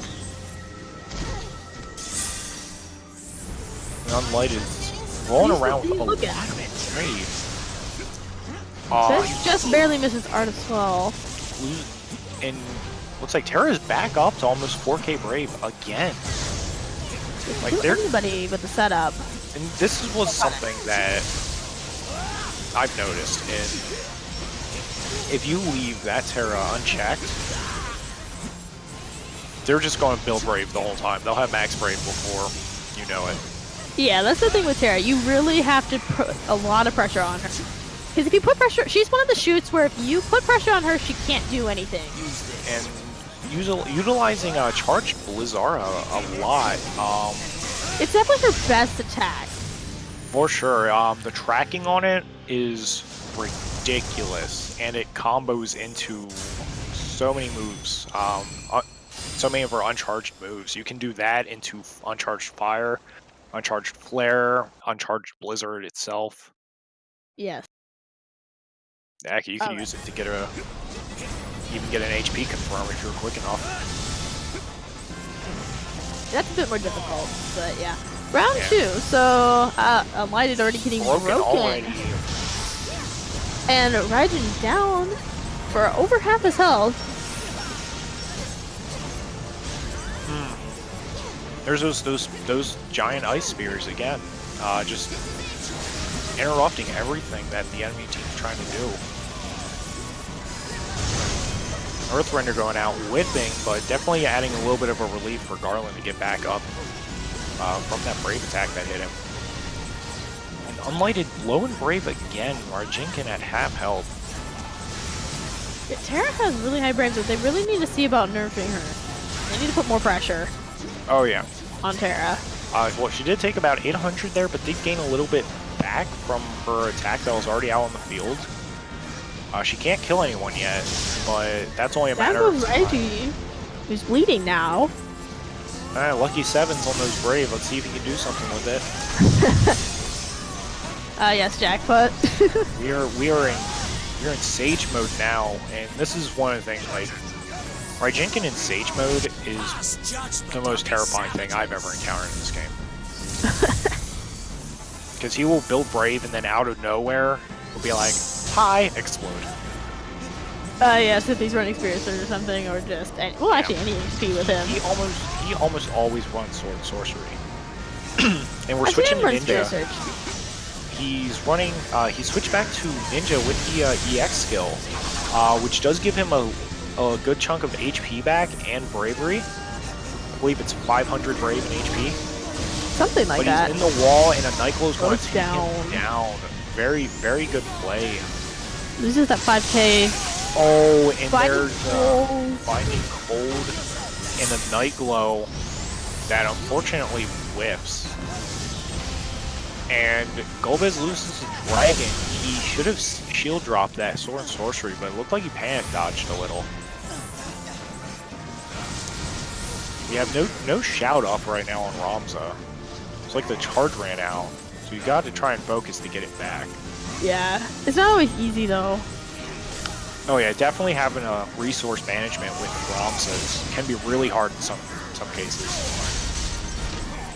[SPEAKER 4] An unlighted rolling around with a lot of Brave.
[SPEAKER 3] Just barely misses art as well.
[SPEAKER 4] And looks like Terra's back up to almost 4K Brave again. Like they're
[SPEAKER 3] anybody with the setup.
[SPEAKER 4] And this was something that I've noticed. And if you leave that Terra unchecked, they're just going to build Brave the whole time. They'll have max Brave before you know it.
[SPEAKER 3] Yeah, that's the thing with Terra. You really have to put a lot of pressure on her. Because if you put pressure, she's one of the shoots where if you put pressure on her, she can't do anything.
[SPEAKER 4] And utilizing Charged Blizzara a lot.
[SPEAKER 3] It's definitely her best attack.
[SPEAKER 4] For sure. The tracking on it is ridiculous, and it combos into so many moves. So many of her uncharged moves. You can do that into uncharged fire, uncharged flare, uncharged blizzard itself.
[SPEAKER 3] Yes.
[SPEAKER 4] Heck, you can use it to get even get an HP confirm if you're quick enough.
[SPEAKER 3] That's a bit more difficult, but yeah. Round 2, so Unlighted already getting broken.
[SPEAKER 4] Already.
[SPEAKER 3] And Raijin down for over half his health.
[SPEAKER 4] There's those giant ice spears again, just interrupting everything that the enemy team's trying to do. Earthrender going out, whipping, but definitely adding a little bit of a relief for Garland to get back up from that Brave attack that hit him. And Unlighted low and Brave again, Raijinkin at half health.
[SPEAKER 3] Yeah, Terra has really high Brave, but they really need to see about nerfing her. They need to put more pressure.
[SPEAKER 4] Oh yeah.
[SPEAKER 3] On Terra.
[SPEAKER 4] Well, she did take about 800 there, but did gain a little bit back from her attack that was already out on the field. She can't kill anyone yet, but that's only a matter of time.
[SPEAKER 3] Reggie, who's bleeding now.
[SPEAKER 4] Lucky 7's on those Brave. Let's see if he can do something with it.
[SPEAKER 3] Yes, jackpot.
[SPEAKER 4] we are in Sage mode now, and this is one of the things, like, Raijinkin in Sage mode is the most terrifying thing I've ever encountered in this game. Because he will build Brave and then out of nowhere will be like, hi, explode.
[SPEAKER 3] Yes, if he's running Spirit Surge or something, or just well, actually any HP with him.
[SPEAKER 4] He almost always runs Sword and Sorcery. And we're switching to Ninja. He's running. He switched back to Ninja with the EX skill, which does give him a good chunk of HP back and bravery. I believe it's 500 brave and HP.
[SPEAKER 3] Something like that.
[SPEAKER 4] But he's in the wall, and a Nightglow's going to take
[SPEAKER 3] down.
[SPEAKER 4] him down. Very, very good play.
[SPEAKER 3] Loses that 5K.
[SPEAKER 4] Oh, and there's
[SPEAKER 3] Finding
[SPEAKER 4] Cold and a Nightglow that unfortunately whiffs. And Golbez loses his Dragon. He should have shield dropped that Sword and Sorcery, but it looked like he panic dodged a little. We have no shout up right now on Ramza. It's like the charge ran out, so you got to try and focus to get it back.
[SPEAKER 3] Yeah, it's not always easy though.
[SPEAKER 4] Oh yeah, definitely having a resource management with Ramzas can be really hard in some cases.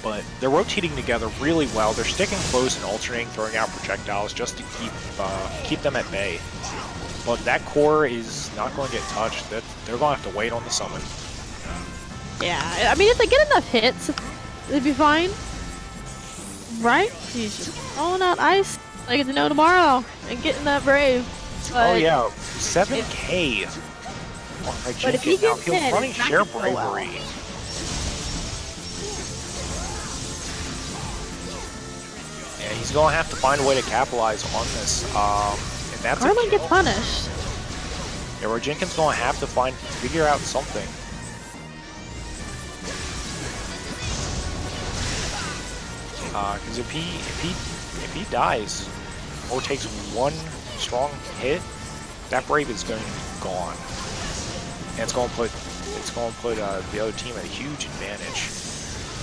[SPEAKER 4] But they're rotating together really well. They're sticking close and alternating, throwing out projectiles just to keep them at bay. But that core is not going to get touched. They're going to have to wait on the summon.
[SPEAKER 3] Yeah, I mean, if they get enough hits, they'd be fine. Right? He's just rolling out ice. I get to know tomorrow and getting that brave. But
[SPEAKER 4] oh yeah, 7K.
[SPEAKER 3] But if he gets hit,
[SPEAKER 4] running
[SPEAKER 3] it's not
[SPEAKER 4] share
[SPEAKER 3] gonna go well.
[SPEAKER 4] bravery. he's gonna have to find a way to capitalize on this. And that's a
[SPEAKER 3] Garland
[SPEAKER 4] kill.
[SPEAKER 3] gets punished.
[SPEAKER 4] Yeah, where Jenkins gonna have to figure out something. Because if he dies or takes one strong hit, that Brave is going to be gone, and it's going to put the other team at a huge advantage.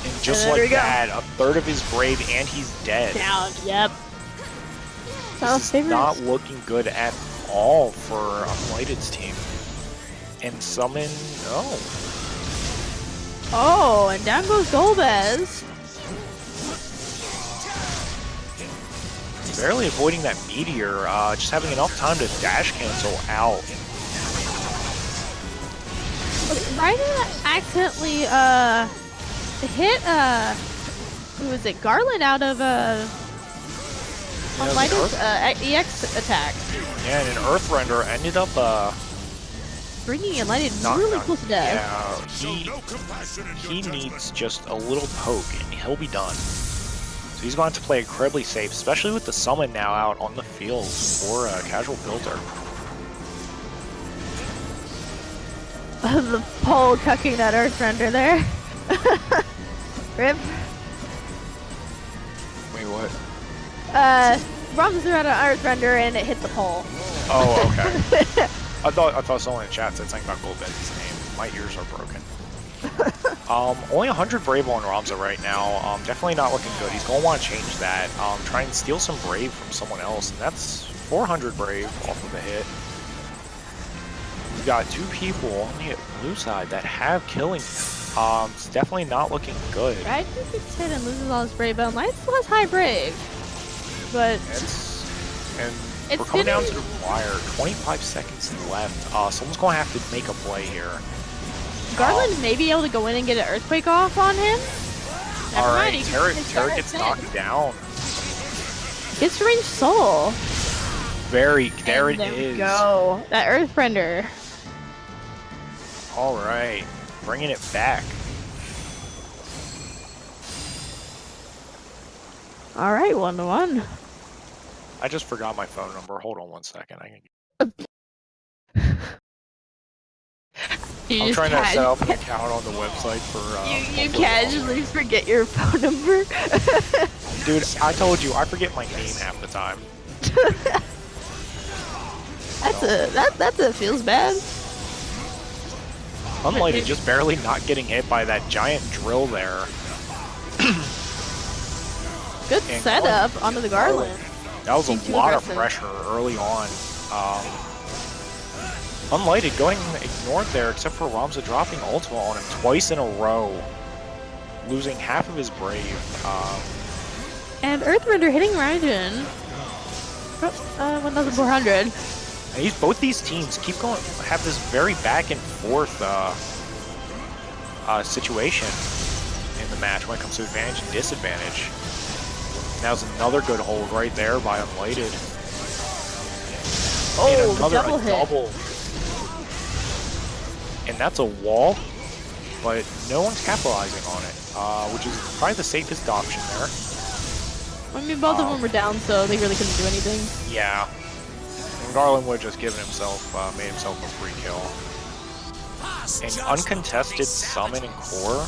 [SPEAKER 4] And just like that, a third of his Brave and he's dead.
[SPEAKER 3] Down. Yep.
[SPEAKER 4] This is not looking good at all for Unlighted's team. And Summon,
[SPEAKER 3] Oh, and down goes Golbez.
[SPEAKER 4] barely avoiding that meteor, just having enough time to dash cancel out.
[SPEAKER 3] Raiden accidentally hit who was it? Garland out of Unlighted's EX attack.
[SPEAKER 4] Yeah, and an Earthrender ended up
[SPEAKER 3] Bringing Unlighted really close to death.
[SPEAKER 4] Yeah, he needs just a little poke and he'll be done. So he's going to play incredibly safe, especially with the summon now out on the field for a casual builder.
[SPEAKER 3] The pole cucking that Earthrender there. Rip.
[SPEAKER 4] Wait, what?
[SPEAKER 3] Rums threw out an Earthrender and it hit the pole.
[SPEAKER 4] Oh, okay. I thought someone in chat said something about Golbez's name. My ears are broken. Only 100 Brave on Ramza right now. Definitely not looking good. He's gonna want to change that. Try and steal some Brave from someone else, and that's 400 Brave off of the hit. We've got two people on the blue side that have killing. It's definitely not looking good.
[SPEAKER 3] Right, he gets hit and loses all his Brave, but Light still has high Brave. But
[SPEAKER 4] we're coming down to the wire. 25 seconds left. Someone's going to have to make a play here.
[SPEAKER 3] Garland may be able to go in and get an Earthquake off on him.
[SPEAKER 4] Alright, Terra gets knocked down.
[SPEAKER 3] Gets Range Soul.
[SPEAKER 4] There it
[SPEAKER 3] There
[SPEAKER 4] is.
[SPEAKER 3] we go. That Earthbender.
[SPEAKER 4] Alright, bringing it back.
[SPEAKER 3] Alright, 1-1.
[SPEAKER 4] I just forgot my phone number. Hold on one second. I'm trying to set up an account on the website for.
[SPEAKER 3] You casually forget your phone number.
[SPEAKER 4] Dude, I told you I forget my name half the time.
[SPEAKER 3] That feels bad.
[SPEAKER 4] Unlighted just barely not getting hit by that giant drill there.
[SPEAKER 3] Good setup onto the Garland.
[SPEAKER 4] That was a lot of pressure early on. Unlighted going ignored there, except for Ramza dropping ultimate on him twice in a row, losing half of his Brave.
[SPEAKER 3] And Earthrender hitting Raiden. 1,400.
[SPEAKER 4] And both these teams have this very back and forth situation in the match when it comes to advantage and disadvantage. That was another good hold right there by Unlighted.
[SPEAKER 3] Oh,
[SPEAKER 4] double
[SPEAKER 3] hit.
[SPEAKER 4] And that's a wall, but no one's capitalizing on it, which is probably the safest option there.
[SPEAKER 3] I mean, both of them were down, so they really couldn't do anything.
[SPEAKER 4] Yeah. And Garland would have just given himself, made himself a free kill. And uncontested summon and core.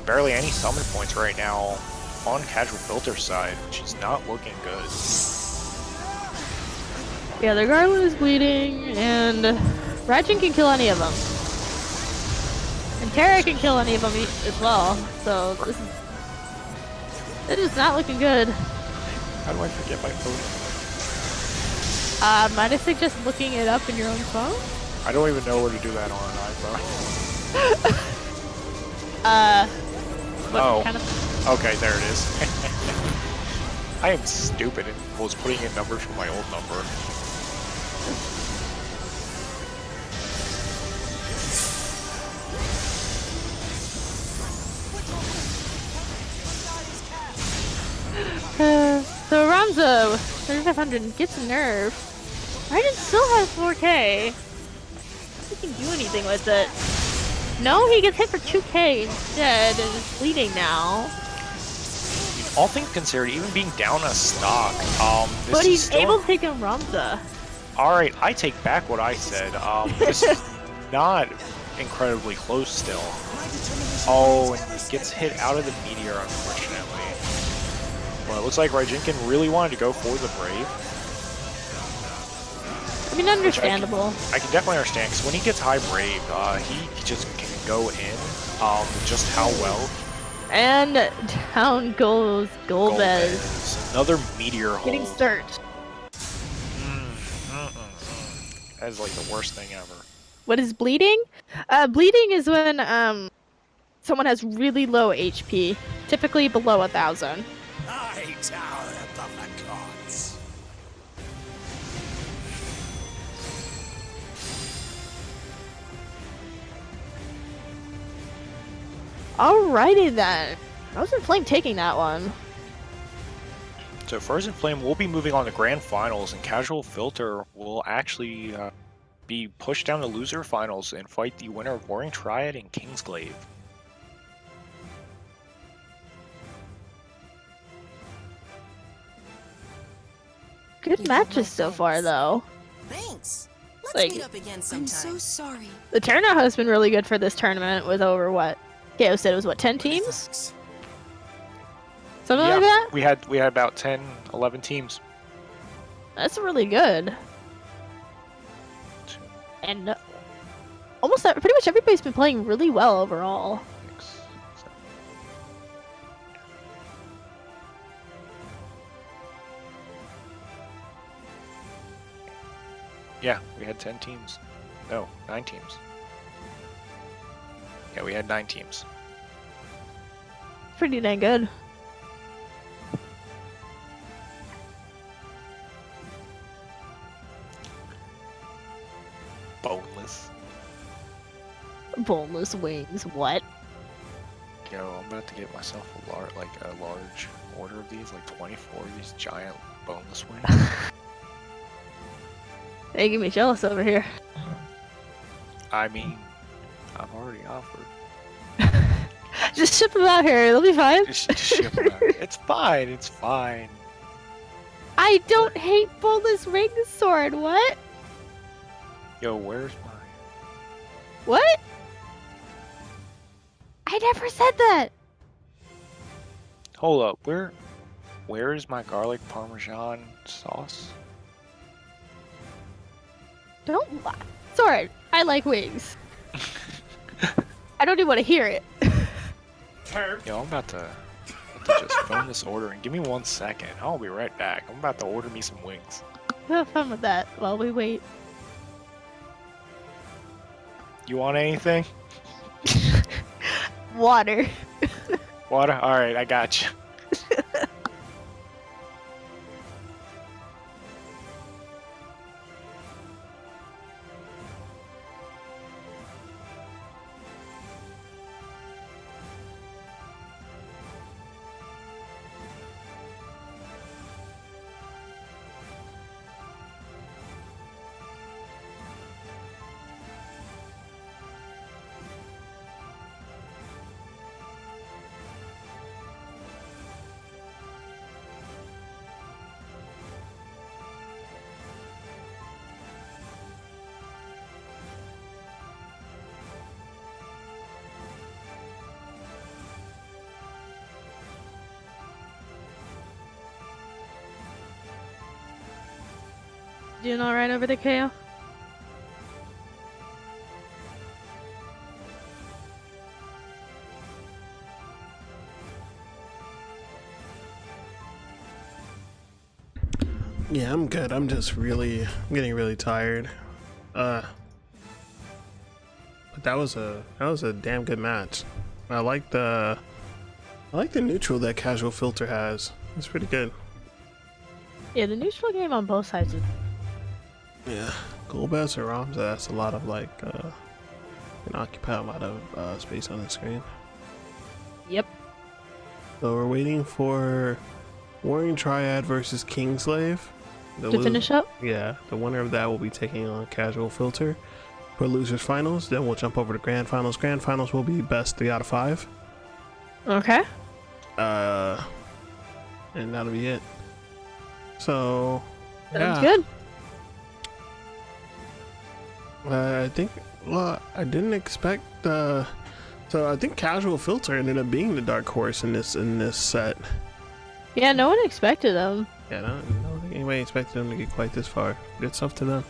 [SPEAKER 4] Barely any summon points right now on casual filter side, which is not looking good.
[SPEAKER 3] Yeah, their Garland is bleeding, and Raijin can kill any of them. And Terra can kill any of them as well, so this is not looking good.
[SPEAKER 4] How do I forget my phone number?
[SPEAKER 3] Might I suggest looking it up in your own phone?
[SPEAKER 4] I don't even know where to do that on an iPhone.
[SPEAKER 3] Kind of...
[SPEAKER 4] Okay, there it is. I am stupid and was putting in numbers from my old number.
[SPEAKER 3] So Ramza, 3,500 gets a nerf. Raiden still has 4K. He can do anything with it. No, he gets hit for 2K instead and is bleeding now.
[SPEAKER 4] all things considered, even being down a stock, this
[SPEAKER 3] But
[SPEAKER 4] is
[SPEAKER 3] he's
[SPEAKER 4] still...
[SPEAKER 3] able to take in Ramza.
[SPEAKER 4] Alright, I take back what I said. This is not incredibly close still. Oh, and he gets hit out of the meteor, unfortunately. Well, it looks like Raijinkin really wanted to go for the Brave.
[SPEAKER 3] I mean, understandable.
[SPEAKER 4] I can definitely understand, because when he gets high Brave, he just can go in, just how well.
[SPEAKER 3] And down goes Golbez.
[SPEAKER 4] Another meteor hole.
[SPEAKER 3] Getting searched.
[SPEAKER 4] That is like the worst thing ever.
[SPEAKER 3] What is bleeding? Bleeding is when someone has really low HP, typically below 1,000.
[SPEAKER 5] I tower above the gods.
[SPEAKER 3] Alrighty then. Frozen Flame taking that one.
[SPEAKER 4] So Frozen Flame will be moving on to Grand Finals, and Casual Filter will actually be pushed down to Loser Finals and fight the winner of Warring Triad and Kingsglaive.
[SPEAKER 3] Good matches so far, though.
[SPEAKER 7] Thanks. Let's
[SPEAKER 3] Like,
[SPEAKER 7] meet up again sometime. I'm so sorry.
[SPEAKER 3] The turnout has been really good for this tournament with over what? KO said it was what, 10 teams? Something like that?
[SPEAKER 4] We had about 10, 11 teams.
[SPEAKER 3] That's really good. And pretty much everybody's been playing really well overall.
[SPEAKER 4] 6, 7. Yeah, we had 10 teams. No, 9 teams. Yeah, we had 9 teams.
[SPEAKER 3] Pretty dang good.
[SPEAKER 4] Boneless.
[SPEAKER 3] Boneless wings, what?
[SPEAKER 4] Yo, I'm about to get myself a large order of these, like 24 of these giant boneless wings.
[SPEAKER 3] They get me jealous over here.
[SPEAKER 4] I mean, I've already offered.
[SPEAKER 3] Just ship them out here, they'll be fine.
[SPEAKER 4] Just ship them out. It's fine, it's fine.
[SPEAKER 3] I don't hate boneless wings, Sword, what?
[SPEAKER 4] Yo, where's mine?
[SPEAKER 3] What? I never said that!
[SPEAKER 4] Hold up, where is my garlic parmesan sauce?
[SPEAKER 3] Don't lie. Sword, I like wings. I don't even want to hear it.
[SPEAKER 4] Yo, I'm about to just phone this order and give me 1 second. I'll be right back. I'm about to order me some wings.
[SPEAKER 3] Have fun with that while we wait.
[SPEAKER 4] You want anything?
[SPEAKER 3] Water.
[SPEAKER 4] Water? Alright, I got you.
[SPEAKER 3] Doing alright over the KO?
[SPEAKER 1] Yeah, I'm good. I'm getting really tired. But that was a damn good match. I like the neutral that Casual Filter has. It's pretty good.
[SPEAKER 3] Yeah, the neutral game on both sides is...
[SPEAKER 1] Yeah, Golbez or Ramza, that's a lot of can occupy a lot of space on the screen.
[SPEAKER 3] Yep.
[SPEAKER 1] So we're waiting for Warring Triad versus Kingsglaive.
[SPEAKER 3] To finish up?
[SPEAKER 1] Yeah, the winner of that will be taking on Casual Filter for Losers Finals. Then we'll jump over to Grand Finals. Grand Finals will be best 3 out of 5.
[SPEAKER 3] Okay.
[SPEAKER 1] and that'll be it. So,
[SPEAKER 3] Sounds
[SPEAKER 1] yeah.
[SPEAKER 3] good.
[SPEAKER 1] I think. Well, I didn't expect. So I think Casual Filter ended up being the dark horse in this set.
[SPEAKER 3] Yeah, no one expected them.
[SPEAKER 1] Yeah, I don't think anybody expected them to get quite this far. Good stuff to them.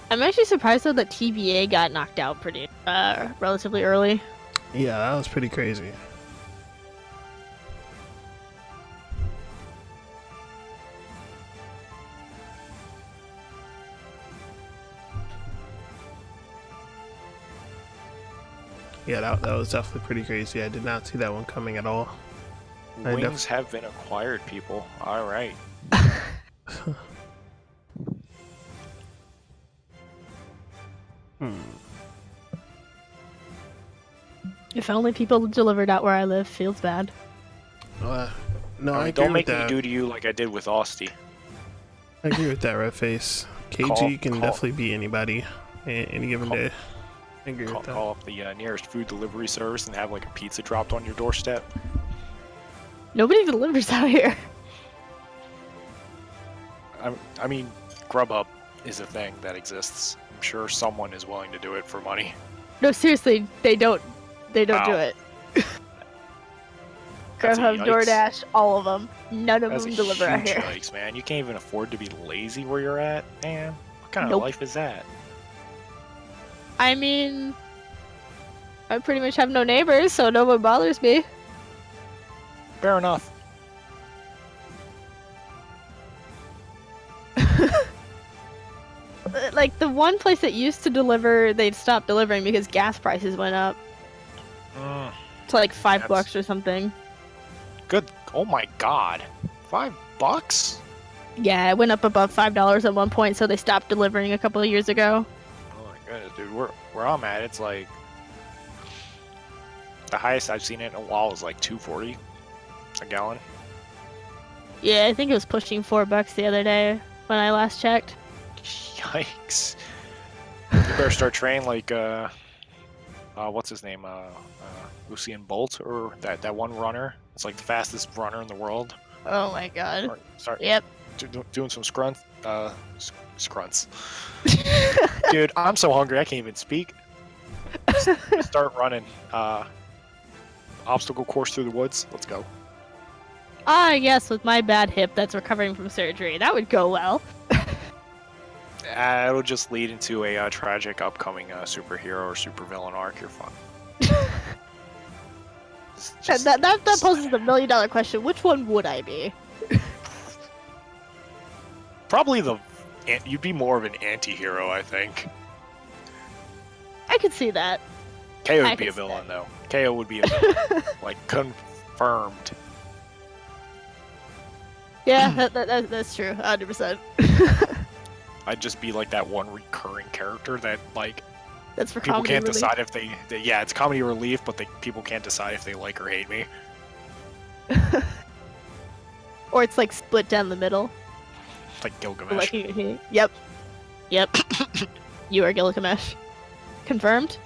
[SPEAKER 3] I'm actually surprised though that TVA got knocked out pretty relatively early.
[SPEAKER 1] Yeah, that was pretty crazy. Yeah, that was definitely pretty crazy. I did not see that one coming at all.
[SPEAKER 4] Wings have been acquired, people. All right.
[SPEAKER 3] If only people delivered out where I live. Feels bad.
[SPEAKER 1] No, I agree
[SPEAKER 4] don't
[SPEAKER 1] with
[SPEAKER 4] make me
[SPEAKER 1] that.
[SPEAKER 4] do to you like I did with Austie.
[SPEAKER 1] I agree with that, Red Face. KG can definitely beat anybody any given day. I agree with that.
[SPEAKER 4] Call up the nearest food delivery service and have like a pizza dropped on your doorstep.
[SPEAKER 3] Nobody delivers out here.
[SPEAKER 4] I mean, Grubhub is a thing that exists. I'm sure someone is willing to do it for money.
[SPEAKER 3] No, seriously, they don't. They don't do
[SPEAKER 4] Wow.
[SPEAKER 3] it.
[SPEAKER 4] That's a
[SPEAKER 3] Grubhub,
[SPEAKER 4] yikes.
[SPEAKER 3] DoorDash, all of them. None of
[SPEAKER 4] That's
[SPEAKER 3] them
[SPEAKER 4] a
[SPEAKER 3] deliver out
[SPEAKER 4] huge
[SPEAKER 3] here.
[SPEAKER 4] yikes, man. You can't even afford to be lazy where you're at, man. What kind of
[SPEAKER 3] Nope.
[SPEAKER 4] life is that?
[SPEAKER 3] I mean, I pretty much have no neighbors, so no one bothers me.
[SPEAKER 4] Fair enough.
[SPEAKER 3] Like, the one place that used to deliver, they'd stopped delivering because gas prices went up to like $5
[SPEAKER 4] That's-
[SPEAKER 3] or something.
[SPEAKER 4] Good. Oh my god. $5?
[SPEAKER 3] Yeah, it went up above $5 at one point, so they stopped delivering a couple of years ago.
[SPEAKER 4] Oh my goodness, dude. Where I'm at, it's like the highest I've seen it in a while is like $2.40 a gallon.
[SPEAKER 3] Yeah, I think it was pushing $4 the other day when I last checked.
[SPEAKER 4] Yikes. You better start training like what's his name? Usain Bolt, or that one runner. It's like the fastest runner in the world.
[SPEAKER 3] Oh my god.
[SPEAKER 4] Start
[SPEAKER 3] Yep.
[SPEAKER 4] doing some scrunts. Dude, I'm so hungry I can't even speak. Start running. Obstacle course through the woods. Let's go.
[SPEAKER 3] Ah, yes, with my bad hip that's recovering from surgery. That would go well.
[SPEAKER 4] It'll just lead into a tragic upcoming superhero or supervillain arc. You're fine.
[SPEAKER 3] That poses the $1,000,000 question. Which one would I be?
[SPEAKER 4] Probably you'd be more of an anti-hero, I think.
[SPEAKER 3] I could see that.
[SPEAKER 4] KO
[SPEAKER 3] I
[SPEAKER 4] would be
[SPEAKER 3] can
[SPEAKER 4] a
[SPEAKER 3] see
[SPEAKER 4] villain, though. KO would be a villain. Like, confirmed.
[SPEAKER 3] Yeah, that's true. 100%.
[SPEAKER 4] I'd just be like that one recurring character that, like,
[SPEAKER 3] That's for
[SPEAKER 4] people
[SPEAKER 3] comedy
[SPEAKER 4] can't
[SPEAKER 3] relief.
[SPEAKER 4] decide if they yeah, it's comedy relief, but people can't decide if they like or hate me.
[SPEAKER 3] Or it's like split down the middle.
[SPEAKER 4] Like Gilgamesh.
[SPEAKER 3] Yep. You are Gilgamesh. Confirmed?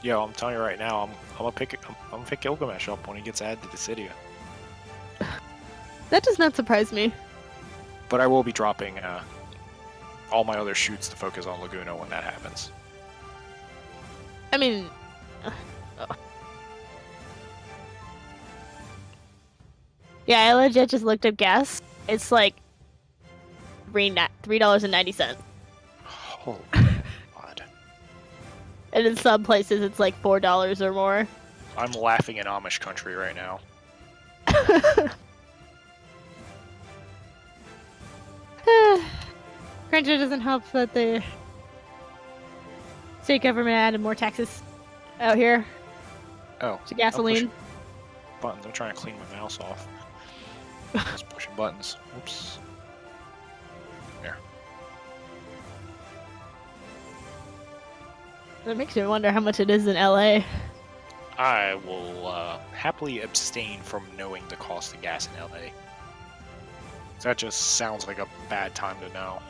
[SPEAKER 4] Yo, I'm telling you right now, I'm gonna pick Gilgamesh up when he gets added to Dissidia.
[SPEAKER 3] That does not surprise me.
[SPEAKER 4] But I will be dropping all my other shoots to focus on Laguna when that happens.
[SPEAKER 3] I mean... Yeah, I legit just looked up gas. It's like $3.90.
[SPEAKER 4] Holy God.
[SPEAKER 3] And in some places it's like $4 or more.
[SPEAKER 4] I'm laughing in Amish country right now.
[SPEAKER 3] Granted, it doesn't help that the state government added more taxes out here
[SPEAKER 4] Oh.
[SPEAKER 3] to gasoline.
[SPEAKER 4] Buttons. I'm trying to clean my mouse off. Just pushing buttons. Oops. There.
[SPEAKER 3] That makes me wonder how much it is in LA.
[SPEAKER 4] I will happily abstain from knowing the cost of gas in LA. That just sounds like a bad time to know.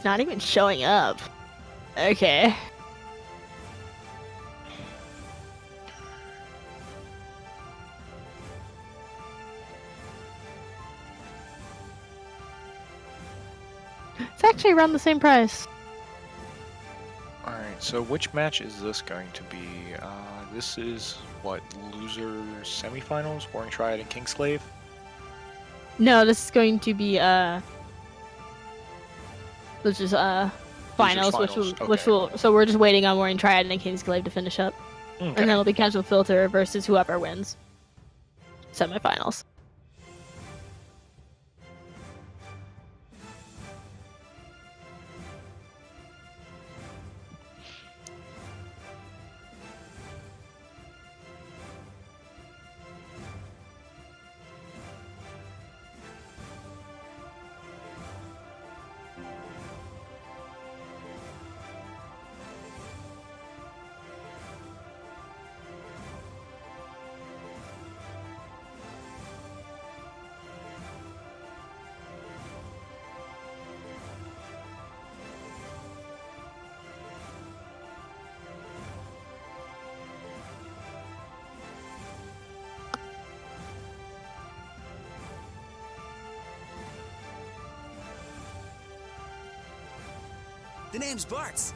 [SPEAKER 3] Not even showing up. Okay. It's actually around the same price.
[SPEAKER 4] Alright, so which match is this going to be? This is, what, losers semifinals? Warring Triad and Kingslave?
[SPEAKER 3] No, this is going to be which is finals, which will so we're just waiting on Warring Triad and Kingsglaive to finish up.
[SPEAKER 4] Okay.
[SPEAKER 3] And then it'll be Casual Filter versus whoever wins. Semifinals.
[SPEAKER 2] The name's Bart's.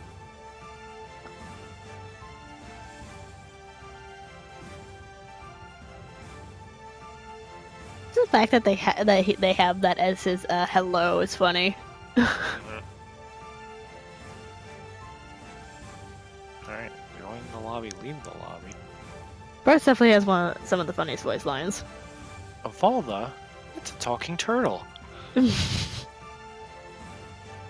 [SPEAKER 3] The fact that they have that as his hello is funny.
[SPEAKER 4] Alright, join the lobby, leave the lobby.
[SPEAKER 3] Bart definitely has some of the funniest voice lines.
[SPEAKER 4] Avalda? It's a talking turtle.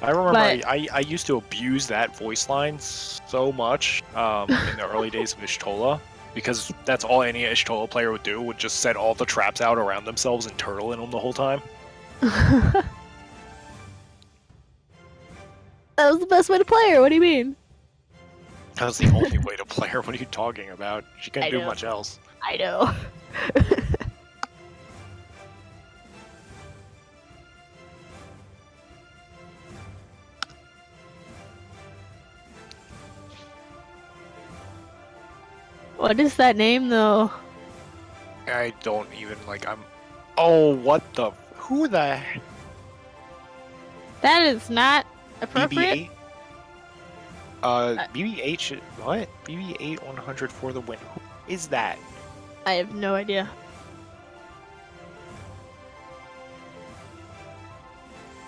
[SPEAKER 4] I remember I used to abuse that voice line so much in the early days of Ishtola, because that's all any Ishtola player would do, would just set all the traps out around themselves and turtle in them the whole time.
[SPEAKER 3] That was the best way to play her, what do you mean?
[SPEAKER 4] That was the only way to play her, what are you talking about? She can't do much else.
[SPEAKER 3] I know. What is that name, though?
[SPEAKER 4] I don't even, Oh, what the... Who the...
[SPEAKER 3] That is not appropriate.
[SPEAKER 4] BB-8? BB-8 what? BB-8 100 for the win. Who is that?
[SPEAKER 3] I have no idea.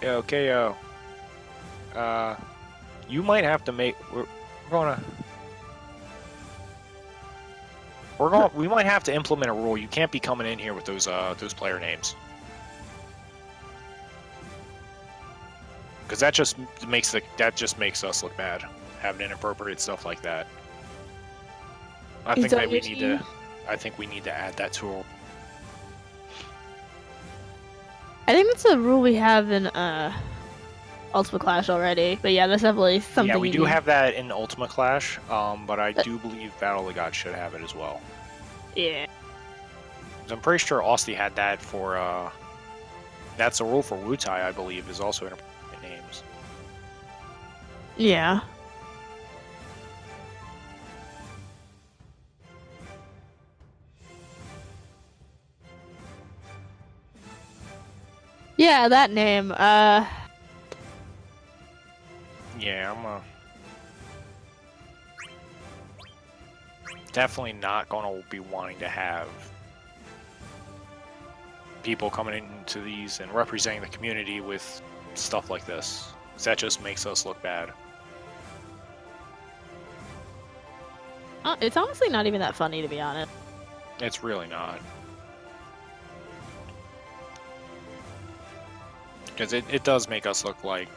[SPEAKER 4] Yo, KO. You might have to make... We might have to implement a rule. You can't be coming in here with those player names, because that just makes us look bad, having inappropriate stuff like that. I think we need to add that to.
[SPEAKER 3] I think that's a rule we have in Ultimate Clash already, but yeah, that's definitely something.
[SPEAKER 4] Yeah, we do have that in Ultimate Clash, but I do believe Battle of the Gods should have it as well.
[SPEAKER 3] Yeah.
[SPEAKER 4] I'm pretty sure Austin had that for, that's a rule for Wutai, I believe, is also inappropriate names.
[SPEAKER 3] Yeah. Yeah, that name,
[SPEAKER 4] Yeah, I'm definitely not going to be wanting to have people coming into these and representing the community with stuff like this. That just makes us look bad.
[SPEAKER 3] It's honestly not even that funny, to be honest.
[SPEAKER 4] It's really not. Because it does make us look like,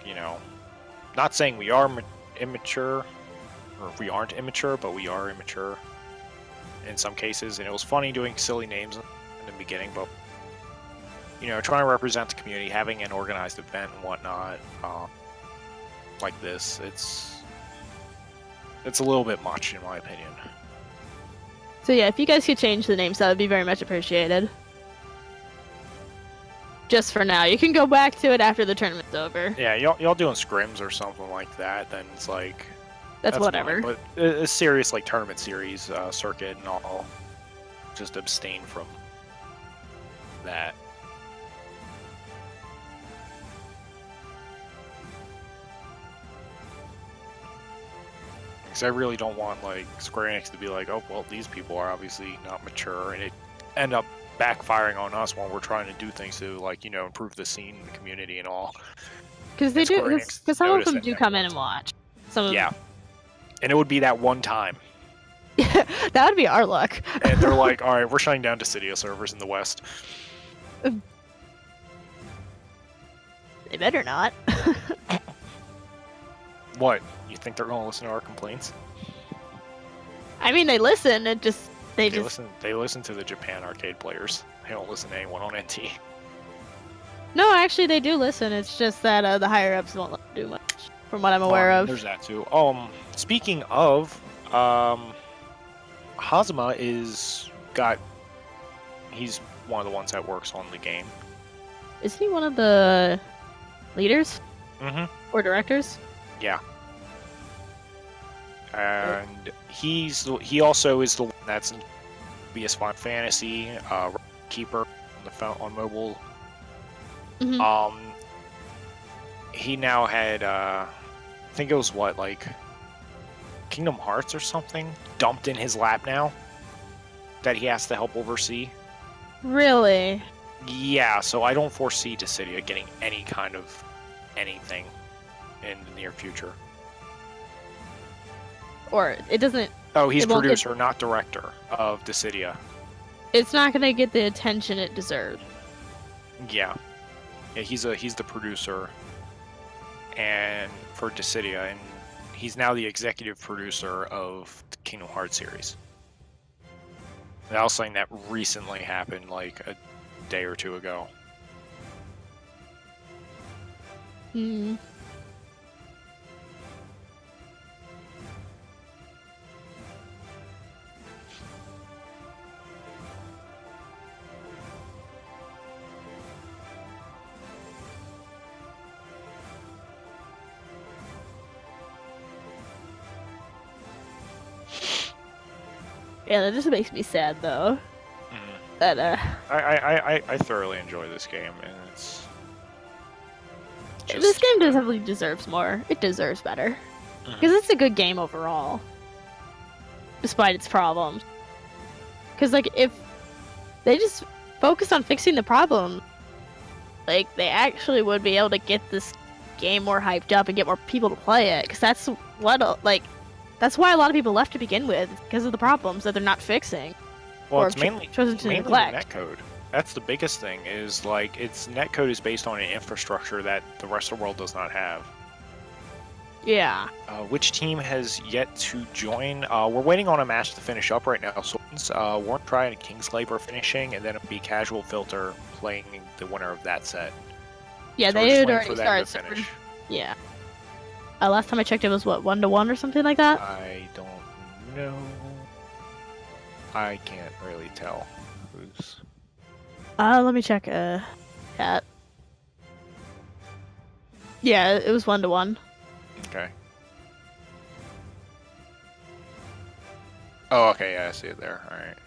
[SPEAKER 4] not saying we are immature, or we aren't immature, but we are immature in some cases. And it was funny doing silly names in the beginning, but, trying to represent the community, having an organized event and whatnot, like this, it's a little bit much, in my opinion.
[SPEAKER 3] So yeah, if you guys could change the names, that would be very much appreciated. Just for now. You can go back to it after the tournament's over.
[SPEAKER 4] Yeah, y'all doing scrims or something like that, then it's like
[SPEAKER 3] That's whatever.
[SPEAKER 4] fine, but a serious like tournament series circuit and all, just abstain from that. Because I really don't want like Square Enix to be like, oh well, these people are obviously not mature, and it end up backfiring on us when we're trying to do things to like improve the scene, the community, and all.
[SPEAKER 3] Because they
[SPEAKER 4] And
[SPEAKER 3] do.
[SPEAKER 4] Square Enix
[SPEAKER 3] Because some of
[SPEAKER 4] noticed
[SPEAKER 3] them
[SPEAKER 4] it
[SPEAKER 3] do
[SPEAKER 4] never
[SPEAKER 3] come in
[SPEAKER 4] once.
[SPEAKER 3] and watch. Some of
[SPEAKER 4] Yeah, and it would be that one time,
[SPEAKER 3] that would be our luck.
[SPEAKER 4] and they're like, all right, we're shutting down Dissidia servers in the West.
[SPEAKER 3] They better not.
[SPEAKER 4] What? You think they're going to listen to our complaints?
[SPEAKER 3] I mean, they listen. It just
[SPEAKER 4] They listen. They listen to the Japan arcade players. They don't listen to anyone on NT.
[SPEAKER 3] No, actually, they do listen. It's just that the higher ups won't let them do much, from what I'm aware of.
[SPEAKER 4] There's that too. Speaking of, Hazama he's one of the ones that works on the game.
[SPEAKER 3] Isn't he one of the leaders
[SPEAKER 4] Mm-hmm.
[SPEAKER 3] or directors?
[SPEAKER 4] Yeah. And he also is the one that's in BS Final Fantasy, Keeper on mobile.
[SPEAKER 3] Mhm.
[SPEAKER 4] He now had I think it was like Kingdom Hearts or something dumped in his lap now that he has to help oversee.
[SPEAKER 3] Really?
[SPEAKER 4] Yeah, so I don't foresee Dissidia getting any kind of anything in the near future.
[SPEAKER 3] Or it doesn't.
[SPEAKER 4] Oh, he's
[SPEAKER 3] It won't get-
[SPEAKER 4] producer, not director of Dissidia.
[SPEAKER 3] It's not gonna get the attention it deserves.
[SPEAKER 4] Yeah, he's the producer, and for Dissidia, and he's now the executive producer of the Kingdom Hearts series. That was something that recently happened, like a day or two ago.
[SPEAKER 3] Hmm. Yeah, that just makes me sad though.
[SPEAKER 4] Mhm.
[SPEAKER 3] That
[SPEAKER 4] I thoroughly enjoy this game, and it's just,
[SPEAKER 3] this game definitely deserves more. It deserves better because it's a good game overall, despite its problems. Because like if they just focused on fixing the problem, like they actually would be able to get this game more hyped up and get more people to play it. Because that's what that's why a lot of people left to begin with, because of the problems that they're not fixing.
[SPEAKER 4] well,
[SPEAKER 3] or
[SPEAKER 4] it's mainly
[SPEAKER 3] chosen to
[SPEAKER 4] mainly the
[SPEAKER 3] neglect.
[SPEAKER 4] netcode. That's the biggest thing. Is like its netcode is based on an infrastructure that the rest of the world does not have.
[SPEAKER 3] Yeah.
[SPEAKER 4] Which team has yet to join? We're waiting on a match to finish up right now. So Warren Try and Kingslaver are finishing, and then it'll be Casual Filter playing the winner of that set.
[SPEAKER 3] Yeah,
[SPEAKER 4] So we're
[SPEAKER 3] they
[SPEAKER 4] just
[SPEAKER 3] had
[SPEAKER 4] waiting
[SPEAKER 3] already
[SPEAKER 4] for them to
[SPEAKER 3] started.
[SPEAKER 4] finish.
[SPEAKER 3] Yeah. Last time I checked, it was what 1-1 or something like that.
[SPEAKER 4] I don't know. I can't really tell who's.
[SPEAKER 3] Let me check. Cat. Yeah, it was 1-1.
[SPEAKER 4] Okay. Oh, okay, yeah, I see it there. Alright.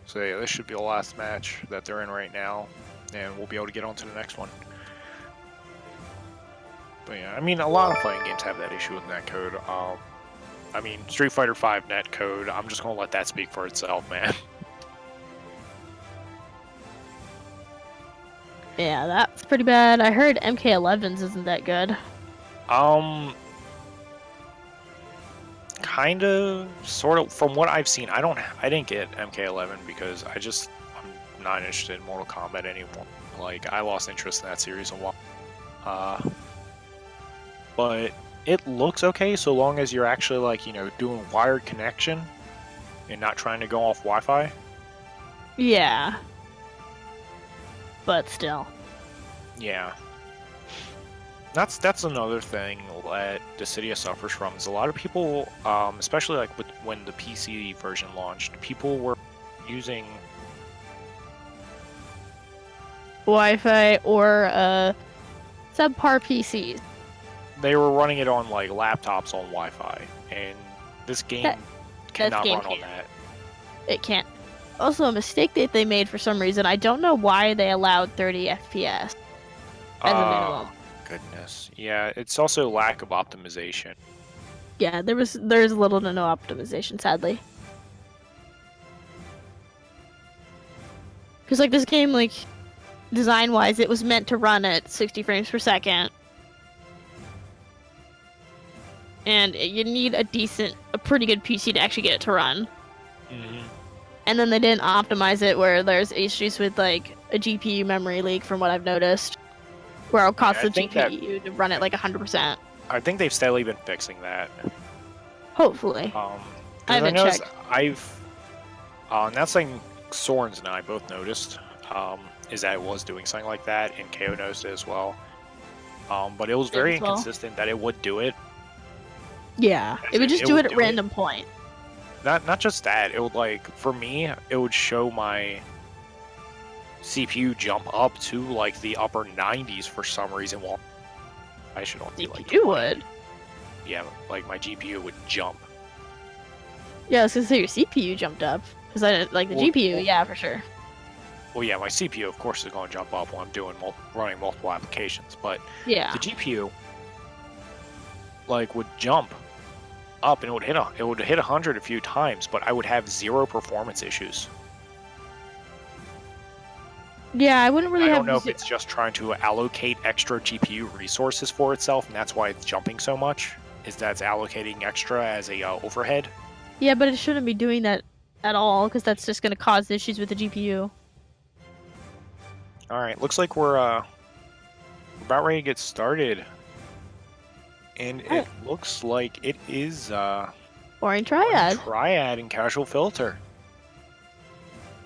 [SPEAKER 4] So yeah, this should be the last match that they're in right now, and we'll be able to get on to the next one. But yeah, I mean, a lot of fighting games have that issue with netcode. I mean, Street Fighter V netcode, I'm just gonna let that speak for itself, man.
[SPEAKER 3] Yeah, that's pretty bad. I heard MK11's isn't that good.
[SPEAKER 4] Kind of, sort of. From what I've seen, I didn't get MK11 because I'm not interested in Mortal Kombat anymore. Like, I lost interest in that series a while. But it looks okay so long as you're actually like, doing wired connection and not trying to go off Wi-Fi.
[SPEAKER 3] Yeah. But still.
[SPEAKER 4] Yeah. That's another thing that Dissidia suffers from is a lot of people, especially like when the PC version launched, people were using
[SPEAKER 3] Wi-Fi or subpar PCs.
[SPEAKER 4] They were running it on like laptops on Wi-Fi, and this game cannot
[SPEAKER 3] game
[SPEAKER 4] run on
[SPEAKER 3] can't.
[SPEAKER 4] that.
[SPEAKER 3] It can't. Also, a mistake that they made for some reason. I don't know why they allowed 30 FPS as a minimum.
[SPEAKER 4] Goodness. Yeah, it's also lack of optimization.
[SPEAKER 3] Yeah, there's little to no optimization, sadly. Because like this game, like design-wise, it was meant to run at 60 frames per second, and you need a pretty good PC to actually get it to run.
[SPEAKER 4] Mm-hmm.
[SPEAKER 3] And then they didn't optimize it, where there's issues with like a GPU memory leak, from what I've noticed, where it'll cost the GPU to run at like 100%.
[SPEAKER 4] I think they've steadily been fixing that.
[SPEAKER 3] Hopefully. I haven't checked.
[SPEAKER 4] And that's something Sorens and I both noticed, is that it was doing something like that, and KO noticed it as well. But it was very inconsistent that it would do it.
[SPEAKER 3] Yeah, it would just do it at random point.
[SPEAKER 4] Not just that, it would like, for me, it would show my CPU jump up to like the upper 90s for some reason. Well, I should only be like 20.
[SPEAKER 3] Would.
[SPEAKER 4] Yeah, like my GPU would jump.
[SPEAKER 3] Yeah, I was gonna say your CPU jumped up. Because I didn't like the GPU, yeah, for sure.
[SPEAKER 4] Well, yeah, my CPU, of course, is going to jump up while I'm running multiple applications. But
[SPEAKER 3] yeah,
[SPEAKER 4] the GPU, like, would jump up and it would hit 100 a few times, but I would have 0 performance issues.
[SPEAKER 3] Yeah, I wouldn't really
[SPEAKER 4] I don't know if it's just trying to allocate extra GPU resources for itself, and that's why it's jumping so much. Is that it's allocating extra as a overhead?
[SPEAKER 3] Yeah, but it shouldn't be doing that at all, because that's just going to cause issues with the GPU.
[SPEAKER 4] Alright, looks like we're about ready to get started. And it looks like it is
[SPEAKER 3] Boring Triad.
[SPEAKER 4] Triad and Casual Filter.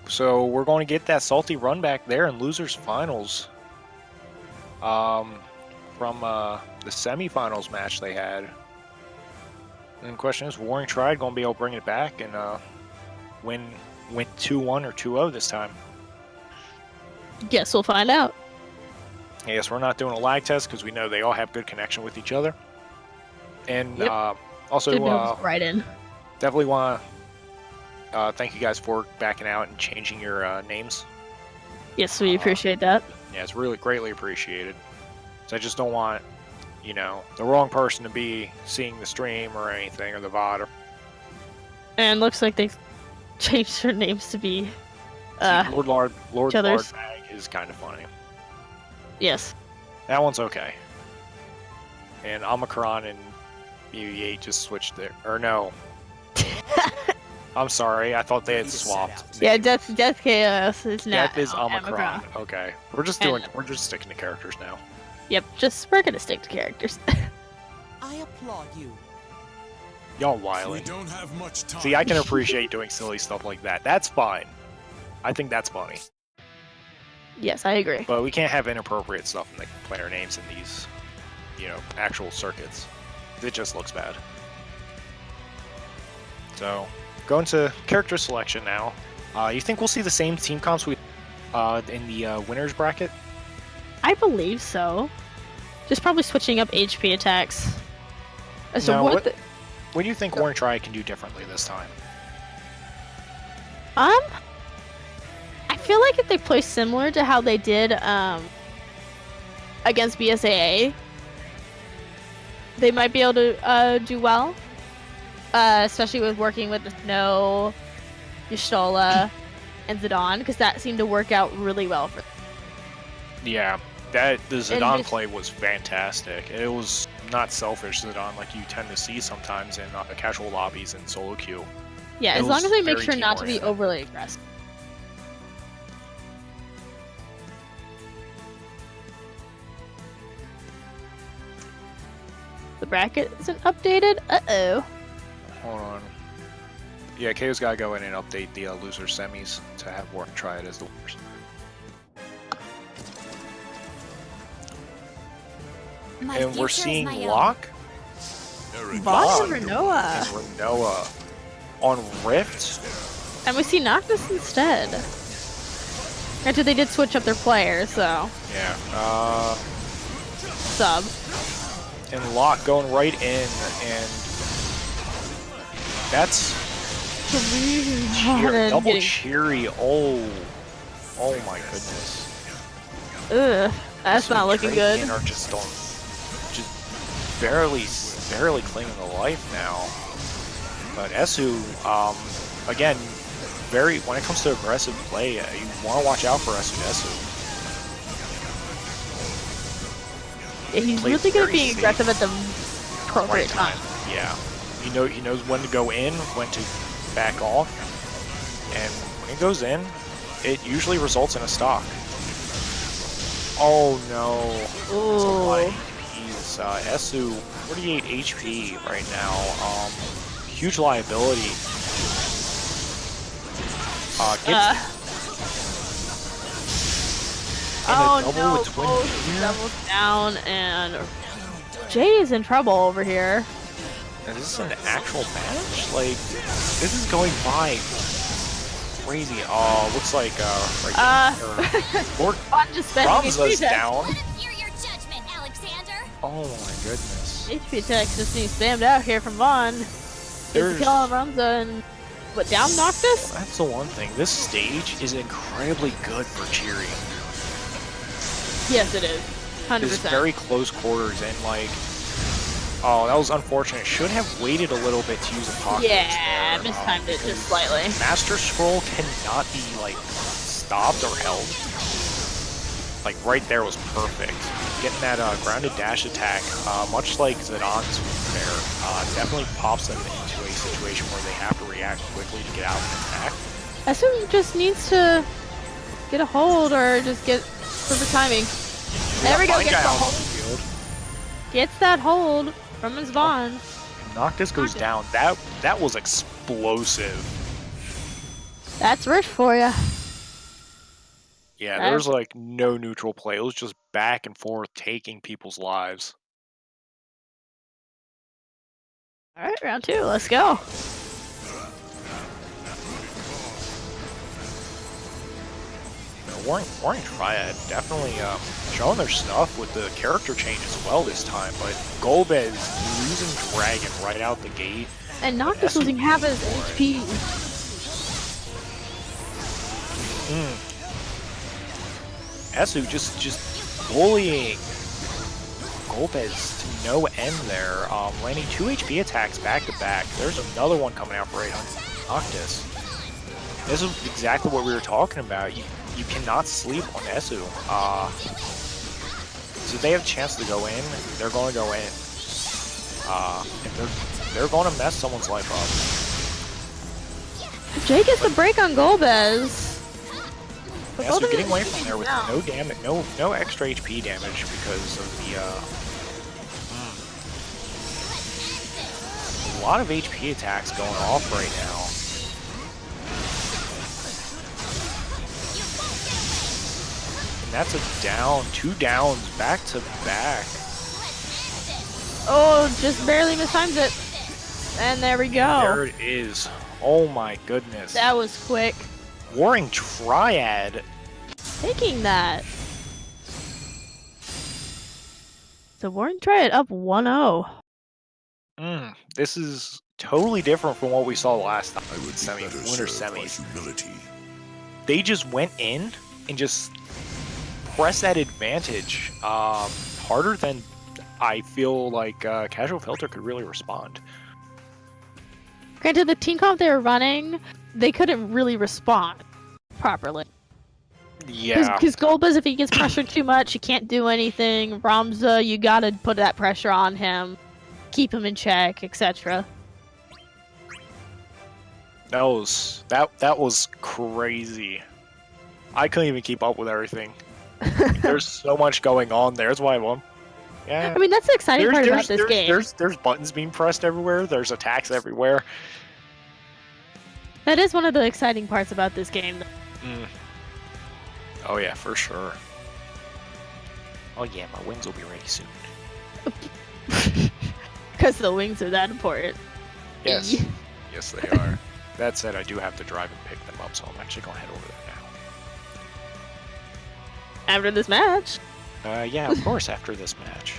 [SPEAKER 4] So we're going to get that salty run back there in Losers Finals. From the semifinals match they had. And the question is, Warring Triad going to be able to bring it back and win 2-1 or 2-0 this time?
[SPEAKER 3] Guess we'll find out.
[SPEAKER 4] Yes, we're not doing a lag test because we know they all have good connection with each other. And also,
[SPEAKER 3] right in.
[SPEAKER 4] Definitely want to thank you guys for backing out and changing your names.
[SPEAKER 3] Yes, we appreciate that.
[SPEAKER 4] Yeah, it's really greatly appreciated. So I just don't want, the wrong person to be seeing the stream or anything, or the VOD.
[SPEAKER 3] And looks like they changed their names to be
[SPEAKER 4] Lord
[SPEAKER 3] each other's.
[SPEAKER 4] Bag is kind of funny.
[SPEAKER 3] Yes.
[SPEAKER 4] That one's okay. And Omicron and BB8 just switched there. Or no. I'm sorry, I thought they had swapped.
[SPEAKER 3] Yeah, Death Chaos is now.
[SPEAKER 4] Death is Omicron. Okay. We're just sticking to characters now.
[SPEAKER 3] Yep, we're gonna stick to characters.
[SPEAKER 2] I applaud you.
[SPEAKER 4] Y'all wildin'.
[SPEAKER 5] We don't have much time.
[SPEAKER 4] See, I can appreciate doing silly stuff like that. That's fine. I think that's funny.
[SPEAKER 3] Yes, I agree.
[SPEAKER 4] But we can't have inappropriate stuff in the player names in these, actual circuits. It just looks bad. So, going to character selection now. You think we'll see the same team comps in the winners bracket?
[SPEAKER 3] I believe so. Just probably switching up HP attacks.
[SPEAKER 4] So what do you think Warring Triad can do differently this time?
[SPEAKER 3] I feel like if they play similar to how they did against BSAA, they might be able to do well. Especially with working with the Snow, Y'shtola, and Zidane, because that seemed to work out really well for them.
[SPEAKER 4] Yeah, the Zidane play was fantastic. It was not selfish Zidane like you tend to see sometimes in casual lobbies and solo queue.
[SPEAKER 3] Yeah, as long as they make sure not to be overly aggressive. The bracket isn't updated? Uh-oh.
[SPEAKER 4] Hold on. Yeah, KO's got to go in and update the loser semis to have Warring Triad as the winners. And we're seeing Locke,
[SPEAKER 3] Voss, and Renoa.
[SPEAKER 4] On Rift.
[SPEAKER 3] And we see Noctis instead. Granted, they did switch up their players, so
[SPEAKER 4] Yeah.
[SPEAKER 3] sub.
[SPEAKER 4] And Locke going right in, and that's double cheery. Oh my goodness.
[SPEAKER 3] Ugh, that's not looking good.
[SPEAKER 4] Are just barely clinging to life now. But Esu, again, when it comes to aggressive play, you want to watch out for Esu.
[SPEAKER 3] Yeah, he's really good at being aggressive at the appropriate time.
[SPEAKER 4] Yeah, he knows when to go in, when to back off, and when he goes in, it usually results in a stock. Oh no!
[SPEAKER 3] Ooh.
[SPEAKER 4] He's Esu 48 HP right now. Huge liability.
[SPEAKER 3] Oh no! Both double down, and Jay is in trouble over here.
[SPEAKER 4] And is this an actual match? Like, this is going by crazy. Oh, looks like Lord Ramza's down.
[SPEAKER 8] Inferior judgment, Alexander.
[SPEAKER 4] Oh my goodness.
[SPEAKER 3] HP attacks just being spammed out here from Vaughn. He's killing Ramza and down Noctis?
[SPEAKER 4] That's the one thing. This stage is incredibly good for cheering.
[SPEAKER 3] Yes, it is. 100%.
[SPEAKER 4] It's very close quarters and like. Oh, that was unfortunate. Should have waited a little bit to use a pocket.
[SPEAKER 3] Yeah, mistimed it just slightly.
[SPEAKER 4] Master Scroll cannot be like stopped or held. Like right there was perfect. Getting that grounded dash attack, much like Zidon's there, definitely pops them into a situation where they have to react quickly to get out of an attack.
[SPEAKER 3] Esu just needs to get a hold or just get perfect timing. There we go, gets the hold. Gets that hold from his Vaughn.
[SPEAKER 4] Noctis goes down. That was explosive.
[SPEAKER 3] That's rich for you.
[SPEAKER 4] Yeah, there's like no neutral play. It was just back and forth taking people's lives.
[SPEAKER 3] Alright, round 2, let's go.
[SPEAKER 4] Warring Triad definitely showing their stuff with the character change as well this time, but Golbez losing Dragon right out the gate.
[SPEAKER 3] And Noctis losing half his HP.
[SPEAKER 4] Esu just bullying Golbez to no end there, landing 2 HP attacks back to back. There's another one coming out for 800 Noctis. This is exactly what we were talking about. You cannot sleep on Esu. So if they have a chance to go in, they're going to go in. And they're going to mess someone's life up.
[SPEAKER 3] Jay gets the break on Golbez.
[SPEAKER 4] Yeah, so getting away from there with no damage, no extra HP damage because of the a lot of HP attacks going off right now. And that's a down, 2 downs back to back.
[SPEAKER 3] Oh, just barely mistimes it. And there we go.
[SPEAKER 4] There it is. Oh my goodness.
[SPEAKER 3] That was quick.
[SPEAKER 4] Warring Triad.
[SPEAKER 3] Taking that. So Warring Triad up 1-0.
[SPEAKER 4] This is totally different from what we saw last time.
[SPEAKER 9] I would
[SPEAKER 4] Winter semis. They just went in and just pressed that advantage harder than I feel like Casual Filter could really respond.
[SPEAKER 3] Granted, the team comp they were running, they couldn't really respond properly.
[SPEAKER 4] Yeah.
[SPEAKER 3] Because Golbez, if he gets pressured too much, he can't do anything. Ramza, you gotta put that pressure on him, keep him in check, etc.
[SPEAKER 4] That was crazy. I couldn't even keep up with everything. There's so much going on there. That's why I won. Yeah.
[SPEAKER 3] I mean, that's the exciting part about this game.
[SPEAKER 4] There's buttons being pressed everywhere. There's attacks everywhere.
[SPEAKER 3] That is one of the exciting parts about this game.
[SPEAKER 4] Oh yeah, for sure. Oh yeah, my wings will be ready soon.
[SPEAKER 3] Because the wings are that important.
[SPEAKER 4] Yes. Yes, they are. That said, I do have to drive and pick them up, so I'm actually going to head over there now.
[SPEAKER 3] After this match.
[SPEAKER 4] Yeah, of course, after this match.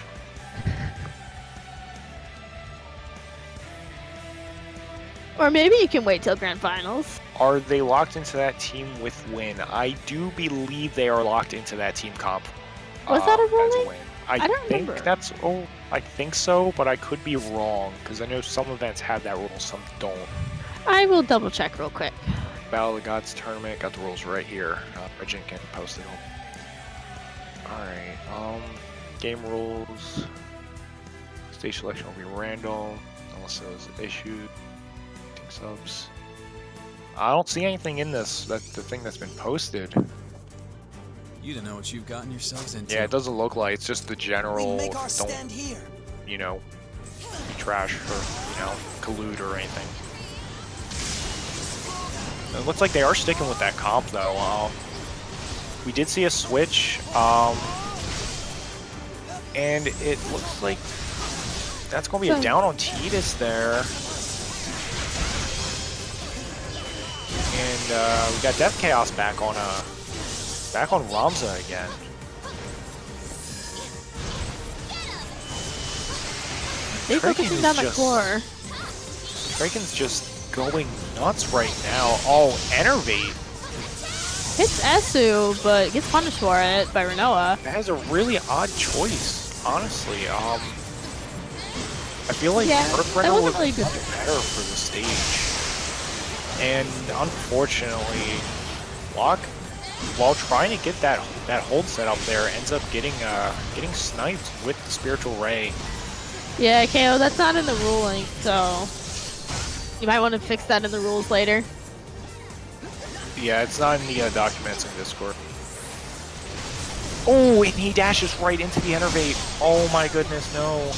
[SPEAKER 3] Or maybe you can wait till grand finals.
[SPEAKER 4] Are they locked into that team with win? I do believe they are locked into that team comp.
[SPEAKER 3] Was that a
[SPEAKER 4] as
[SPEAKER 3] ruling?
[SPEAKER 4] win.
[SPEAKER 3] I don't
[SPEAKER 4] think
[SPEAKER 3] remember.
[SPEAKER 4] that's I think so, but I could be wrong because I know some events have that rule, some don't.
[SPEAKER 3] I will double check real quick.
[SPEAKER 4] Battle of the Gods tournament got the rules right here. Regent can post it. Alright, game rules. Stage selection will be random unless it was issued. Subs. I don't see anything in this. That's the thing that's been posted.
[SPEAKER 2] You don't know what you've gotten yourselves into.
[SPEAKER 4] Yeah, it doesn't look like it's just the general.
[SPEAKER 2] We make our
[SPEAKER 4] Don't,
[SPEAKER 2] stand here.
[SPEAKER 4] you know, be trash or collude or anything. It looks like they are sticking with that comp though. We did see a switch, and it looks like that's going to be a down on Tidus there. And we got Death Chaos back on Ramza again.
[SPEAKER 3] They focusing down the core.
[SPEAKER 4] Kraken's just going nuts right now. Oh, Enervate.
[SPEAKER 3] Hits Esu, but gets punished for it by Renoa.
[SPEAKER 4] That has a really odd choice, honestly. I feel like Earth
[SPEAKER 3] that
[SPEAKER 4] Reno
[SPEAKER 3] wasn't
[SPEAKER 4] was
[SPEAKER 3] really good.
[SPEAKER 4] better for the stage. And unfortunately, Locke, while trying to get that hold set up there, ends up getting sniped with the Spiritual Ray.
[SPEAKER 3] Yeah, KO, that's not in the ruling, so you might want to fix that in the rules later.
[SPEAKER 4] Yeah, it's not in the documents in Discord. Oh, and he dashes right into the Enervate. Oh my goodness, no.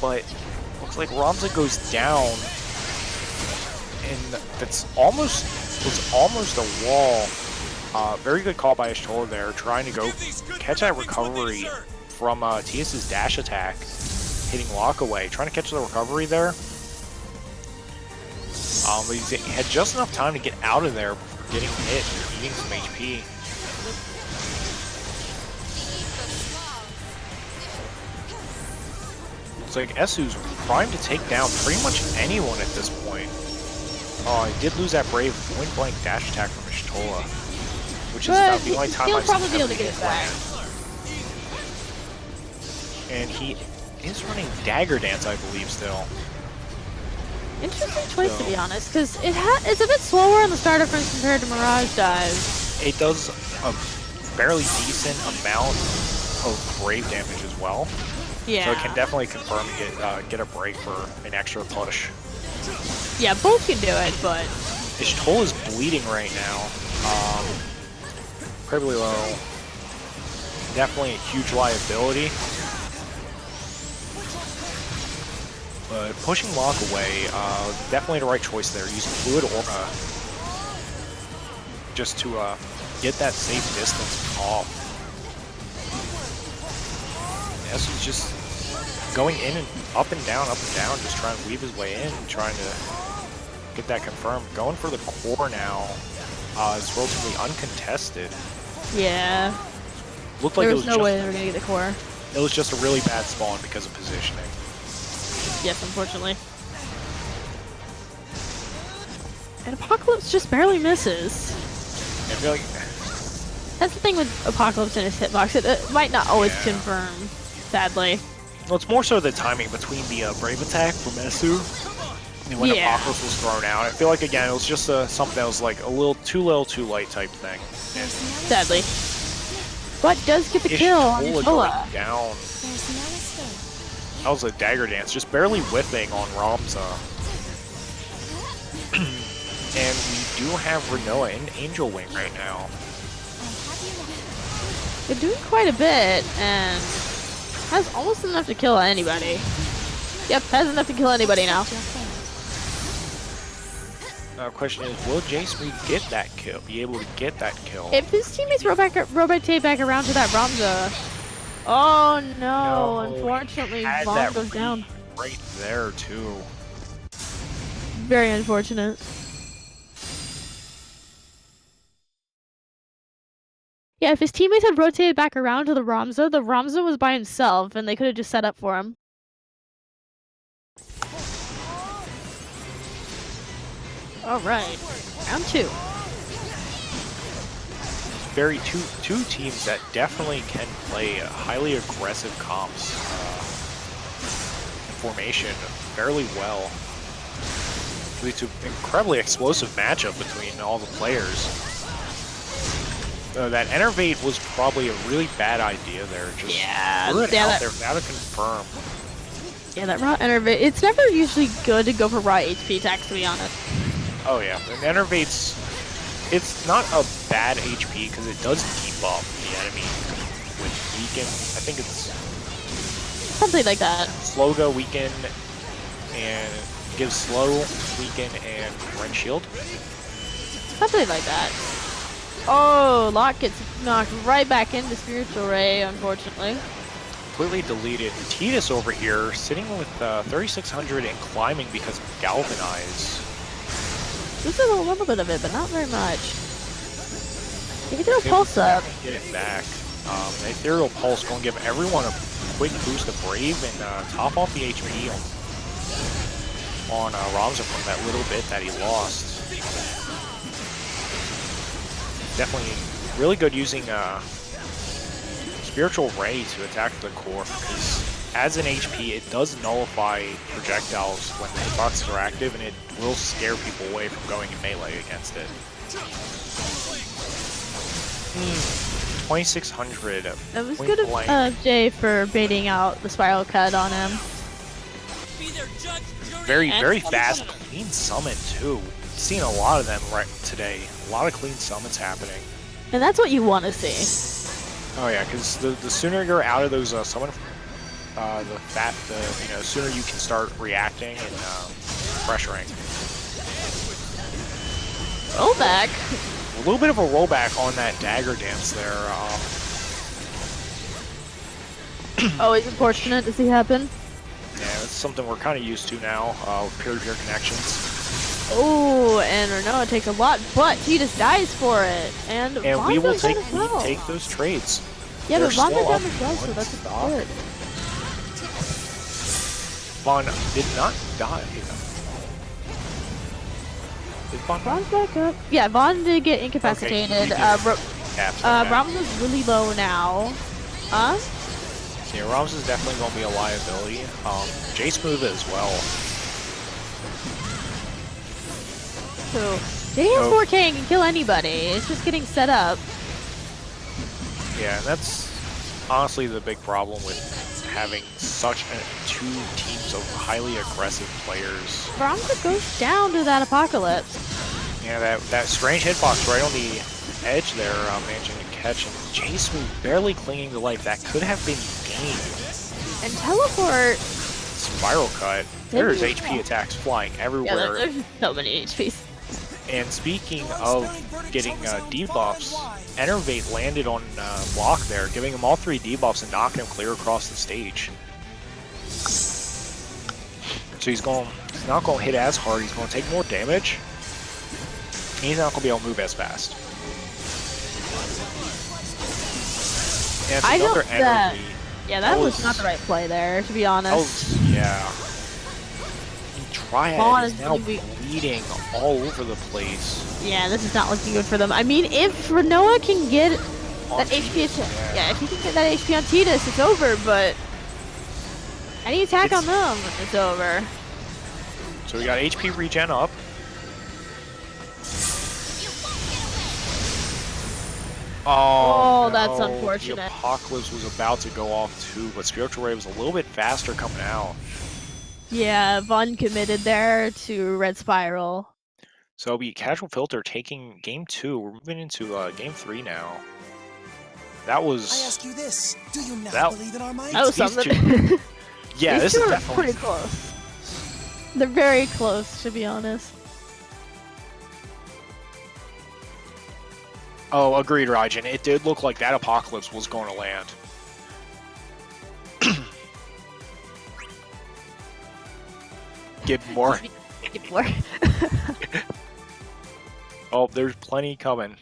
[SPEAKER 4] But looks like Ramza goes down. And that's almost a wall. Very good call by Ishtola there, trying to go catch that recovery from TS's dash attack, hitting Lock away, trying to catch the recovery there. But he had just enough time to get out of there before getting hit and eating some HP. Looks like Esu's primed to take down pretty much anyone at this point. Oh, he did lose that brave point-blank dash attack from Ishtola, which is about the only time
[SPEAKER 3] he'll
[SPEAKER 4] I've
[SPEAKER 3] probably
[SPEAKER 4] seen
[SPEAKER 3] be able to get it back.
[SPEAKER 4] And he is running Dagger Dance, I believe, still.
[SPEAKER 3] Interesting choice, to be honest, because it's a bit slower on the starter frames compared to Mirage Dive.
[SPEAKER 4] It does a fairly decent amount of brave damage as well.
[SPEAKER 3] Yeah.
[SPEAKER 4] So it can definitely confirm and get a break for an extra push.
[SPEAKER 3] Yeah, both can do it, but
[SPEAKER 4] Ishtola is bleeding right now. Incredibly low. Definitely a huge liability. But pushing Lock away, definitely the right choice there. Using Fluid Aura just to get that safe distance off. Yes, he's just going in and up and down, just trying to weave his way in, trying to get that confirmed. Going for the core now. It's relatively uncontested.
[SPEAKER 3] yeah,
[SPEAKER 4] Looked like
[SPEAKER 3] there
[SPEAKER 4] it
[SPEAKER 3] was
[SPEAKER 4] was
[SPEAKER 3] no way they were gonna get the core.
[SPEAKER 4] It was just a really bad spawn because of positioning.
[SPEAKER 3] Yes, unfortunately. And Apocalypse just barely misses.
[SPEAKER 4] I feel like
[SPEAKER 3] That's the thing with Apocalypse and his hitbox. It might not always confirm, sadly.
[SPEAKER 4] well, it's more so the timing between the Brave attack from Esu and when Apocalypse was thrown out. I feel like, again, it was just something that was like a little, too light type thing.
[SPEAKER 3] Sadly. But does get the kill on Ishtola.
[SPEAKER 4] Down. That was a dagger dance, just barely whiffing on Ramza. And we do have Renoa and Angel Wing right now.
[SPEAKER 3] They're doing quite a bit, and has almost enough to kill anybody. Yep, has enough to kill anybody now.
[SPEAKER 4] Question is, will Jace Reed get that kill? Be able to get that kill?
[SPEAKER 3] If his teammates rotate back around to that Ramza. Oh no, unfortunately, Vaughn goes down.
[SPEAKER 4] Right there, too.
[SPEAKER 3] Very unfortunate. Yeah, if his teammates had rotated back around to the Ramza was by himself, and they could have just set up for him. All right, round 2.
[SPEAKER 4] Very two teams that definitely can play highly aggressive comps formation fairly well. Leads to an incredibly explosive matchup between all the players. That Enervate was probably a really bad idea there. Just threw it out there without a confirm.
[SPEAKER 3] Yeah, that raw Enervate. It's never usually good to go for raw HP attacks, to be honest.
[SPEAKER 4] Oh yeah, and Enervate's, it's not a bad HP because it does debuff the enemy with weaken. I think it's
[SPEAKER 3] something like that.
[SPEAKER 4] Slow go, weaken, and gives slow, weaken, and rend shield.
[SPEAKER 3] Something like that. Oh, Locke gets knocked right back into Spiritual Ray, unfortunately.
[SPEAKER 4] Completely deleted. Tidus over here sitting with 3,600 and climbing because of Galvanize.
[SPEAKER 3] This is a little bit of it, but not very much. You can do a pulse up.
[SPEAKER 4] Get it back. The Ethereal Pulse going to give everyone a quick boost of Brave and top off the HP on Ramza from that little bit that he lost. Definitely really good using Spiritual Ray to attack the core, because as an HP, it does nullify projectiles when the hitboxes are active, and it will scare people away from going in melee against it. 2,600.
[SPEAKER 3] That was good of Jay for baiting out the Spiral Cut on him.
[SPEAKER 4] Very fast, clean summon too. Seen a lot of them right today. A lot of clean summons happening.
[SPEAKER 3] And that's what you want to see.
[SPEAKER 4] Oh yeah, because the sooner you're out of those summon, sooner you can start reacting and pressuring.
[SPEAKER 3] Rollback.
[SPEAKER 4] A little bit of a rollback on that dagger dance there.
[SPEAKER 3] Always unfortunate to see happen.
[SPEAKER 4] Yeah, it's something we're kind of used to now with peer-to-peer connections.
[SPEAKER 3] Oh, and Renoa takes a lot, but he just dies for it. And
[SPEAKER 4] we will take those trades.
[SPEAKER 3] Yeah, but Von down as well, so that's good.
[SPEAKER 4] Von did not die. Did Von
[SPEAKER 3] Von's back up. Yeah, Von did get incapacitated. Rams is really low now.
[SPEAKER 4] Yeah, Rams is definitely going to be a liability. J Smooth as well.
[SPEAKER 3] So, Jay has 4K and can kill anybody. It's just getting set up.
[SPEAKER 4] Yeah, and that's honestly the big problem with having such two teams of highly aggressive players.
[SPEAKER 3] Ramza goes down to that Apocalypse.
[SPEAKER 4] Yeah, that strange hitbox right on the edge there, managing to catch, and J Smooth barely clinging to life. That could have been gained.
[SPEAKER 3] And Teleport.
[SPEAKER 4] Spiral Cut. There's HP attacks flying everywhere.
[SPEAKER 3] Yeah, there's so many HPs.
[SPEAKER 4] And speaking of getting debuffs, Enervate landed on Block there, giving him all 3 debuffs and knocking him clear across the stage. So he's not going to hit as hard, he's going to take more damage, and he's not going to be able to move as fast. And it's another Energy.
[SPEAKER 3] Yeah, that was not the right play there, to be honest.
[SPEAKER 4] Yeah. Triad is now bleeding all over the place.
[SPEAKER 3] Yeah, this is not looking good for them. I mean, if Renoa can get that HP, if he can get that HP on Tidus, it's over, but any attack on them, it's over.
[SPEAKER 4] So we got HP regen up.
[SPEAKER 3] Oh, that's unfortunate.
[SPEAKER 4] The Apocalypse was about to go off too, but Spiritual Ray was a little bit faster coming out.
[SPEAKER 3] Yeah, Von committed there to Red Spiral.
[SPEAKER 4] So we Casual Filter taking game 2. We're moving into game 3 now. That was.
[SPEAKER 2] I ask you this: do you not believe in our minds?
[SPEAKER 3] That was something.
[SPEAKER 4] Yeah, this is definitely
[SPEAKER 3] pretty close. They're very close, to be honest.
[SPEAKER 4] Oh, agreed, Raijin. It did look like that Apocalypse was going to land. Get more.
[SPEAKER 3] Get more.
[SPEAKER 4] Oh, there's plenty coming.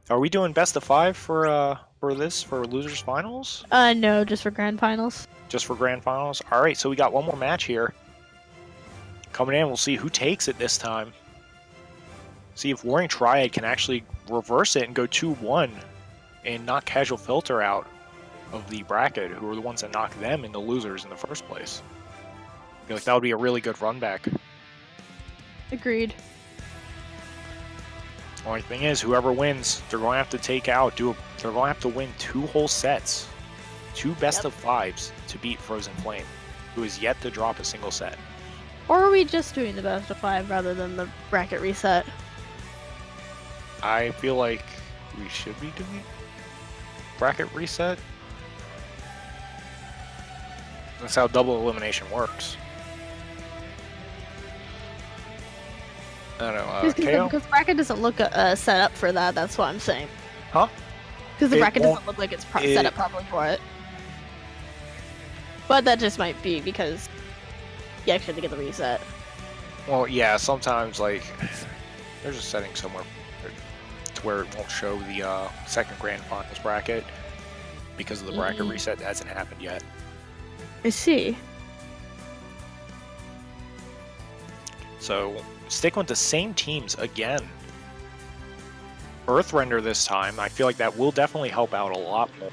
[SPEAKER 4] Are we doing best of 5 for losers finals?
[SPEAKER 3] No, just for grand finals.
[SPEAKER 4] Just for grand finals? All right, so we got one more match here. Coming in, we'll see who takes it this time. See if Warring Triad can actually reverse it and go 2-1 and knock Casual Filter out of the bracket, who are the ones that knocked them into losers in the first place. I feel like that would be a really good run back.
[SPEAKER 3] Agreed.
[SPEAKER 4] Only thing is, whoever wins, they're going to have to take out, they're going to have to win 2 whole sets, 2 best of 5s to beat Frozen Flame, who is yet to drop a single set.
[SPEAKER 3] Or are we just doing the best of 5 rather than the bracket reset?
[SPEAKER 4] I feel like we should be doing bracket reset. That's how double elimination works. I don't know, KO?
[SPEAKER 3] Because bracket doesn't look set up for that, that's what I'm saying.
[SPEAKER 4] Huh?
[SPEAKER 3] Because the
[SPEAKER 4] It
[SPEAKER 3] bracket
[SPEAKER 4] won't-
[SPEAKER 3] doesn't look like it's set up properly for it. But that just might be because you actually have to get the reset.
[SPEAKER 4] Well, yeah, sometimes, like, there's a setting somewhere to where it won't show the second grand finals bracket because of the bracket reset that hasn't happened yet.
[SPEAKER 3] I see.
[SPEAKER 4] So, sticking with the same teams again. Earthrender this time. I feel like that will definitely help out a lot more.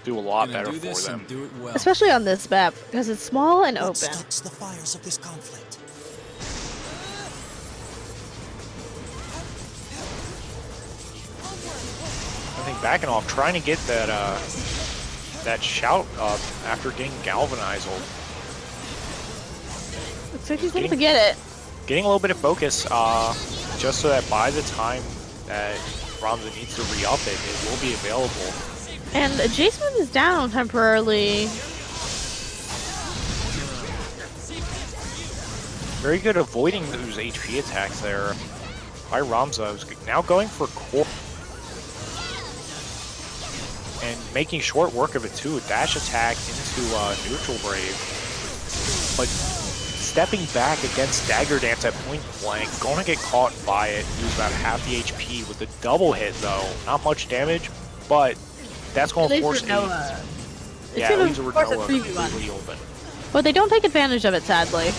[SPEAKER 4] Do a lot better
[SPEAKER 5] do
[SPEAKER 4] for
[SPEAKER 5] this
[SPEAKER 4] them.
[SPEAKER 5] and do it well.
[SPEAKER 3] Especially on this map, because it's small and
[SPEAKER 2] Let's
[SPEAKER 3] open.
[SPEAKER 2] touch the fires of this conflict.
[SPEAKER 4] I think backing off, trying to get that that shout up after getting galvanized.
[SPEAKER 3] Looks like he's able to get it.
[SPEAKER 4] Getting a little bit of focus, just so that by the time that Ramza needs to re-up it, it will be available.
[SPEAKER 3] And Jason is down temporarily.
[SPEAKER 4] Very good avoiding those HP attacks there by Ramza. Who's now going for core. And making short work of it too. A dash attack into neutral brave. But stepping back against Dagger Dance at point blank, going to get caught by it, lose about half the HP with a double hit though. Not much damage, but that's going to force
[SPEAKER 3] Renoa.
[SPEAKER 4] Yeah, it leaves a Renoa completely open.
[SPEAKER 3] But they don't take advantage of it, sadly.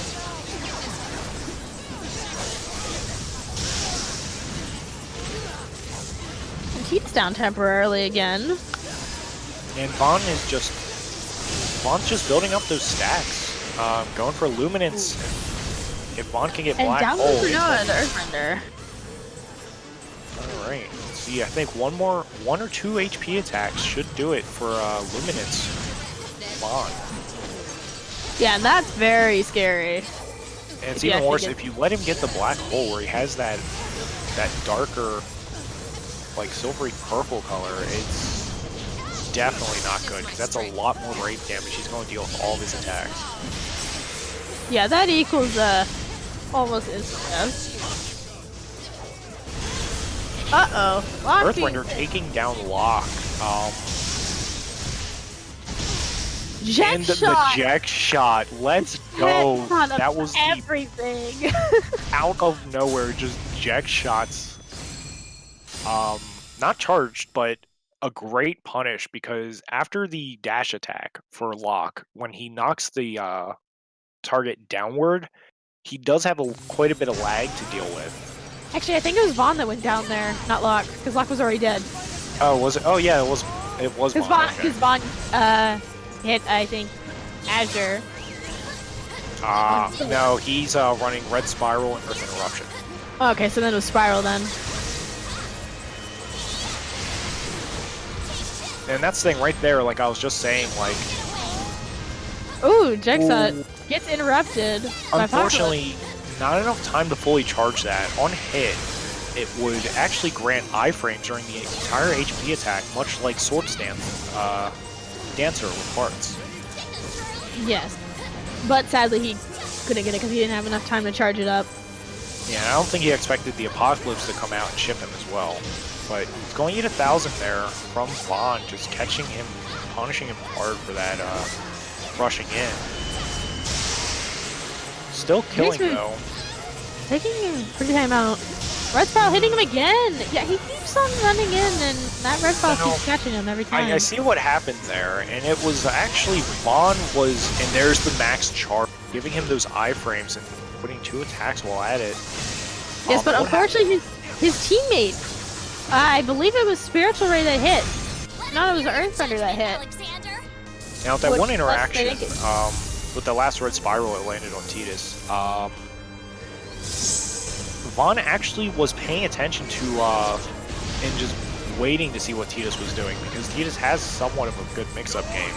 [SPEAKER 3] And he's down temporarily again.
[SPEAKER 4] And Vaughn is just building up those stacks. Going for Luminance. If Vaughn can get
[SPEAKER 3] And
[SPEAKER 4] Black
[SPEAKER 3] down
[SPEAKER 4] Hole.
[SPEAKER 3] goes Renoa, the Earthrender.
[SPEAKER 4] Alright, let's see, I think one or two HP attacks should do it for Luminance. Vaughn.
[SPEAKER 3] Yeah, and that's very scary.
[SPEAKER 4] And it's
[SPEAKER 3] If you
[SPEAKER 4] even
[SPEAKER 3] actually
[SPEAKER 4] worse
[SPEAKER 3] get-
[SPEAKER 4] if you let him get the Black Hole where he has that darker, like silvery purple color. It's definitely not good because that's a lot more rate damage he's going to deal with all of his attacks.
[SPEAKER 3] Yeah, that equals almost instant death. Uh-oh.
[SPEAKER 4] Earthrender taking down Locke.
[SPEAKER 3] Jet
[SPEAKER 4] And
[SPEAKER 3] shot!
[SPEAKER 4] the Jack shot. Let's go.
[SPEAKER 3] Headshot of
[SPEAKER 4] That was the
[SPEAKER 3] everything.
[SPEAKER 4] out of nowhere, just Jack shots. Not charged, but a great punish because after the dash attack for Locke, when he knocks the target downward, he does have quite a bit of lag to deal with.
[SPEAKER 3] Actually, I think it was Vaughn that went down there, not Locke, because Locke was already dead.
[SPEAKER 4] Oh, was it? Oh yeah, it was. It was.
[SPEAKER 3] Because
[SPEAKER 4] Vaughn,
[SPEAKER 3] Vaughn hit, I think, Azure.
[SPEAKER 4] No, he's running Red Spiral and Earth Interruption.
[SPEAKER 3] Okay, so then it was Spiral then.
[SPEAKER 4] And that's the thing right there, like I was just saying, like...
[SPEAKER 3] Ooh, Jexot gets interrupted. by
[SPEAKER 4] Unfortunately, not enough time to fully charge that. On hit, it would actually grant iframes during the entire HP attack, much like Swords Dancer with parts.
[SPEAKER 3] Yes. But sadly, he couldn't get it because he didn't have enough time to charge it up.
[SPEAKER 4] Yeah, I don't think he expected the Apocalypse to come out and ship him as well. But he's going to get 1,000 there from Vaughn, just catching him, punishing him hard for that rushing in. Still killing though.
[SPEAKER 3] Taking a pretty time out. Red Spiral hitting him again! Yeah, he keeps on running in, and that Red Spiral keeps catching him every time.
[SPEAKER 4] I see what happened there, and it was actually Vaughn was, and there's the max charge, giving him those iframes and putting 2 attacks while at it.
[SPEAKER 3] Yes, but unfortunately his teammate, I believe it was Spiritual Ray that hit. No, it was Earthbender that hit.
[SPEAKER 8] Alexander.
[SPEAKER 4] Now with that one interaction, with the last Red Spiral it landed on Tidus, Vaughn actually was paying attention to and just waiting to see what Tidus was doing, because Tidus has somewhat of a good mix-up game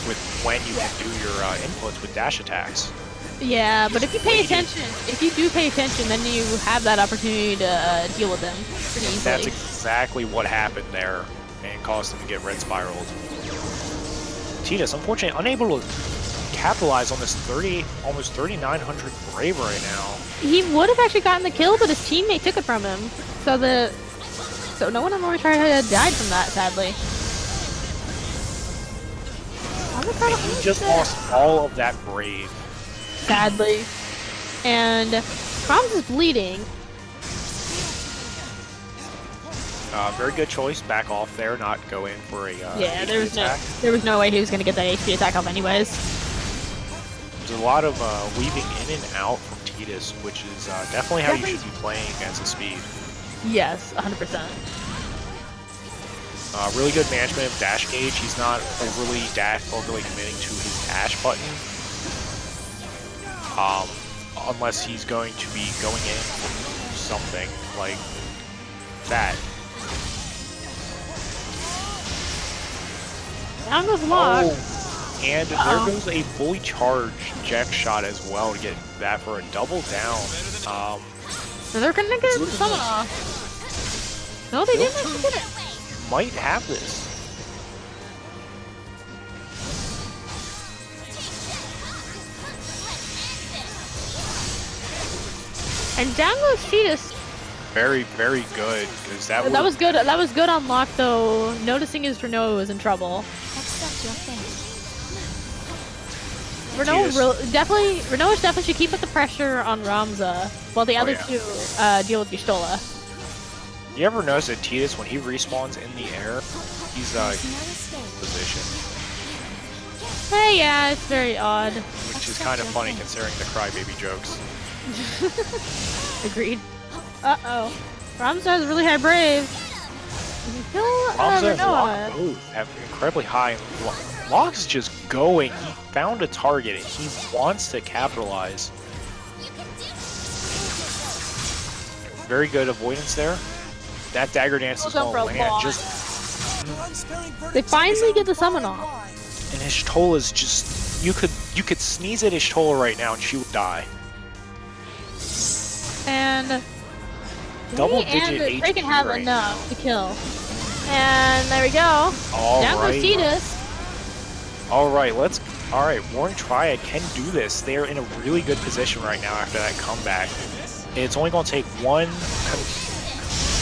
[SPEAKER 4] with when you can do your inputs with dash attacks.
[SPEAKER 3] Yeah, but if you pay attention, if you do pay attention, then you have that opportunity to deal with them pretty easily.
[SPEAKER 4] That's exactly what happened there, and caused him to get Red Spiraled. Tidus, unfortunately, unable to capitalize on this almost 3,900 Brave right now.
[SPEAKER 3] He would have actually gotten the kill, but his teammate took it from him. So no one on Orange Triad died from that, sadly.
[SPEAKER 4] And he just lost all of that Brave.
[SPEAKER 3] Sadly. And Krom's is bleeding.
[SPEAKER 4] Very good choice. Back off there, not go in for a
[SPEAKER 3] yeah,
[SPEAKER 4] HP
[SPEAKER 3] there was no way he was going to get that HP attack off anyways.
[SPEAKER 4] There's a lot of weaving in and out from Tidus, which is definitely how you should be playing against the speed.
[SPEAKER 3] Yes, 100%.
[SPEAKER 4] Really good management of dash gauge. He's not overly committing to his dash button. Unless he's going to be going in for something like that.
[SPEAKER 3] Down goes Locke.
[SPEAKER 4] Oh, and there goes a fully charged Jack shot as well to get that for a double down.
[SPEAKER 3] So they're gonna get someone off. No, they didn't actually get it.
[SPEAKER 4] Might have this.
[SPEAKER 3] And down goes Tidus.
[SPEAKER 4] Very, very good, because that
[SPEAKER 3] was good. That was good on Locke, though. Noticing his Renault was in trouble.
[SPEAKER 8] Accept your fate.
[SPEAKER 3] Renault definitely should keep up the pressure on Ramza, while the other two deal with Y'shtola.
[SPEAKER 4] You ever notice that Tidus, when he respawns in the air, he's position.
[SPEAKER 3] Hey, yeah, it's very odd.
[SPEAKER 4] Which is kind of funny considering the crybaby jokes.
[SPEAKER 3] Agreed. Uh-oh. Ramza has really high Brave. You can kill
[SPEAKER 4] Ramza and
[SPEAKER 3] Renault.
[SPEAKER 4] Locke both have incredibly high. Locke's just going. He found a target and he wants to capitalize. Very good avoidance there. That dagger dance is going to land.
[SPEAKER 3] They finally get the summon off.
[SPEAKER 4] And Y'shtola's just... You could sneeze at Y'shtola right now and she would die.
[SPEAKER 3] And...
[SPEAKER 4] Double-digit HP
[SPEAKER 3] they can have
[SPEAKER 4] right
[SPEAKER 3] enough to kill. And there we go. Down goes Tidus.
[SPEAKER 4] Alright, Alright, Warring Triad can do this. They're in a really good position right now after that comeback. It's only going to take one...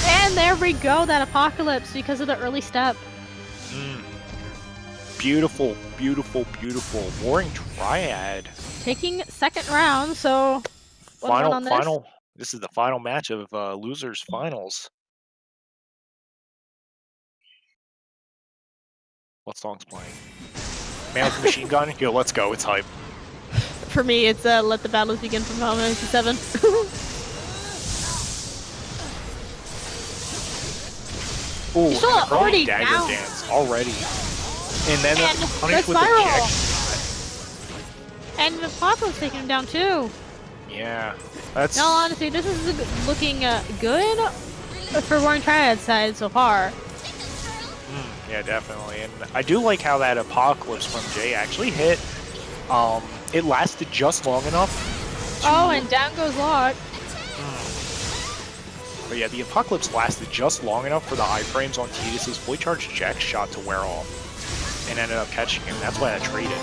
[SPEAKER 3] And there we go, that Apocalypse because of the early step.
[SPEAKER 4] Beautiful, beautiful, beautiful. Warring Triad.
[SPEAKER 3] Taking second round, so...
[SPEAKER 4] Final. This is the final match of Losers Finals. What song's playing? Man with the Machine Gun? Yo, let's go. It's hype.
[SPEAKER 3] For me, it's Let the Battles Begin from Final Fantasy VII.
[SPEAKER 4] Ooh,
[SPEAKER 3] already
[SPEAKER 4] dagger
[SPEAKER 3] down.
[SPEAKER 4] dance already. And then punished with
[SPEAKER 3] Spiral.
[SPEAKER 4] the jack.
[SPEAKER 3] And the Apocalypse taking him down too.
[SPEAKER 4] Yeah, that's...
[SPEAKER 3] No, honestly, this is looking good for Warring Triad's side so far.
[SPEAKER 4] Yeah, definitely. And I do like how that Apocalypse from Jay actually hit. It lasted just long enough.
[SPEAKER 3] Oh, and down goes Locke.
[SPEAKER 4] But yeah, the Apocalypse lasted just long enough for the iframes on Tidus' fully charged Jack shot to wear off. And ended up catching him. That's why I traded.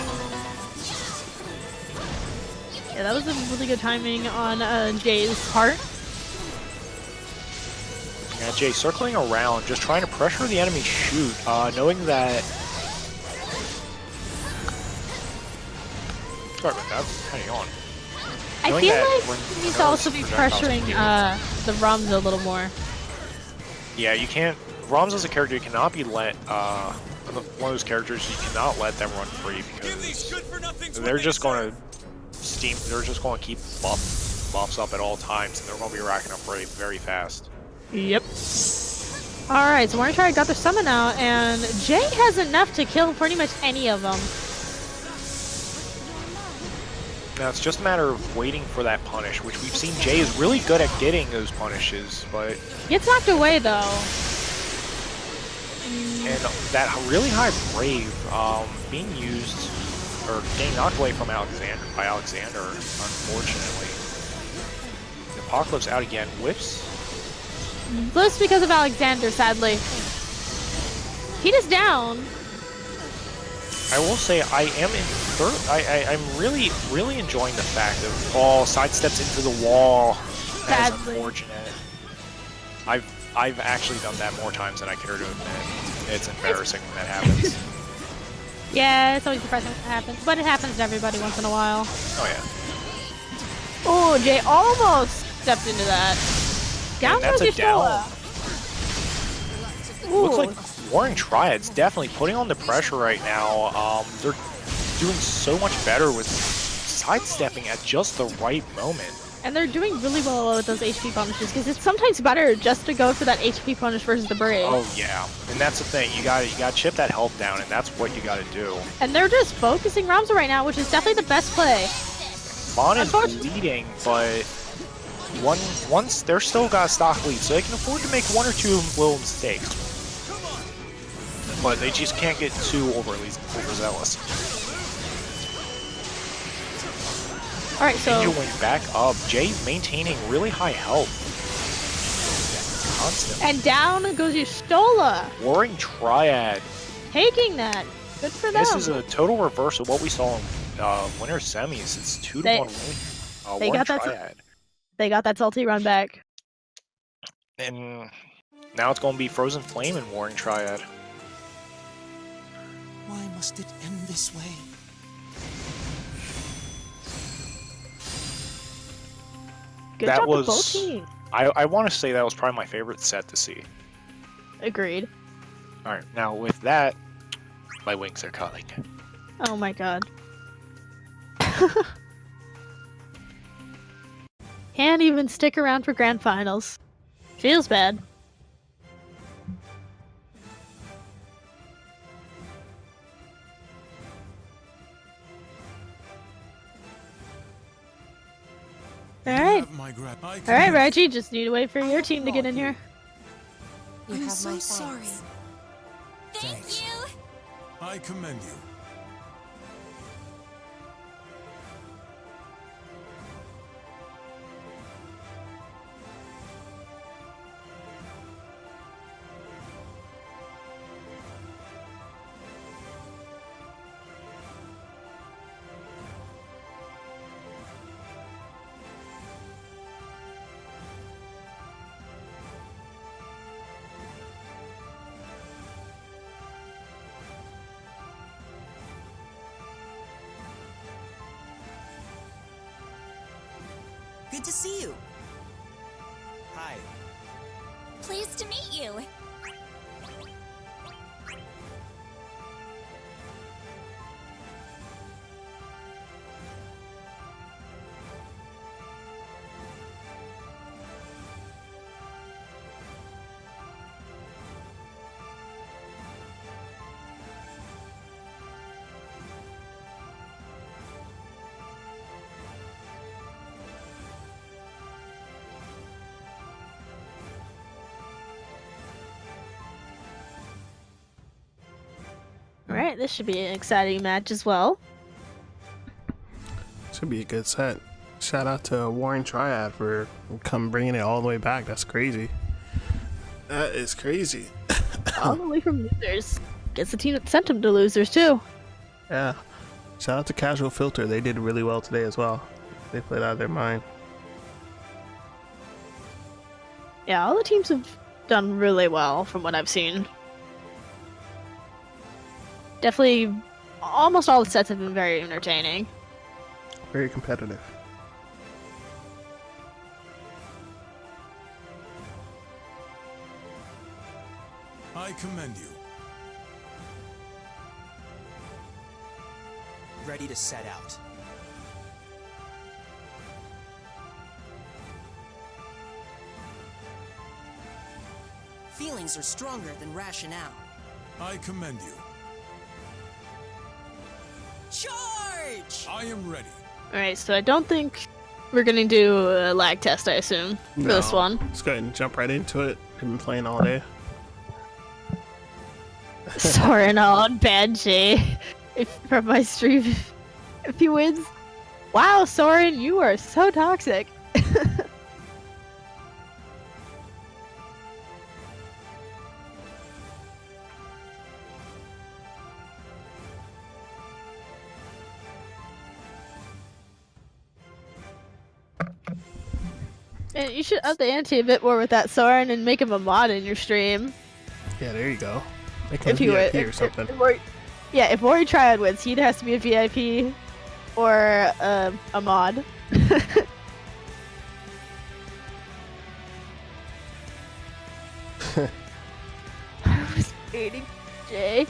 [SPEAKER 3] Yeah, that was a really good timing on Jay's part.
[SPEAKER 4] Yeah, Jay circling around, just trying to pressure the enemy shoot, knowing that... Sorry about that. Hang on.
[SPEAKER 3] I feel like he needs to also be pressuring the ROMs a little more.
[SPEAKER 4] Yeah, you can't. Roms as a character, you cannot be let. One of those characters, you cannot let them run free because they're just going to steam. They're just going to keep buffs up at all times, and they're going to be racking up very fast.
[SPEAKER 3] Yep. Alright, so Warning Triad got their summon out, and Jay has enough to kill pretty much any of them.
[SPEAKER 4] Now it's just a matter of waiting for that punish, which we've seen Jay is really good at getting those punishes, but
[SPEAKER 3] Gets knocked away though.
[SPEAKER 4] and that really high brave being used or getting knocked away from Alexander, unfortunately. The Apocalypse out again, whiffs.
[SPEAKER 3] Just because of Alexander, sadly. Tina's down.
[SPEAKER 4] I will say I am I'm really enjoying the fact of sidesteps into the wall. That is
[SPEAKER 3] Sadly.
[SPEAKER 4] unfortunate. I've actually done that more times than I care to admit. It's embarrassing when that happens.
[SPEAKER 3] Yeah, it's always depressing when it happens, but it happens to everybody once in a while.
[SPEAKER 4] Oh yeah.
[SPEAKER 3] Oh, Jay almost stepped into that. Down
[SPEAKER 4] And that's
[SPEAKER 3] goes
[SPEAKER 4] a down.
[SPEAKER 3] Yustola. Ooh.
[SPEAKER 4] Looks like Warring Triad's definitely putting on the pressure right now. They're doing so much better with sidestepping at just the right moment.
[SPEAKER 3] And they're doing really well with those HP punishes, because it's sometimes better just to go for that HP punish versus the brave.
[SPEAKER 4] Oh yeah, and that's the thing. You gotta chip that health down, and that's what you gotta do.
[SPEAKER 3] And they're just focusing Ramza right now, which is definitely the best play.
[SPEAKER 4] Vaughn is leading, but once they're still got a stock lead, so they can afford to make one or two little mistakes. But they just can't get too overzealous.
[SPEAKER 3] Alright, so
[SPEAKER 4] Continuing back up, Jay maintaining really high health. Constant.
[SPEAKER 3] and down goes Yustola,
[SPEAKER 4] Warring Triad.
[SPEAKER 3] taking that. Good for them.
[SPEAKER 4] This is a total reverse of what we saw in winter semis. It's 2-1
[SPEAKER 3] They
[SPEAKER 4] Warring
[SPEAKER 3] got that-
[SPEAKER 4] Triad.
[SPEAKER 3] They got that salty run back.
[SPEAKER 4] And now it's going to be Frozen Flame and Warring Triad.
[SPEAKER 2] Why must it end this way?
[SPEAKER 3] Good
[SPEAKER 4] That
[SPEAKER 3] job
[SPEAKER 4] was-
[SPEAKER 3] to both teams.
[SPEAKER 4] I want to say that was probably my favorite set to see.
[SPEAKER 3] Agreed.
[SPEAKER 4] Alright, now with that, my wings are calling.
[SPEAKER 3] Oh my god. Can't even stick around for grand finals. Feels bad. Alright. Alright, Reggie, just need to wait for your team to get in here.
[SPEAKER 7] You
[SPEAKER 8] I'm
[SPEAKER 7] have
[SPEAKER 8] so
[SPEAKER 7] my
[SPEAKER 8] sorry.
[SPEAKER 7] thanks.
[SPEAKER 8] Thank
[SPEAKER 5] Thanks.
[SPEAKER 8] you.
[SPEAKER 5] I commend you.
[SPEAKER 2] Good to see you.
[SPEAKER 5] Hi.
[SPEAKER 8] Pleased to meet you.
[SPEAKER 3] Alright, this should be an exciting match as well.
[SPEAKER 1] Should be a good set. Shout out to Warring Triad for bringing it all the way back. That's crazy. That is crazy.
[SPEAKER 3] All the way from losers. Gets the team that sent him to losers too.
[SPEAKER 1] Yeah. Shout out to Casual Filter. They did really well today as well. They played out of their mind.
[SPEAKER 3] Yeah, all the teams have done really well from what I've seen. Definitely, almost all the sets have been very entertaining.
[SPEAKER 1] Very competitive.
[SPEAKER 5] I commend you.
[SPEAKER 2] Ready to set out. Feelings are stronger than rationale.
[SPEAKER 5] I commend you.
[SPEAKER 2] Charge!
[SPEAKER 5] I am ready.
[SPEAKER 3] Alright, so I don't think we're gonna do a lag test, I assume, for this
[SPEAKER 1] No,
[SPEAKER 3] one.
[SPEAKER 1] Let's go ahead and jump right into it. I've been playing all day.
[SPEAKER 3] Soren on Banshee. If from my stream, if he wins. Wow, Soren, you are so toxic. And you should up the ante a bit more with that Soren and make him a mod in your stream.
[SPEAKER 1] Yeah, there you go. Make
[SPEAKER 3] If
[SPEAKER 1] him
[SPEAKER 3] you
[SPEAKER 1] VIP
[SPEAKER 3] would,
[SPEAKER 1] or something.
[SPEAKER 3] if Ori Triad wins, he either has to be a VIP or a mod. I was hating Jay.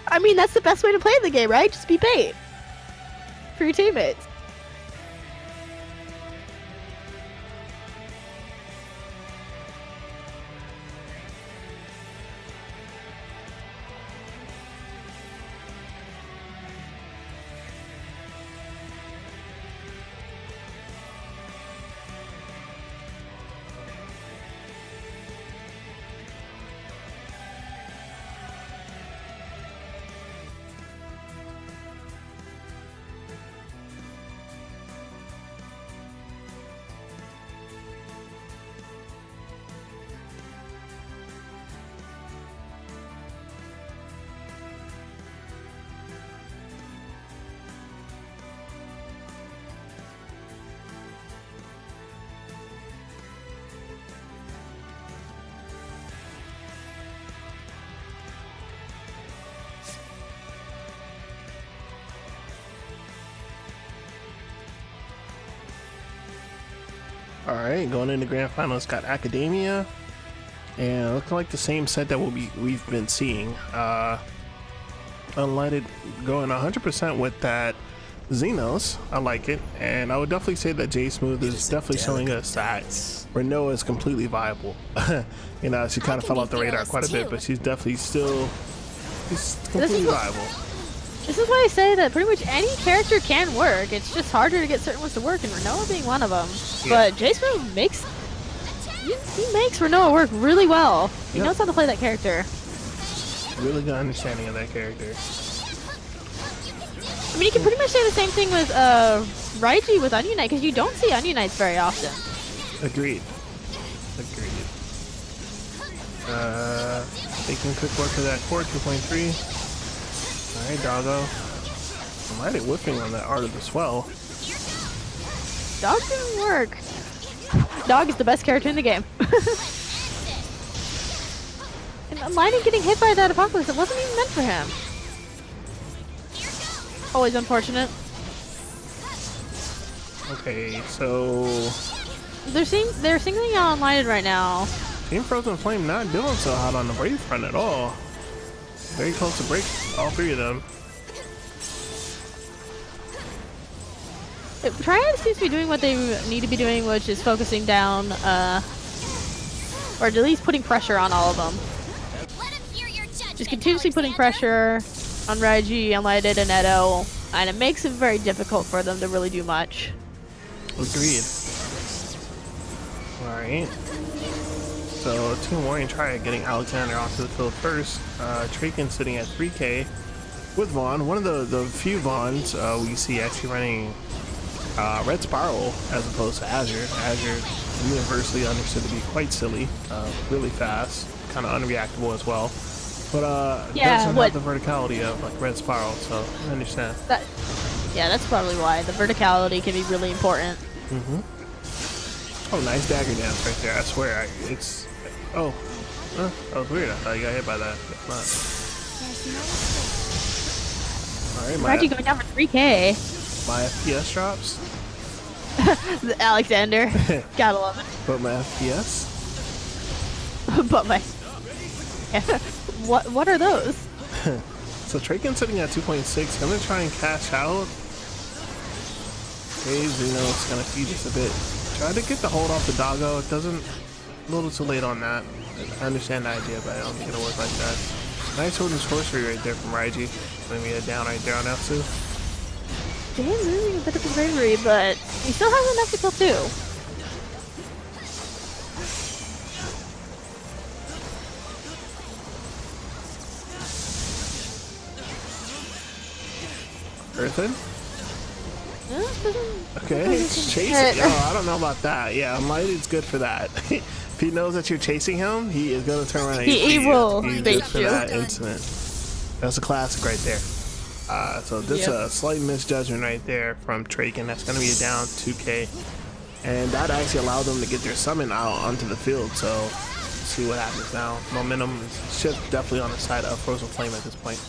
[SPEAKER 3] I mean, that's the best way to play the game, right? Just be bait for your teammates.
[SPEAKER 1] Alright, going into Grand Finals, got Academia. And looking like the same set that we've been seeing. Unlighted going 100% with that Xenos. I like it. And I would definitely say that J Smooth is definitely showing us that Renault is completely viable. You know, she kind of fell off the radar quite a bit, but she's definitely still completely viable.
[SPEAKER 3] This is why I say that pretty much any character can work. It's just harder to get certain ones to work, and Renoa being one of them.
[SPEAKER 1] Yeah.
[SPEAKER 3] But Jason makes he makes Renoa work really well. He
[SPEAKER 1] Yep.
[SPEAKER 3] knows how to play that character.
[SPEAKER 1] Really good understanding of that character.
[SPEAKER 3] I mean, you can pretty much say the same thing with Raiji with Onion Knight, because you don't see Onion Knights very often.
[SPEAKER 1] Agreed. Taking quick work of that core 2.3. Alright, Doggo. Mighty whipping on that Art of the Swell.
[SPEAKER 3] Dog didn't work. Dog is the best character in the game. And Lightning getting hit by that Apocalypse, it wasn't even meant for him. Always unfortunate.
[SPEAKER 1] Okay, so
[SPEAKER 3] They're singling out Unlighted right now.
[SPEAKER 1] Team Frozen Flame not doing so hot on the Brave front at all. Very close to break, all three of them.
[SPEAKER 3] Triad seems to be doing what they need to be doing, which is focusing down, or at least putting pressure on all of them. Just continuously putting pressure on Raiji, Unlighted, and Edo, and it makes it very difficult for them to really do much.
[SPEAKER 1] Agreed. Alright. So Team Warrior Triad getting Alexander onto the field first. Traken sitting at 3K with Vaughn. One of the few Vaughns we see actually running Red Spiral as opposed to Azure. Azure universally understood to be quite silly, really fast, kind of unreactable as well. But doesn't have the verticality of like Red Spiral, so I understand.
[SPEAKER 3] Yeah, that's probably why. The verticality can be really important.
[SPEAKER 1] Mm-hmm. Oh, nice dagger dance right there. I swear, it's... Oh, that was weird. I thought you got hit by that. It's not. Alright,
[SPEAKER 3] Raiji going down for 3K.
[SPEAKER 1] My FPS drops.
[SPEAKER 3] Alexander. Gotta love it.
[SPEAKER 1] But my FPS.
[SPEAKER 3] but my... what are those?
[SPEAKER 1] So Traken's sitting at 2.6. Gonna try and cash out. Waves, you know, it's gonna feed us a bit. Try to get the hold off the doggo. It doesn't... A little too late on that. I understand the idea, but I don't think it'll work like that. Nice holding sorcery right there from Raiji. Putting me down right there on F2.
[SPEAKER 3] Jay losing a bit of his bravery, but he still has enough to kill too.
[SPEAKER 1] Earthen? Okay, it's chasing. Oh, I don't know about that. Yeah, Unlighted's good for that. If he knows that you're chasing him, he is gonna turn around and
[SPEAKER 3] he will
[SPEAKER 1] bait for that incident. That's a classic right there. So this a slight misjudgment right there from Traken. That's gonna be a down 2k, and that actually allowed them to get their summon out onto the field. So let's see what happens now. Momentum shift definitely on the side of Frozen Flame at this point.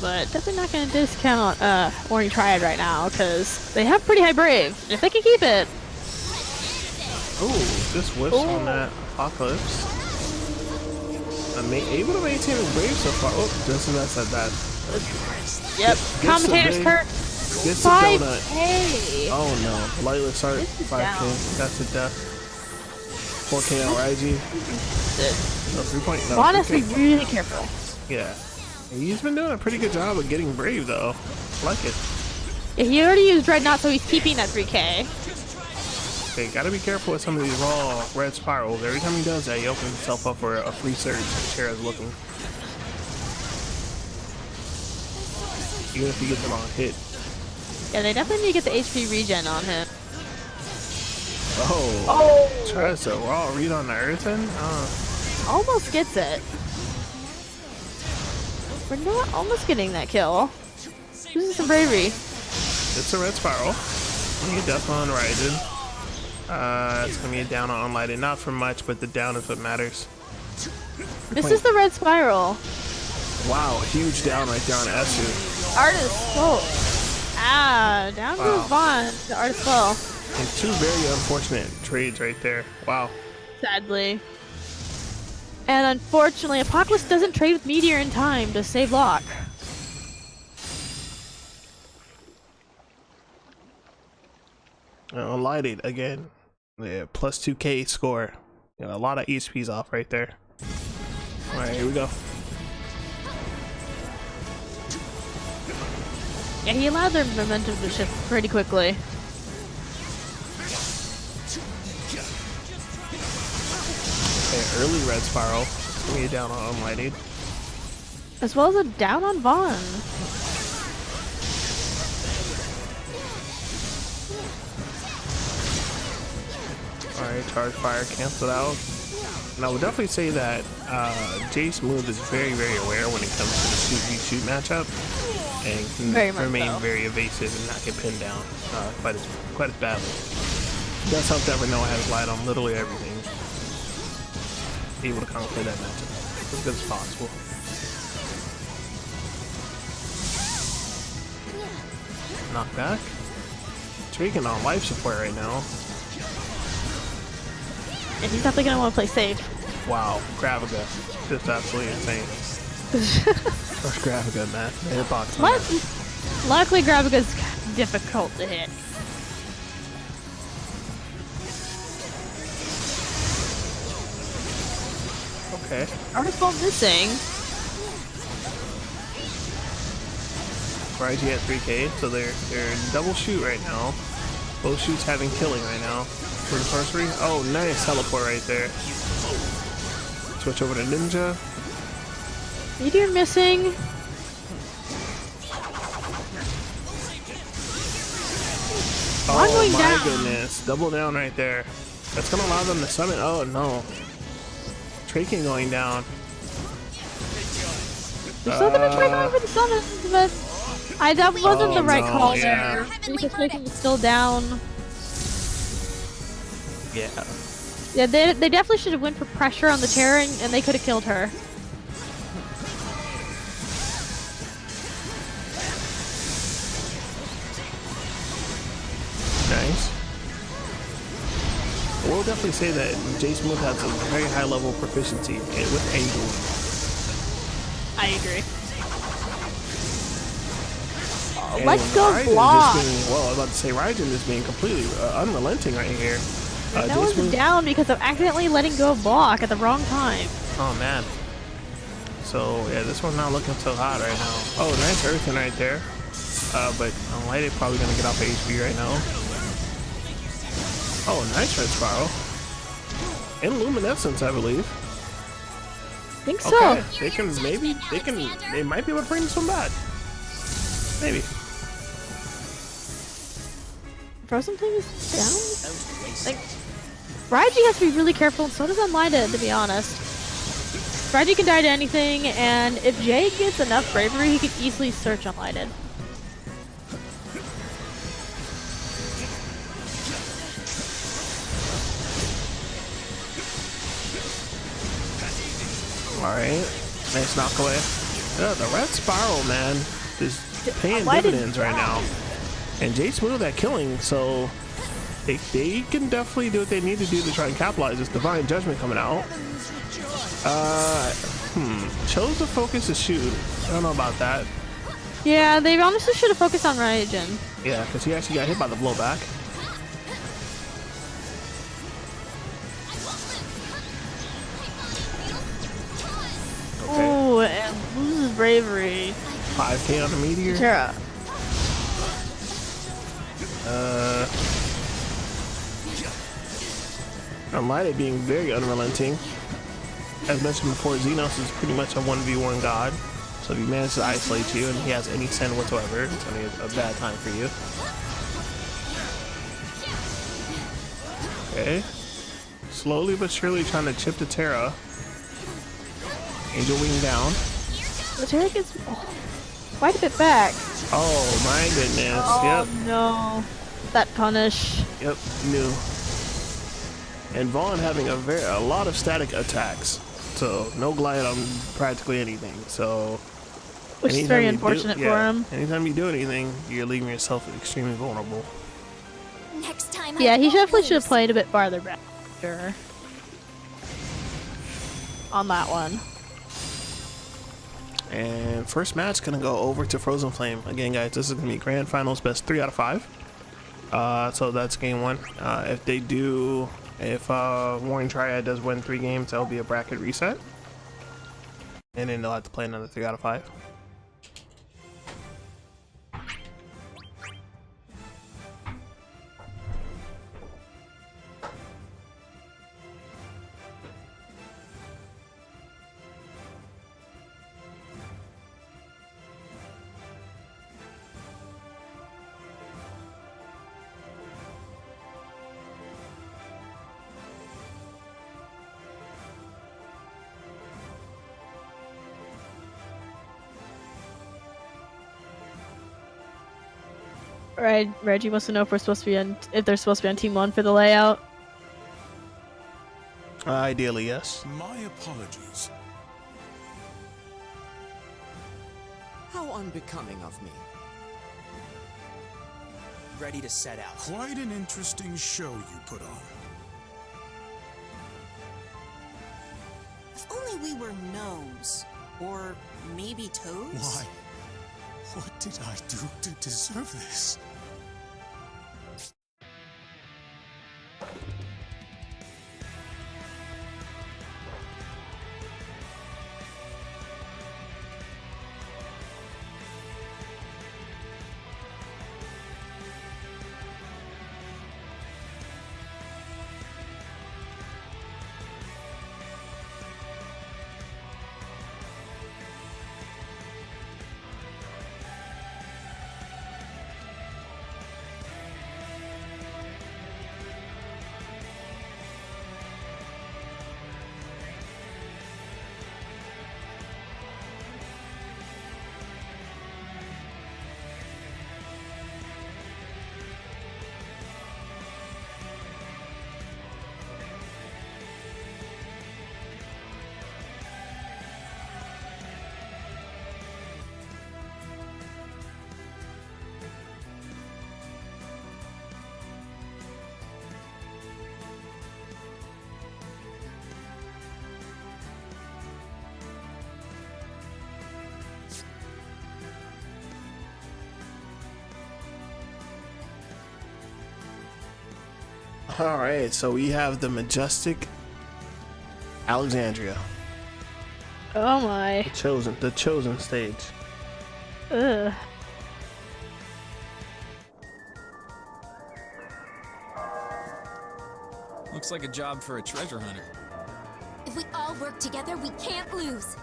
[SPEAKER 3] But definitely not going to discount Orange Triad right now, because they have pretty high Brave. If they can keep it.
[SPEAKER 1] Oh, this whiffs on that Apocalypse. Able to maintain his Brave so far. Oh, just as I said that.
[SPEAKER 3] Yep, commentator's Kurt.
[SPEAKER 1] Gets the donut.
[SPEAKER 3] 5K.
[SPEAKER 1] Oh no, Lightless Art, 5k. That's a death. 4k on Raiji. No, 3 point. No,
[SPEAKER 3] Honestly,
[SPEAKER 1] 3K.
[SPEAKER 3] really careful.
[SPEAKER 1] Yeah. He's been doing a pretty good job of getting Brave, though. I like it.
[SPEAKER 3] Yeah, he already used Dreadnought, so he's keeping that 3k.
[SPEAKER 1] Okay, gotta be careful with some of these raw red spirals. Every time he does that, he opens himself up for a free surge. Chera's looking. Even if he gets the wrong hit.
[SPEAKER 3] Yeah, they definitely need to get the HP regen on him.
[SPEAKER 1] Oh! Tries a raw read on the Earthen?
[SPEAKER 3] Almost gets it. We're not almost getting that kill. This is some bravery.
[SPEAKER 1] It's a red spiral. You get death on Raiden. It's gonna be a down on Unlighted. Not for much, but the down is what matters.
[SPEAKER 3] This is the red spiral.
[SPEAKER 1] Wow, huge down right there on Esu.
[SPEAKER 3] Artist slow. Ah, down goes Vaughn. The artist slow.
[SPEAKER 1] And two very unfortunate trades right there. Wow.
[SPEAKER 3] Sadly. And unfortunately, Apocalypse doesn't trade with Meteor in time to save Locke.
[SPEAKER 1] Unlighted again. Yeah, plus 2k score. You know, a lot of HP's off right there. Alright, here we go.
[SPEAKER 3] Yeah, he allowed their momentum to shift pretty quickly.
[SPEAKER 1] Early red spiral. Give me a down on Unlighted.
[SPEAKER 3] As well as a down on Vaughn.
[SPEAKER 1] Alright, charge fire, cancel out. And I would definitely say that Jace move is very, very aware when it comes to the shoot v shoot matchup. And can remain very evasive and not get pinned down quite as badly. It does help to ever know I have light on literally everything. Able to kind of play that matchup as good as possible. Knockback. Traken on life support right now.
[SPEAKER 3] And he's definitely gonna want to play safe.
[SPEAKER 1] Wow, Graviga. Just absolutely insane. First Graviga, man. Hitbox.
[SPEAKER 3] Luckily, Graviga's difficult to hit.
[SPEAKER 1] Okay.
[SPEAKER 3] Artist ball missing.
[SPEAKER 1] Raiji at 3k, so they're double shoot right now. Both shoots having killing right now. For the sorcery. Oh, nice teleport right there. Switch over to Ninja.
[SPEAKER 3] Meteor missing.
[SPEAKER 1] Oh my goodness. Double down right there. That's gonna allow them to summon. Oh no. Traken going down.
[SPEAKER 3] They're still gonna try going for the summon, but that wasn't the right call there. Because Traken was still down.
[SPEAKER 1] Yeah.
[SPEAKER 3] Yeah, they definitely should have went for pressure on the tearing, and they could have killed her.
[SPEAKER 1] Nice. I will definitely say that J Smooth has a very high level of proficiency with Angel.
[SPEAKER 3] I agree.
[SPEAKER 1] And
[SPEAKER 3] Let's go
[SPEAKER 1] Raiden
[SPEAKER 3] block.
[SPEAKER 1] just being, well, I was about to say Raiden is being completely unrelenting right here.
[SPEAKER 3] That
[SPEAKER 1] J
[SPEAKER 3] was
[SPEAKER 1] Smooth,
[SPEAKER 3] down because of accidentally letting go of block at the wrong time.
[SPEAKER 1] oh man. So yeah, this one's not looking so hot right now. Oh, nice earthing right there. But Light is probably gonna get off HP right now. Oh, nice red spiral. And luminescence, I believe.
[SPEAKER 3] I think so.
[SPEAKER 1] Okay, they might be able to bring this one back. Maybe.
[SPEAKER 3] Frozen Flame is down? Like, Raiji has to be really careful, and so does Unlighted, to be honest. Raiji can die to anything, and if Jay gets enough bravery, he could easily search Unlighted.
[SPEAKER 1] Alright. Nice knock away. Yeah, the red spiral, man, is paying
[SPEAKER 3] Unlighted
[SPEAKER 1] dividends right now. And Jay Smooth at killing, so they can definitely do what they need to do to try and capitalize this Divine Judgment coming out. Chose to focus the shoot. I don't know about that.
[SPEAKER 3] Yeah, they honestly should have focused on Raijin.
[SPEAKER 1] Yeah, because he actually got hit by the blowback. Okay.
[SPEAKER 3] Oh, and loses bravery.
[SPEAKER 1] 5k on the meteor.
[SPEAKER 3] Terra.
[SPEAKER 1] Light being very unrelenting. As mentioned before, Xenos is pretty much a 1v1 god. So if he manages to isolate you and he has any send whatsoever, it's only a bad time for you. Okay. Slowly but surely trying to chip the Terra. Angel wing down.
[SPEAKER 3] The Terra gets quite a bit back.
[SPEAKER 1] Oh my goodness.
[SPEAKER 3] Oh
[SPEAKER 1] Yep.
[SPEAKER 3] no. That punish.
[SPEAKER 1] Yep. New. And Vaughn having a lot of static attacks. So no glide on practically anything. So
[SPEAKER 3] Which is very unfortunate for him.
[SPEAKER 1] Anytime you do anything, you're leaving yourself extremely vulnerable.
[SPEAKER 8] Next time.
[SPEAKER 3] Yeah,
[SPEAKER 8] I
[SPEAKER 3] he
[SPEAKER 8] won't
[SPEAKER 3] definitely should have
[SPEAKER 8] lose.
[SPEAKER 3] played a bit farther back. Sure. On that one.
[SPEAKER 1] And first match gonna go over to Frozen Flame. Again, guys, this is gonna be grand finals, best 3 out of 5. So that's game 1. If Warring Triad does win 3 games, that'll be a bracket reset. And then they'll have to play another 3 out of 5.
[SPEAKER 3] Right, Reggie wants to know if we're supposed to be on, if they're supposed to be on Team 1 for the layout.
[SPEAKER 1] Ideally, yes.
[SPEAKER 5] My apologies.
[SPEAKER 2] How unbecoming of me. Ready to set out.
[SPEAKER 5] Quite an interesting show you put on.
[SPEAKER 7] If only we were gnomes. Or maybe toads?
[SPEAKER 5] Why? What did I do to deserve this?
[SPEAKER 1] All right, so we have the majestic Alexandria,
[SPEAKER 3] Oh my.
[SPEAKER 1] the chosen stage.
[SPEAKER 3] Ugh.
[SPEAKER 2] Looks like a job for a treasure hunter.
[SPEAKER 8] If we all work together, we can't lose.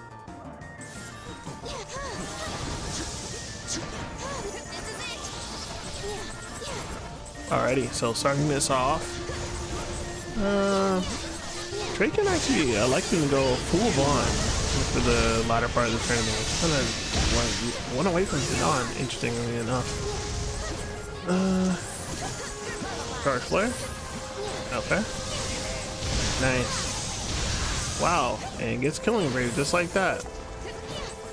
[SPEAKER 1] Alrighty, so starting this off, Trey can actually, I like him to go full Vaughn for the latter part of the tournament. It's kind of went away from Dawn, interestingly enough. Charge Flare. Okay. Nice. Wow, and gets Killing Brave just like that.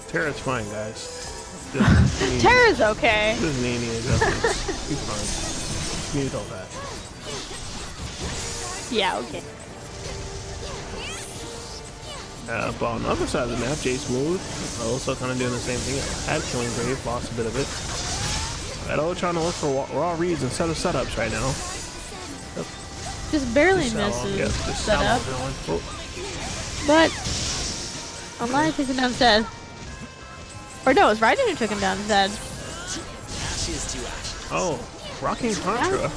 [SPEAKER 1] Terra's fine, guys.
[SPEAKER 3] Terra's okay.
[SPEAKER 1] Doesn't need any adjustments. He's fine. Need all that.
[SPEAKER 3] Yeah, okay.
[SPEAKER 1] But on the other side of the map, Jay Smooth also kind of doing the same thing. Had Killing Brave, lost a bit of it. Edo trying to look for raw reads instead of setups right now.
[SPEAKER 3] Just barely
[SPEAKER 1] Just
[SPEAKER 3] misses
[SPEAKER 1] just
[SPEAKER 3] setup.
[SPEAKER 1] oh.
[SPEAKER 3] But Online took him down instead. Or no, it was Raiden who took him down instead.
[SPEAKER 1] Oh, rocking Contra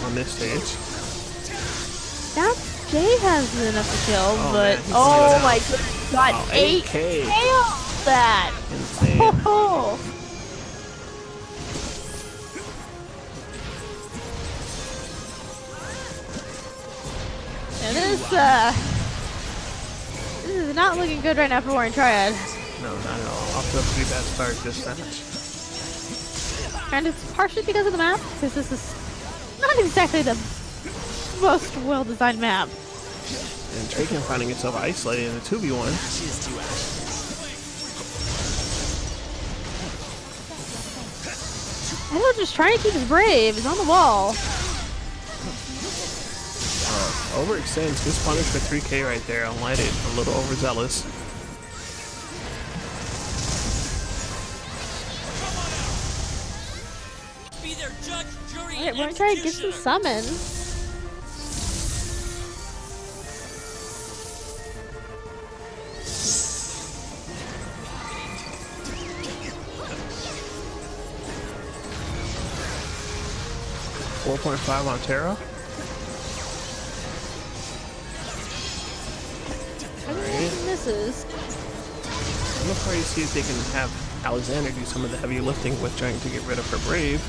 [SPEAKER 1] on this stage.
[SPEAKER 3] Now Jay has enough to kill,
[SPEAKER 1] Oh,
[SPEAKER 3] but
[SPEAKER 1] man, he's
[SPEAKER 3] oh
[SPEAKER 1] gonna go
[SPEAKER 3] my
[SPEAKER 1] down.
[SPEAKER 3] goodness, got
[SPEAKER 1] Wow,
[SPEAKER 3] 8K
[SPEAKER 1] 8K.
[SPEAKER 3] off that.
[SPEAKER 1] Insane.
[SPEAKER 3] Oh. And this is not looking good right now for Warren Triad.
[SPEAKER 1] No, not at all. Off to a pretty bad start this match.
[SPEAKER 3] And it's partially because of the map, because this is not exactly the most well-designed map.
[SPEAKER 1] And Traken finding himself isolated in a 2v1.
[SPEAKER 3] Edo just trying to keep his brave. He's on the wall.
[SPEAKER 1] Overextends, gets punished for 3k right there. Unlighted, a little overzealous.
[SPEAKER 3] Alright, we're gonna try to get some summons.
[SPEAKER 1] .5 on Terra.
[SPEAKER 3] Misses.
[SPEAKER 1] I'm gonna try to see if they can have Alexander do some of the heavy lifting with trying to get rid of her Brave.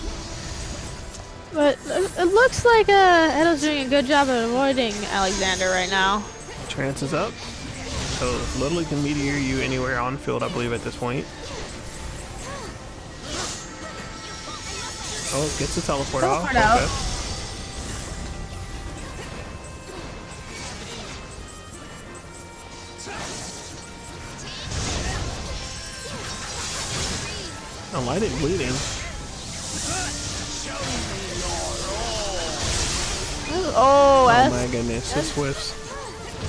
[SPEAKER 3] But it looks like Edo's doing a good job of avoiding Alexander right now.
[SPEAKER 1] Trance is up. So Little can meteor you anywhere on field, I believe, at this point. Oh, gets the teleport off.
[SPEAKER 3] Out.
[SPEAKER 1] Okay. Unlighted bleeding.
[SPEAKER 3] Oh,
[SPEAKER 1] Oh my goodness, this whiffs.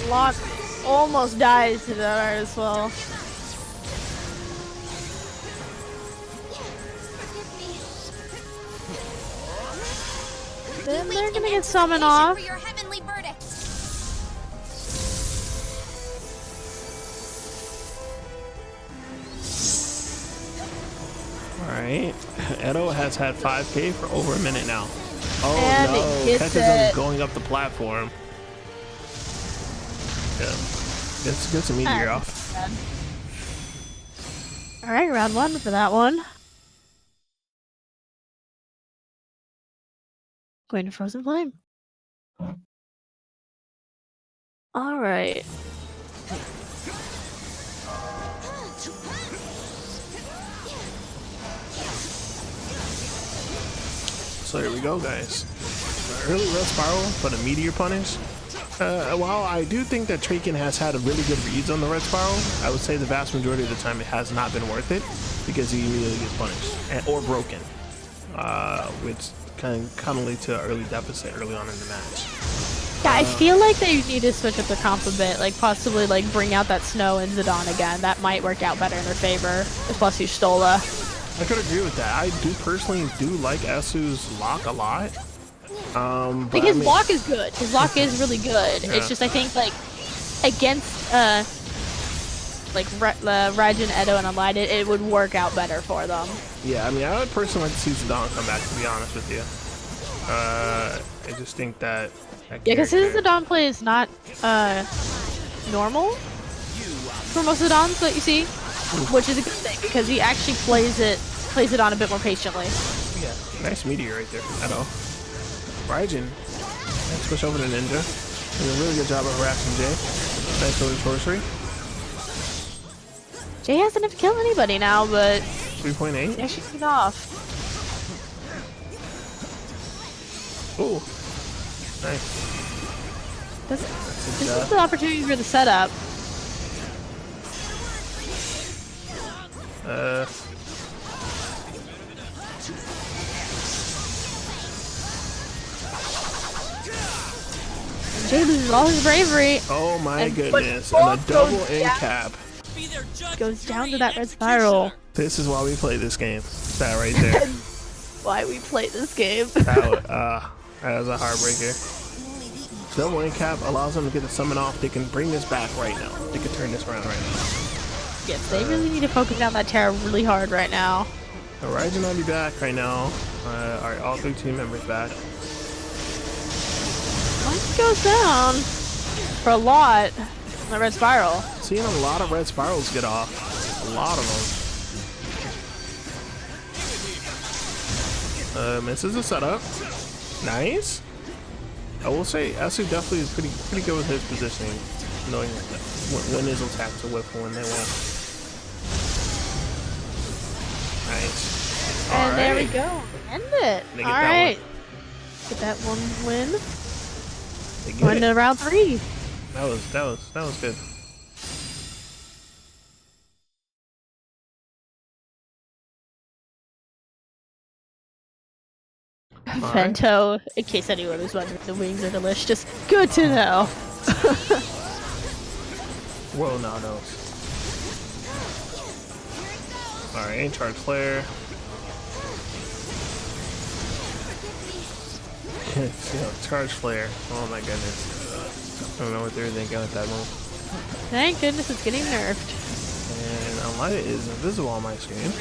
[SPEAKER 3] Lock almost dies to that as well. Then they're gonna get summoned off.
[SPEAKER 8] For your heavenly verdict.
[SPEAKER 1] Alright. Edo has had 5k for over a minute now. Oh
[SPEAKER 3] And
[SPEAKER 1] no,
[SPEAKER 3] it gets
[SPEAKER 1] catches him
[SPEAKER 3] it.
[SPEAKER 1] going up the platform. Yeah. Gets a meteor off.
[SPEAKER 3] Alright, round one for that one. Going to Frozen Flame. Alright.
[SPEAKER 1] So here we go, guys. Early red spiral, but a meteor punish. While I do think that Traken has had a really good reads on the red spiral, I would say the vast majority of the time it has not been worth it because he immediately gets punished or broken, which can lead to an early deficit early on in the match.
[SPEAKER 3] Yeah, I feel like they need to switch up their comp a bit, like possibly like bring out that Snow and Zidane again. That might work out better in their favor. Plus you Stola.
[SPEAKER 1] I could agree with that. I do personally like Esu's lock a lot.
[SPEAKER 3] Like his block is good. His block is really good.
[SPEAKER 1] Yeah.
[SPEAKER 3] It's just I think like against like Raijin, Edo, and Unlighted, it would work out better for them.
[SPEAKER 1] Yeah, I mean, I would personally like to see Zidane come back, to be honest with you. I just think that
[SPEAKER 3] Yeah, because his Zidane play is not normal for most Zidans that you see, which is a good thing because he actually plays it on a bit more patiently.
[SPEAKER 1] Yeah, nice meteor right there. I know. Raijin, let's switch over to Ninja. Doing a really good job of harassing Jay. Nice little sorcery.
[SPEAKER 3] Jay hasn't have to kill anybody now, but
[SPEAKER 1] 3.8.
[SPEAKER 3] he actually took it off.
[SPEAKER 1] Ooh, nice.
[SPEAKER 3] This is the opportunity for the setup. Jay loses all his bravery.
[SPEAKER 1] Oh my
[SPEAKER 3] And
[SPEAKER 1] goodness,
[SPEAKER 3] but
[SPEAKER 1] and a double
[SPEAKER 3] goes
[SPEAKER 1] in
[SPEAKER 3] down.
[SPEAKER 1] cap.
[SPEAKER 3] Goes down to that red spiral.
[SPEAKER 1] This is why we play this game. That right there.
[SPEAKER 3] Why we play this game.
[SPEAKER 1] That was a heartbreaker. Double in cap allows them to get the summon off. They can bring this back right now. They can turn this around right now.
[SPEAKER 3] Yes, they really need to focus down that tower really hard right now.
[SPEAKER 1] So Raijin will be back right now. Alright, all 3 team members back.
[SPEAKER 3] Mine goes down for a lot on the red spiral.
[SPEAKER 1] Seeing a lot of red spirals get off. A lot of them. Misses the setup. Nice. I will say Esu definitely is pretty good with his positioning, knowing when his attacks are whip and when they won't. Nice.
[SPEAKER 3] And there we go. End it.
[SPEAKER 1] They get that
[SPEAKER 3] Alright. Get that one win.
[SPEAKER 1] They get
[SPEAKER 3] Going
[SPEAKER 1] it.
[SPEAKER 3] to round 3.
[SPEAKER 1] That was good.
[SPEAKER 3] Vento, in case anyone was wondering, the wings are delicious. Good to know.
[SPEAKER 1] Whoa, no, no. Alright, in charge flare. Charge flare. Oh my goodness. I don't know what they're thinking with that move.
[SPEAKER 3] Thank goodness it's getting nerfed.
[SPEAKER 1] And Unlighted is invisible on my screen.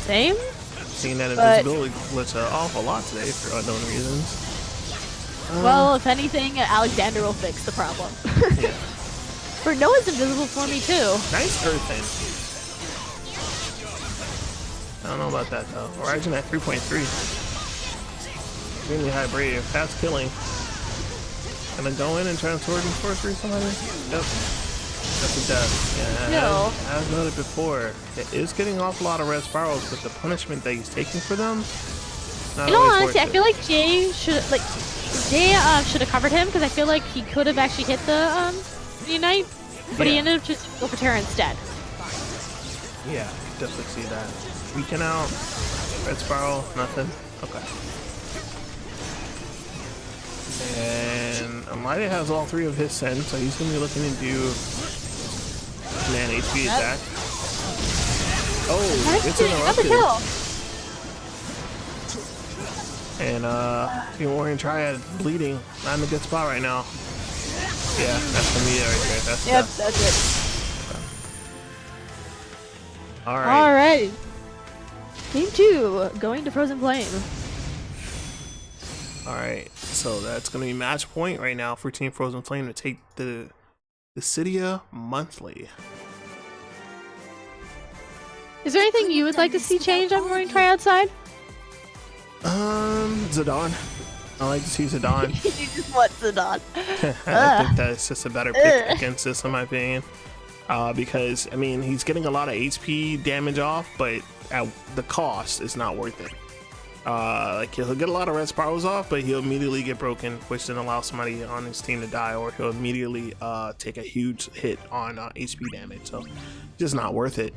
[SPEAKER 3] Same?
[SPEAKER 1] Seeing that
[SPEAKER 3] But-
[SPEAKER 1] invisibility glitch an awful lot today for unknown reasons.
[SPEAKER 3] Well, if anything, Alexander will fix the problem.
[SPEAKER 1] Yeah.
[SPEAKER 3] For Noah's invisible for me too.
[SPEAKER 1] Nice earthing. I don't know about that though. Raijin at 3.3. Extremely high brave. Fast killing. Gonna go in and try to sword and sorcery somebody? Yep. That's a death. Yeah,
[SPEAKER 3] No.
[SPEAKER 1] as noted before, it is getting an awful lot of red spirals, but the punishment that he's taking for them, not
[SPEAKER 3] In all
[SPEAKER 1] always
[SPEAKER 3] honesty, I
[SPEAKER 1] worth
[SPEAKER 3] feel
[SPEAKER 1] it.
[SPEAKER 3] like Jay should have covered him because I feel like he could have actually hit the Unite, but he
[SPEAKER 1] Yeah.
[SPEAKER 3] ended up just going for Terra instead.
[SPEAKER 1] Yeah, definitely see that. Weaken out. Red spiral, nothing. Okay. And Unlighted has all 3 of his sends, so he's gonna be looking to do man HP attack. Oh, it's
[SPEAKER 3] Another
[SPEAKER 1] interrupted.
[SPEAKER 3] kill.
[SPEAKER 1] And Team Warrior Triad bleeding. Not in a good spot right now. Yeah, that's the media right there. That's
[SPEAKER 3] Yep,
[SPEAKER 1] the
[SPEAKER 3] that's it.
[SPEAKER 1] Alright.
[SPEAKER 3] Alright. Game 2, going to Frozen Flame.
[SPEAKER 1] Alright. So that's gonna be match point right now for Team Frozen Flame to take the Dissidia monthly.
[SPEAKER 3] Is there anything you would like to see change on Warrior Triad side?
[SPEAKER 1] Zidane. I like to see Zidane.
[SPEAKER 3] You just want Zidane.
[SPEAKER 1] I think that's just a better pick against this, in my opinion. Because, I mean, he's getting a lot of HP damage off, but at the cost is not worth it. Like, he'll get a lot of red spirals off, but he'll immediately get broken, which then allows somebody on his team to die, or he'll immediately take a huge hit on HP damage. So, just not worth it.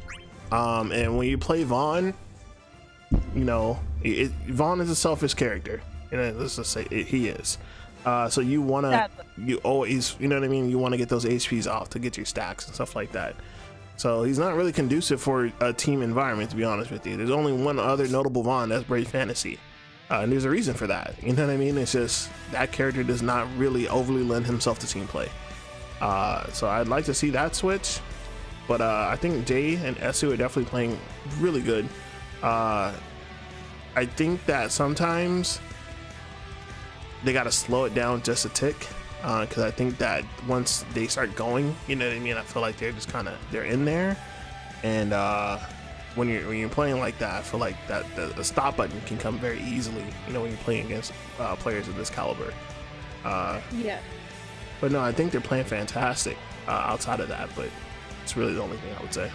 [SPEAKER 1] And when you play Vaughn, you know, Vaughn is a selfish character. Let's just say he is. So you always, you know what I mean? You want to get those HPs off to get your stacks and stuff like that. So he's not really conducive for a team environment, to be honest with you. There's only one other notable Vaughn, that's Brave Fantasy. And there's a reason for that. You know what I mean? It's just that character does not really overly lend himself to team play. So I'd like to see that switch. But I think Jay and Esu are definitely playing really good. I think that sometimes they got to slow it down just a tick. Because I think that once they start going, you know what I mean? I feel like they're just kind of, they're in there. And when you're playing like that, I feel like that the stop button can come very easily, you know, when you're playing against players of this caliber.
[SPEAKER 3] Yeah.
[SPEAKER 1] But no, I think they're playing fantastic outside of that, but it's really the only thing I would say.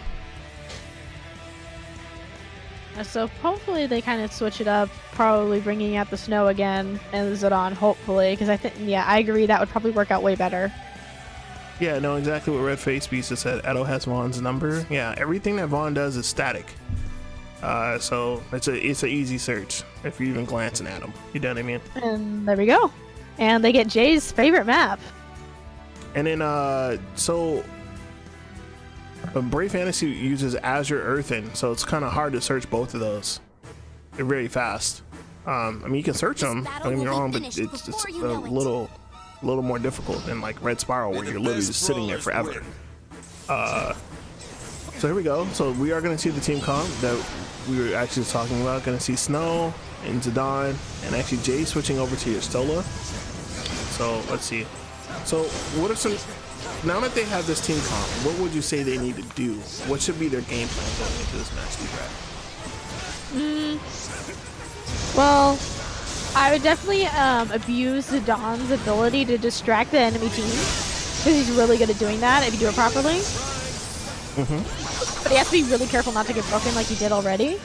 [SPEAKER 3] So hopefully they kind of switch it up, probably bringing out the snow again and Zidane, hopefully, because I think, yeah, I agree that would probably work out way better.
[SPEAKER 1] Yeah, no, exactly what Red Face Beast just said. Edo has Vaughn's number. Yeah, everything that Vaughn does is static. So it's an easy search if you're even glancing at him. You know what I mean?
[SPEAKER 3] And there we go. And they get Jay's favorite map.
[SPEAKER 1] And then so Brave Fantasy uses Azure Earthen, so it's kind of hard to search both of those. They're very fast. I mean, you can search them, don't get me wrong, but it's a little more difficult than like Red Spiral, where you're literally just sitting there forever. So here we go. So we are going to see the team comp that we were actually talking about. Going to see Snow and Zidane, and actually Jay switching over to your Stola. So let's see. So what are some, now that they have this team comp, what would you say they need to do? What should be their game plan going into this match, D-Brad?
[SPEAKER 3] Well, I would definitely abuse Zidane's ability to distract the enemy team, because he's really good at doing that if you do it properly. But he has to be really careful not to get broken like he did already.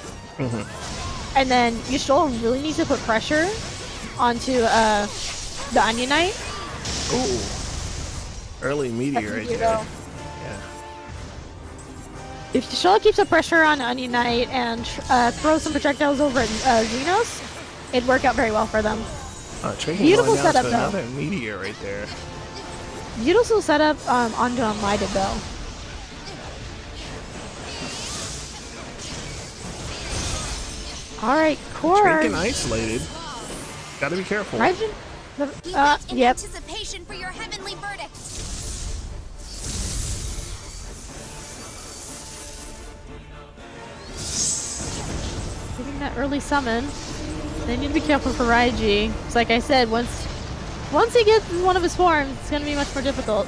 [SPEAKER 3] And then Yashol really needs to put pressure onto the Onion Knight.
[SPEAKER 1] Ooh, early meteor right there. Yeah.
[SPEAKER 3] If Yashol keeps up pressure on Onion Knight and throws some projectiles over at Xenos, it'd work out very well for them. Beautiful setup, though.
[SPEAKER 1] Another meteor right there.
[SPEAKER 3] Beautiful setup onto Unlighted, though. Alright, Core.
[SPEAKER 1] Drinking isolated. Gotta be careful.
[SPEAKER 3] Raijin,
[SPEAKER 8] In
[SPEAKER 3] yep.
[SPEAKER 8] anticipation for your heavenly verdict.
[SPEAKER 3] Getting that early summon. They need to be careful for Raiji. It's like I said, once he gets one of his forms, it's gonna be much more difficult.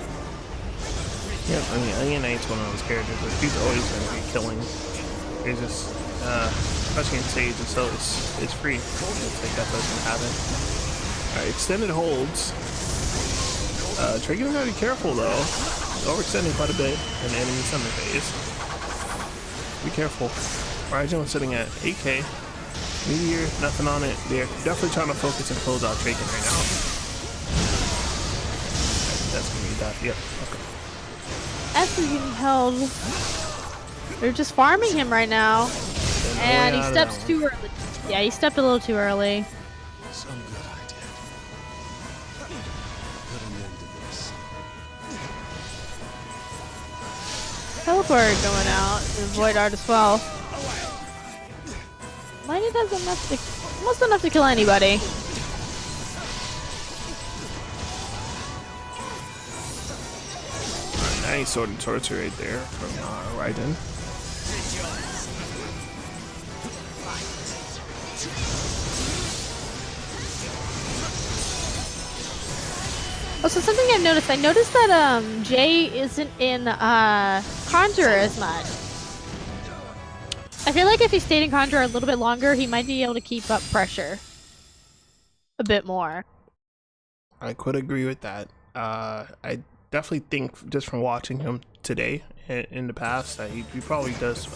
[SPEAKER 1] Yeah, I mean, Onion Knight's one of those characters that he's always gonna be killing. He's just, especially in Sage, so it's free. It's like that's what's gonna happen. Alright, extended holds. Trey gonna gotta be careful though. Overextending quite a bit in the enemy summon phase. Be careful. Raijin sitting at 8k. Meteor, nothing on it. They're definitely trying to focus and close out Traken right now. That's gonna be that. Yep. Okay.
[SPEAKER 3] S is getting held. They're just farming him right now. And he steps too early. Yeah, he stepped a little too early.
[SPEAKER 5] Some good idea. Put an end to this.
[SPEAKER 3] Teleport going out. And Void Art as well. Lightning does almost enough to kill anybody.
[SPEAKER 1] Nice sword and torture right there from Raiden.
[SPEAKER 3] Also, something I've noticed. I noticed that Jay isn't in Conjurer as much. I feel like if he stayed in Conjurer a little bit longer, he might be able to keep up pressure a bit more.
[SPEAKER 1] I could agree with that. I definitely think just from watching him today in the past that he probably does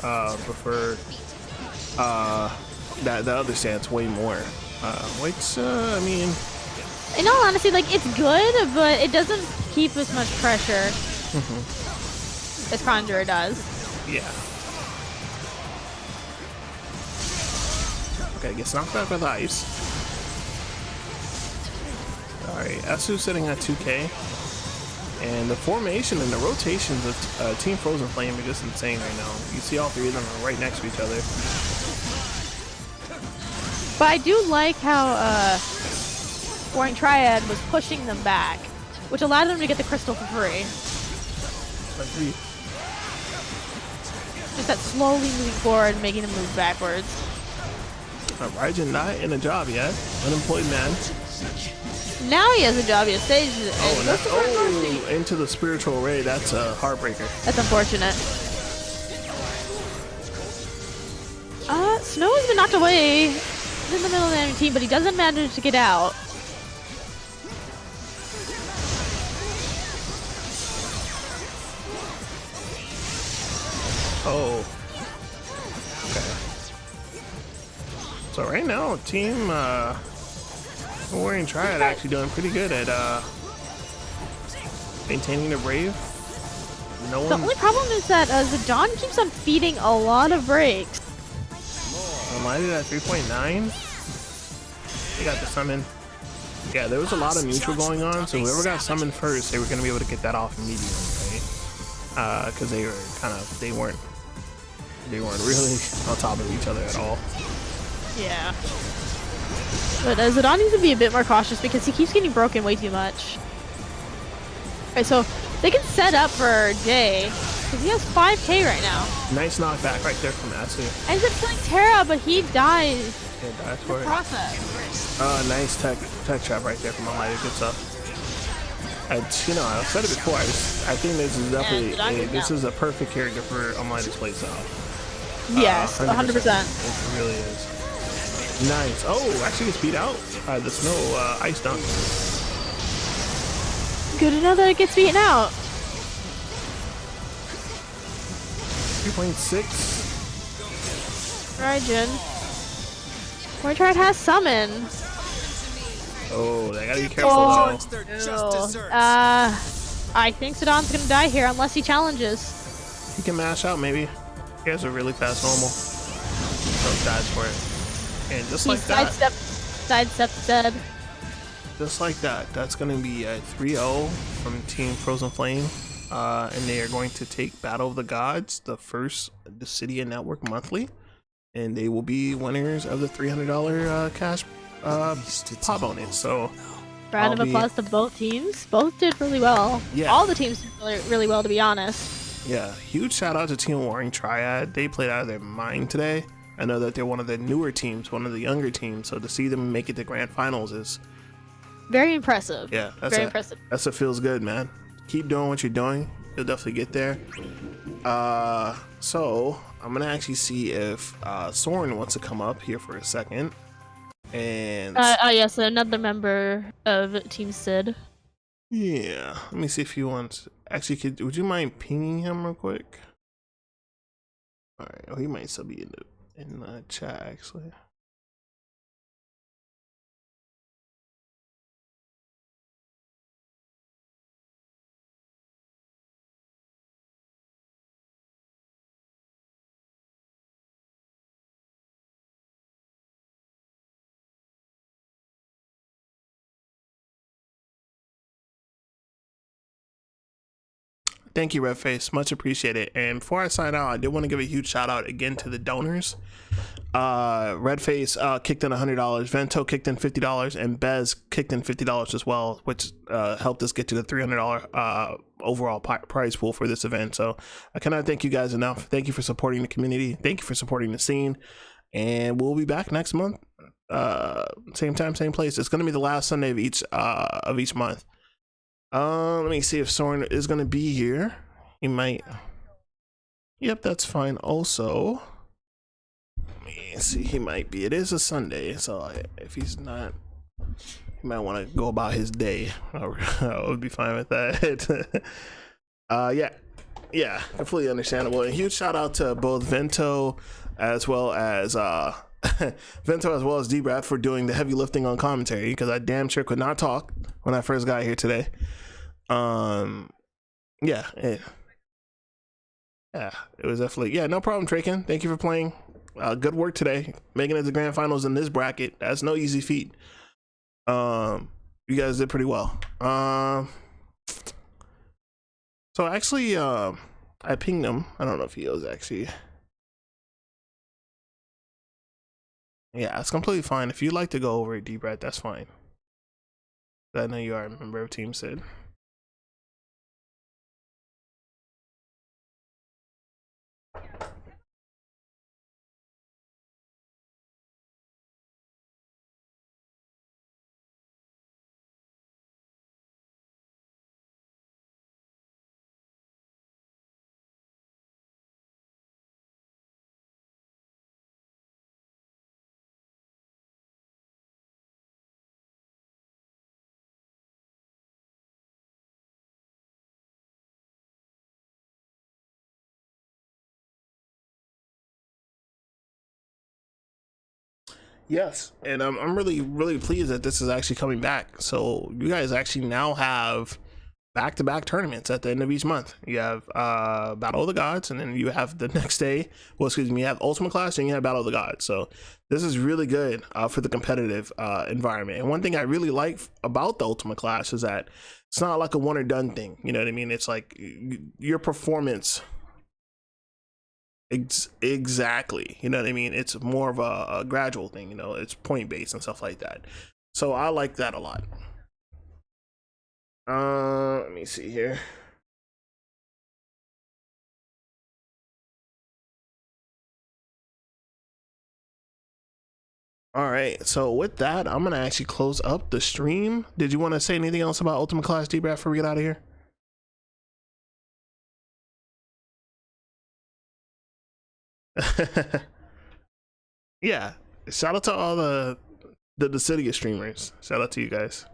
[SPEAKER 1] prefer that other stance way more. Which I mean,
[SPEAKER 3] in all honesty, like, it's good, but it doesn't keep as much pressure as Conjurer does.
[SPEAKER 1] Yeah. Okay, gets knocked back with ice. Alright, Esu sitting at 2k. And the formation and the rotations of Team Frozen Flame are just insane right now. You see all three of them are right next to each other.
[SPEAKER 3] But I do like how Warring Triad was pushing them back, which allowed them to get the crystal for free.
[SPEAKER 1] Agree.
[SPEAKER 3] Just that slowly moving forward and making them move backwards.
[SPEAKER 1] Raijin not in a job yet. Unemployed man.
[SPEAKER 3] Now he has a job. He has stage.
[SPEAKER 1] Into the spiritual ray. That's a heartbreaker.
[SPEAKER 3] That's unfortunate. Snow has been knocked away. He's in the middle of the enemy team, but he doesn't manage to get out.
[SPEAKER 1] Oh. Okay. So right now, team Warring Triad actually doing pretty good at maintaining the brave. No one.
[SPEAKER 3] The only problem is that Zidane keeps on feeding a lot of breaks.
[SPEAKER 1] Lighted at 3.9. They got the summon. Yeah, there was a lot of neutral going on, so whoever got summoned first, they were gonna be able to get that off immediately, right? Because they weren't really on top of each other at all.
[SPEAKER 3] Yeah. But Zidane needs to be a bit more cautious because he keeps getting broken way too much. Okay, so they can set up for Jay because he has 5k right now.
[SPEAKER 1] Nice knockback right there from Atsu.
[SPEAKER 3] Ends up killing Terra, but he dies.
[SPEAKER 1] Yeah, that's
[SPEAKER 3] in the
[SPEAKER 1] for it.
[SPEAKER 3] process.
[SPEAKER 1] Nice tech trap right there from Unlighted. Good stuff. I've said it before. I think this is definitely this is a perfect character for Unlighted's playstyle.
[SPEAKER 3] Yes, 100%.
[SPEAKER 1] It really is. Nice. Oh, actually gets beat out by the snow ice dunk.
[SPEAKER 3] Good to know that it gets beaten out.
[SPEAKER 1] 3.6.
[SPEAKER 3] Raijin. Warring Triad has summon.
[SPEAKER 1] Oh, they gotta be careful though.
[SPEAKER 3] I think Zidane's gonna die here unless he challenges.
[SPEAKER 1] He can mash out maybe. He has a really fast normal. So dies for it. And just like that.
[SPEAKER 3] Sidestep dead.
[SPEAKER 1] Just like that. That's gonna be a 3-0 from Team Frozen Flame. And they are going to take Battle of the Gods, the first Dissidia Network monthly. And they will be winners of the $300 cash pot bonus. So
[SPEAKER 3] Round of applause to both teams. Both did really well.
[SPEAKER 1] Yeah.
[SPEAKER 3] All the teams did really well, to be honest.
[SPEAKER 1] Yeah, huge shout out to Team Warring Triad. They played out of their mind today. I know that they're one of the newer teams, one of the younger teams. So to see them make it to grand finals is
[SPEAKER 3] very impressive.
[SPEAKER 1] Yeah,
[SPEAKER 3] very impressive.
[SPEAKER 1] That's what feels good, man. Keep doing what you're doing. You'll definitely get there. So I'm gonna actually see if Soren wants to come up here for a second. And
[SPEAKER 3] yes, another member of Team Sid.
[SPEAKER 1] Yeah, let me see if he wants. Actually, would you mind pinging him real quick? All right. Oh, he might still be in the chat actually. Thank you, Redface. Much appreciated. And before I sign out, I did want to give a huge shout out again to the donors. Redface kicked in $100, Vento kicked in $50, and Bez kicked in $50 as well, which helped us get to the $300 overall prize pool for this event. So I cannot thank you guys enough. Thank you for supporting the community. Thank you for supporting the scene. And we'll be back next month. Same time, same place. It's going to be the last Sunday of each month. Let me see if Soren is gonna be here. He might. Yep, that's fine. Also, let me see. He might be. It is a Sunday, so if he's not, he might want to go about his day. I would be fine with that. Yeah, completely understandable. And huge shout out to both Vento as well as D-Brat for doing the heavy lifting on commentary, because I damn sure could not talk when I first got here today. It was definitely, no problem, Traken. Thank you for playing. Good work today, making it to the grand finals in this bracket. That's no easy feat. You guys did pretty well. So actually, I pinged him. I don't know if he was actually Yeah, it's completely fine. If you'd like to go over it, D-Brad, that's fine. I know you are a member of Team Sid. Yes, and I'm really pleased that this is actually coming back. So you guys actually now have back-to-back tournaments at the end of each month. You have Battle of the Gods, and then you have the next day, well, excuse me, you have Ultimate Clash, and you have Battle of the Gods. So this is really good for the competitive environment. And one thing I really like about the Ultimate Clash is that it's not like a one or done thing. You know what I mean? It's like your performance. Exactly. You know what I mean? It's more of a gradual thing, you know, it's point based and stuff like that. So I like that a lot. Let me see here. All right, so with that, I'm gonna actually close up the stream. Did you want to say anything else about Ultimate Clash, D-Brad, before we get out of here? Yeah, shout out to all the Dissidia streamers. Shout out to you guys.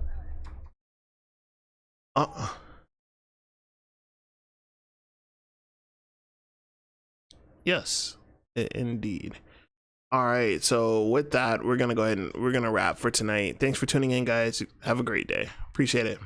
[SPEAKER 1] Yes, indeed. All right, so with that, we're gonna go ahead and we're gonna wrap for tonight. Thanks for tuning in, guys. Have a great day. Appreciate it.